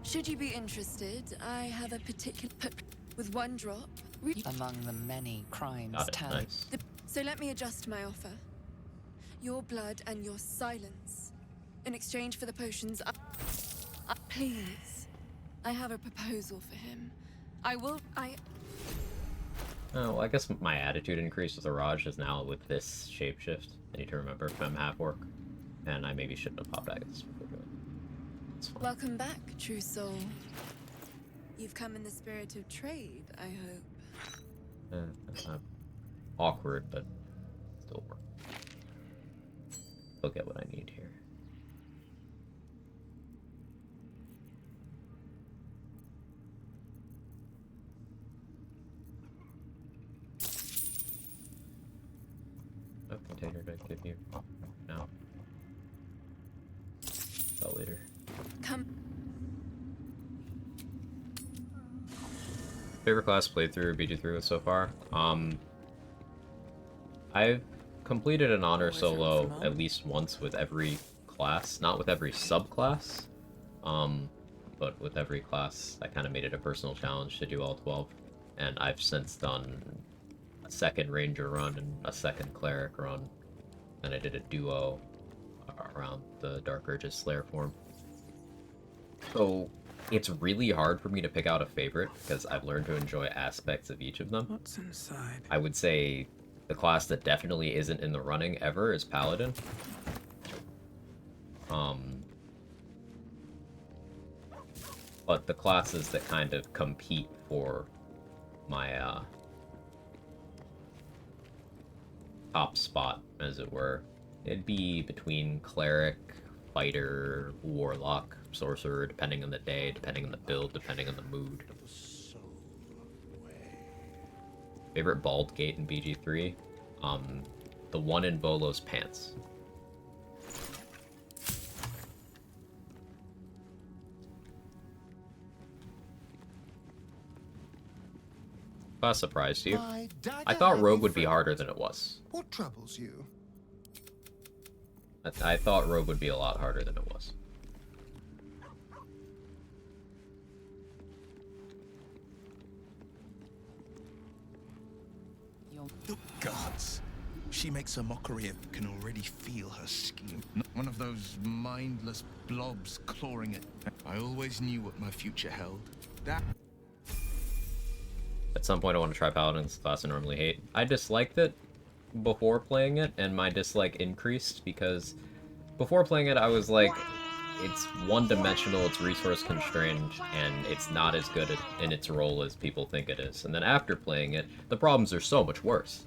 Should you be interested, I have a particular with 1 drop.
Among the many crimes
tallied. Nice.
So let me adjust my offer. Your blood and your silence. In exchange for the potions, please. I have a proposal for him. Oh,
well, I guess my attitude increased with the Raj is now with this shapeshift. I need to remember Femme half-orc. And I maybe shouldn't have popped Agathis before doing it.
Welcome back, true soul. You've come in the spirit of trade, I hope.
That's not awkward, but still work. I'll get what I need here. What container did I give you? No. Spell later.
Come.
Favorite class playthrough or beat you through it so far? I've completed an honor solo at least once with every class, not with every subclass, but with every class. I kind of made it a personal challenge to do all 12, and I've since done a second ranger run and a second cleric run, and I did a duo around the Dark Urge's Slayer form. So it's really hard for me to pick out a favorite because I've learned to enjoy aspects of each of them.
What's inside?
I would say the class that definitely isn't in the running ever is Paladin. But the classes that kind of compete for my top spot, as it were. It'd be between cleric, fighter, warlock, sorcerer, depending on the day, depending on the build, depending on the mood. Favorite bald gate in BG3? The one in Volo's pants. That surprised you. I thought Rogue would be harder than it was.
What troubles you?
I thought Rogue would be a lot harder than it was.
The gods. She makes a mockery of can already feel her scheme. Not one of those mindless blobs clawing it. I always knew what my future held. That.
At some point I want to try Paladins, class I normally hate. I disliked it before playing it, and my dislike increased because before playing it I was like, it's one-dimensional, it's resource-constrained, and it's not as good in its role as people think it is. And then after playing it, the problems are so much worse.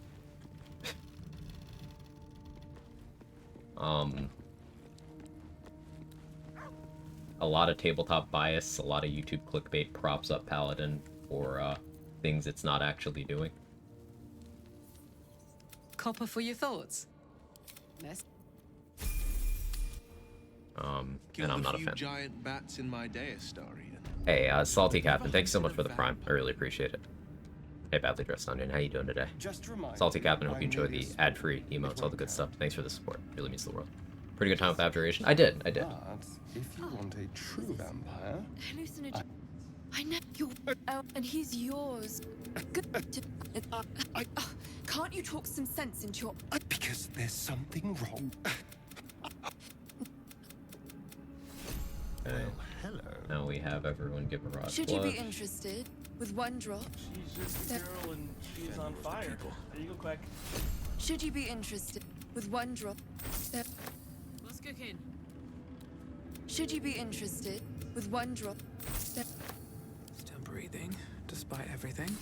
A lot of tabletop bias, a lot of YouTube clickbait props up Paladin for things it's not actually doing.
Copper for your thoughts. Yes.
And I'm not a fan.
Giant bats in my day, Astarion.
Hey, Salty Captain, thanks so much for the Prime. I really appreciate it. Hey, Badly Dressed Onion, how you doing today? Salty Captain, hope you enjoy the ad-free emotes, all the good stuff. Thanks for the support. Really means the world. Pretty good time with Abjuration. I did.
But if you want a true vampire,
Hallucinogen. I know you're. Oh, and he's yours. Good. Can't you talk some sense into your?
Because there's something wrong.
Okay.
Well, hello.
Now we have everyone give a Mirage
Should
Blood.
you be interested? With one drop.
She's just a girl and she's on fire. There you go, Quack.
Should you be interested? With one drop.
What's cooking?
Should you be interested? With one drop.
Still breathing, despite everything.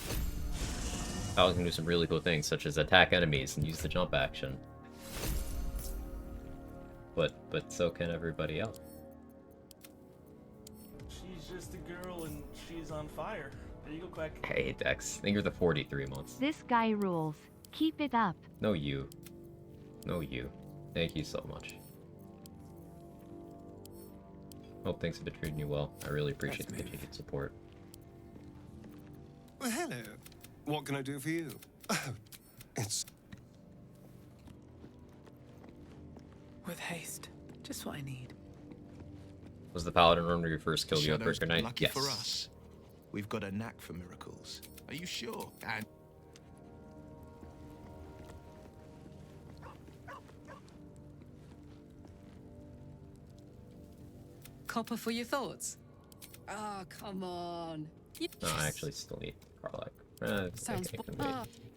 Paladin can do some really cool things, such as attack enemies and use the jump action. But so can everybody else.
She's just a girl and she's on fire. There you go, Quack.
Hey, Dex. I think you're the 43 months.
This guy rules. Keep it up.
No, you. No, you. Thank you so much. Hope things have been treating you well. I really appreciate the continued support.
Well, hello. What can I do for you? It's...
With haste. Just what I need.
Was the Paladin run where you first killed the
Shadow's
Oathbreaker Knight?
lucky
Yes.
for us. We've got a knack for miracles. Are you sure? And
Copper for your thoughts. Oh, come on.
No, I actually still need Karlach.
Sounds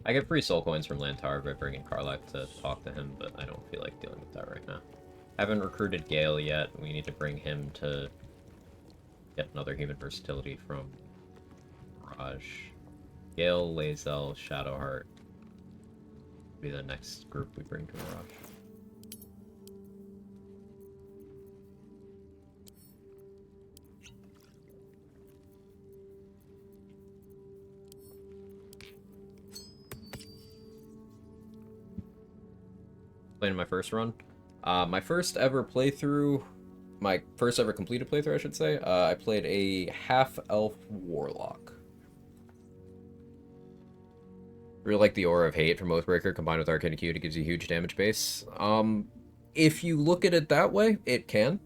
I get free soul coins from Lantar by bringing Karlach to talk to him, but I don't feel like dealing with that right now. Haven't recruited Gale yet. We need to bring him to get another human versatility from Mirage. Gale, Lae'zel, Shadowheart be the next group we bring to Mirage. Playing my first run. My first ever playthrough, my first ever completed playthrough, I should say, I played a half-elf warlock. Really like the Aura of Hate from Oathbreaker combined with Arcane Acute. It gives you a huge damage base. If you look at it that way, it can.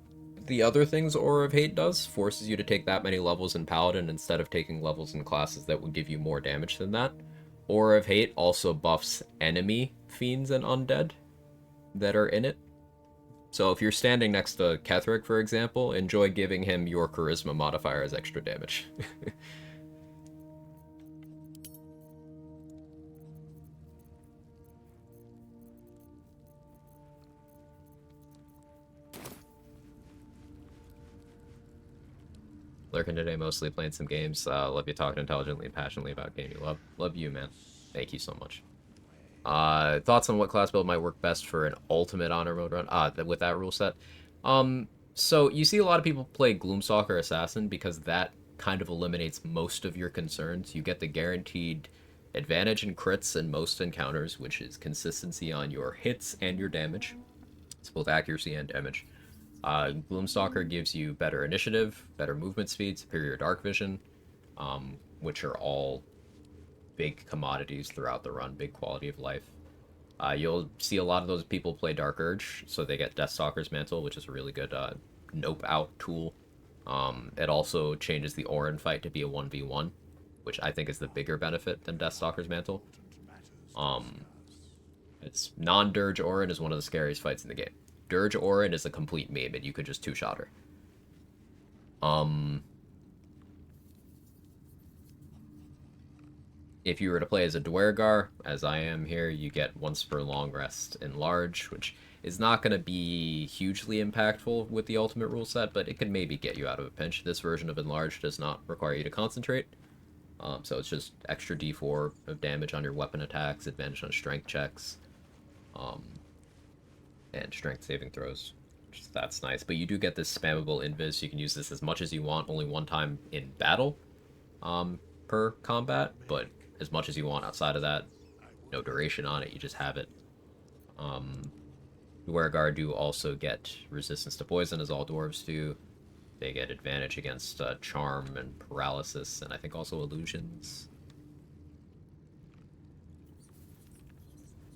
The other things Aura of Hate does forces you to take that many levels in Paladin instead of taking levels in classes that would give you more damage than that. Aura of Hate also buffs enemy fiends and undead that are in it. So if you're standing next to Ketheric, for example, enjoy giving him your charisma modifier as extra damage. Lurking today, mostly playing some games. Love you talking intelligently and passionately about game you love. Love you, man. Thank you so much. Thoughts on what class build might work best for an ultimate honor mode run? With that rule set. So you see a lot of people play Gloomstalker Assassin because that kind of eliminates most of your concerns. You get the guaranteed advantage in crits in most encounters, which is consistency on your hits and your damage. It's both accuracy and damage. Gloomstalker gives you better initiative, better movement speed, superior dark vision, which are all big commodities throughout the run, big quality of life. You'll see a lot of those people play Dark Urge, so they get Deathstalker's Mantle, which is a really good nope out tool. It also changes the Orin fight to be a 1v1, which I think is the bigger benefit than Deathstalker's Mantle. It's non-Dirge Orin is one of the scariest fights in the game. Dirge Orin is a complete meme, and you could just two-shot her. If you were to play as a Dwergar, as I am here, you get once per long rest Enlarge, which is not going to be hugely impactful with the ultimate rule set, but it could maybe get you out of a pinch. This version of Enlarge does not require you to concentrate, so it's just extra d4 of damage on your weapon attacks, advantage on strength checks, and strength saving throws. That's nice, but you do get this spammable invis. You can use this as much as you want, only one time in battle per combat, but as much as you want outside of that. No duration on it, you just have it. Dwergar do also get resistance to poison, as all dwarves do. They get advantage against charm and paralysis, and I think also illusions.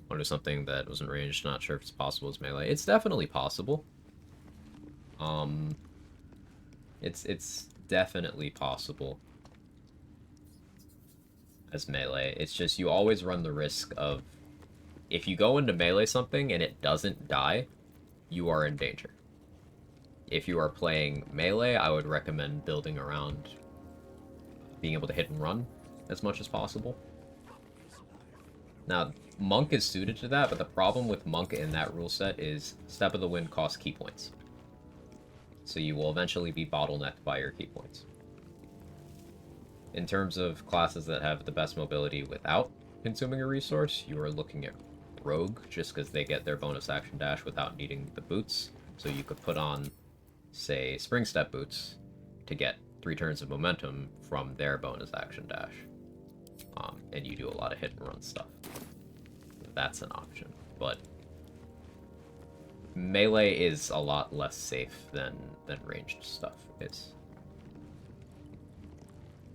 Want to do something that wasn't ranged, not sure if it's possible as melee. It's definitely possible. It's definitely possible as melee. It's just you always run the risk of, if you go into melee something and it doesn't die, you are in danger. If you are playing melee, I would recommend building around being able to hit and run as much as possible. Now, Monk is suited to that, but the problem with Monk in that rule set is Step of the Wind costs key points. So you will eventually be bottlenecked by your key points. In terms of classes that have the best mobility without consuming a resource, you are looking at Rogue, just because they get their bonus action dash without needing the boots. So you could put on, say, Spring Step boots to get 3 turns of momentum from their bonus action dash. And you do a lot of hit and run stuff. That's an option, but melee is a lot less safe than ranged stuff. It's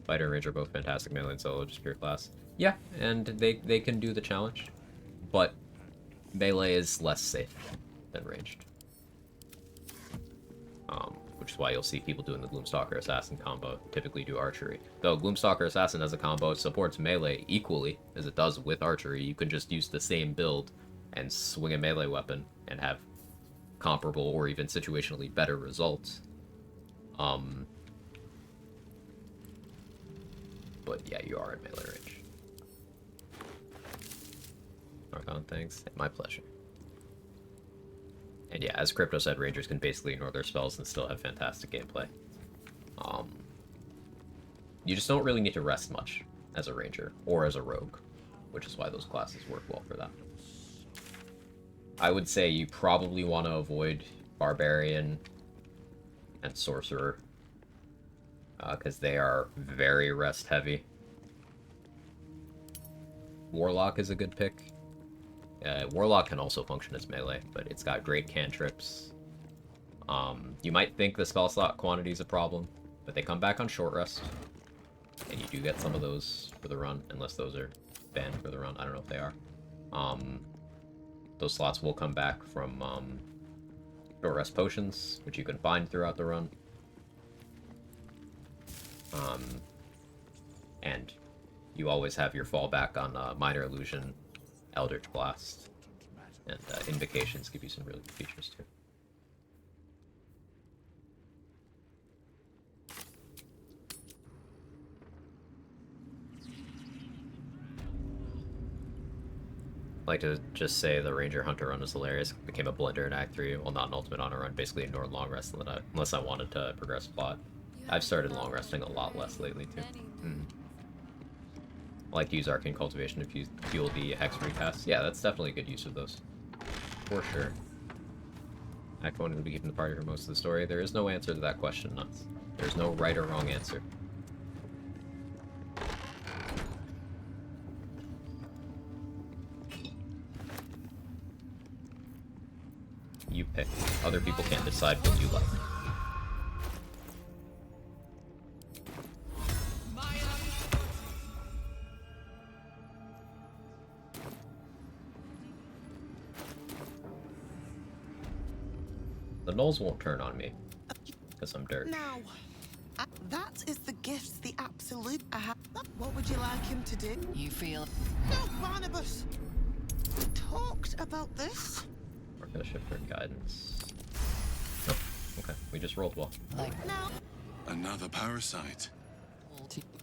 Fighter and Ranger are both fantastic melee and solo, just pure class. Yeah, and they can do the challenge, but melee is less safe than ranged. Which is why you'll see people doing the Gloomstalker Assassin combo typically do archery. Though Gloomstalker Assassin as a combo supports melee equally as it does with archery, you can just use the same build and swing a melee weapon and have comparable or even situationally better results. But yeah, you are in melee range. Archon, thanks. My pleasure. And yeah, as Crypto said, Rangers can basically ignore their spells and still have fantastic gameplay. You just don't really need to rest much as a Ranger or as a Rogue, which is why those classes work well for that. I would say you probably want to avoid Barbarian and Sorcerer, because they are very rest heavy. Warlock is a good pick. Warlock can also function as melee, but it's got great cantrips. You might think the spell slot quantity is a problem, but they come back on short rest, and you do get some of those for the run, unless those are banned for the run. I don't know if they are. Those slots will come back from short rest potions, which you can find throughout the run. And you always have your fallback on Minor Illusion, Eldritch Blast, and Invocations give you some really good features too. I like to just say the Ranger Hunter run is hilarious. Became a blender in Act 3. Well, not an Ultimate Honor run. Basically ignored long rest unless I wanted to progress plot. I've started long resting a lot less lately too. I like to use Arcane Cultivation to fuel the Hex recast. Yeah, that's definitely a good use of those. For sure. Echoing will be keeping the party for most of the story. There is no answer to that question, Nuts. There's no right or wrong answer. You pick. Other people can't decide what you like. The gnolls won't turn on me, because I'm dirt.
Now, that is the gift the Absolute have. What would you like him to do?
You feel...
No, Barnabas! We talked about this.
We're gonna shift for guidance. Oh, okay. We just rolled well.
Now.
Another parasite.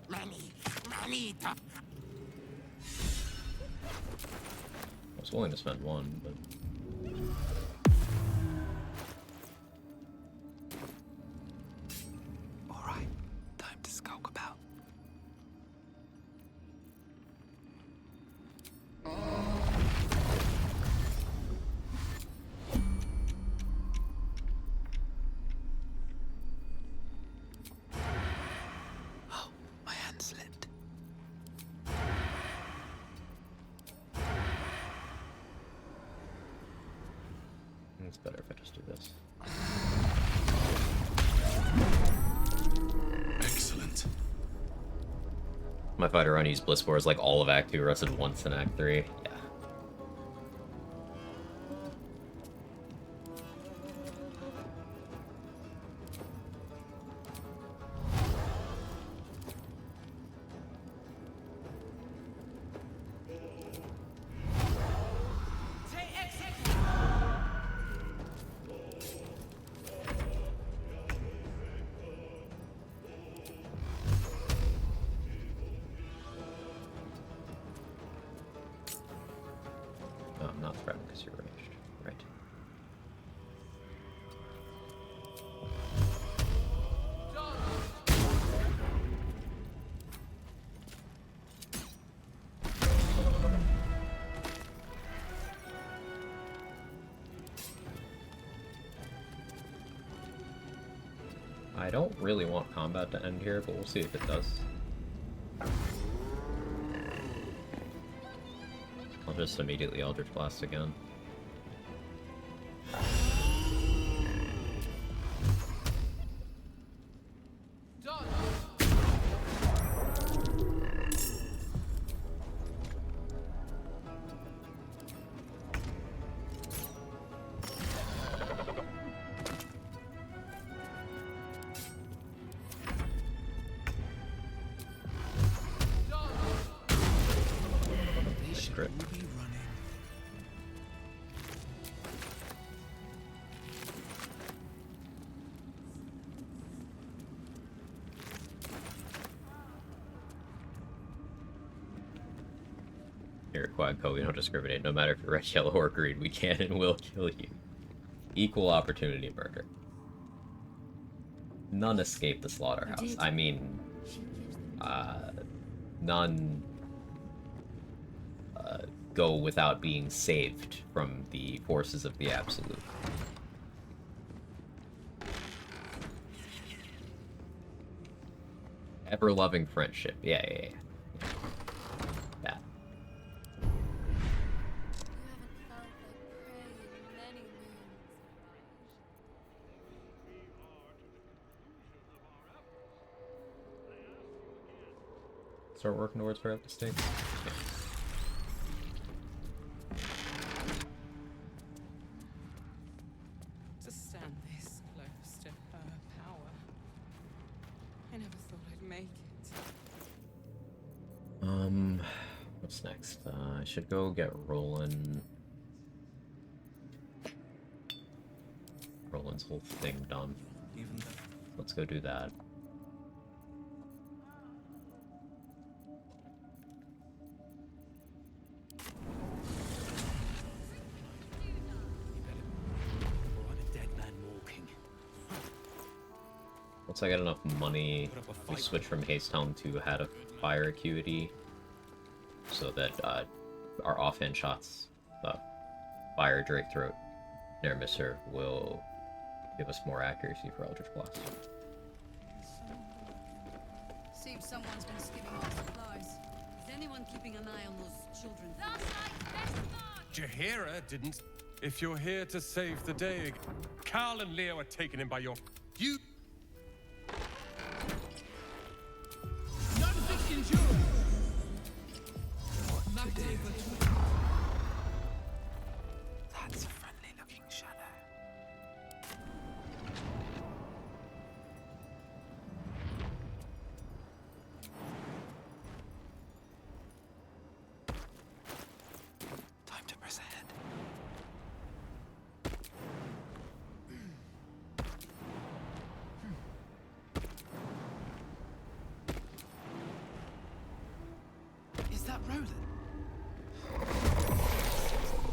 Many.
I was willing to spend one, but...
Alright, time to skulk about. Oh, my hand slipped.
It's better if I just do this.
Excellent.
My fighter on used Bliss 4 is like all of Act 2 rested once in Act 3. Yeah. Oh, I'm not threatened because you're ranged. Right. I don't really want combat to end here, but we'll see if it does. I'll just immediately Eldritch Blast again. Crit. Here at Quadco, we don't discriminate. No matter if you're red, yellow, or green, we can and will kill you. Equal opportunity murder. None escape the slaughterhouse. I mean, none go without being saved from the forces of the Absolute. Ever-loving friendship. Yeah. That. Start working towards fair mistake. Yeah.
To stand this close to her power. I never thought I'd make it.
What's next? I should go get Roland's whole thing done. Let's go do that. Once I get enough money, we switch from Haste Helm to Hat of Fire Acuity. so that our offhand shots, Fire, Drake Throat, Neremisser will give us more accuracy for Eldritch Blast.
Seems someone's been skimming our supplies. Is anyone keeping an eye on those children?
Jaheira didn't. If you're here to save the day, Carl and Leo are taken in by your... You...
That's a friendly-looking shadow. Time to press ahead. Is that Roland?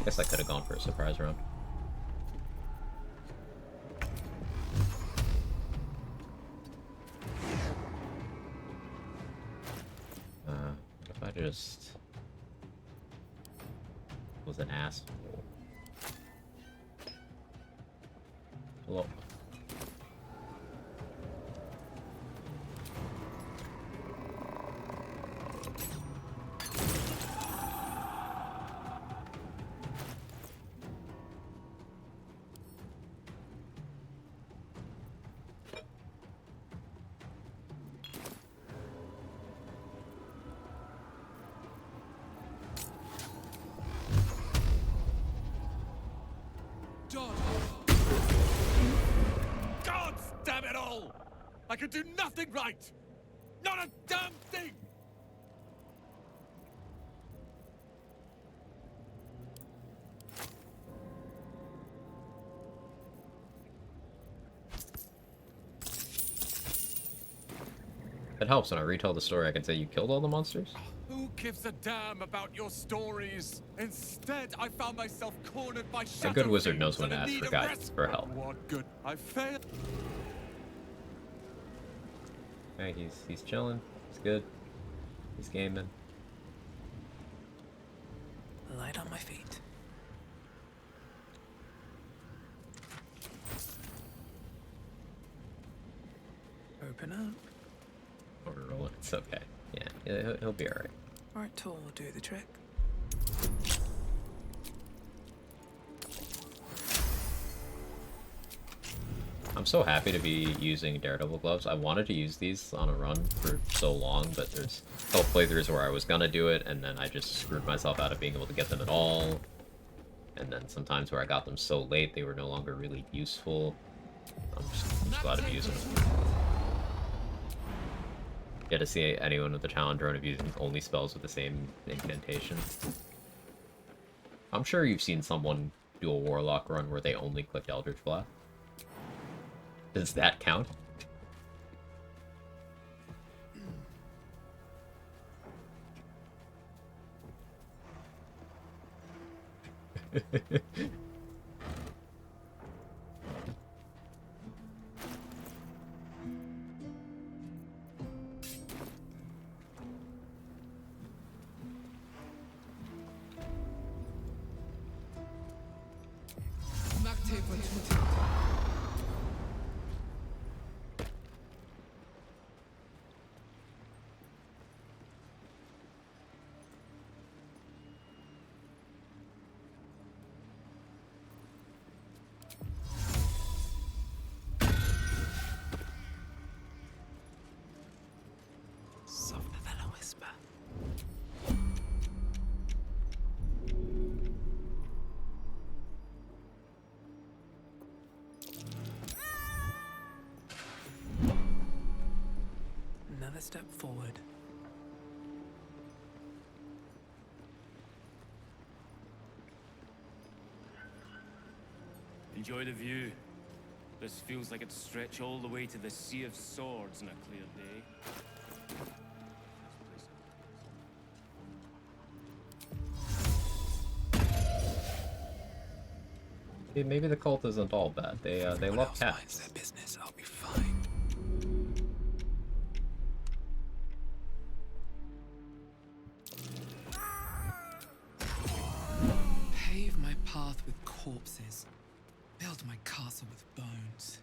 I guess I could have gone for a surprise round. What if I just was an asshole? Hello.
God damn it all! I could do nothing right! Not a damn thing!
It helps when I retell the story. I can say you killed all the monsters.
Who gives a damn about your stories? Instead, I found myself cornered by
A good wizard knows when to ask for guidance, for help.
What good? I failed.
Okay, he's chilling. He's good. He's gaming.
Light on my feet. Open up.
Or roll it. It's okay. Yeah, he'll be alright.
Right tool will do the trick.
I'm so happy to be using Daredevil gloves. I wanted to use these on a run for so long, but there's a couple playthroughs where I was gonna do it, and then I just screwed myself out of being able to get them at all. And then sometimes where I got them so late, they were no longer really useful. I'm just glad to be using them. Get to see anyone with the challenge run of using only spells with the same incantation. I'm sure you've seen someone do a Warlock run where they only clicked Eldritch Blast. Does that count?
Softer than a whisper. Another step forward.
Enjoy the view. This feels like it'd stretch all the way to the Sea of Swords on a clear day.
Maybe the cult isn't all bad. They love cats.
Their business, I'll be fine. corpses. Build my castle with bones.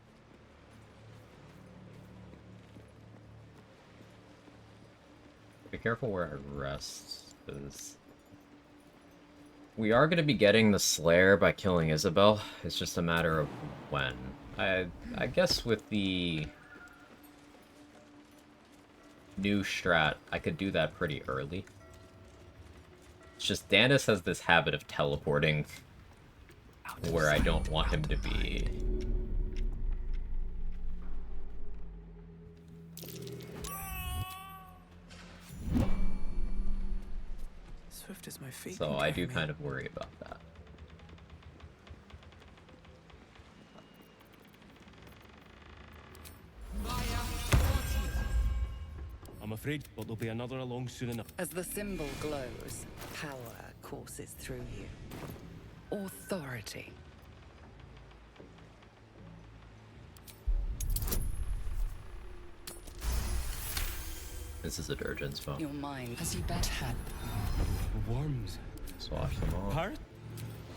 Be careful where I rest, because we are going to be getting the Slayer by killing Isabel. It's just a matter of when. I guess with the new strat, I could do that pretty early. It's just Danis has this habit of teleporting where I don't want him to be.
Swift as my feet.
So I do kind of worry about that.
I'm afraid, but there'll be another along soon enough.
As the symbol glows, power courses through you. Authority.
This is a Durgeon's phone.
Your mind has you bet had.
Worms.
Swash them all.
Pirate?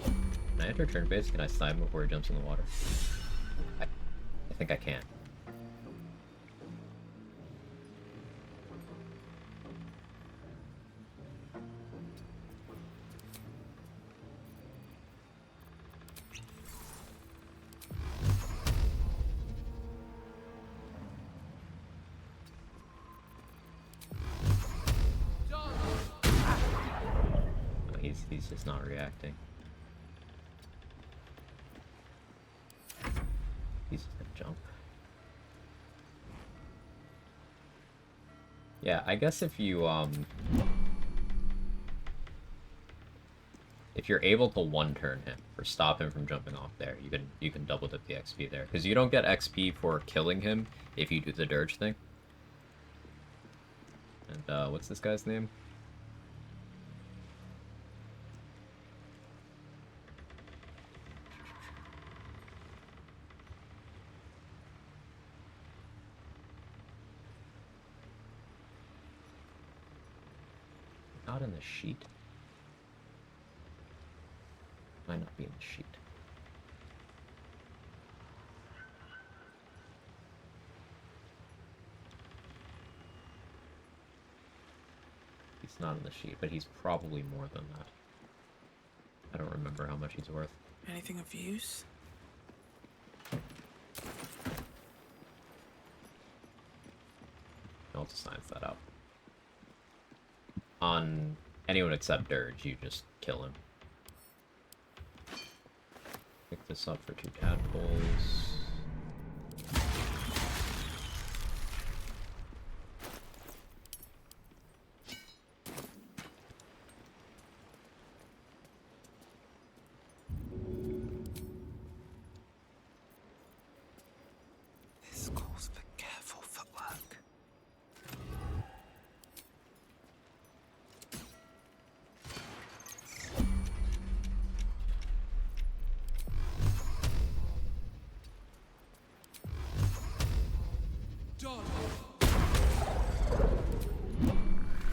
Can I enter turn base? Can I snipe him before he jumps in the water? I think I can. He's just not reacting. He's just gonna jump. Yeah, I guess if you if you're able to one turn him or stop him from jumping off there, you can double dip the XP there, because you don't get XP for killing him if you do the dirge thing. And what's this guy's name? Not in the sheet. Might not be in the sheet. He's not in the sheet, but he's probably more than that. I don't remember how much he's worth.
Anything of use?
I'll just science that out. On anyone except Dirge, you just kill him. Pick this up for 2 tadpoles.
This calls for careful footwork.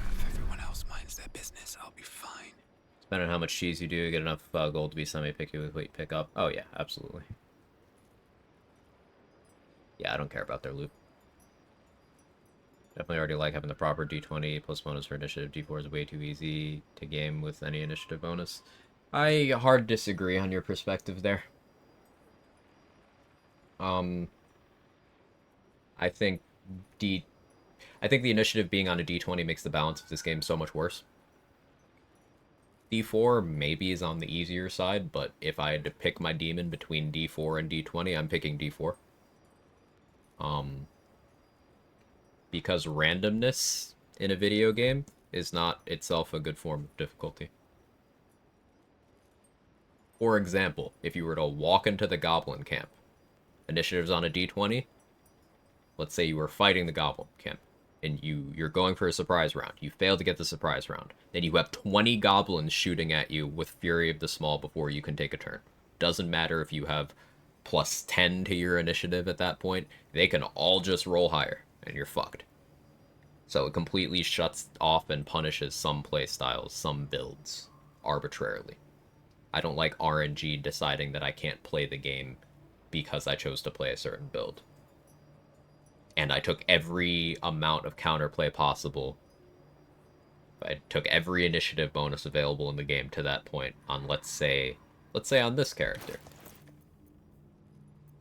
If everyone else minds their business, I'll be fine.
Depending on how much cheese you do, you get enough gold to be semi-picky with what you pick up. Oh yeah, absolutely. Yeah, I don't care about their loot. Definitely already like having the proper D20 plus bonus for initiative. D4 is way too easy to game with any initiative bonus. I hard disagree on your perspective there. I think the initiative being on a D20 makes the balance of this game so much worse. D4 maybe is on the easier side, but if I had to pick my demon between D4 and D20, I'm picking D4. Because randomness in a video game is not itself a good form of difficulty. For example, if you were to walk into the goblin camp, initiative's on a D20, let's say you were fighting the goblin camp, and you're going for a surprise round. You fail to get the surprise round. Then you have 20 goblins shooting at you with Fury of the Small before you can take a turn. Doesn't matter if you have plus 10 to your initiative at that point. They can all just roll higher, and you're fucked. So it completely shuts off and punishes some playstyles, some builds, arbitrarily. I don't like RNG deciding that I can't play the game because I chose to play a certain build. And I took every amount of counterplay possible. I took every initiative bonus available in the game to that point on, let's say on this character.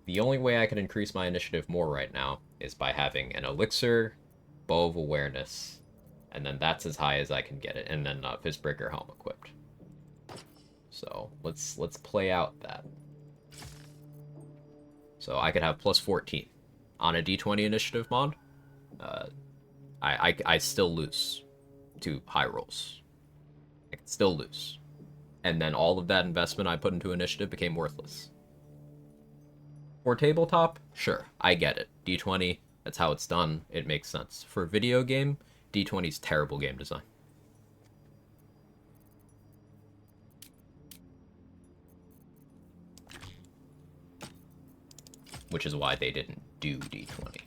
The only way I can increase my initiative more right now is by having an elixir, bow of awareness, and then that's as high as I can get it, and then Fistbreaker helm equipped. So let's play out that. So I could have plus 14 on a D20 initiative mod. I still lose to high rolls. I can still lose, and then all of that investment I put into initiative became worthless. For tabletop, sure, I get it. D20, that's how it's done. It makes sense. For video game, D20's terrible game design. Which is why they didn't do D20.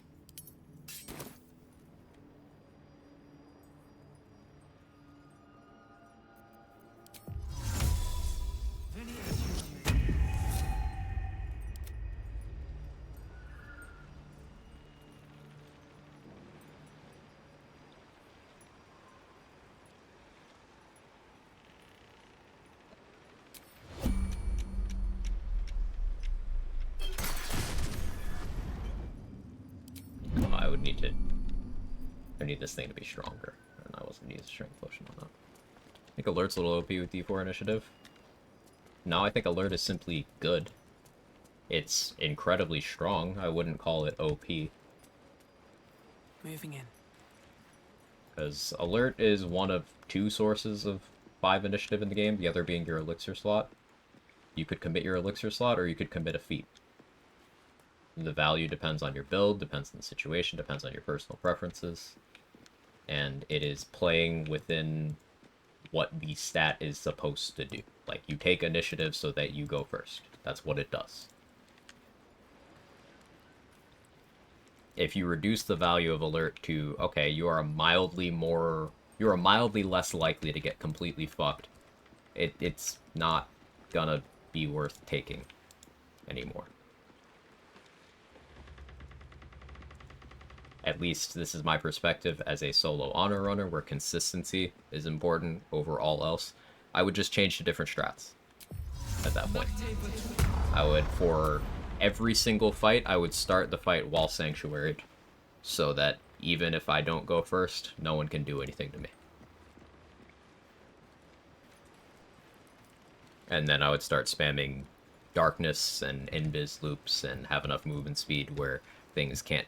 I need this thing to be stronger, and I wasn't using strength potion on that. I think alert's a little OP with D4 initiative. No, I think alert is simply good. It's incredibly strong. I wouldn't call it OP.
Moving in.
Because alert is one of 2 sources of 5 initiative in the game, the other being your elixir slot. You could commit your elixir slot, or you could commit a feat. The value depends on your build, depends on the situation, depends on your personal preferences. And it is playing within what the stat is supposed to do. Like, you take initiative so that you go first. That's what it does. If you reduce the value of alert to, okay, you are mildly less likely to get completely fucked, it's not gonna be worth taking anymore. At least this is my perspective as a solo honor runner, where consistency is important over all else. I would just change to different strats at that point. I would, for every single fight, I would start the fight while sanctuaried, so that even if I don't go first, no one can do anything to me. And then I would start spamming darkness and invis loops and have enough movement speed where things can't...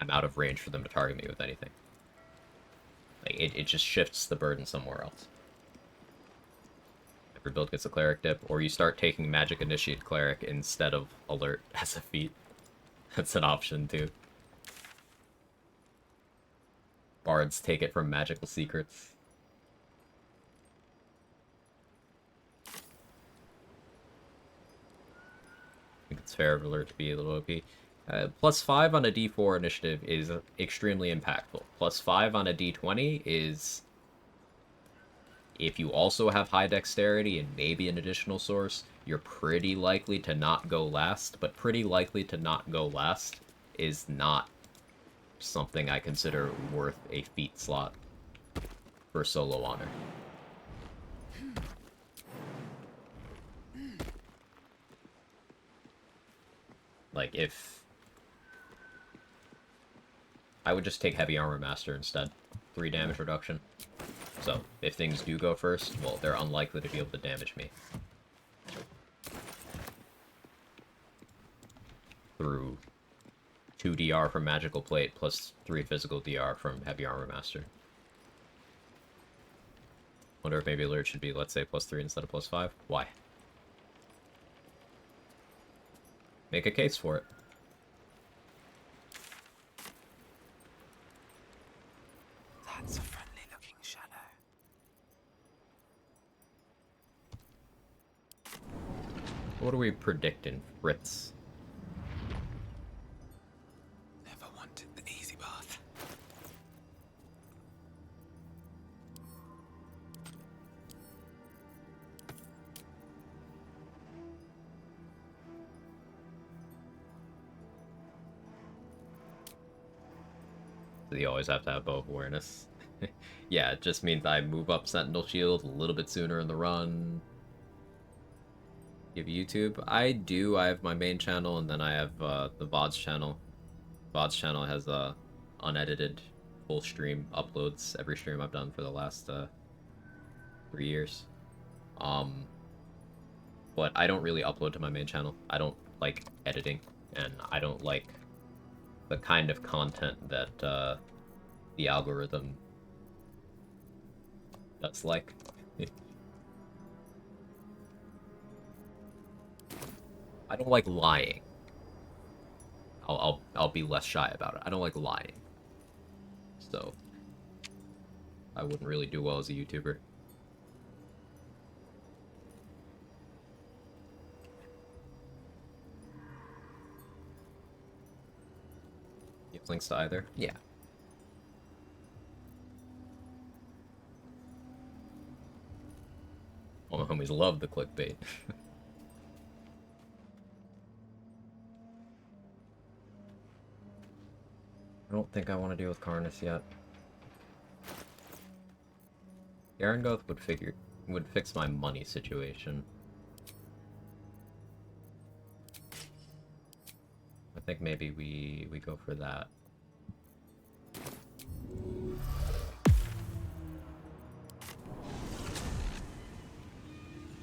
I'm out of range for them to target me with anything. Like, it just shifts the burden somewhere else. Every build gets a cleric dip, or you start taking magic initiate cleric instead of alert as a feat. That's an option too. Bards take it from magical secrets. I think it's fair of alert to be a little OP. Plus 5 on a D4 initiative is extremely impactful. Plus 5 on a D20 is... if you also have high dexterity and maybe an additional source, you're pretty likely to not go last, but pretty likely to not go last is not something I consider worth a feat slot for solo honor. Like, if... I would just take Heavy Armor Master instead. 3 damage reduction. So, if things do go first, well, they're unlikely to be able to damage me. Through 2 DR from Magical Plate plus 3 physical DR from Heavy Armor Master. Wonder if maybe alert should be, let's say, plus 3 instead of plus 5. Why? Make a case for it.
That's a friendly looking shadow.
What are we predicting, Fritz?
Never wanted the easy path.
So you always have to have bow of awareness. Yeah, it just means I move up Sentinel Shield a little bit sooner in the run. Give YouTube? I do. I have my main channel, and then I have the VODs channel. VODs channel has unedited full stream uploads every stream I've done for the last 3 years. But I don't really upload to my main channel. I don't like editing, and I don't like the kind of content that the algorithm does like. I don't like lying. I'll be less shy about it. I don't like lying. So I wouldn't really do well as a YouTuber. You have links to either? Yeah. All my homies love the clickbait. I don't think I want to deal with Karnus yet. Garangoth would fix my money situation. I think maybe we go for that.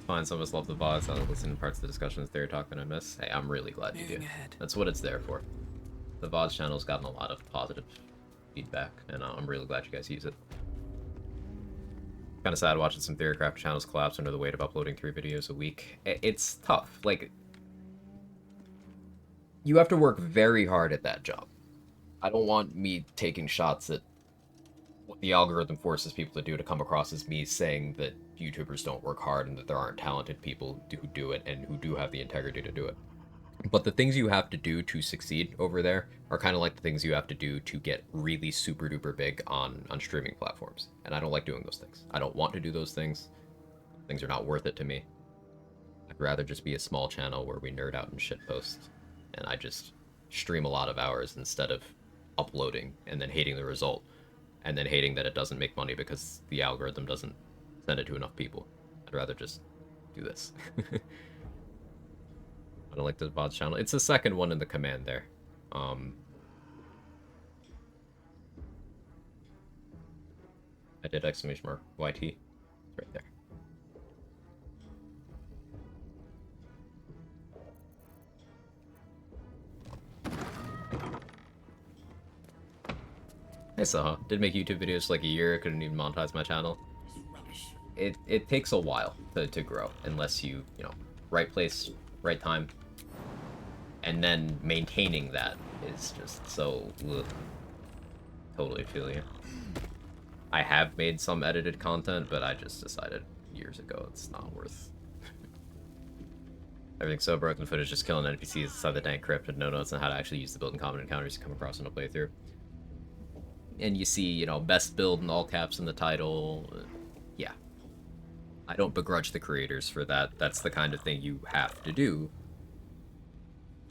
Fine, some of us love the VODs. I listen to parts of the discussions they're talking I miss. Hey, I'm really glad you do. That's what it's there for. The VODs channel's gotten a lot of positive feedback, and I'm really glad you guys use it. Kind of sad watching some Theorycraft channels collapse under the weight of uploading 3 videos a week. It's tough. Like, you have to work very hard at that job. I don't want me taking shots at what the algorithm forces people to do to come across as me saying that YouTubers don't work hard and that there aren't talented people who do it and who do have the integrity to do it. But the things you have to do to succeed over there are kind of like the things you have to do to get really super duper big on streaming platforms. And I don't like doing those things. I don't want to do those things. Things are not worth it to me. I'd rather just be a small channel where we nerd out and shitpost. And I just stream a lot of hours instead of uploading and then hating the result. And then hating that it doesn't make money because the algorithm doesn't send it to enough people. I'd rather just do this. I don't like the VODs channel. It's the second one in the command there. I did exclamation mark YT. It's right there. Hey Saha, did make YouTube videos for like a year. Couldn't even monetize my channel. It takes a while to grow unless you know, right place, right time. And then maintaining that is just so... Ugh. Totally feel you. I have made some edited content, but I just decided years ago it's not worth. Everything's so broken, footage just killing NPCs inside the dank crypt and no notes on how to actually use the build and common encounters you come across in a playthrough. And you see, you know, best build in all caps in the title. Yeah. I don't begrudge the creators for that. That's the kind of thing you have to do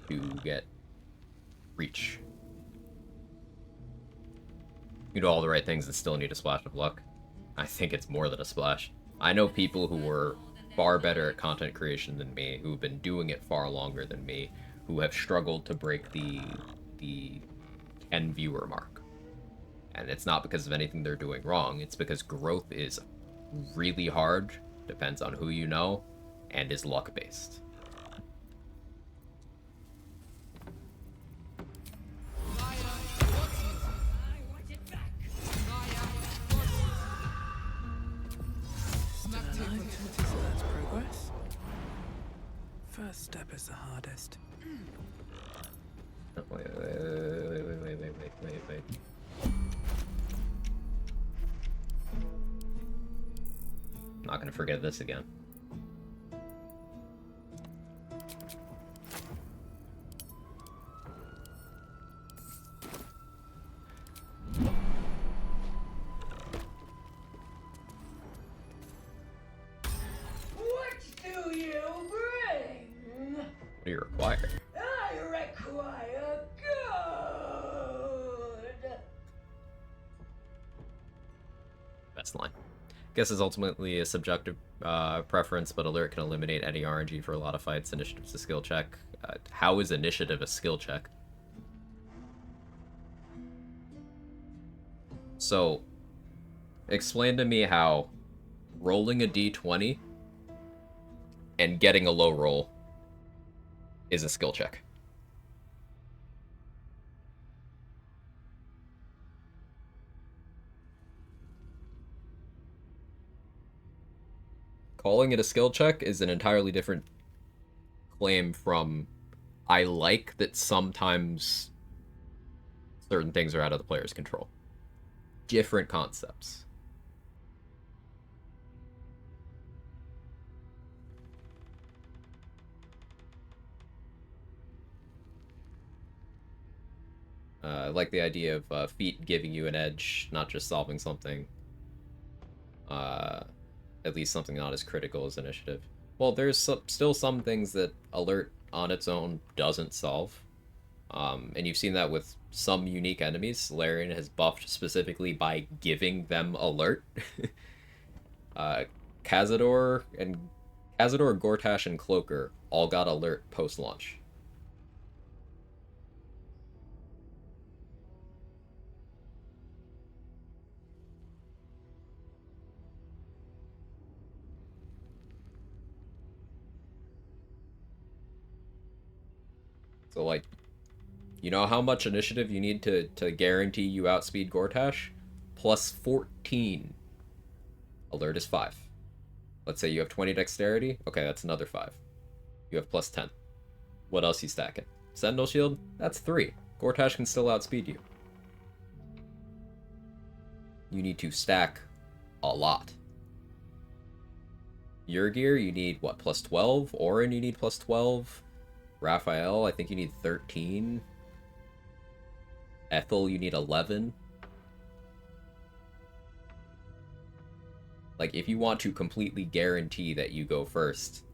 to get reach. You do all the right things and still need a splash of luck. I think it's more than a splash. I know people who were far better at content creation than me, who've been doing it far longer than me, who have struggled to break the 10 viewer mark. And it's not because of anything they're doing wrong, it's because growth is really hard, depends on who you know, and is luck-based.
Progress. First step is the hardest.
Wait. I'm not gonna forget this again.
What do you bring?
What do you require?
I require good.
Guess it's ultimately a subjective preference, but alert can eliminate any RNG for a lot of fights. Initiative's a skill check. How is initiative a skill check? So, explain to me how rolling a d20 and getting a low roll is a skill check. Calling it a skill check is an entirely different claim from I like that sometimes certain things are out of the player's control. Different concepts. I like the idea of feat giving you an edge, not just solving something. At least something not as critical as initiative. Well, there's still some things that alert on its own doesn't solve. And you've seen that with some unique enemies. Larian has buffed specifically by giving them alert. Cazador, Gortash, and Cloaker all got alert post-launch. So, like, you know how much initiative you need to guarantee you outspeed Gortash? Plus 14. Alert is 5. Let's say you have 20 dexterity. Okay, that's another 5. You have plus 10. What else you stacking? Sentinel Shield? That's 3. Gortash can still outspeed you. You need to stack a lot. Your gear, you need, what, plus 12? Orin, you need plus 12. Raphael, I think you need 13. Ethel, you need 11. Like, if you want to completely guarantee that you go first,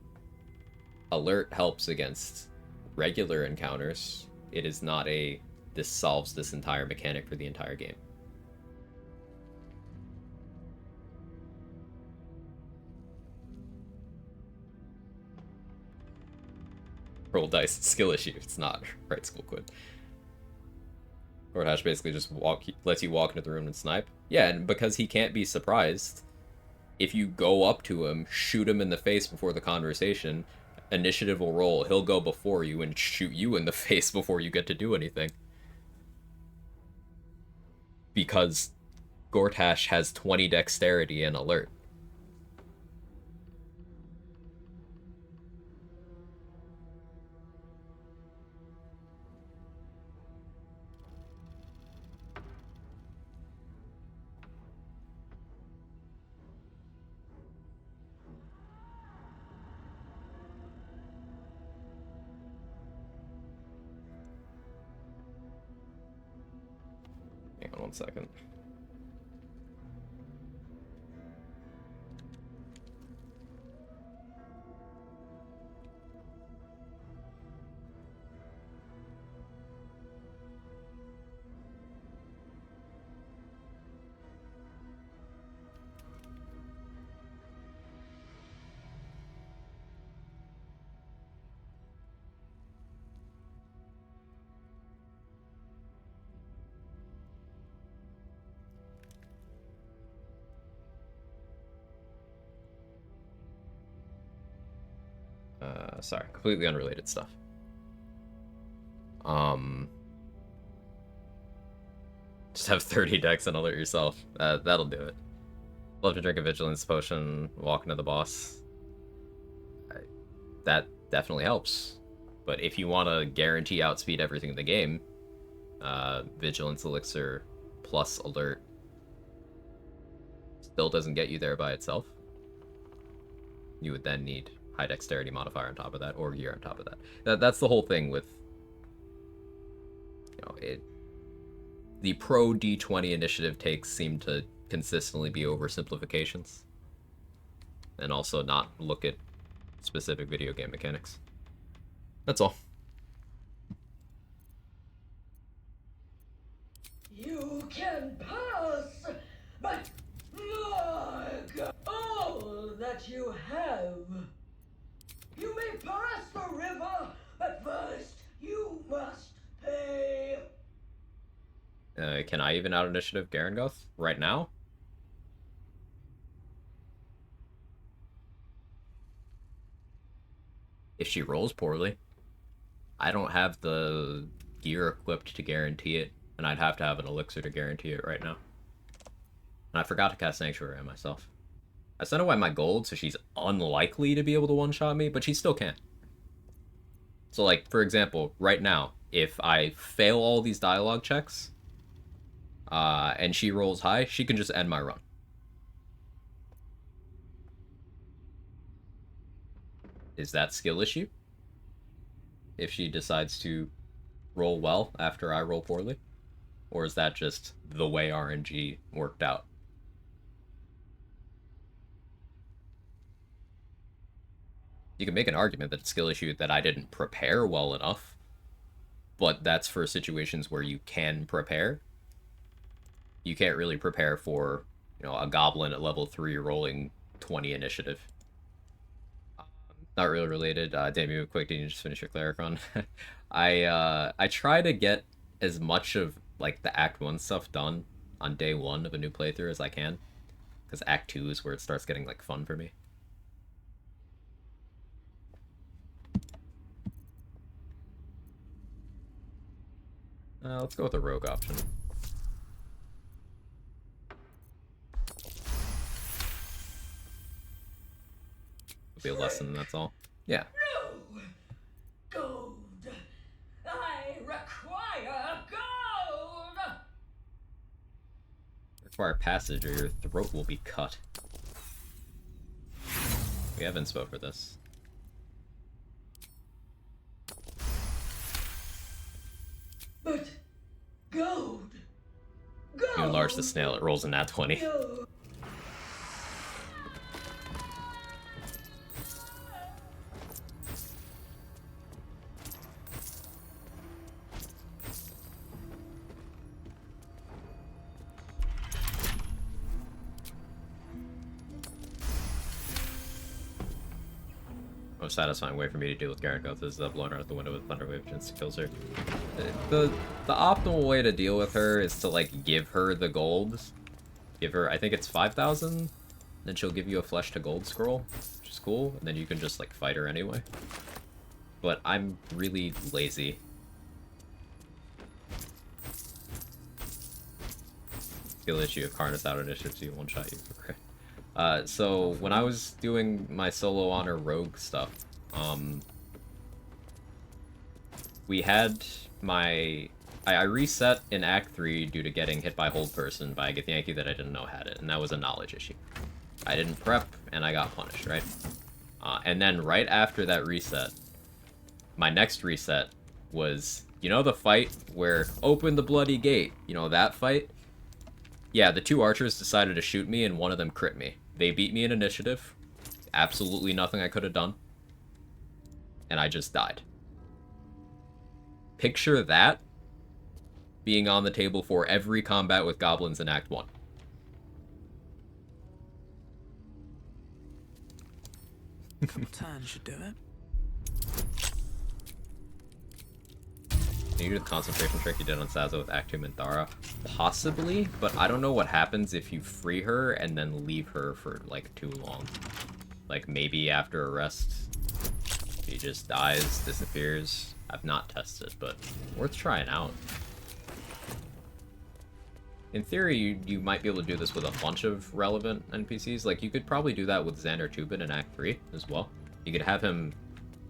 alert helps against regular encounters. It is not a, this solves this entire mechanic for the entire game. Roll dice, skill issue. It's not right, School Quid. Gortash basically just lets you walk into the room and snipe. Yeah, and because he can't be surprised, if you go up to him, shoot him in the face before the conversation, initiative will roll. He'll go before you and shoot you in the face before you get to do anything. Because Gortash has 20 dexterity and alert. Hang on 1 second. Sorry, completely unrelated stuff. Just have 30 dex and alert yourself. That'll do it. Love to drink a vigilance potion, walk into the boss. That definitely helps. But if you want to guarantee outspeed everything in the game, vigilance elixir plus alert still doesn't get you there by itself. You would then need high dexterity modifier on top of that, or gear on top of that. That's the whole thing with, you know, the pro D20 initiative takes seem to consistently be oversimplifications, and also not look at specific video game mechanics. That's all.
You can pass, but my God. that you have. You may pass the river, but first you must pay.
Can I even out initiative Garangoth right now? If she rolls poorly. I don't have the gear equipped to guarantee it, and I'd have to have an elixir to guarantee it right now. And I forgot to cast Sanctuary on myself. I sent away my gold, so she's unlikely to be able to one-shot me, but she still can. So, like, for example, right now, if I fail all these dialogue checks, and she rolls high, she can just end my run. Is that skill issue? If she decides to roll well after I roll poorly? Or is that just the way RNG worked out? You can make an argument that it's a skill issue that I didn't prepare well enough, but that's for situations where you can prepare. You can't really prepare for, you know, a goblin at level 3 rolling 20 initiative. Not really related. Damien, quick, did you just finish your cleric run? I try to get as much of like the Act 1 stuff done on day 1 of a new playthrough as I can, because Act 2 is where it starts getting like fun for me. Let's go with the rogue option. It'll be a lesson, that's all. Yeah.
No! Gold! I require gold!
Require passage or your throat will be cut. We have inspo for this.
But gold! Gold!
You enlarge the snail, it rolls a nat 20.
No.
Most satisfying way for me to deal with Garangoth is blowing her out the window with Thunderwave just kills her. The optimal way to deal with her is to like give her the gold. Give her, I think it's 5,000, then she'll give you a flesh to gold scroll, which is cool, and then you can just like fight her anyway. But I'm really lazy. Skill issue of Karnas out initiative, so you one-shot you. Okay. So when I was doing my solo honor rogue stuff, we had my... I reset in Act 3 due to getting hit by Hold Person by a Githyanki that I didn't know had it, and that was a knowledge issue. I didn't prep, and I got punished, right? And then right after that reset, my next reset was, you know the fight where open the bloody gate, you know that fight? Yeah, the 2 archers decided to shoot me, and one of them crit me. They beat me in initiative. Absolutely nothing I could have done. And I just died. Picture that being on the table for every combat with goblins in Act 1.
A couple turns should do it.
Can you do the concentration trick you did on Sazo with Act 2 Minthara? Possibly, but I don't know what happens if you free her and then leave her for, like, too long. Like, maybe after a rest, she just dies, disappears. I've not tested, but worth trying out. In theory, you might be able to do this with a bunch of relevant NPCs. Like, you could probably do that with Xander Tubin in Act 3 as well. You could have him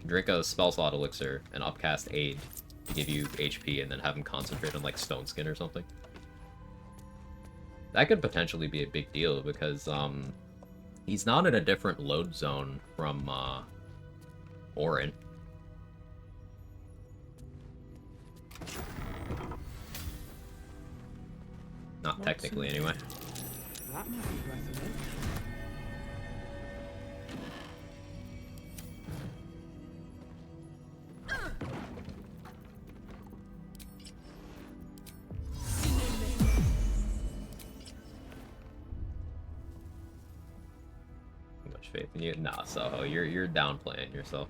drink a spell slot elixir and upcast Aid to give you HP, and then have him concentrate on like Stone Skin or something. That could potentially be a big deal because he's not in a different load zone from Orin. Not technically anyway.
That might be worth a look.
faith in you. Nah, Soho, you're downplaying yourself.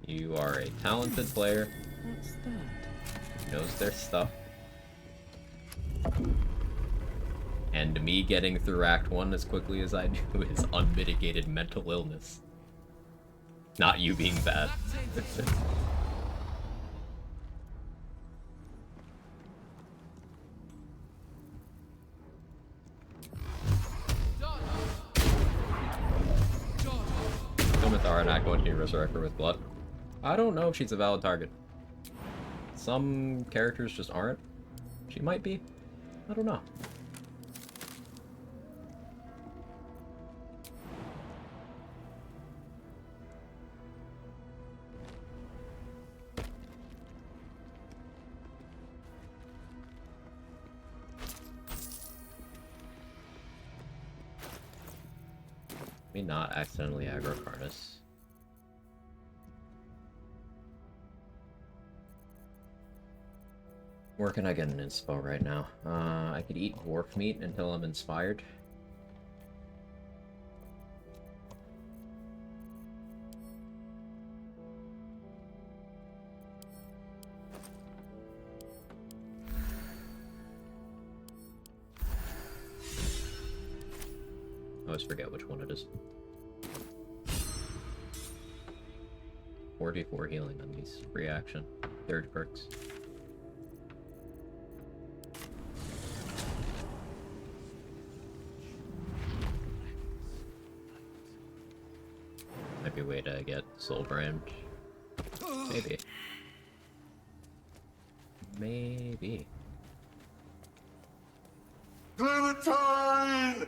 You are a talented player.
What's that?
Knows their stuff. And me getting through Act 1 as quickly as I do is unmitigated mental illness. Not you being bad. Ilmathara not going to resurrect her with blood. I don't know if she's a valid target. Some characters just aren't. She might be. I don't know. Let me not accidentally aggro Karnas. Where can I get an inspo right now? I could eat dwarf meat until I'm inspired. I always forget which one it is. 44 healing on these reaction. Third perks. Might be a way to get Soul Brand. Maybe. Maybe.
Clementine!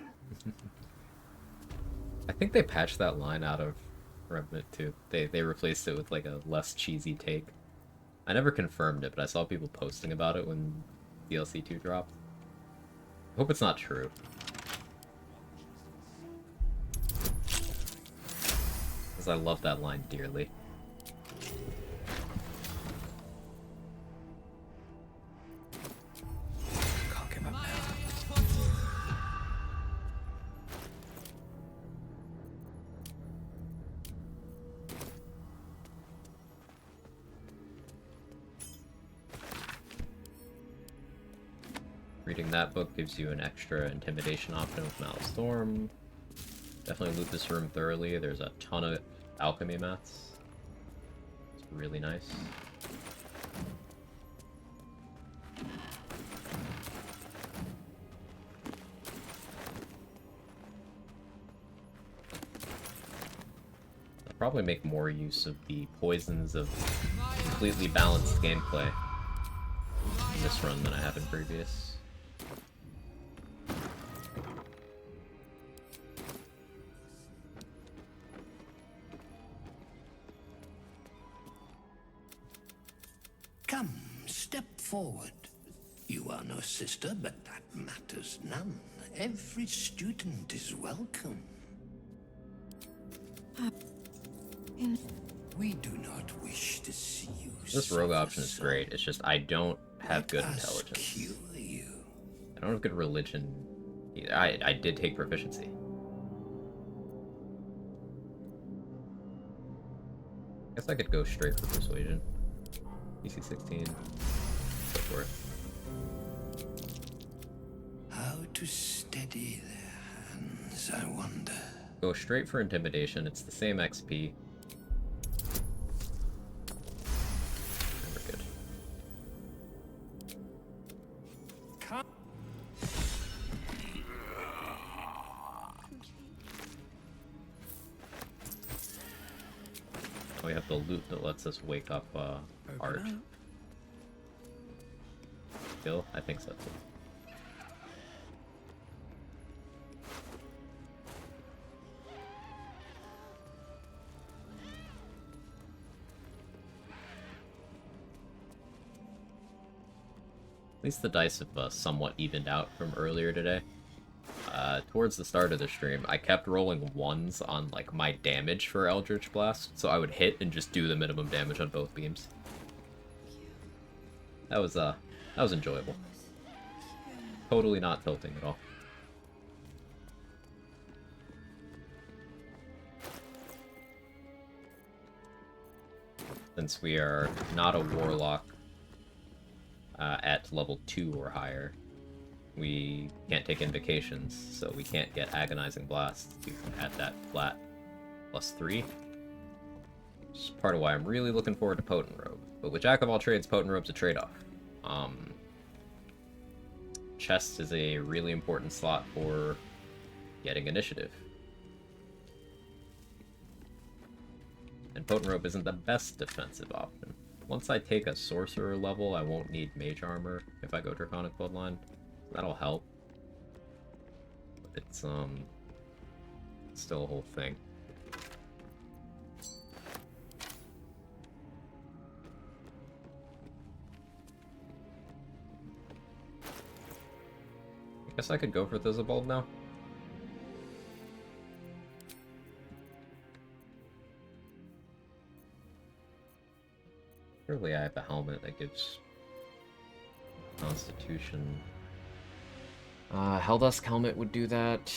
I think they patched that line out of Remnant too. They replaced it with like a less cheesy take. I never confirmed it, but I saw people posting about it when DLC 2 dropped. I hope it's not true. Because I love that line dearly.
Can't give up now.
Reading that book gives you an extra intimidation option with Malice Storm. Definitely loot this room thoroughly. There's a ton of alchemy mats. It's really nice. I'll probably make more use of the poisons of completely balanced gameplay in this run than I have in previous.
Come, step forward. You are no sister, but that matters none. Every student is welcome. We do not wish to see you.
This rogue option is great. It's just I don't have good intelligence. I don't have good religion either. I did take proficiency. Guess I could go straight for persuasion. DC 16. Go for it.
How to steady their hands, I wonder.
Go straight for intimidation. It's the same XP. We're good. We have the loot that lets us wake up Art. Kill? I think so too. At least the dice have somewhat evened out from earlier today. Towards the start of the stream, I kept rolling ones on like my damage for Eldritch Blast, so I would hit and just do the minimum damage on both beams. That was enjoyable. Totally not tilting at all. Since we are not a warlock at level 2 or higher, we can't take invocations, so we can't get agonizing blasts at that flat +3. Which is part of why I'm really looking forward to Potent Robe. But with Jack of all trades, Potent Robe's a trade-off. Chest is a really important slot for getting initiative. And Potent Robe isn't the best defensive option. Once I take a Sorcerer level, I won't need Mage Armor if I go Draconic Bloodline. That'll help. But it's still a whole thing. I guess I could go for Thizabald now. Surely I have a helmet that gives Constitution. Helldusk helmet would do that.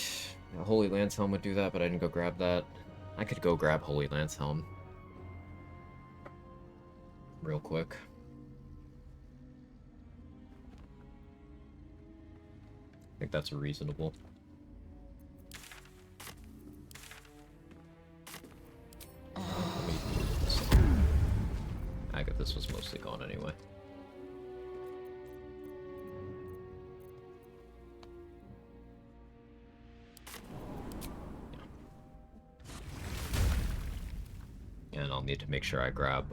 Holy Lance helm would do that, but I didn't go grab that. I could go grab Holy Lance helm real quick. I think that's reasonable. Agathis was mostly gone anyway. And I'll need to make sure I grab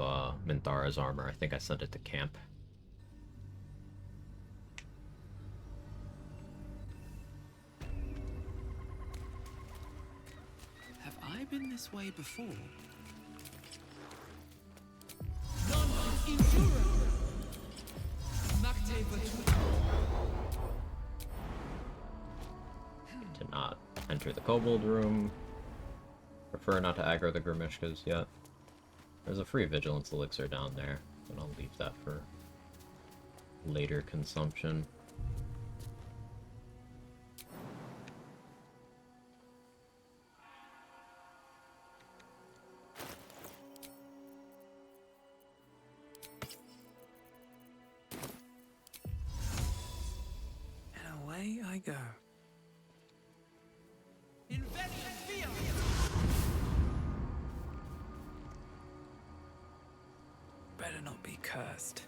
Minthara's armor. I think I sent it to camp.
Have I been this way before?
To not enter the kobold room. Prefer not to aggro the Grimishkas yet. There's a free vigilance elixir down there, but I'll leave that for later consumption.
And away I go. Better not be cursed.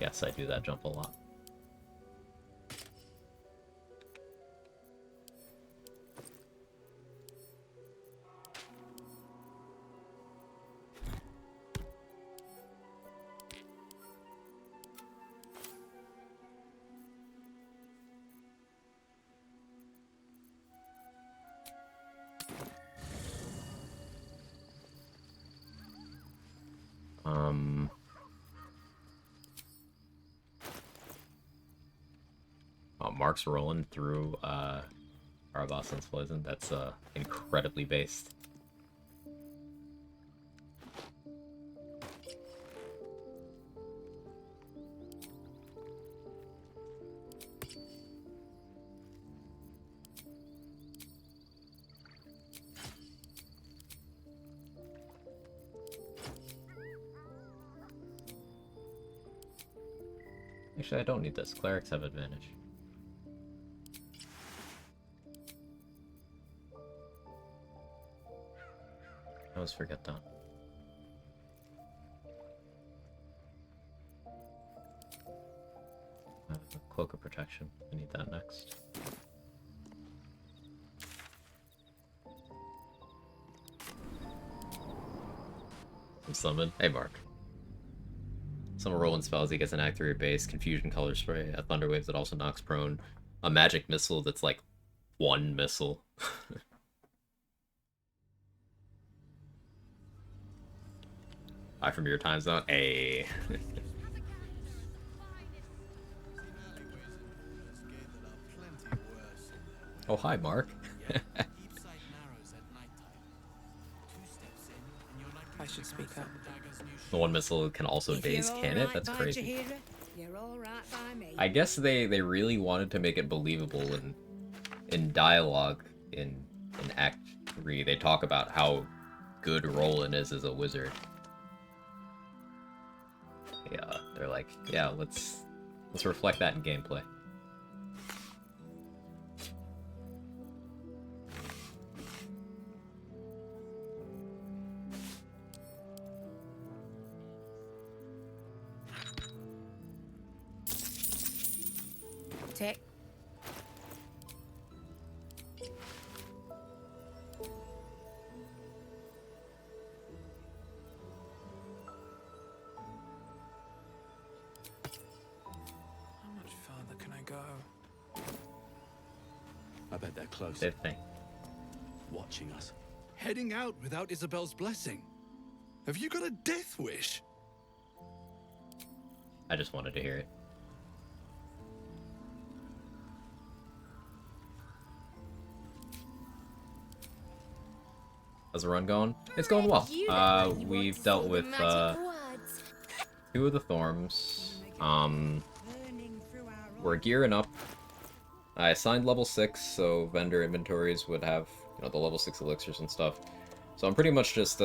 Yes, I do that jump a lot. Mark's rolling through Arabassan's Poison. That's incredibly based. Actually, I don't need this. Clerics have advantage. I always forget that. Cloak of Protection. I need that next. Summon. Hey, Mark. Summon rolling spells, he gets an act 3 base, Confusion Color Spray, a Thunder Wave that also knocks prone, a magic missile that's like one missile. Hi from your time zone. Hey. Oh, hi, Mark.
I should speak up.
The one missile can also daze, can it? That's crazy. I guess they really wanted to make it believable in dialogue in Act 3. They talk about how good Roland is as a wizard. Yeah, they're like, yeah, let's reflect that in gameplay.
Take.
How much further can I go?
I bet they're close.
Same thing.
Watching us. Heading out without Isabel's blessing. Have you got a death wish?
I just wanted to hear it. How's the run going? It's going well. We've dealt with 2 of the Thorms. We're gearing up. I assigned level 6, so vendor inventories would have, the level 6 elixirs and stuff. So I'm pretty much just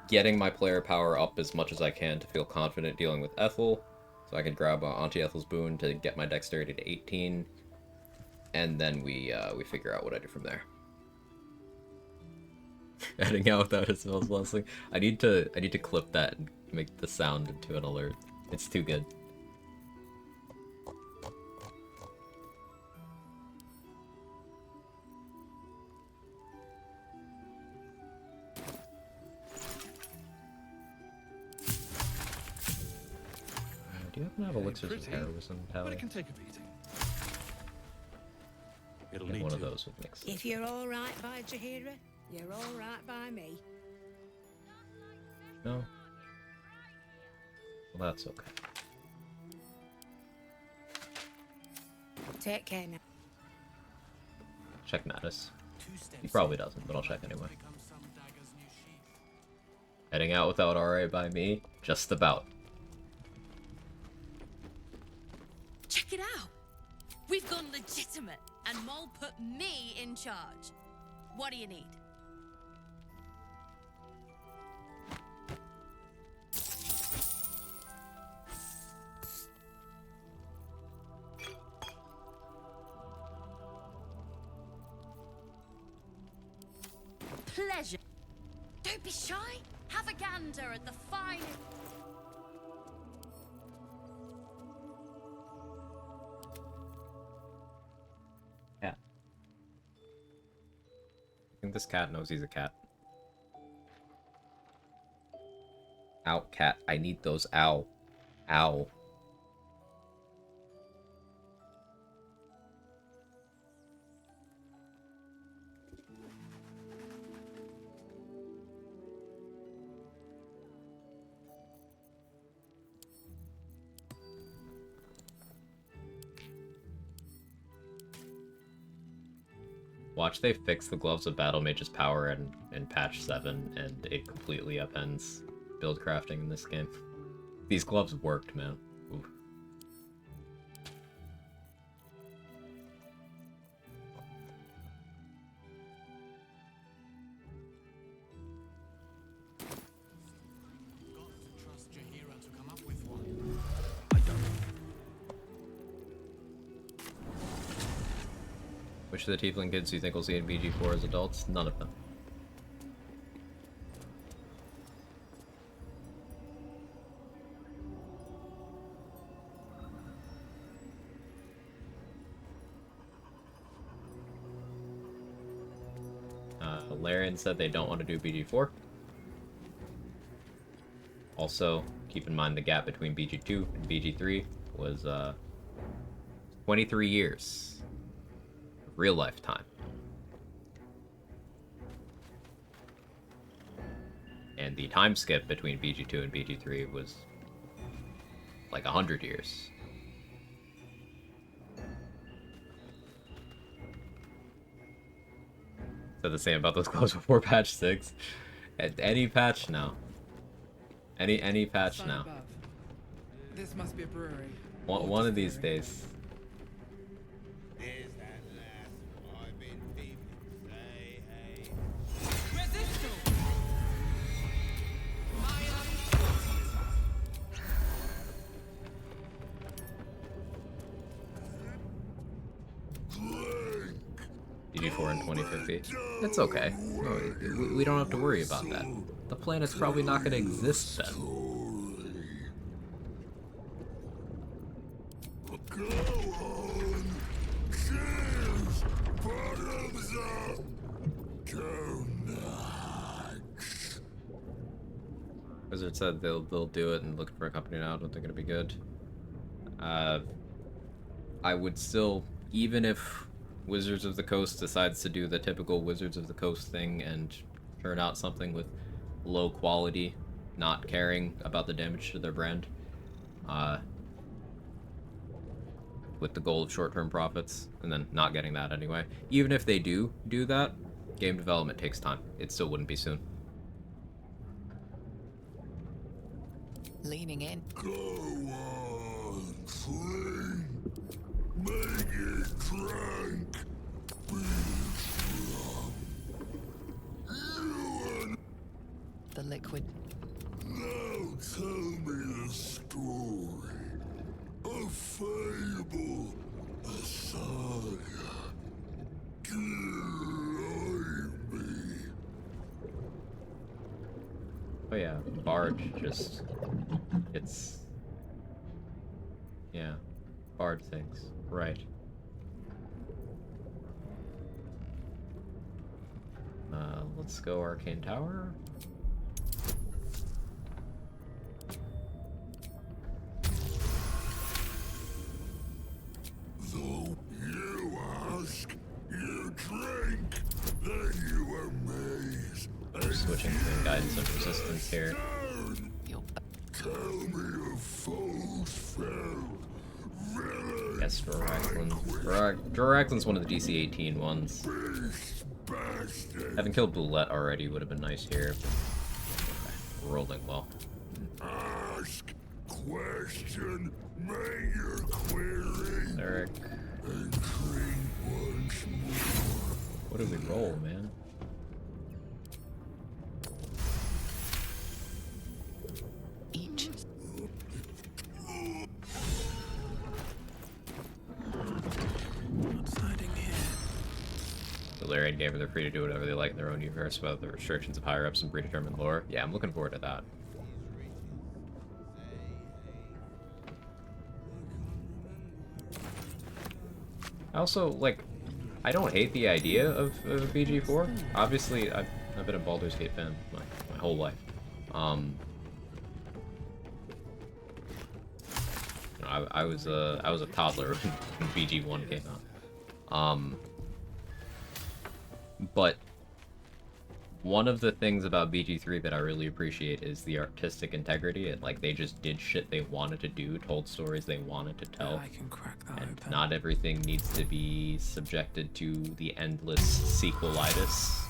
getting my player power up as much as I can to feel confident dealing with Ethel. So I can grab Auntie Ethel's boon to get my dexterity to 18, and then we figure out what I do from there. Heading out without Isabel's blessing. I need to clip that and make the sound into an alert. It's too good. Do you happen to have elixirs of heroism, Tally?
But it can take a beating. It'll
Get
need
one
to.
of those would mix it.
If you're all right by Jaheira, you're all right by me.
No? Well, that's okay.
Take care now.
Check Mattis. He probably doesn't, but I'll check anyway. Heading out without RA by me? Just about.
Check it out! We've gone legitimate, and Mole put me in charge. What do you need? Pleasure. Don't be shy. Have a gander at the fine.
Cat. I think this cat knows he's a cat. Ow, cat. I need those. Ow. Ow. Watch they fix the Gloves of Battle Mage's power in patch 7, and it completely upends build crafting in this game. These gloves worked, man. Oof. Which of the Tiefling kids do you think we'll see in BG4 as adults? None of them. Larian said they don't want to do BG4. Also, keep in mind the gap between BG2 and BG3 was 23 years. Real lifetime. And the time skip between BG2 and BG3 was like 100 years. Said the same about those clothes before patch 6. At any patch now. Any patch
Sign
now.
above. This must be a brewery.
One of these days. BG4 in 2050. It's okay. No, we don't have to worry about that. The planet's probably not going to exist then. Wizard said they'll do it and looking for a company now. I don't think it'll be good. I would still, even if Wizards of the Coast decides to do the typical Wizards of the Coast thing and turn out something with low quality, not caring about the damage to their brand, with the goal of short-term profits, and then not getting that anyway. Even if they do that, game development takes time. It still wouldn't be soon.
Leaning in.
Go on, clean. Make it drink. Be strong. You and...
The liquid.
Now tell me the story. A fable. A saga. Guide me.
Oh yeah, Bard just... It's... Yeah. Bard things. Right. Let's go Arcane Tower.
Though you ask, you drink, then you amaze.
Switching between guidance and resistance here.
Tell me of foes fell.
Yes, Duraxlin's one of the DC 18 ones. Having killed Boulette already would have been nice here. But rolling well.
Ask, question, make your query.
Eric.
And drink once more.
What did we roll, man?
Each.
Galarian Gamer, they're free to do whatever they like in their own universe without the restrictions of higher ups and predetermined lore. Yeah, I'm looking forward to that. I also, like, I don't hate the idea of BG4. Obviously, I've been a Baldur's Gate fan my whole life. I was a toddler when BG1 came out. But one of the things about BG3 that I really appreciate is the artistic integrity. And like, they just did shit they wanted to do, told stories they wanted to tell.
I can crack that
and
open.
not everything needs to be subjected to the endless sequelitis.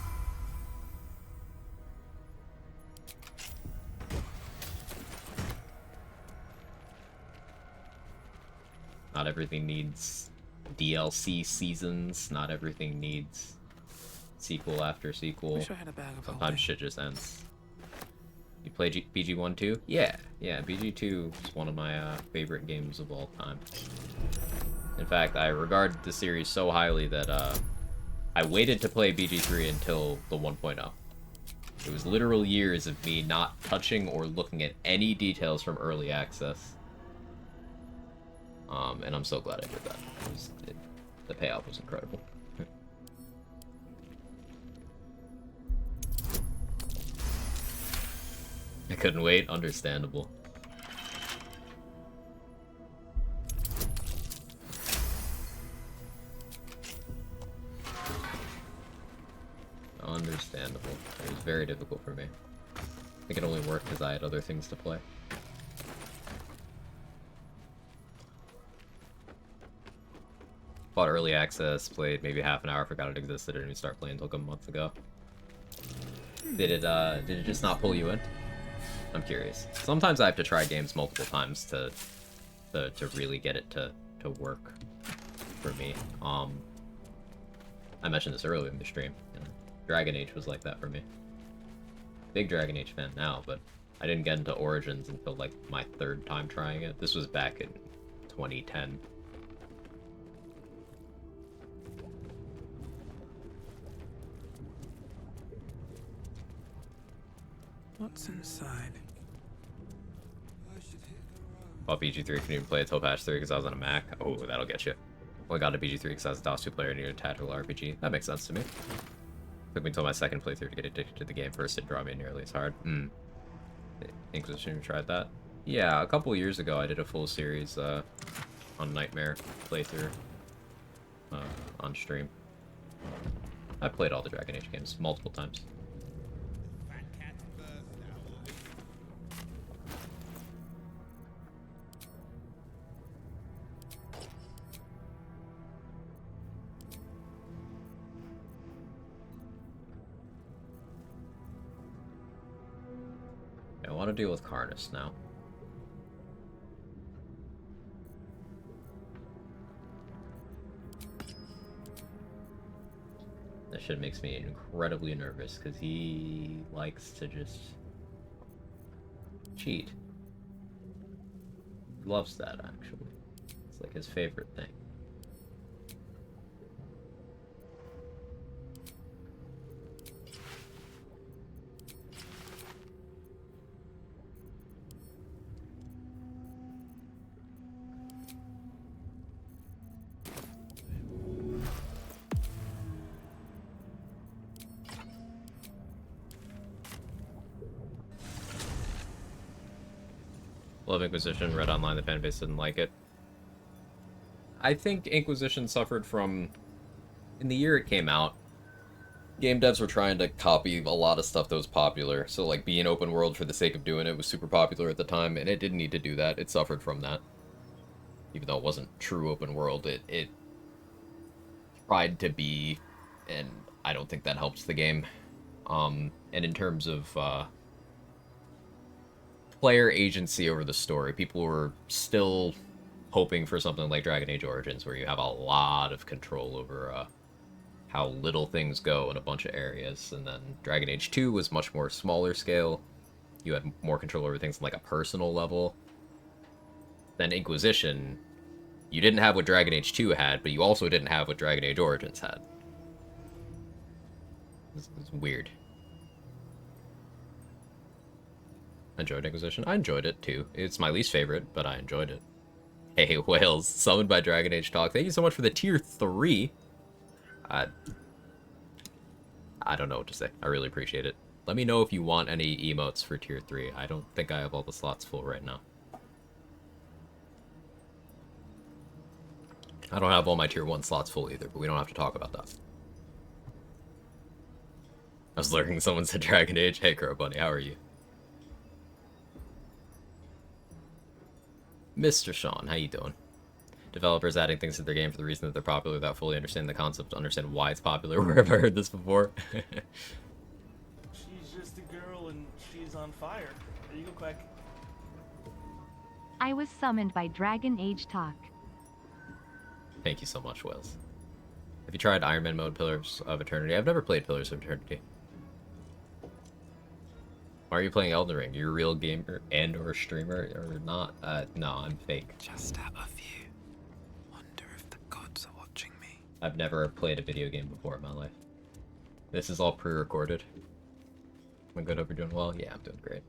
Not everything needs DLC seasons. Not everything needs sequel after sequel.
Wish I had a bag of
Sometimes shit just ends. You play BG1 too? Yeah, BG2 is one of my favorite games of all time. In fact, I regard the series so highly that I waited to play BG3 until the 1.0. It was literal years of me not touching or looking at any details from early access. And I'm so glad I did that. The payoff was incredible. I couldn't wait. Understandable. Understandable. It was very difficult for me. I think it only worked because I had other things to play. Bought early access, played maybe half an hour, forgot it existed, didn't even start playing until a month ago. Did it just not pull you in? I'm curious. Sometimes I have to try games multiple times to really get it to work for me. I mentioned this earlier in the stream. And Dragon Age was like that for me. Big Dragon Age fan now, but I didn't get into Origins until like my 3rd time trying it. This was back in 2010.
What's inside?
Bought BG3, couldn't even play it till patch 3 because I was on a Mac. Oh, that'll get you. Only got to BG3 because I was a DOS 2 player and needed a tactical RPG. That makes sense to me. Took me until my 2nd playthrough to get addicted to the game. First, it didn't draw me nearly as hard. Inquisition, you tried that? Yeah, a couple years ago I did a full series on Nightmare playthrough on stream. I played all the Dragon Age games multiple times. I want to deal with Karnus now. That shit makes me incredibly nervous because he likes to just cheat. He loves that, actually. It's like his favorite thing. Love Inquisition, read online, the fan base didn't like it. I think Inquisition suffered from... In the year it came out, game devs were trying to copy a lot of stuff that was popular. So, like, being open world for the sake of doing it was super popular at the time, and it didn't need to do that. It suffered from that. Even though it wasn't true open world, it tried to be, and I don't think that helps the game. And in terms of... player agency over the story. People were still hoping for something like Dragon Age Origins, where you have a lot of control over how little things go in a bunch of areas. And then Dragon Age 2 was much more smaller scale. You had more control over things on like a personal level. Then Inquisition, you didn't have what Dragon Age 2 had, but you also didn't have what Dragon Age Origins had. It's weird. Enjoyed Inquisition. I enjoyed it too. It's my least favorite, but I enjoyed it. Hey, Whales, summoned by Dragon Age Talk. Thank you so much for the tier 3. I don't know what to say. I really appreciate it. Let me know if you want any emotes for tier 3. I don't think I have all the slots full right now. I don't have all my tier 1 slots full either, but we don't have to talk about that. I was lurking, someone said Dragon Age. Hey, Crow Bunny, how are you? Mr. Sean, how you doing? Developers adding things to their game for the reason that they're popular without fully understanding the concept to understand why it's popular. Where have I heard this before?
She's just a girl and she's on fire. There you go, Quack.
I was summoned by Dragon Age Talk.
Thank you so much, Wells. Have you tried Iron Man mode, Pillars of Eternity? I've never played Pillars of Eternity. Why are you playing Elden Ring? You're a real gamer and or streamer or not? No, I'm fake.
Just out of view. Wonder if the gods are watching me.
I've never played a video game before in my life. This is all pre-recorded. Am I good? Hope you're doing well? Yeah, I'm doing great.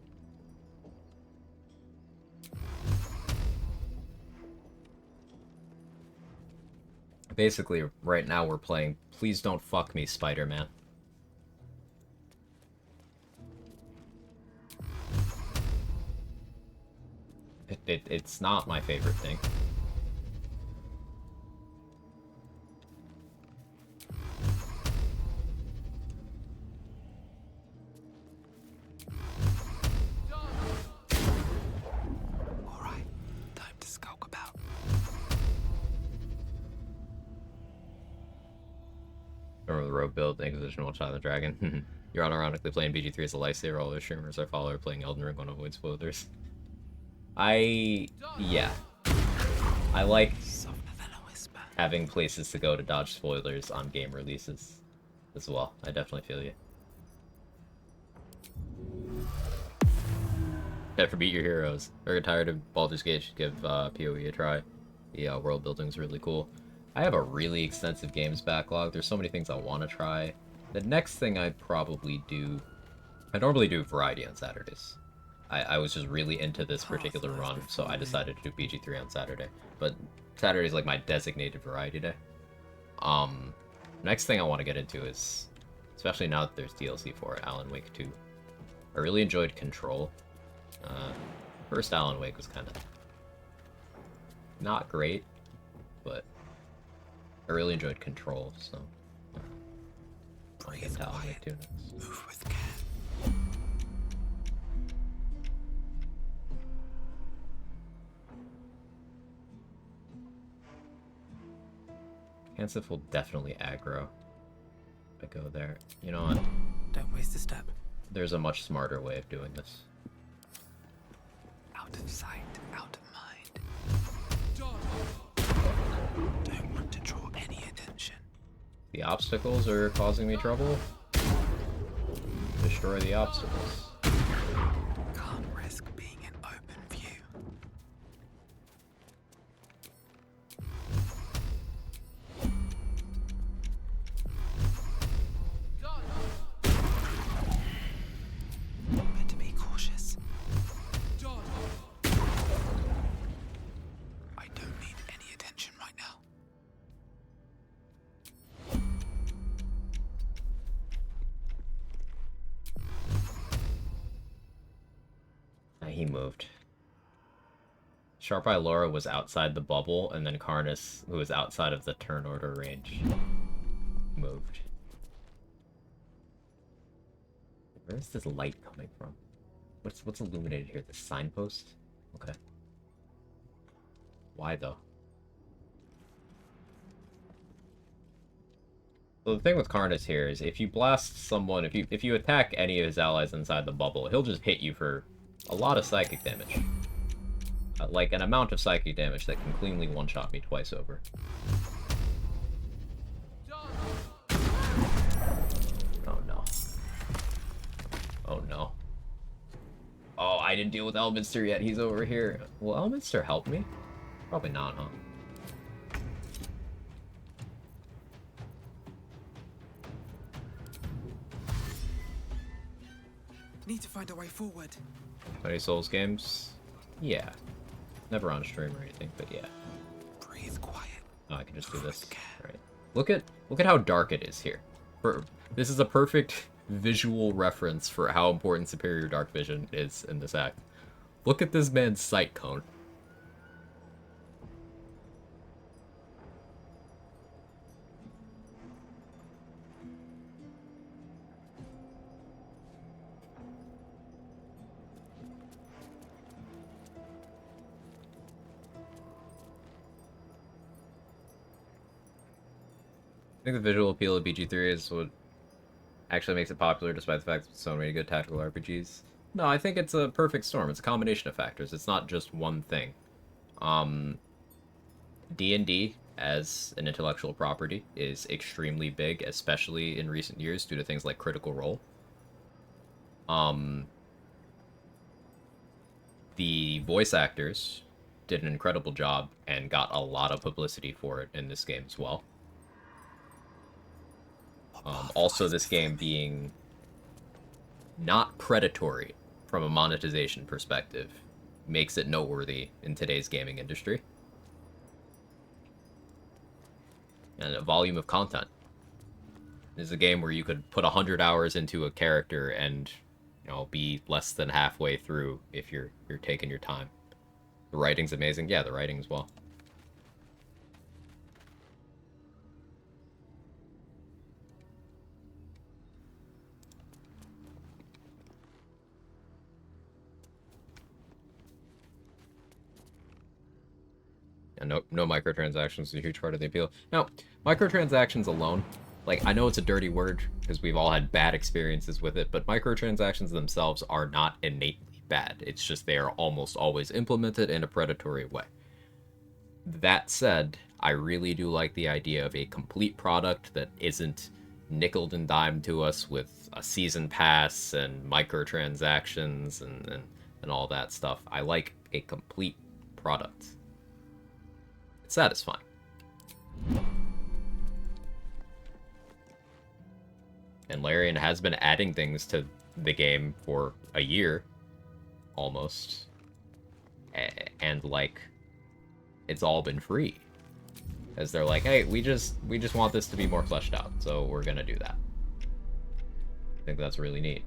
Basically, right now we're playing Please Don't Fuck Me, Spider-Man. It's not my favorite thing. Remember the rogue build, Inquisition while Child of the Dragon. You're unironically playing BG3 as a lifesaver. All other streamers I follow are playing Elden Ring on avoid spoilers. Yeah. I like having places to go to dodge spoilers on game releases as well. I definitely feel you. Never beat your heroes. Or get tired of Baldur's Gate, should give PoE a try. The world building is really cool. I have a really extensive games backlog. There's so many things I want to try. The next thing I'd probably do... I normally do variety on Saturdays. I was just really into this particular run, so I decided to do BG3 on Saturday. But Saturday's like my designated variety day. Next thing I want to get into is, especially now that there's DLC for it, Alan Wake 2. I really enjoyed Control. First Alan Wake was kind of not great, but I really enjoyed Control, so I'll get to Alan Wake 2 next.
Move with care.
Hansif will definitely aggro if I go there. You know what?
Don't waste a step.
There's a much smarter way of doing this.
Out of sight, out of mind. Don't want to draw any attention.
The obstacles are causing me trouble. Destroy the obstacles.
Can't risk being in open view. Better be cautious. I don't need any attention right now.
He moved. Sharp Eye Laura was outside the bubble, and then Karnas, who was outside of the turn order range, moved. Where's this light coming from? What's illuminated here? The signpost? Okay. Why though? So the thing with Karnas here is if you blast someone, if you attack any of his allies inside the bubble, he'll just hit you for a lot of psychic damage. Like an amount of psychic damage that can cleanly one-shot me twice over. Oh no. Oh no. Oh, I didn't deal with Elminster yet. He's over here. Will Elminster help me? Probably not, huh?
Need to find a way forward.
20 Souls games? Yeah. Never on stream or anything, but yeah.
Breathe quiet.
Oh, I can just do this. Alright. Look at how dark it is here. This is a perfect visual reference for how important superior dark vision is in this act. Look at this man's sight cone. I think the visual appeal of BG3 is what actually makes it popular, despite the fact that there's so many good tactical RPGs. No, I think it's a perfect storm. It's a combination of factors. It's not just one thing. D&D, as an intellectual property, is extremely big, especially in recent years, due to things like Critical Role. The voice actors did an incredible job and got a lot of publicity for it in this game as well. Also, this game being not predatory from a monetization perspective makes it noteworthy in today's gaming industry. And a volume of content. This is a game where you could put 100 hours into a character and, you know, be less than halfway through if you're taking your time. The writing's amazing. Yeah, the writing as well. And no microtransactions is a huge part of the appeal. Now, microtransactions alone like, I know it's a dirty word because we've all had bad experiences with it, but microtransactions themselves are not innately bad. It's just they are almost always implemented in a predatory way. That said, I really do like the idea of a complete product that isn't nickeled and dimed to us with a season pass and microtransactions and all that stuff. I like a complete product. It's satisfying. And Larian has been adding things to the game for a year, almost. And, like, it's all been free. As they're like, hey, we just want this to be more fleshed out, so we're gonna do that. I think that's really neat.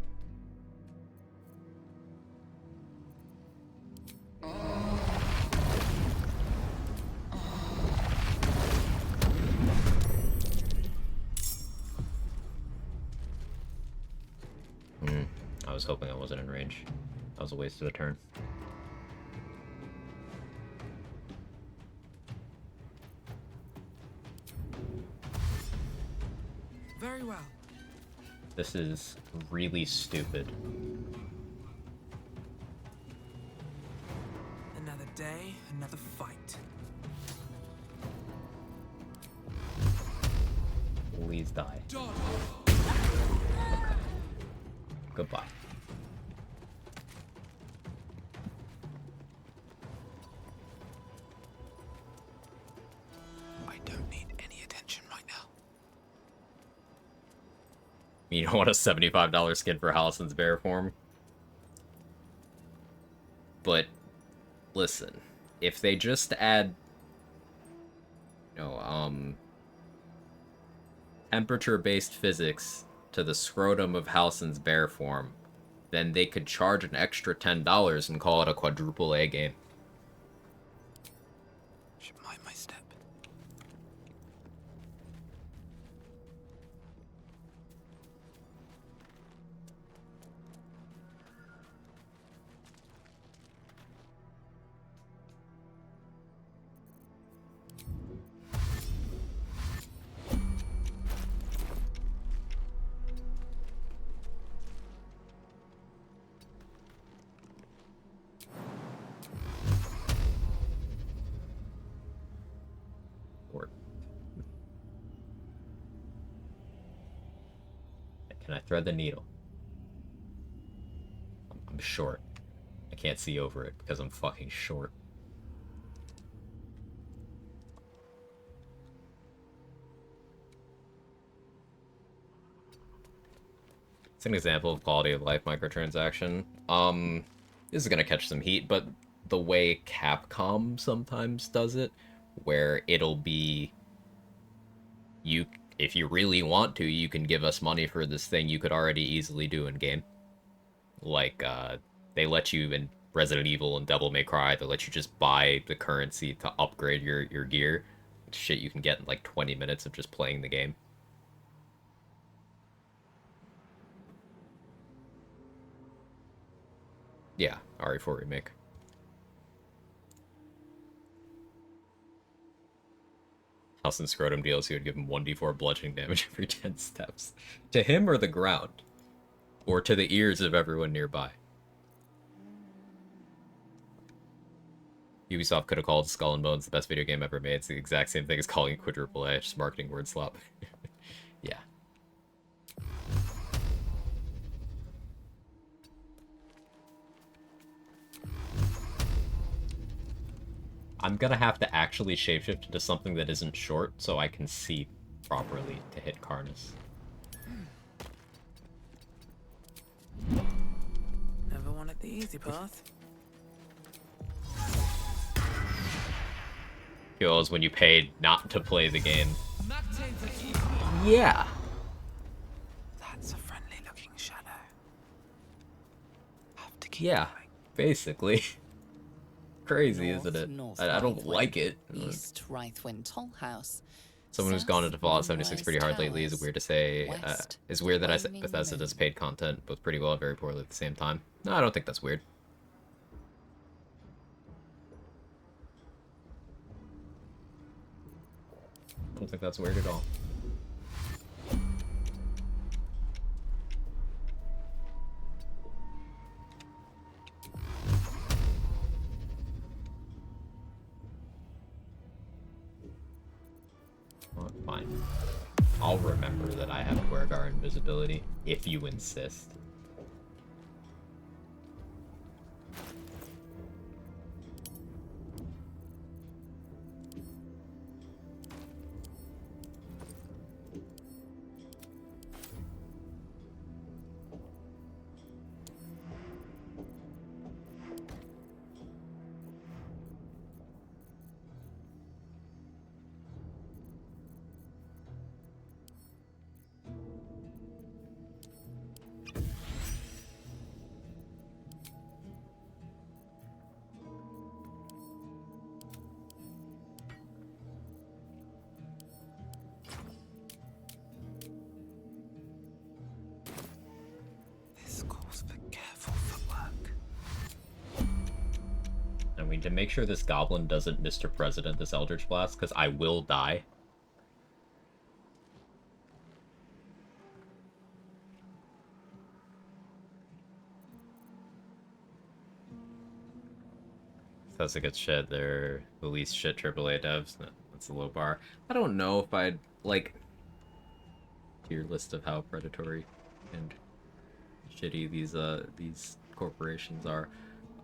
I was hoping I wasn't in range. That was a waste of a turn.
Very well.
This is really stupid.
Another day, another fight.
Please die. Okay. Goodbye.
I don't need any attention right now.
You don't want a $75 skin for Hallison's bear form? But, listen, if they just add, you know, temperature-based physics to the scrotum of Hallison's bear form, then they could charge an extra $10 and call it a quadruple A game.
Should mind my step.
Can I thread the needle? I'm short. I can't see over it because I'm fucking short. It's an example of quality of life microtransaction. This is gonna catch some heat, but the way Capcom sometimes does it, where it'll be if you really want to, you can give us money for this thing you could already easily do in game. Like, they let you in Resident Evil and Devil May Cry, they let you just buy the currency to upgrade your gear. Shit you can get in like 20 minutes of just playing the game. Yeah, RE4 Remake. House and Scrotum DLC would give him 1d4 bludgeoning damage every 10 steps. To him or the ground? Or to the ears of everyone nearby? Ubisoft could have called Skull and Bones the best video game ever made. It's the exact same thing as calling it quadruple A, just marketing word slop. Yeah. I'm gonna have to actually shapeshift into something that isn't short so I can see properly to hit Karnas.
Never wanted the easy path.
Feels when you paid not to play the game. Yeah.
That's a friendly looking shadow. Have to keep
Yeah,
going.
basically. Crazy, isn't it?
North
I don't
Rythwind,
like it.
East Rythwind Tollhouse.
Someone who's gone into Fallout 76 pretty hard lately is
Towers,
weird to say.
West,
It's weird that I said
Flaming
Bethesda
Moon.
does paid content both pretty well and very poorly at the same time. No, I don't think that's weird. I don't think that's weird at all. Oh, fine. I'll remember that I have Dwergar invisibility, if you insist.
This calls for careful footwork.
I mean, to make sure this goblin doesn't Mr. President this Eldritch Blast, because I will die. That's a good shit. They're the least shit AAA devs. That's a low bar. I don't know if I'd, like, tier list of how predatory and shitty these corporations are.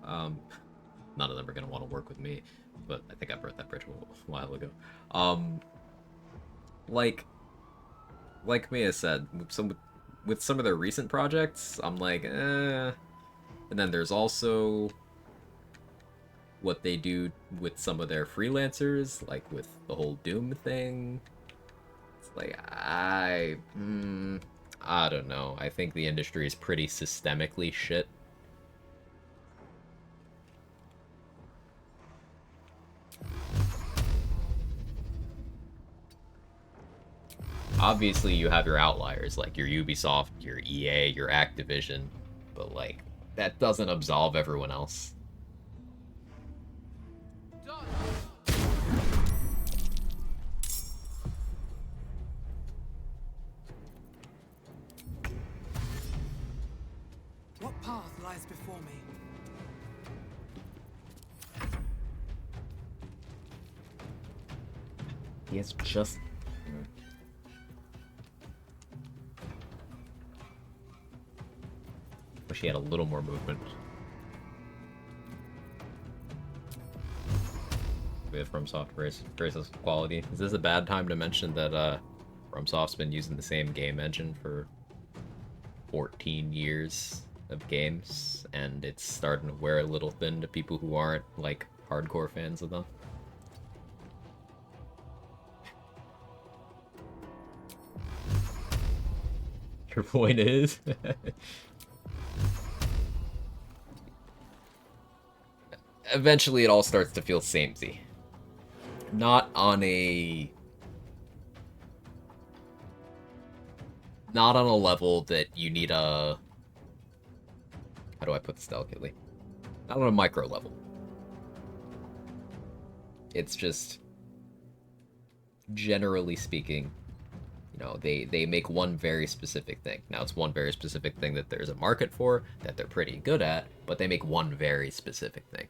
None of them are gonna want to work with me, but I think I burnt that bridge a while ago. Like Mia said, with some of their recent projects, I'm like, eh. And then there's also what they do with some of their freelancers, like with the whole Doom thing. It's like, I don't know. I think the industry is pretty systemically shit. Obviously, you have your outliers, like your Ubisoft, your EA, your Activision, but, like, that doesn't absolve everyone else.
What path lies before me?
He has just... Wish he had a little more movement. We have FromSoft raises quality. Is this a bad time to mention that FromSoft's been using the same game engine for 14 years of games, and it's starting to wear a little thin to people who aren't, like, hardcore fans of them? Your point is? Eventually it all starts to feel samey. Not on a level that you need a... How do I put this delicately? Not on a micro level. It's just... Generally speaking, you know, they make one very specific thing. Now, it's one very specific thing that there's a market for, that they're pretty good at, but they make one very specific thing.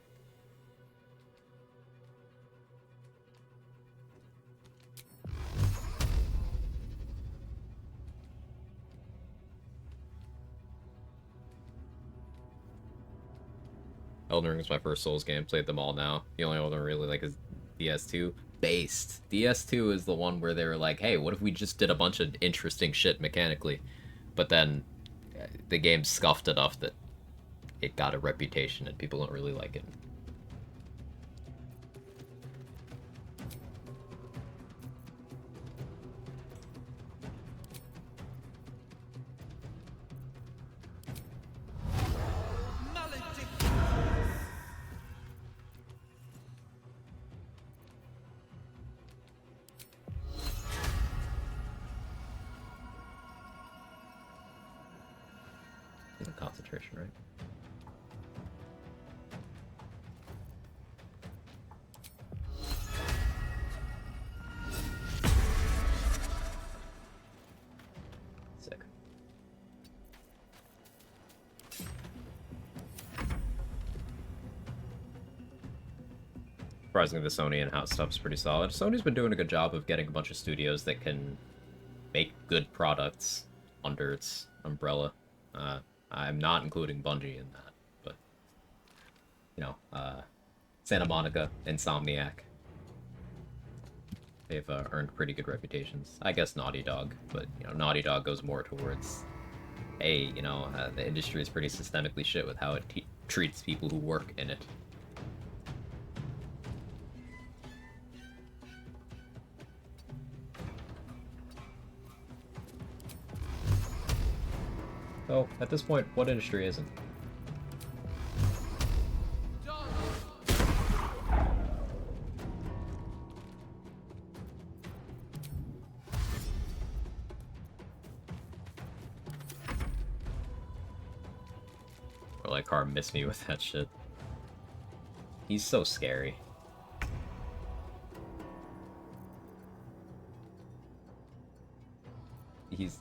Elden Ring is my first Souls game. Played them all now. The only one I really like is DS2. Based. DS2 is the one where they were like, hey, what if we just did a bunch of interesting shit mechanically? But then the game scuffed enough that it got a reputation and people don't really like it. Concentration, right? Sick. Surprisingly, the Sony in-house stuff's pretty solid. Sony's been doing a good job of getting a bunch of studios that can make good products under its umbrella. I'm not including Bungie in that, but, you know, Santa Monica, Insomniac. They've earned pretty good reputations. I guess Naughty Dog, but, you know, Naughty Dog goes more towards, hey, you know, the industry is pretty systemically shit with how it treats people who work in it. So, at this point, what industry isn't? Or like Car missed me with that shit. He's so scary.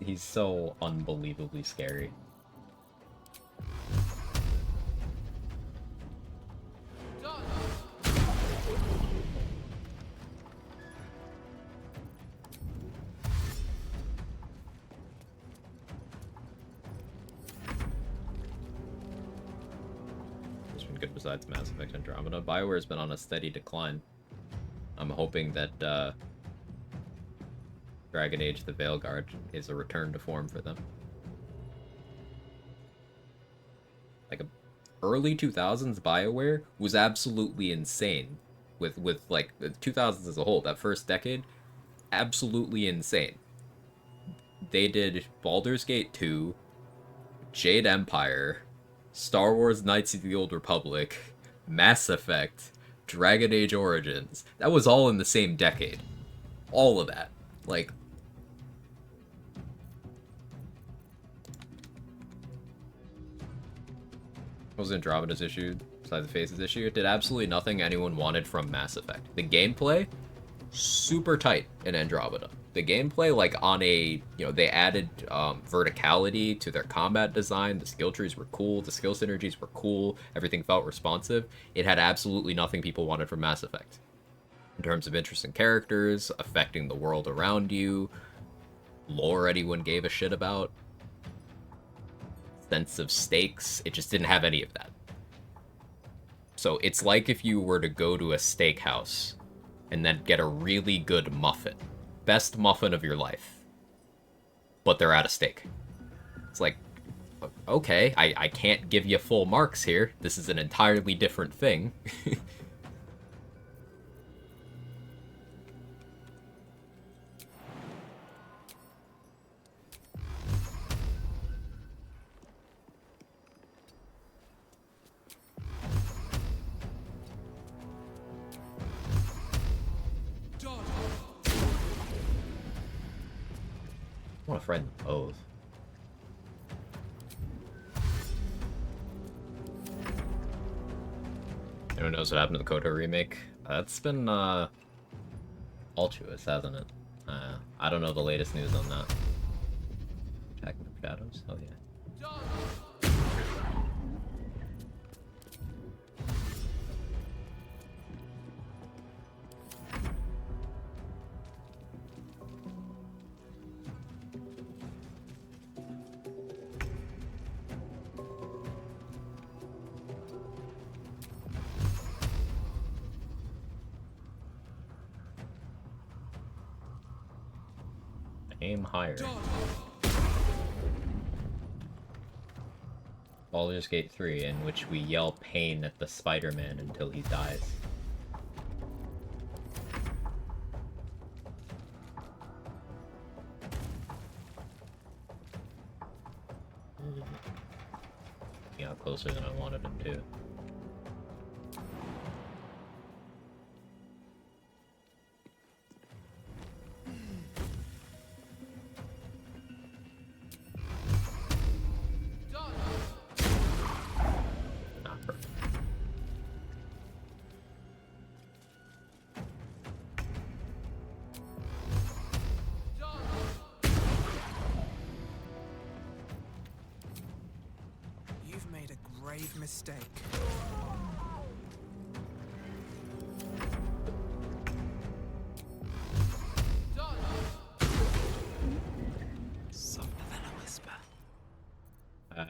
He's so unbelievably scary. What's been good besides Mass Effect Andromeda? BioWare's been on a steady decline. I'm hoping that Dragon Age the Veilguard is a return to form for them. Like, early 2000s BioWare was absolutely insane. With like, the 2000s as a whole, that first decade, absolutely insane. They did Baldur's Gate 2, Jade Empire, Star Wars Knights of the Old Republic, Mass Effect, Dragon Age Origins. That was all in the same decade. All of that. Like, what was Andromeda's issue besides the Faces issue? It did absolutely nothing anyone wanted from Mass Effect. The gameplay, super tight in Andromeda. The gameplay, like, on a, you know, they added verticality to their combat design. The skill trees were cool. The skill synergies were cool. Everything felt responsive. It had absolutely nothing people wanted from Mass Effect. In terms of interesting characters, affecting the world around you, lore anyone gave a shit about, sense of stakes, it just didn't have any of that. So it's like if you were to go to a steakhouse and then get a really good muffin. Best muffin of your life. But they're out of steak. It's like, okay, I can't give you full marks here. This is an entirely different thing. I want to friend both. Anyone knows what happened to the KOTOR remake? That's been, altruous, hasn't it? I don't know the latest news on that. Attacking the shadows? Oh yeah. Aim higher. Baldur's Gate 3, in which we yell pain at the Spider-Man until he dies. He got closer than I wanted him to.
Mistake.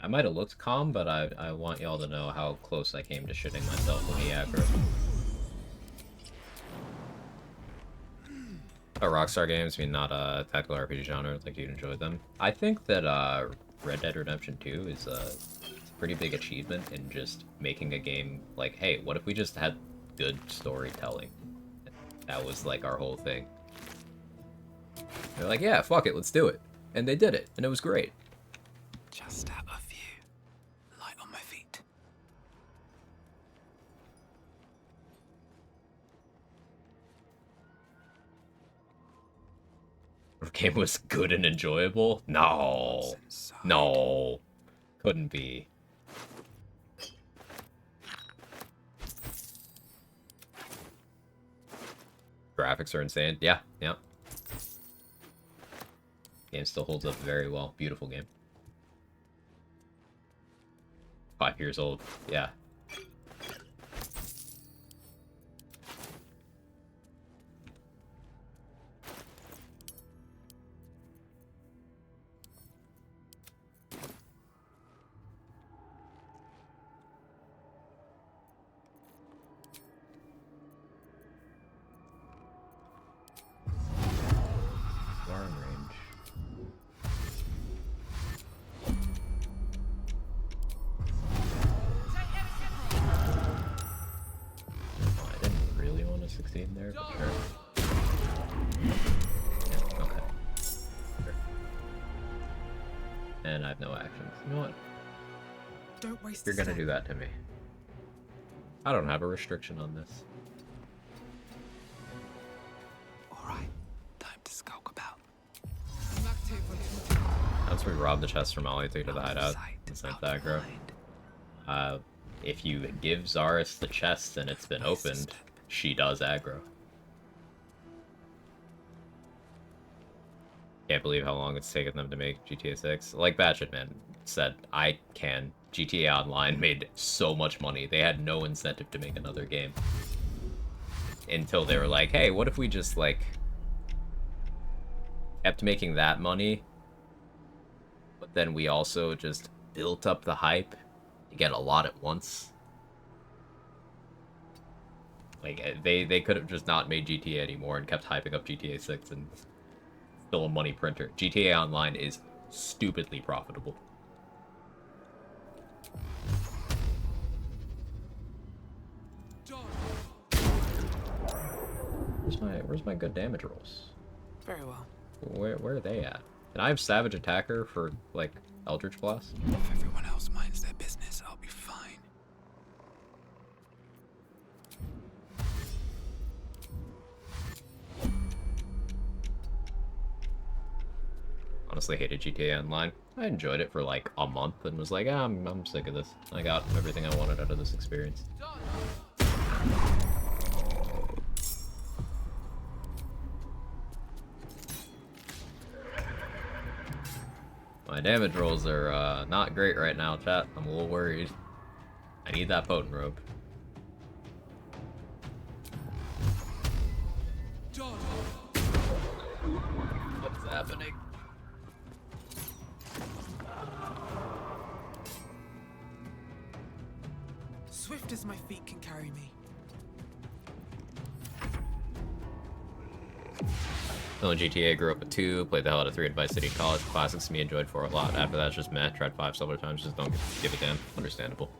I might have looked calm, but I want y'all to know how close I came to shitting myself when he aggroed. Rockstar games, I mean, not a tactical RPG genre, like you'd enjoy them. I think that Red Dead Redemption 2 is a pretty big achievement in just making a game like, hey, what if we just had good storytelling? That was like our whole thing. They're like, yeah, fuck it, let's do it. And they did it, and it was great.
Just out of view. Light on my feet.
The game was good and enjoyable? No. No. Couldn't be. Graphics are insane. Yeah, yeah. Game still holds up very well. Beautiful game. 5 years old. Yeah. Arm range. Oh, I didn't really want to succeed there, but sure. Yeah, okay. Sure. And I have no actions. You know what?
Don't waste
You're gonna do that to me. I don't have a restriction on this.
Alright, time to skulk about.
Once we rob the chest from Ollie, take to the hideout. It's not that aggro. If you give Zaris the chest and it's been opened, she does aggro. Can't believe how long it's taken them to make GTA 6. Like Batchet Man said, I can. GTA Online made so much money. They had no incentive to make another game. Until they were like, hey, what if we just, like, kept making that money, but then we also just built up the hype to get a lot at once? Like, they could have just not made GTA anymore and kept hyping up GTA 6 and still a money printer. GTA Online is stupidly profitable. Where's my good damage rolls?
Very well.
Where are they at? And I have Savage Attacker for, like, Eldritch Blast.
If everyone else minds their business, I'll be fine.
Honestly hated GTA Online. I enjoyed it for like a month and was like, ah, I'm sick of this. I got everything I wanted out of this experience. My damage rolls are not great right now, chat. I'm a little worried. I need that potent robe. What's happening?
Swift as my feet can carry me.
Still in GTA, grew up with 2, played the hell out of 3 at Vice City College. Classics to me, enjoyed 4 a lot. After that, it's just meh. Tried 5 several times, just don't give a damn. Understandable.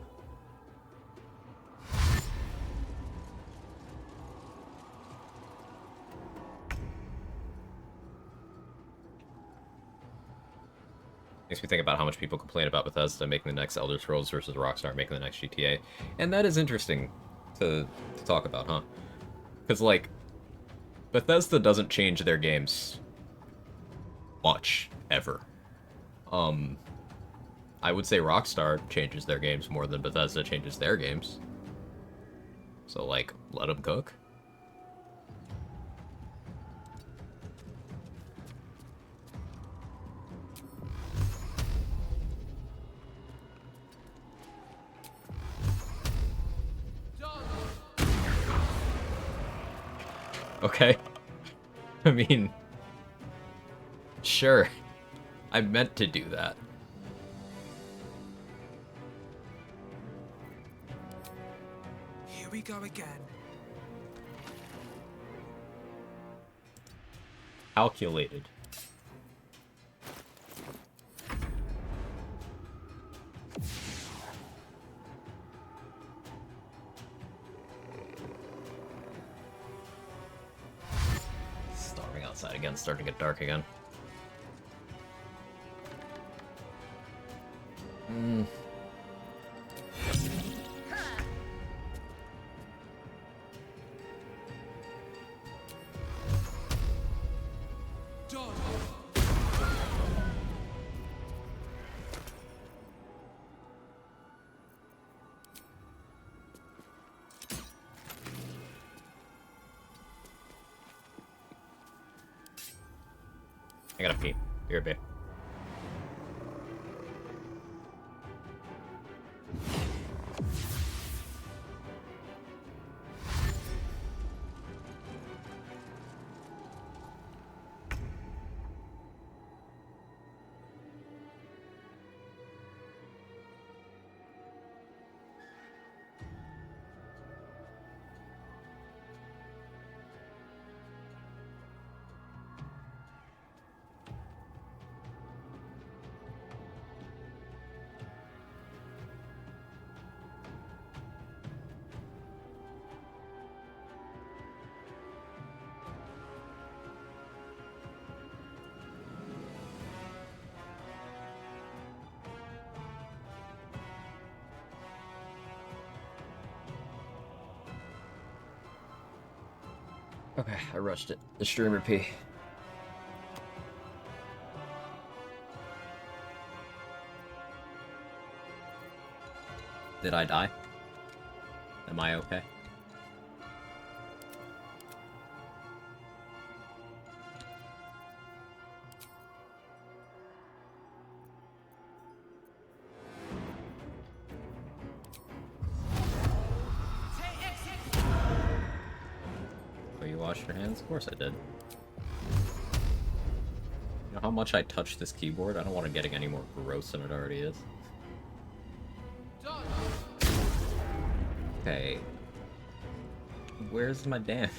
Makes me think about how much people complain about Bethesda making the next Elder Scrolls versus Rockstar making the next GTA. And that is interesting to talk about, huh? Because, like, Bethesda doesn't change their games much, ever. I would say Rockstar changes their games more than Bethesda changes their games. So, like, let them cook. Okay. I mean, sure. I meant to do that.
we go again.
Calculated. Starving outside again, starting to get dark again. I gotta pee. You're a bit. Okay, I rushed it. The streamer pee. Did I die? Am I okay? Oh, you washed your hands? Of course I did. You know how much I touch this keyboard? I don't want it getting any more gross than it already is. Okay. Where's my damage?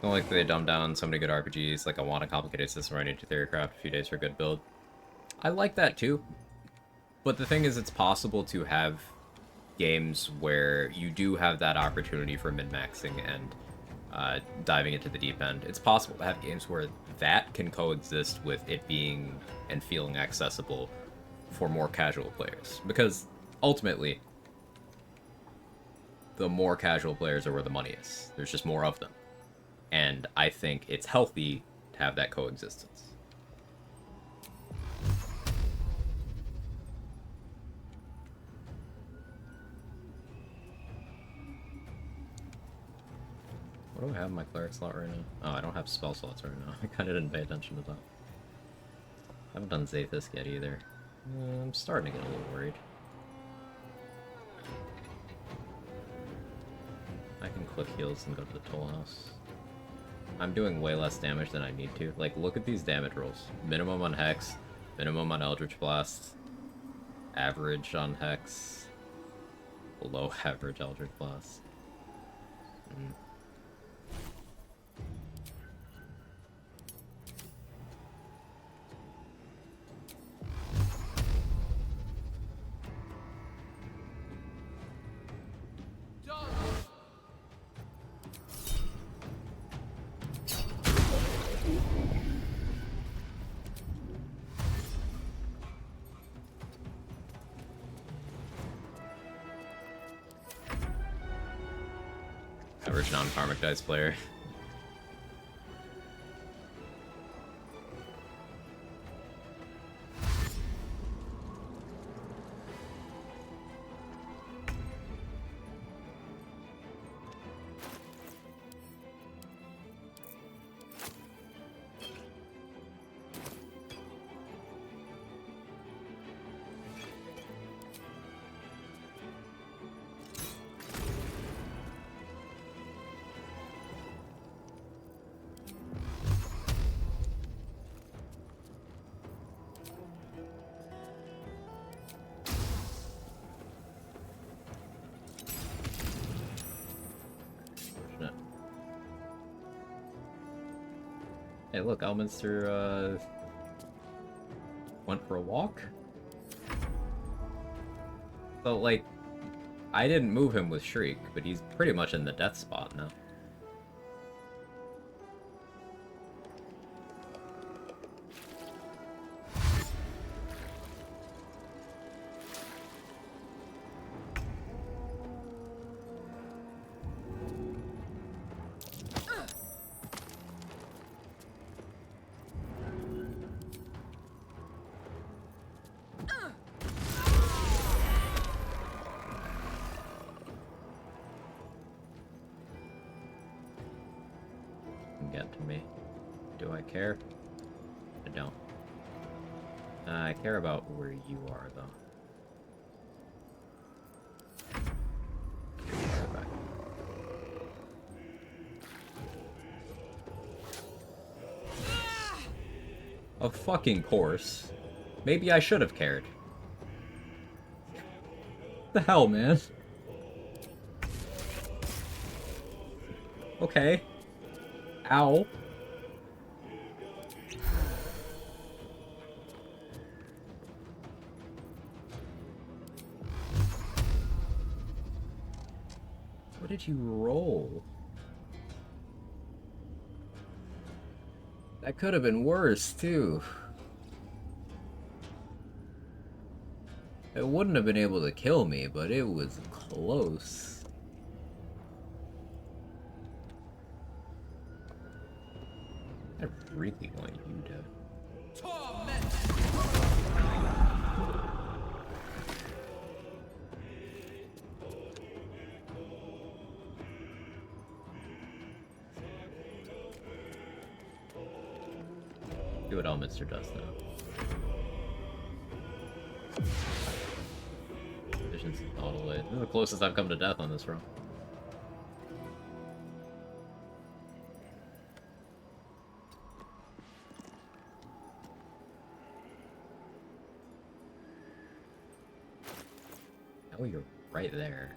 Don't like they dumb down so many good RPGs, like I want a complicated system where I need to theorycraft a few days for a good build. I like that too. But the thing is, it's possible to have games where you do have that opportunity for min-maxing and diving into the deep end. It's possible to have games where that can coexist with it being and feeling accessible for more casual players. Because ultimately, the more casual players are where the money is. There's just more of them. And I think it's healthy to have that coexistence. What do I have in my cleric slot right now? Oh, I don't have spell slots right now. I kind of didn't pay attention to that. I haven't done Zathis yet either. I'm starting to get a little worried. I can click heals and go to the toll house. I'm doing way less damage than I need to. Like, look at these damage rolls. Minimum on Hex, minimum on Eldritch Blast, average on Hex, below average Eldritch Blast. Average non-karmic dice player. Hey, look, Elminster, went for a walk? So, like, I didn't move him with Shriek, but he's pretty much in the death spot now. Get to me. Do I care? I don't. I care about where you are, though. Right back. Of fucking course. Maybe I should have cared. The hell, man? Okay. Ow. What did you roll? That could have been worse, too. It wouldn't have been able to kill me, but it was close. I really want you to... See what Elminster does now. Vision's all the way. This is the closest I've come to death on this run. Oh, you're right there.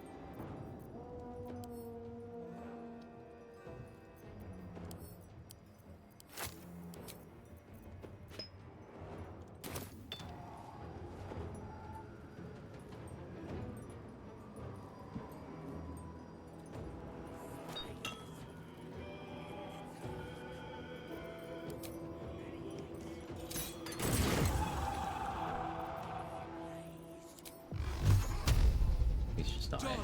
He's just dying.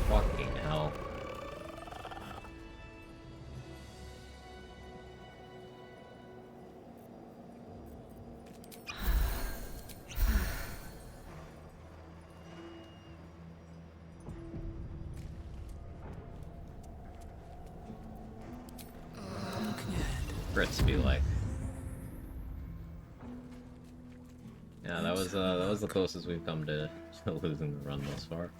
Fucking hell. Brits be like. Yeah, that was the closest we've come to losing the run thus far.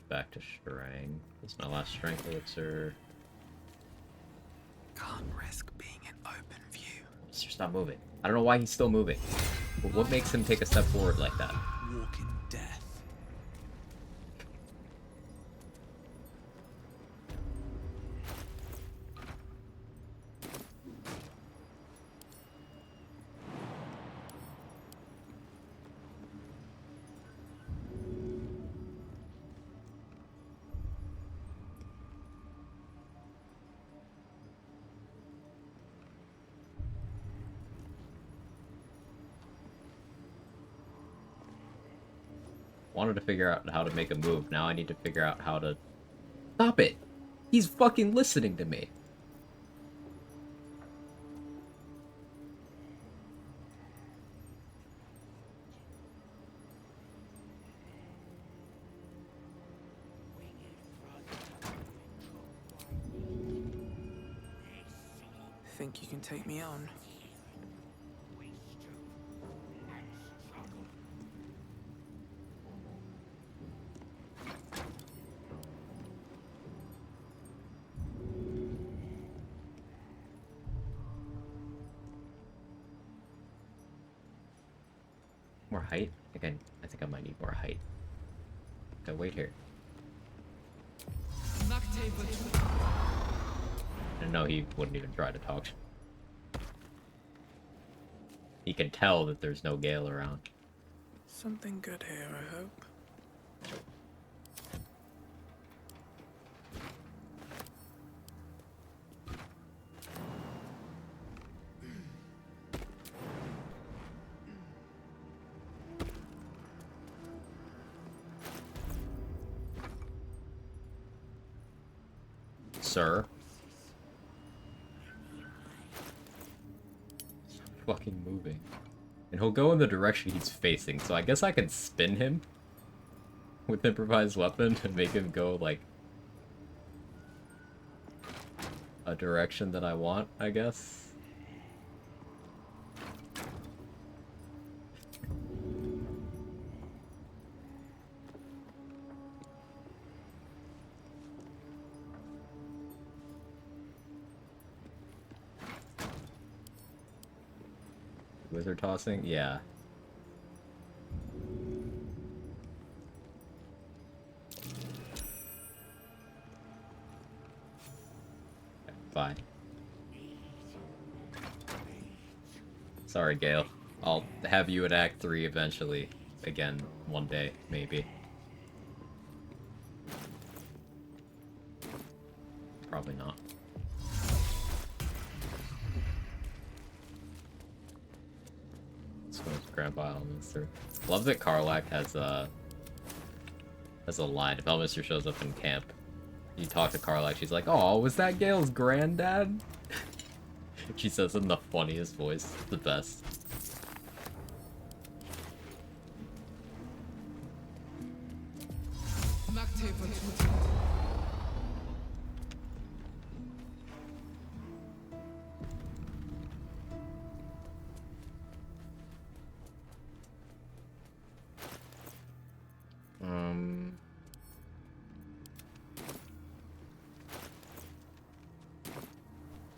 Back to Shrang. This is my last strength elixir.
Can't risk being in open view.
Just stop moving. I don't know why he's still moving. But what makes him take a step forward like that?
Walking death.
Wanted to figure out how to make a move. Now I need to figure out how to... Stop it! He's fucking listening to me.
Think you can take me on?
More height? Again, I think I might need more height. Okay, wait here. I didn't know he wouldn't even try to talk. He can tell that there's no Gale around.
Something good here, I hope.
Sir? Stop fucking moving. And he'll go in the direction he's facing, so I guess I can spin him with improvised weapon to make him go, like, a direction that I want, I guess. Wizard tossing? Yeah. Okay, bye. Sorry, Gale. I'll have you at Act 3 eventually. Again, one day, maybe. Probably not. Grandpa Elminster. Love that Karlach has a line. If Elminster shows up in camp, you talk to Karlach, she's like, "Oh, was that Gale's granddad?" She says in the funniest voice. The best.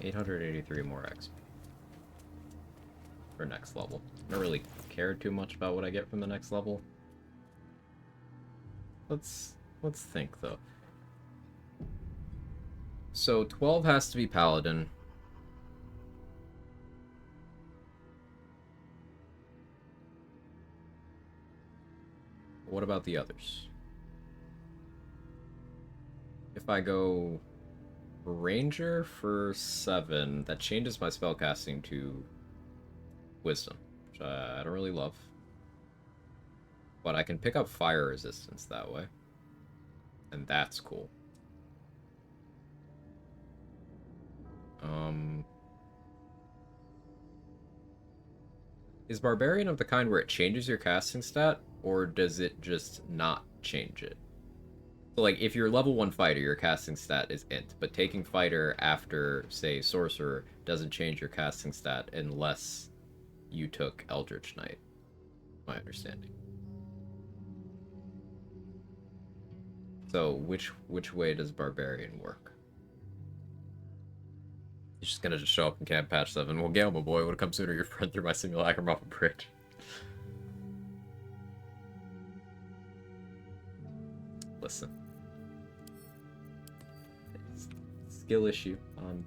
$883 more XP for next level. I don't really care too much about what I get from the next level. Let's think though. So 12 has to be Paladin. What about the others? If I go Ranger for 7, that changes my spellcasting to Wisdom, which I don't really love. But I can pick up fire resistance that way. And that's cool. Is Barbarian of the kind where it changes your casting stat, or does it just not change it? So, like, if you're level 1 fighter, your casting stat is int, but taking fighter after, say, sorcerer doesn't change your casting stat unless you took Eldritch Knight. My understanding. So, which way does Barbarian work? He's just gonna show up in Camp Patch 7. Well, Gale, my boy, would have come sooner. Your friend threw my simulacrum off a bridge. Listen. Skill issue on...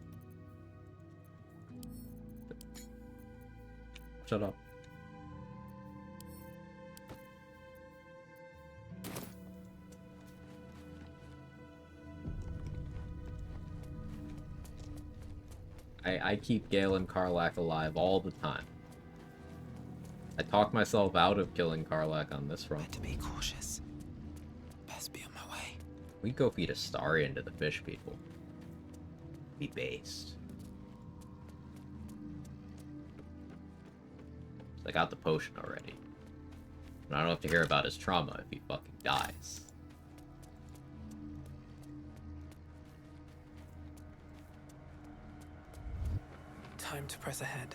Shut up. I keep Gale and Karlach alive all the time. I talk myself out of killing Karlach on this front.
To be cautious. Best be on my way.
We go feed Astarion to the fish people. Be based. I got the potion already. And I don't have to hear about his trauma if he fucking dies.
Time to press ahead.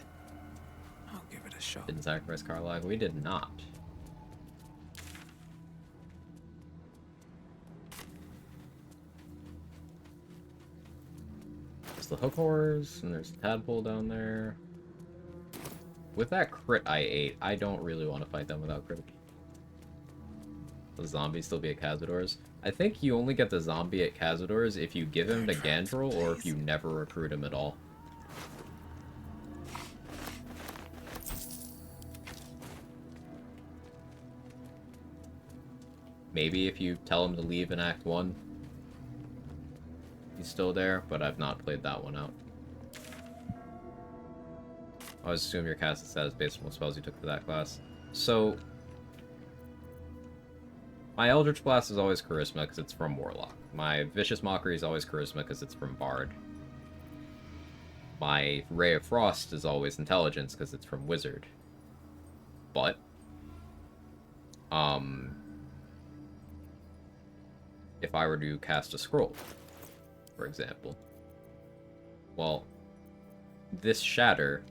I'll give it a shot.
Didn't sacrifice Karlach? We did not. There's the hook horrors, and there's the tadpole down there. with that crit I ate, I don't really want to fight them without crit. The zombie still be at Cazador's? I think you only get the zombie at Cazador's if you give him to Gandrel or if you never recruit him at all. Maybe if you tell him to leave in Act 1, he's still there, but I've not played that one out. I always assume your casting status based on what spells you took for that class. So, my Eldritch Blast is always Charisma because it's from Warlock. My Vicious Mockery is always Charisma because it's from Bard. My Ray of Frost is always Intelligence because it's from Wizard. But, if I were to cast a scroll, for example, well, this Shatter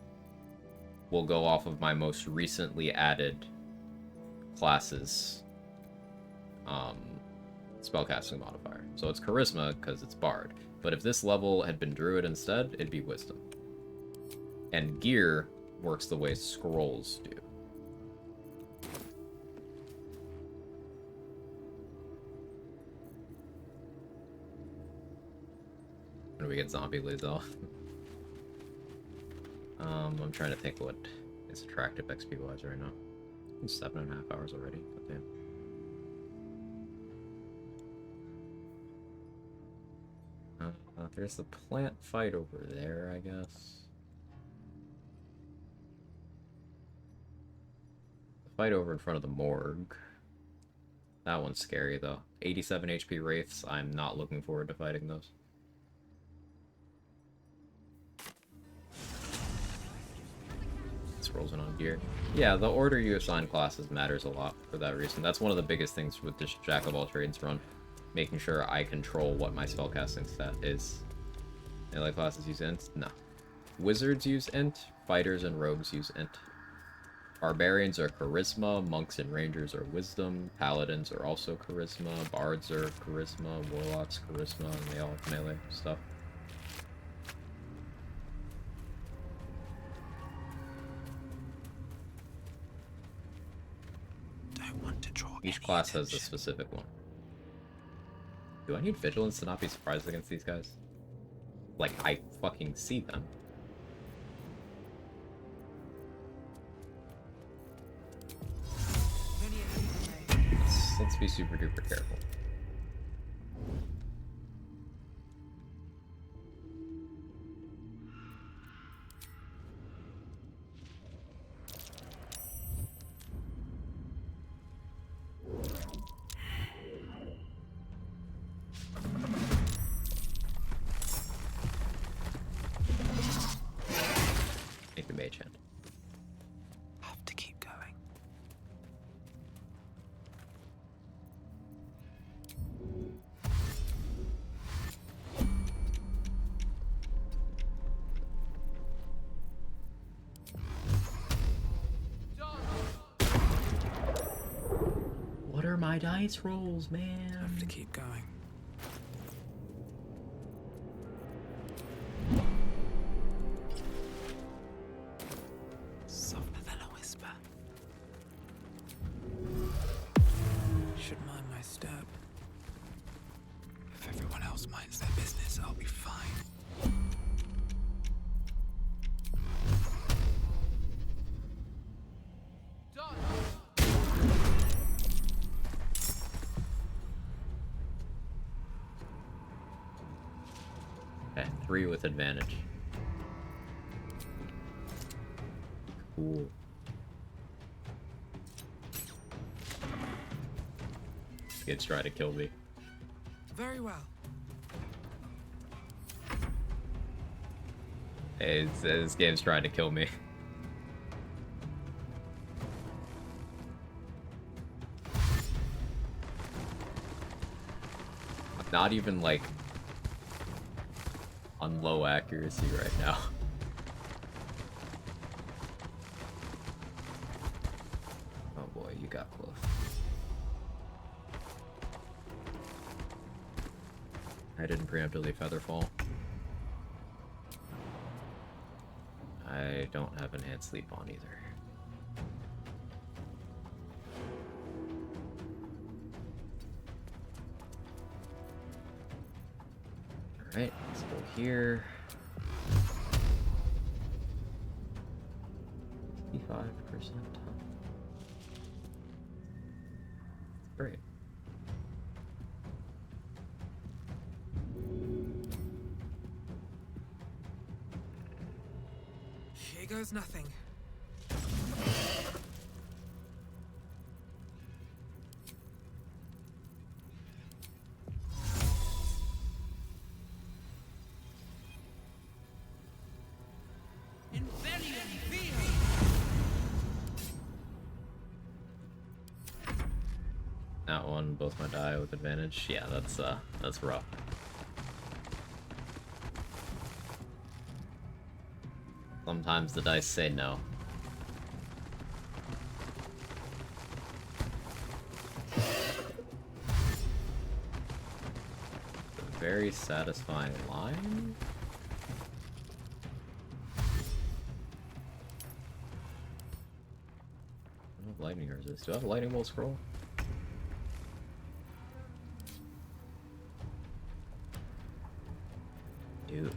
will go off of my most recently added class's spellcasting modifier. So it's Charisma because it's Bard. But if this level had been Druid instead, it'd be Wisdom. And gear works the way scrolls do. When do we get Zombie Lazel? I'm trying to think what is attractive XP-wise right now. It's 7.5 hours already, but damn. There's the plant fight over there, I guess. The fight over in front of the morgue. That one's scary, though. 87 HP Wraiths, I'm not looking forward to fighting those. Rolls in on gear. Yeah, the order you assign classes matters a lot for that reason. That's one of the biggest things with this Jack of all trades run. Making sure I control what my spellcasting stat is. Melee classes use int? No. Wizards use int, fighters and rogues use int. Barbarians are charisma, monks and rangers are wisdom, paladins are also charisma, bards are charisma, warlocks charisma, and they all have melee stuff. Each class has a specific one. Do I need vigilance to not be surprised against these guys? Like, I fucking see them. Let's be super duper careful.
Have to keep going.
What are my dice rolls, man?
Have to keep going. Softer than a whisper. Should mind my step. If everyone else minds their business, I'll be fine.
Okay, 3 with advantage. Cool. This kid's trying to kill me.
Very well.
Hey, this game's trying to kill me. I'm not even like on low accuracy right now. Oh boy, you got close. I didn't preemptively Featherfall. I don't have enhanced sleep on either. Alright, let's go here. 55%. Great.
Here goes nothing.
That one, both my die with advantage. Yeah, that's rough. Sometimes the dice say no. A very satisfying line. I don't have lightning resist. Do I have a lightning bolt scroll? Dude.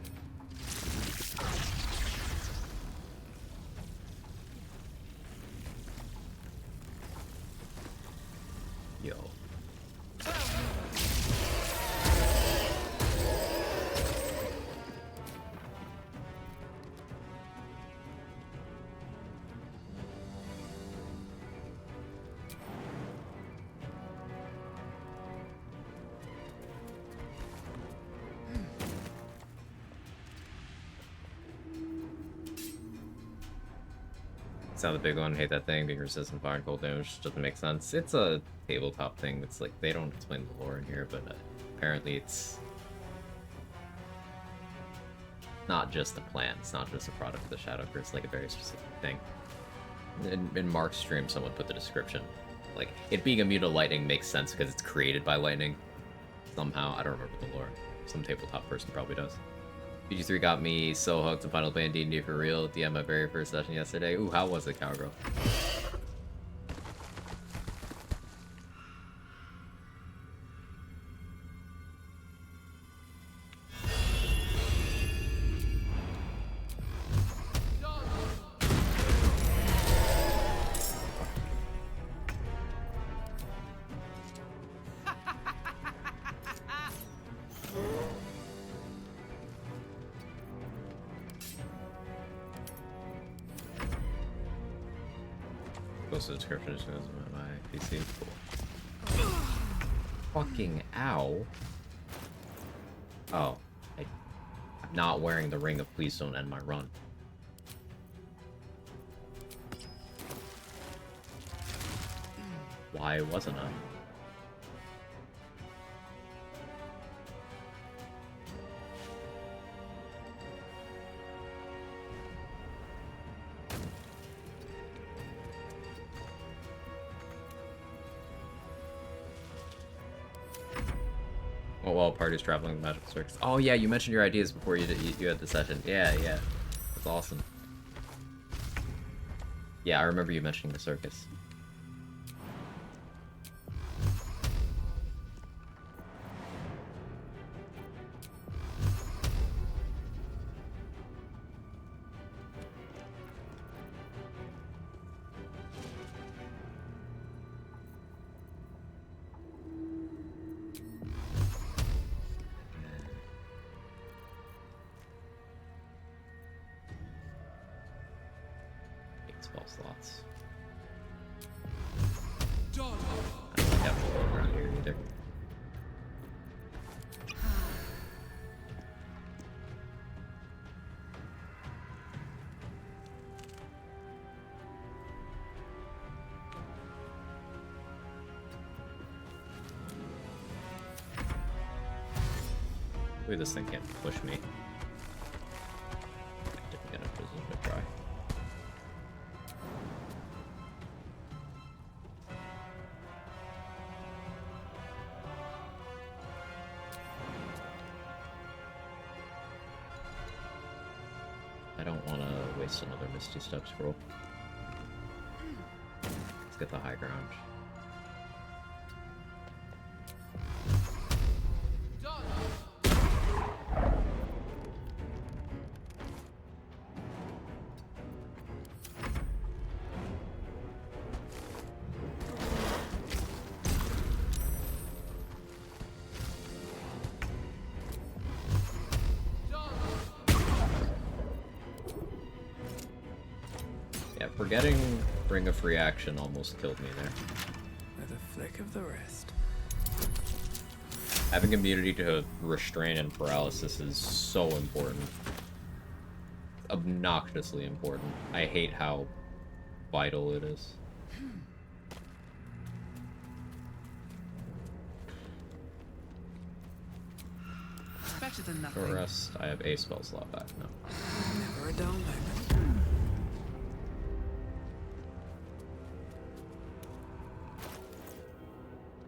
Yo. It's not the big one. Hate that thing. Being resistant fire and cold damage doesn't make sense. It's a tabletop thing. It's like they don't explain the lore in here, but apparently it's not just a plant. It's not just a product of the Shadow. It's like a very specific thing. In Mark's stream, someone put the description. Like it being immune to lightning makes sense because it's created by lightning. Somehow, I don't remember the lore. Some tabletop person probably does. PG3 got me so hooked to Final Band D&D for real at the end of my very first session yesterday. Ooh, how was it, Cowgirl? Post the description as soon as my PC. Cool. Fucking ow. Oh. I'm not wearing the ring of please don't end my run. Why wasn't I? Oh, well, parties traveling the magical circus. Oh yeah, you mentioned your ideas before you had the session. Yeah, that's awesome. Yeah, I remember you mentioning the circus. Spell slots. I don't have one around here either. Hopefully this thing can't push me. Didn't get a position to try. I don't want to waste another Misty Step scroll. Let's get the high ground. Forgetting Ring of Free Action almost killed me there.
With a flick of the wrist.
Having immunity to restraint and paralysis is so important. Obnoxiously important. I hate how vital it is.
Better than nothing.
For the rest, I have a spell slot back now.
Never a dull moment.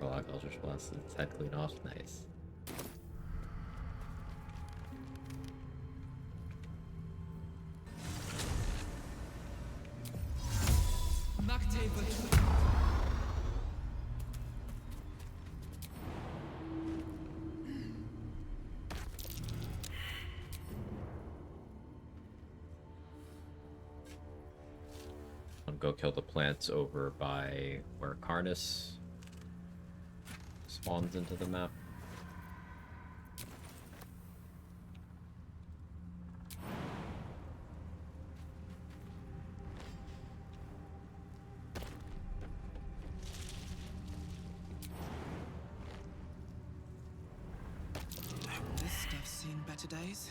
Warlock Eldritch Blast is head clean off. Nice. I'll go kill the plants over by where Karnus spawns into the map.
This stuff's seen better days.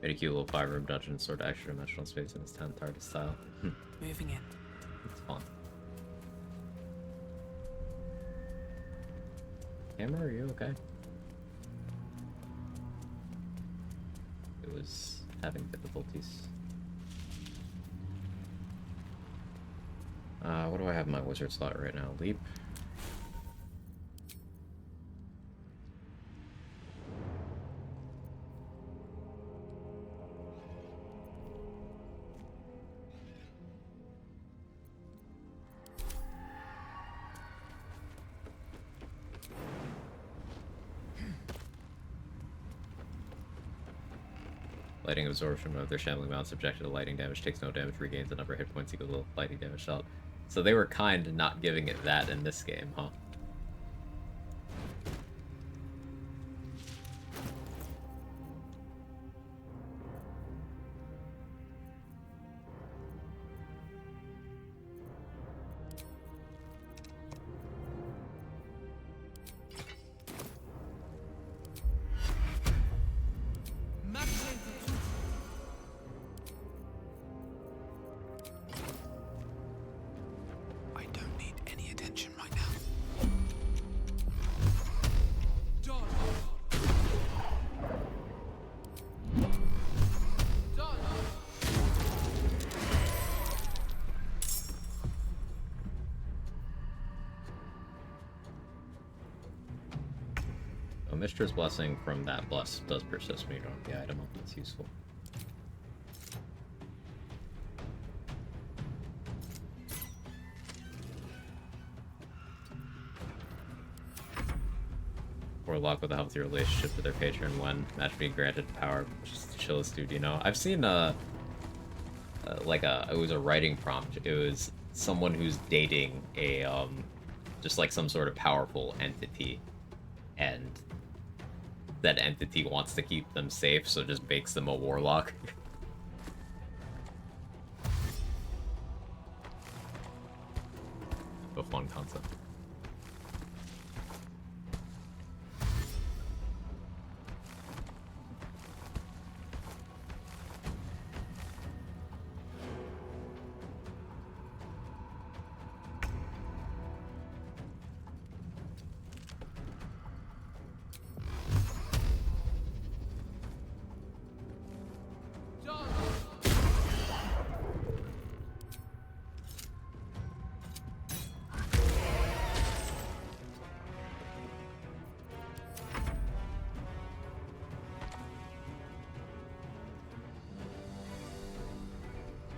Made a cute little 5-room dungeon, sort of extra dimensional space in his 10th TARDIS style.
Moving in.
It's fun. Hammer, are you okay? It was having difficulties. What do I have in my wizard slot right now? Leap? Lighting absorption of their shambling mount subjected to lighting damage takes no damage, regains a number of hit points equal to lighting damage dealt. So they were kind of not giving it that in this game, huh? Mistress Blessing from that bless does persist when you don't have the item up. That's useful. Warlock with a healthy relationship with their patron when match being granted power. Just the chillest dude, you know. I've seen it was a writing prompt. It was someone who's dating a just like some sort of powerful entity, and that entity wants to keep them safe, so just makes them a warlock. A fun concept.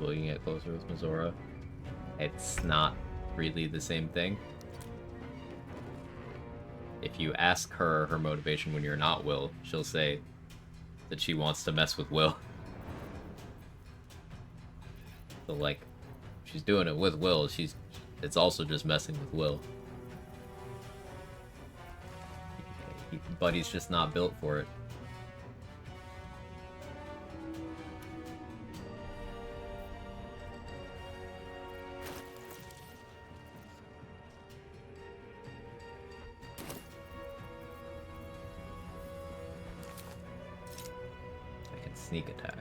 Will you get closer with Mizora? It's not really the same thing. If you ask her her motivation when you're not Will, she'll say that she wants to mess with Will. So like, she's doing it with Will, it's also just messing with Will. But he's just not built for it. I can sneak attack.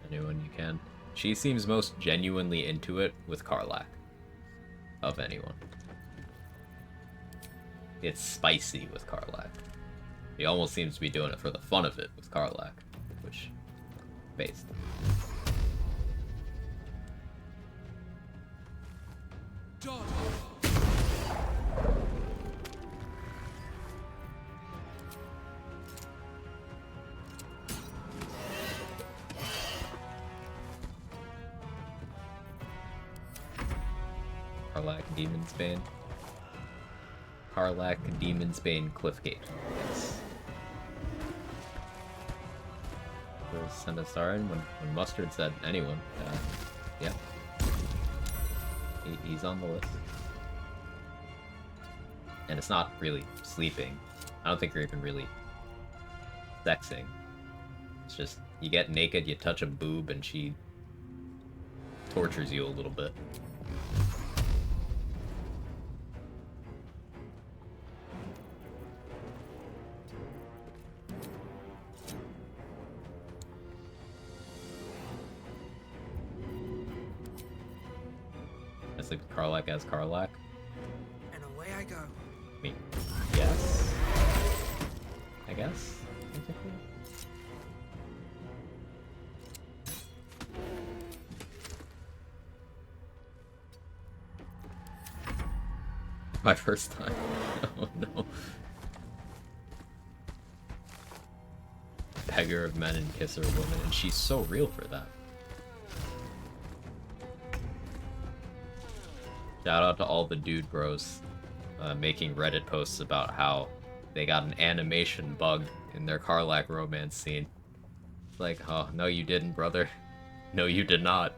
Anyone you can. She seems most genuinely into it with Karlach. Of anyone. It's spicy with Karlach. He almost seems to be doing it for the fun of it with Karlach. Which, based. Karlach, Demon's Bane. Karlach, Demon's Bane, Cliffgate. Yes. Send a star in when Mustard said anyone. Yeah. He's on the list. And it's not really sleeping. I don't think you're even really sexing. It's just, you get naked, you touch a boob, and she tortures you a little bit. Sleep with Karlach as Karlach.
And away I go.
I mean, yes. I guess. Technically. My first time. Oh no. Beggar of men and kisser of women, and she's so real for that. Shout out to all the dude bros making Reddit posts about how they got an animation bug in their Karlach romance scene. Like, oh, no you didn't, brother. No you did not.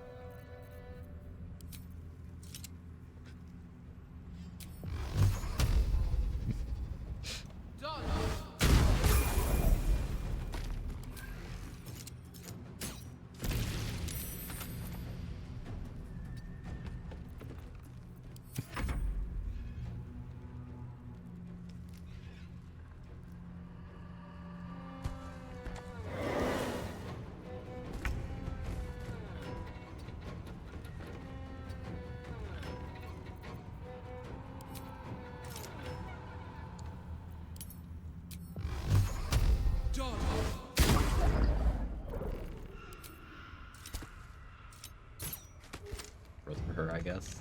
For her, I guess.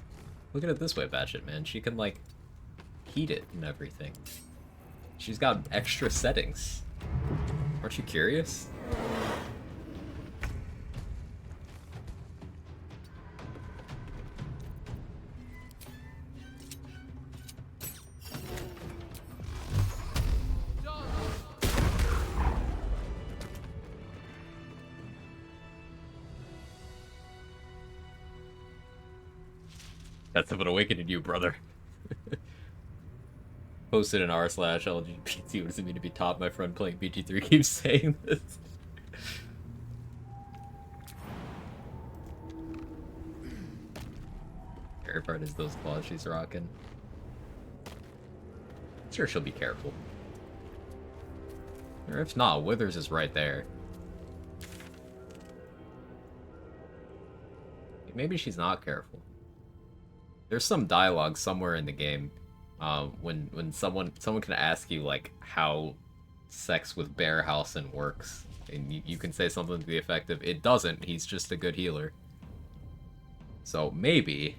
Look at it this way, Batshit, man. She can, like, heat it and everything. She's got extra settings. Aren't you curious? That's what awakened you, brother. Posted in r/LGBT. What does it mean to be top? My friend playing BG3 keeps saying this. Favorite part is those claws she's rocking. Sure, she'll be careful. Or if not, Withers is right there. maybe she's not careful. There's some dialogue somewhere in the game, when someone can ask you like how sex with Bearhausen works, and you can say something to the effect of, "It doesn't. He's just a good healer." So maybe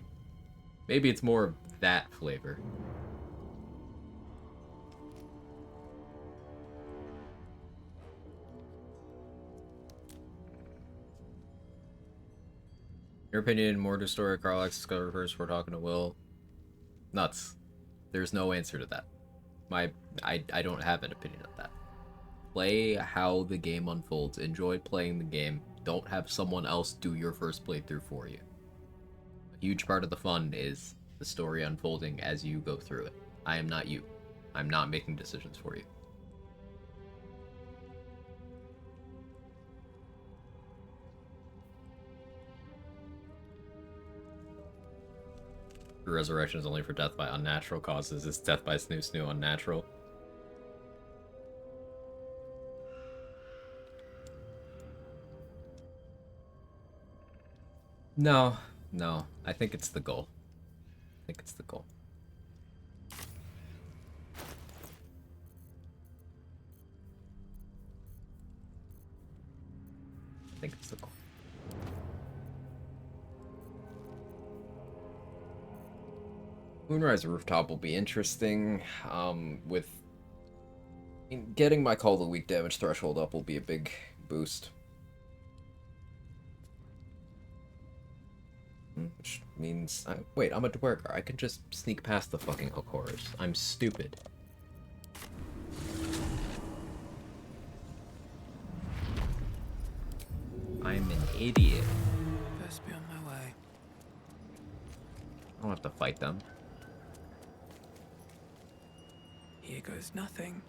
it's more of that flavor. Your opinion, Mordor story, Carlax discovered first. We're talking to Will. Nuts. There's no answer to that. I don't have an opinion of that. Play how the game unfolds. Enjoy playing the game. Don't have someone else do your first playthrough for you. A huge part of the fun is the story unfolding as you go through it. I am not you. I'm not making decisions for you. Resurrection is only for death by unnatural causes. Is death by snoo snoo unnatural? No. I think it's the goal. I think it's the goal. Moonrise Rooftop will be interesting. With getting my Call of the Week damage threshold up will be a big boost. Which means... wait, I'm a Dwergar. I can just sneak past the fucking Hook Horrors. I'm stupid. I'm an idiot.
Best be on my way.
I don't have to fight them.
Here goes nothing.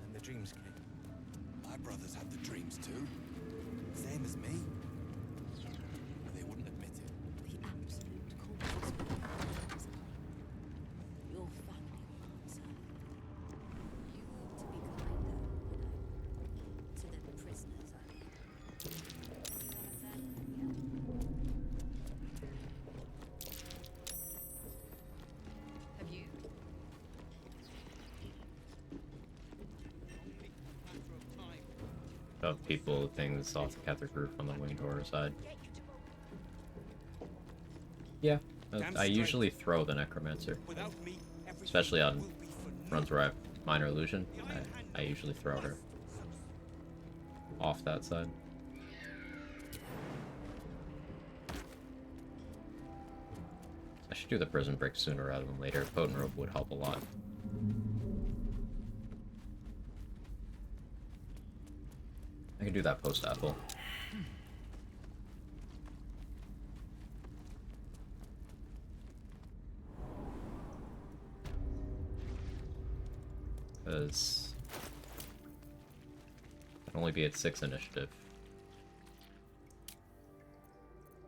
And the Dreams King. My brothers had the dreams too. Same as me. But they wouldn't admit it.
The absolute cause. Your family will answer. You ought to be kinder, to the prisoners, I mean. Have you?
Of people, things off the Catholic roof on the Winged Horror side. Yeah, I usually throw the Necromancer. Especially on runs where I have Minor Illusion. I usually throw her off that side. I should do the Prison Break sooner rather than later. Potent Robe would help a lot. I can do that post-Apple. Because I can only be at 6 initiative.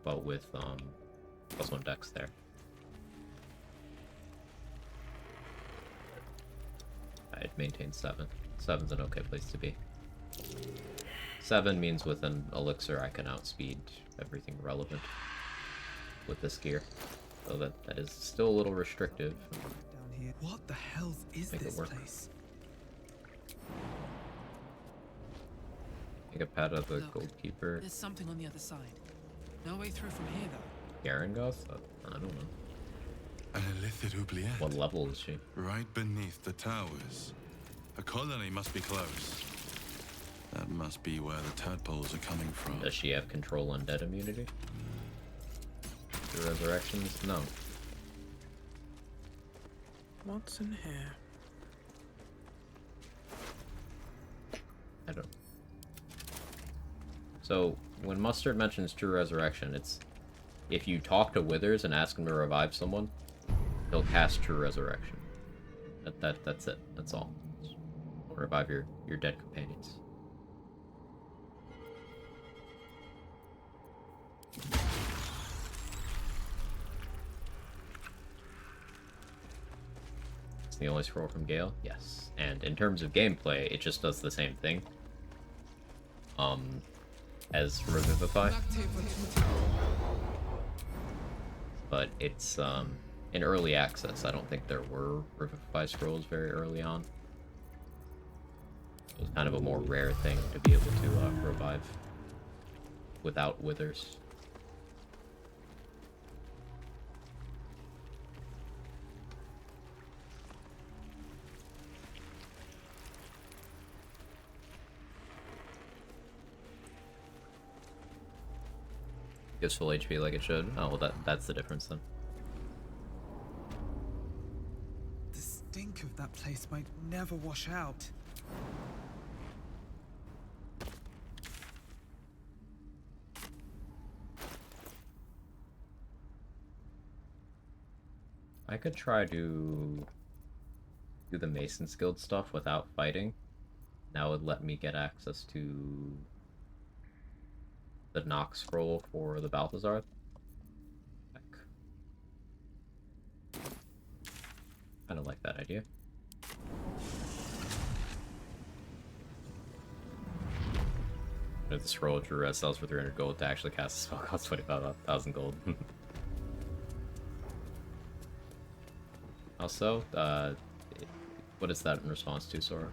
But with +1 dex there. I'd maintain 7. 7's an okay place to be. 7 means with an elixir I can outspeed everything relevant with this gear. So that is still a little restrictive.
Down here. What the hell is
Make it
this
work.
place?
Take a pat of the
Look,
Goldkeeper.
There's something on the other side. No way through from here, though.
Garangoth? I don't know.
An illithid oubliette.
What level is she?
Right beneath the towers. A colony must be close. That must be where the tadpoles are coming from.
Does she have control undead immunity? The resurrections? No.
What's in here?
I don't. So, when Mustard mentions True Resurrection, it's if you talk to Withers and ask him to revive someone, he'll cast True Resurrection. That's it. That's all. Revive your dead companions. It's the only scroll from Gale? Yes. And in terms of gameplay, it just does the same thing. As Revivify. But it's, in early access, I don't think there were Revivify scrolls very early on. It was kind of a more rare thing to be able to revive without withers. Gives full HP like it should. Oh, well, that's the difference then.
The stink of that place might never wash out.
I could try to do the Mason's Guild stuff without fighting. That would let me get access to the Nox scroll for the Balthazar. Kind of like that idea. If the scroll Drew Red sells for 300 gold to actually cast a spell costs 25,000 gold. Also, what is that in response to, Sora?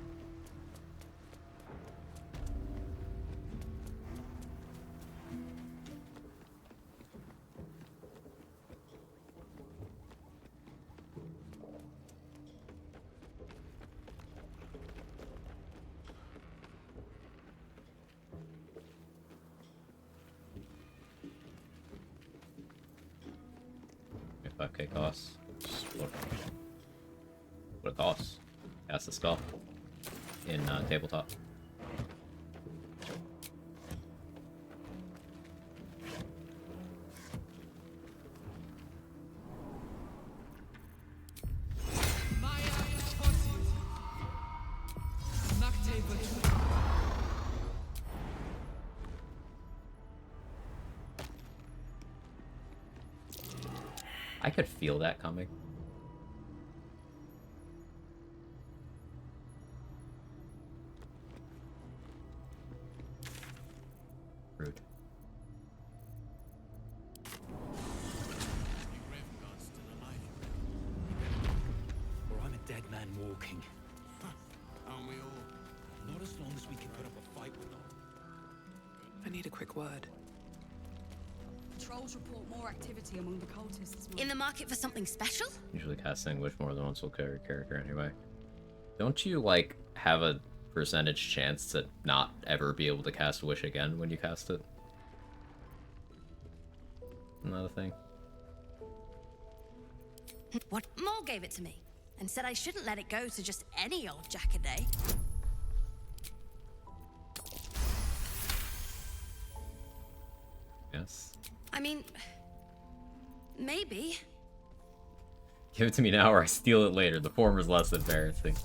If 5k costs, what it costs. Cast the spell in tabletop. I could feel that coming. Rude.
Or I'm a dead man walking. Aren't we all? Not as long as we can put up a fight with them.
I need a quick word.
Trolls report more activity among the cultists.
In the market for something special?
Usually cast Anguish more than once will carry character anyway. Don't you, like, have a percentage chance to not ever be able to cast Wish again when you cast it? Another thing.
What? Maul gave it to me and said I shouldn't let it go to just any old Jackaday.
Yes.
I mean, maybe.
Give it to me now or I steal it later. The former's less embarrassing.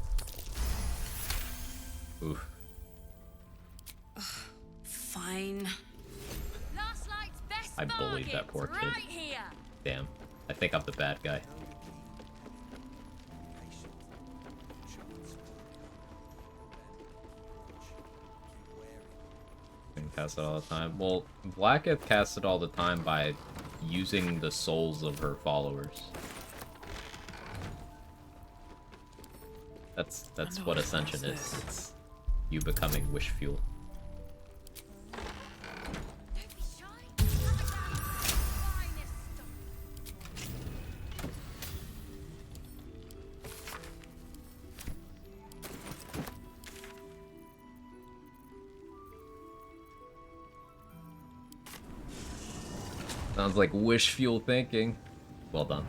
Oof.
Fine. Last night's best
I bullied that poor kid.
right here.
Damn. I think I'm the bad guy. Cast it all the time. Well, Blacketh casts it all the time by using the souls of her followers. That's what Ascension is. It's you becoming wish fuel. Sounds like wish fuel thinking. Well done.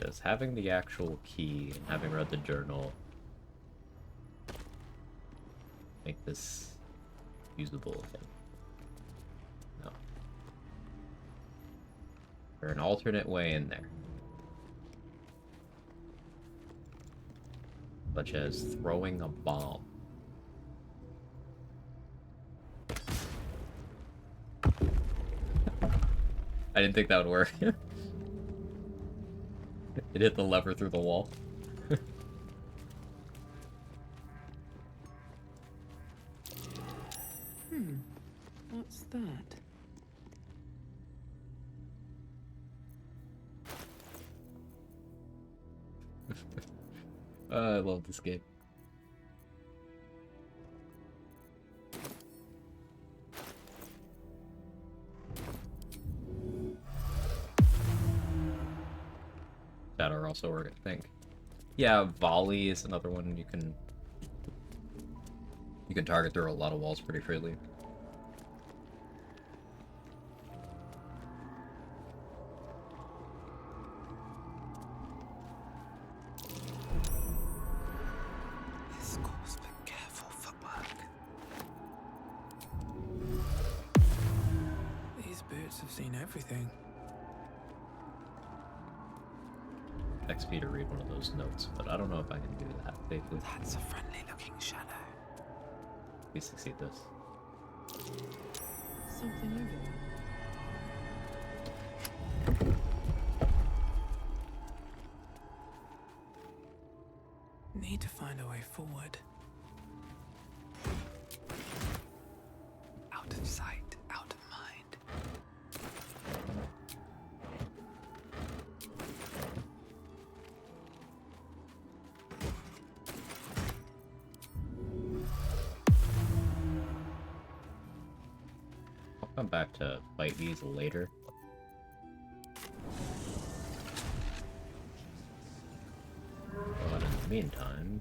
Does having the actual key and having read the journal make this usable thing? No. There's an alternate way in there. Such as throwing a bomb. I didn't think that would work. It hit the lever through the wall.
What's that?
I love this game. Shadow also work, I think. Yeah, volley is another one you can target through a lot of walls pretty freely.
This calls for careful footwork. These boots have seen everything.
XP to read one of those notes, but I don't know if I can do that safely.
That's a friendly-looking shadow.
We succeed this.
Something over there.
Need to find a way forward. Out of sight, out of mind.
I'll come back to fight these later. But in the meantime...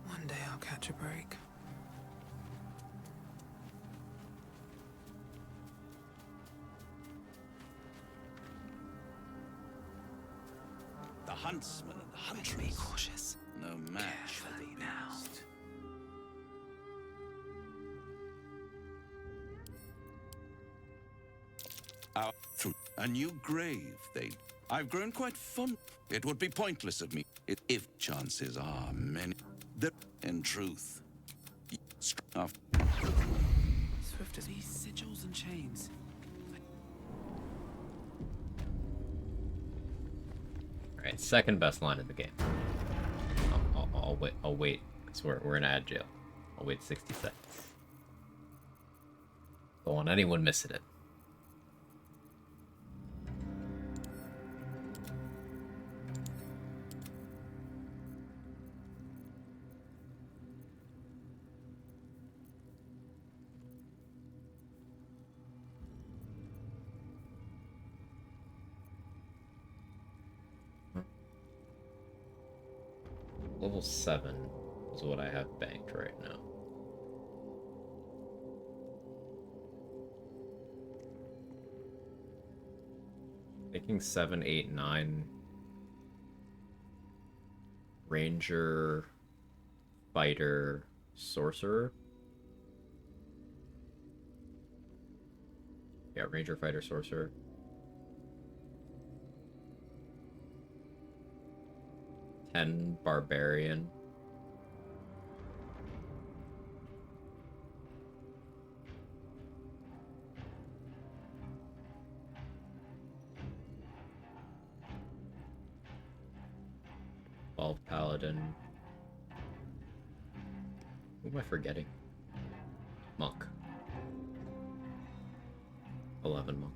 One day I'll catch a break.
The huntsman and the huntress.
Be cautious.
No match for the beast. Through a new grave, I've grown quite fond. It would be pointless of me if chances are many. That, in truth,
Swift as these sigils and chains.
Alright, second best line in the game. I'll wait, because we're in ad jail. I'll wait 60 seconds. Don't want anyone missing it. Level 7 is what I have banked right now. Making 7, 8, 9. Ranger, Fighter, Sorcerer. Yeah, Ranger, Fighter, Sorcerer. Barbarian. Paladin. Who am I forgetting? Monk. 11 monk.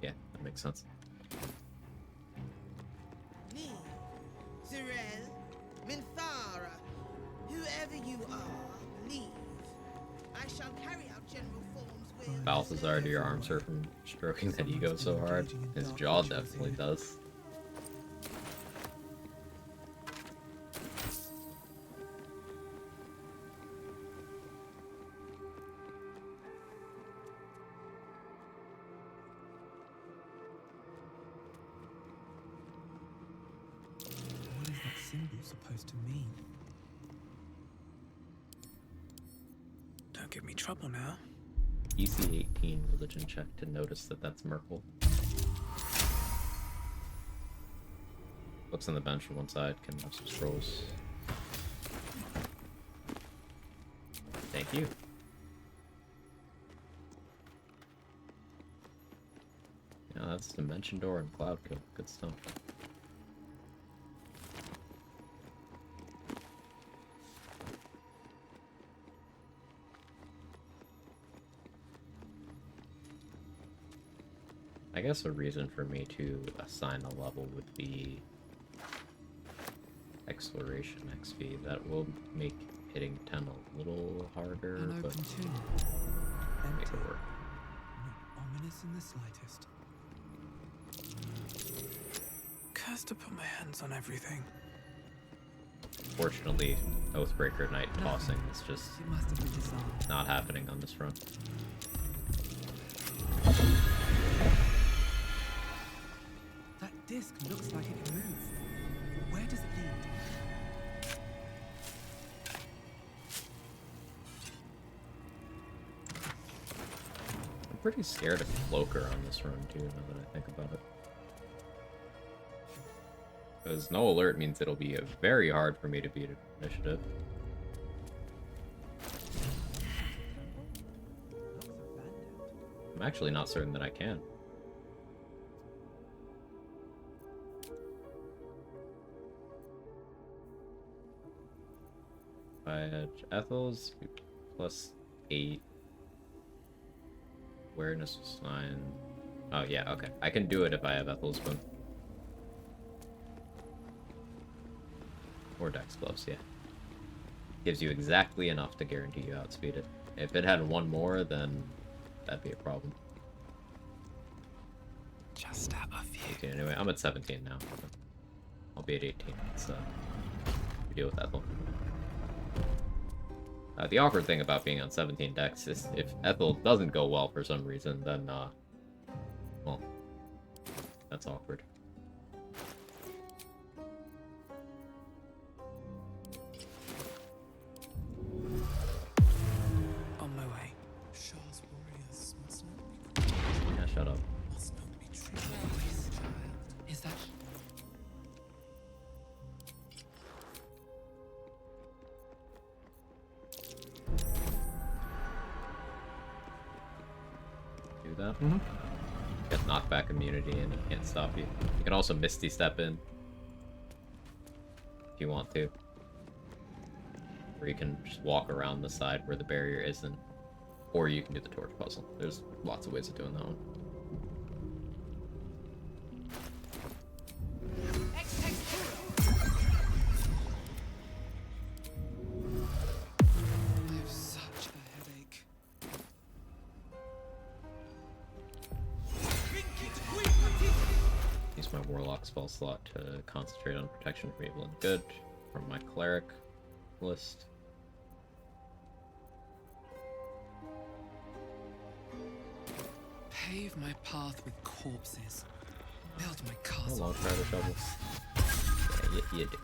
Yeah, that makes sense.
Me, Zirel, Minthara, whoever you are, leave. I shall carry out General Form's will.
Balthazar, do your arms hurt from stroking that ego so hard? His jaw definitely does.
symbol supposed to mean? Don't give me trouble now.
EC 18 religion check to notice that that's Merkel. Looks on the bench from one side, can have some scrolls. Thank you. Yeah, that's Dimension Door and Cloud Kill. Good stuff. I guess a reason for me to assign a level would be Exploration XP. That will make hitting 10 a little harder,
An
but
open tomb.
make
Empty.
it work.
Not ominous in the slightest. Cursed to put my hands on everything.
Fortunately, Oathbreaker Knight tossing is just
It must have been disarmed.
not happening on this front.
That disc looks like it can move. Where does it lead?
I'm pretty scared of Cloaker on this run too, now that I think about it. Because no alert means it'll be very hard for me to beat initiative. I'm actually not certain that I can. If I had Ethel's plus 8. Awareness was 9. Oh yeah, okay. I can do it if I have Ethel's Boon. Or Dex Gloves, yeah. Gives you exactly enough to guarantee you outspeed it. If it had one more, then that'd be a problem.
Just out of view.
18 anyway, I'm at 17 now. I'll be at 18. Let's deal with Ethel. The awkward thing about being on 17 Dex is if Ethel doesn't go well for some reason, then, well, that's awkward.
On my way.
Shah's warriors must not be
Yeah, shut up.
must not be treated.
Is that...
Do that. Get knockback immunity and it can't stop you. You can also Misty Step in. If you want to. Or you can just walk around the side where the barrier isn't. Or you can do the torch puzzle. There's lots of ways of doing that one.
I have such a headache.
Use my Warlock spell slot to concentrate on protection from evil and good from my Cleric list.
Pave my path with corpses. Build my
Oh,
castle.
long try to shovel. Yeah, you do.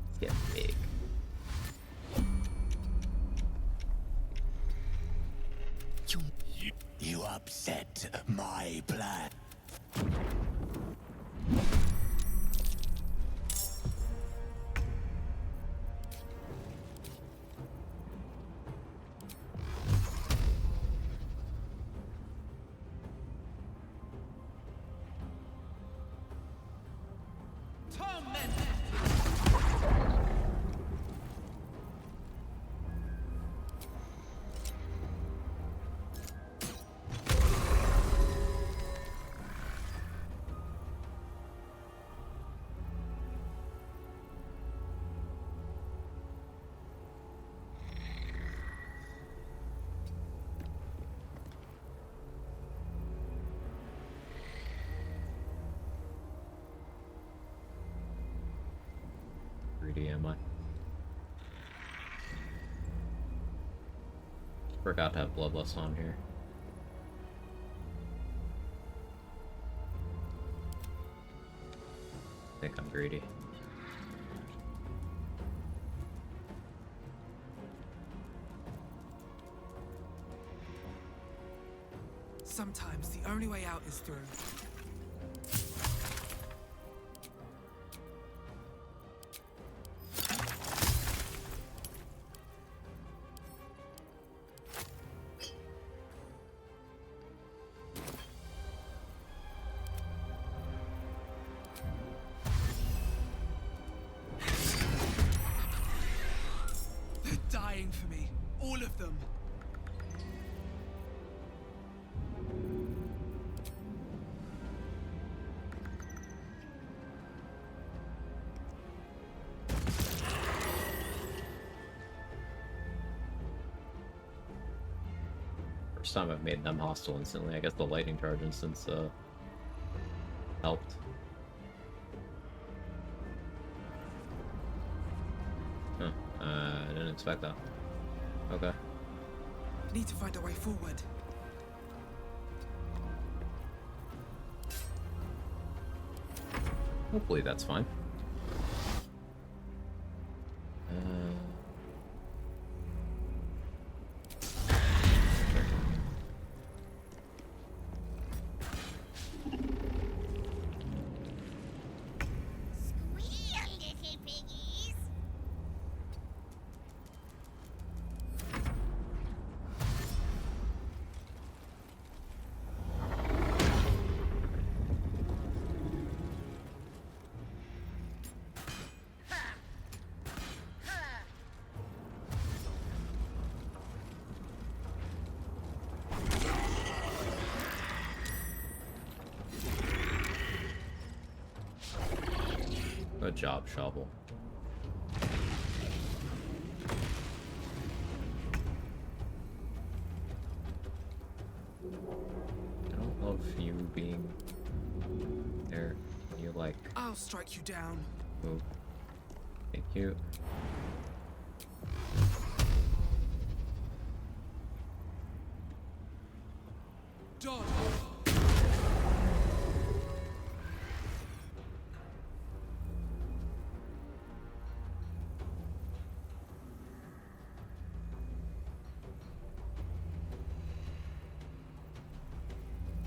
Let's get big.
You upset my plan.
Forgot to have Bloodlust on here. I think I'm greedy.
Sometimes the only way out is through. They're dying for me. All of them.
First time I've made them hostile instantly. I guess the lightning charge instance helped. Huh. I didn't expect that. Okay.
Need to find a way forward.
Hopefully that's fine. Good job, Shovel. I don't love you being there. You like
I'll strike you down.
move. Thank you.
Dodge.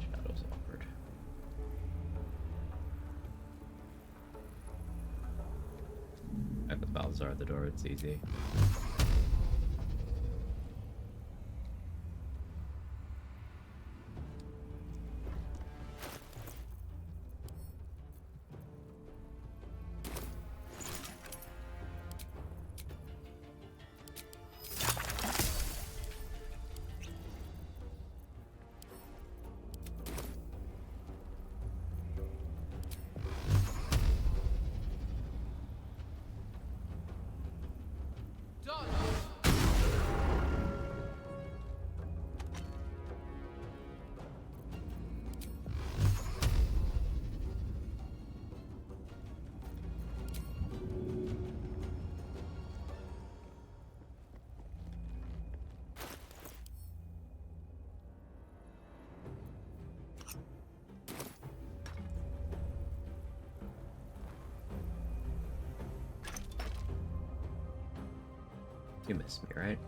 Shadow's awkward. Back with Balthazar at the door, it's easy. You missed me, right?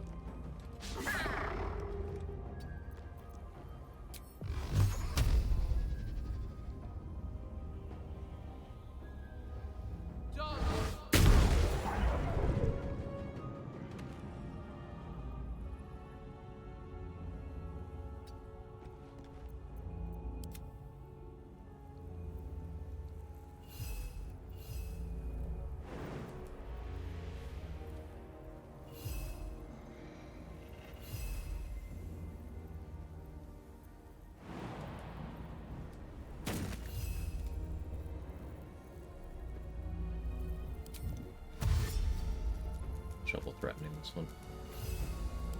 Shovel threatening this one.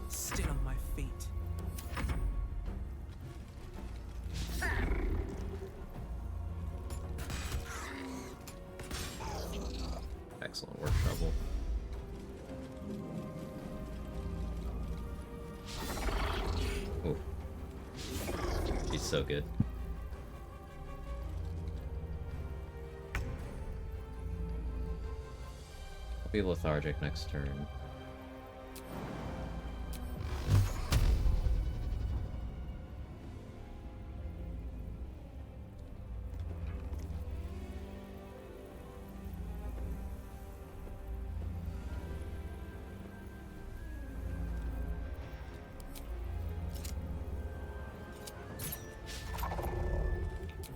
Still on my feet.
Excellent work, Shovel. so good. I'll be lethargic next turn.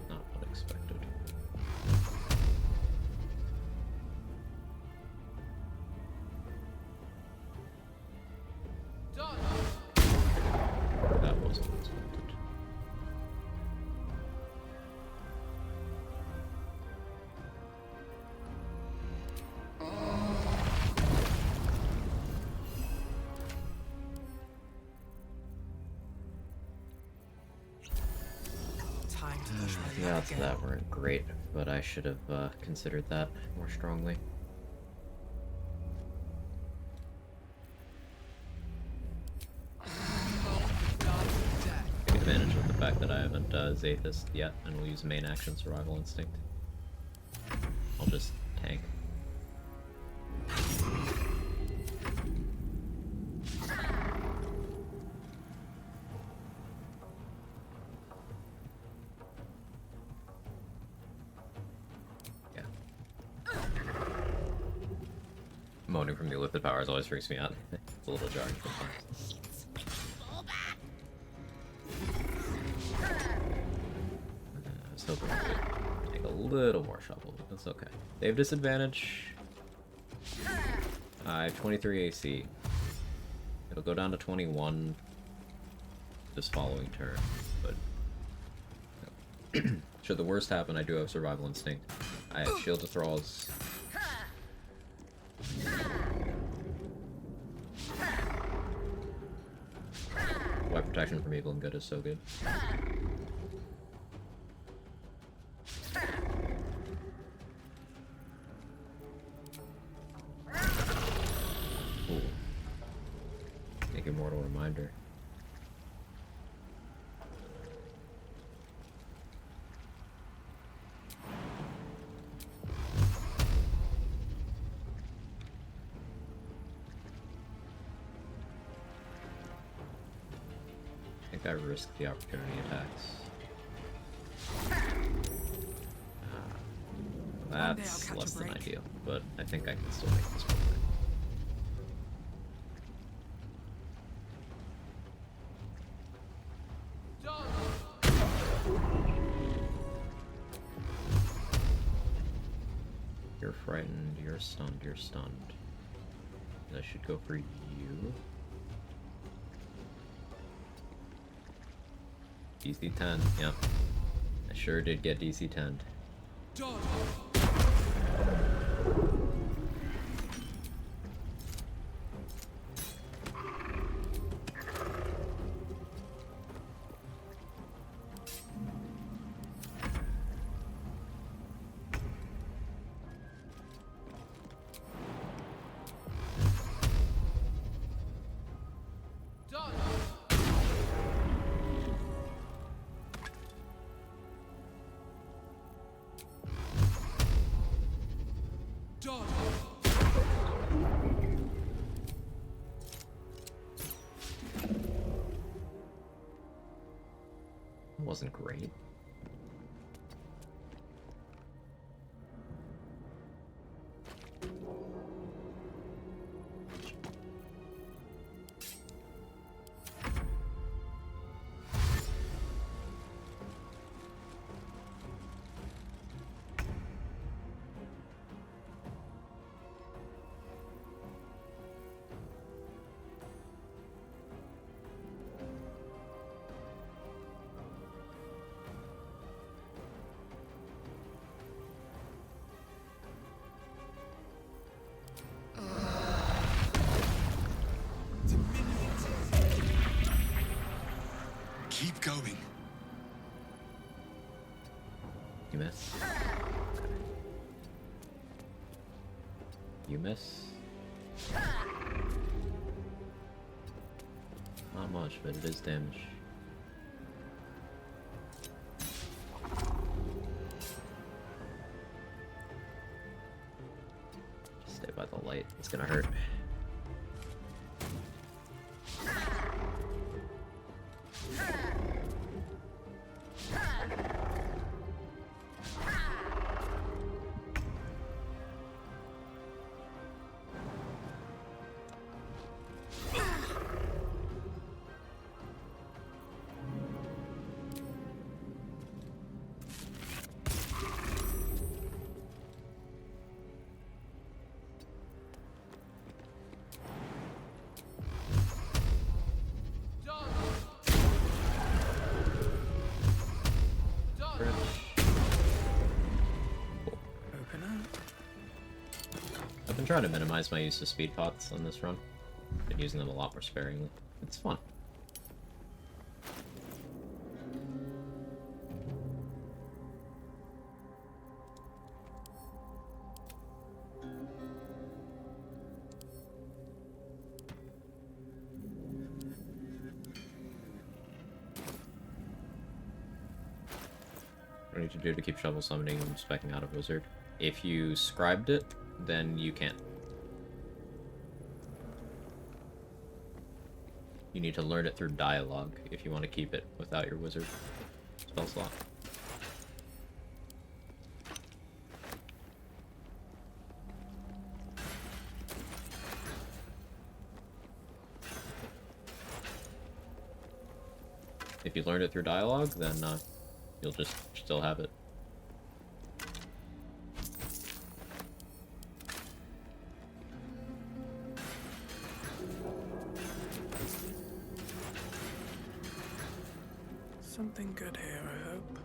Not unexpected. That wasn't expected.
Time to push my
The odds of that weren't great, but I should have considered that more strongly. Take advantage of the fact that I haven't Zathis yet, and we'll use main action Survival Instinct. I'll just tank. Yeah. Moaning from the Illithid powers always freaks me out. It's a little jarring sometimes. I was hoping I could take a little more shuffle, but that's okay. They have disadvantage. I have 23 AC. It'll go down to 21 this following turn, but should the worst happen, I do have Survival Instinct. I have Shield of Thralls. White Protection from Evil and Good is so good. Ooh. Make Immortal Reminder. I think I risked the opportunity attacks. That's less than ideal, but I think I can still make this work. You're frightened, you're stunned, you're stunned. I should go for you. DC 10, yep. I sure did get DC 10. Wasn't great.
Keep going.
You miss. You miss. Not much, but it is damage. gonna hurt. I've been trying to minimize my use of speed pots on this run. Been using them a lot more sparingly. It's fun. What do I need to do to keep shovel summoning and specking out of wizard? If you scribed it, then you can't. You need to learn it through dialogue if you want to keep it without your wizard spell slot. If you learn it through dialogue, then you'll just still have it.
Something good here, I hope.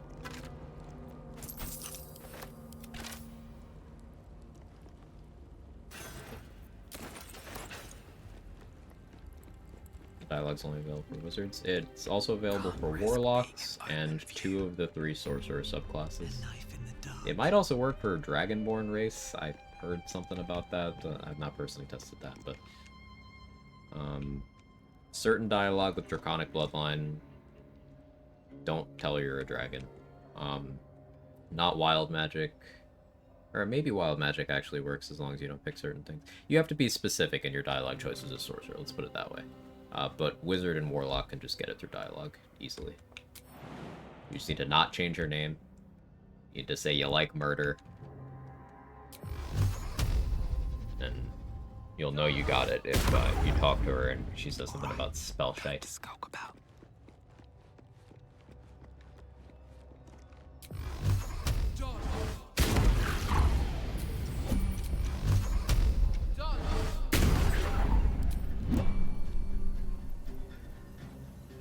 Dialogue's only available for wizards. It's also available for warlocks and 2 of the 3 sorcerer subclasses. It might also work for Dragonborn race. I heard something about that. I've not personally tested that, but certain dialogue with Draconic Bloodline don't tell you're a dragon. Not wild magic, or maybe wild magic actually works as long as you don't pick certain things. You have to be specific in your dialogue choices as sorcerer. Let's put it that way. But wizard and warlock can just get it through dialogue easily. You just need to not change your name. You need to say you like murder, and you'll know you got it if you talk to her and she says something about spell shite.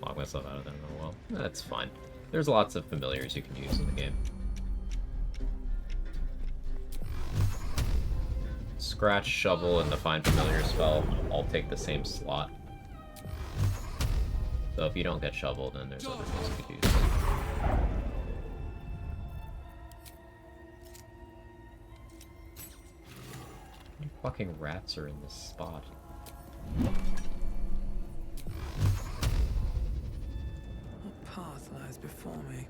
Lock myself out of that in a while. That's fine. There's lots of familiars you can use in the game. Scratch, shovel, and the find familiar spell all take the same slot. So if you don't get shovel, then there's other things you could use. You fucking rats are in this spot.
What path lies before me?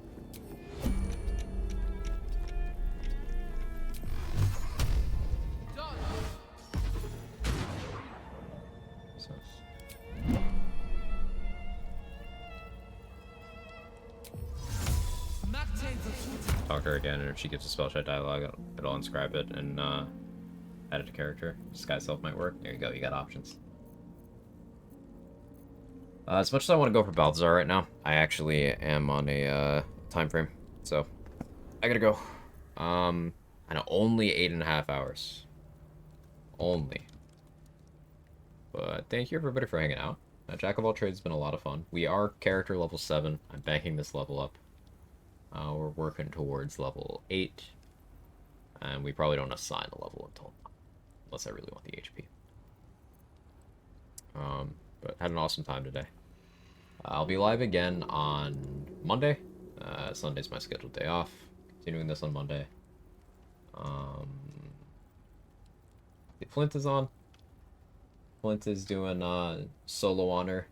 Talk to her again, and if she gives a spell check dialogue, it'll inscribe it and add it to character. Disguise self might work. There you go, you got options. As much as I want to go for Balthazar right now, I actually am on a time frame, so I gotta go. I know, only 8.5 hours. Only. But thank you everybody for hanging out. Jack of all trades has been a lot of fun. We are character level 7. I'm banking this level up. We're working towards level 8. And we probably don't assign a level until unless I really want the HP. But had an awesome time today. I'll be live again on Monday. Sunday's my scheduled day off. Continuing this on Monday. Flint is on. Flint is doing solo honor.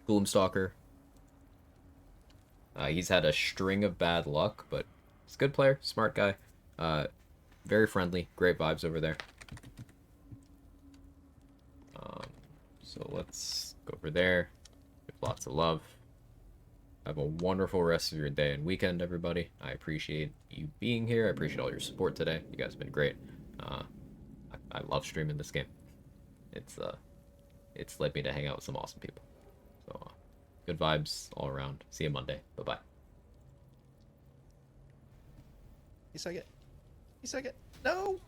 Gloomstalker. He's had a string of bad luck, but he's a good player, smart guy. Very friendly, great vibes over there. So let's go over there. Give lots of love. Have a wonderful rest of your day and weekend, everybody. I appreciate you being here. I appreciate all your support today. You guys have been great. I love streaming this game. It's led me to hang out with some awesome people. So good vibes all around. See you Monday. Bye-bye.
You suck it. You suck it. No!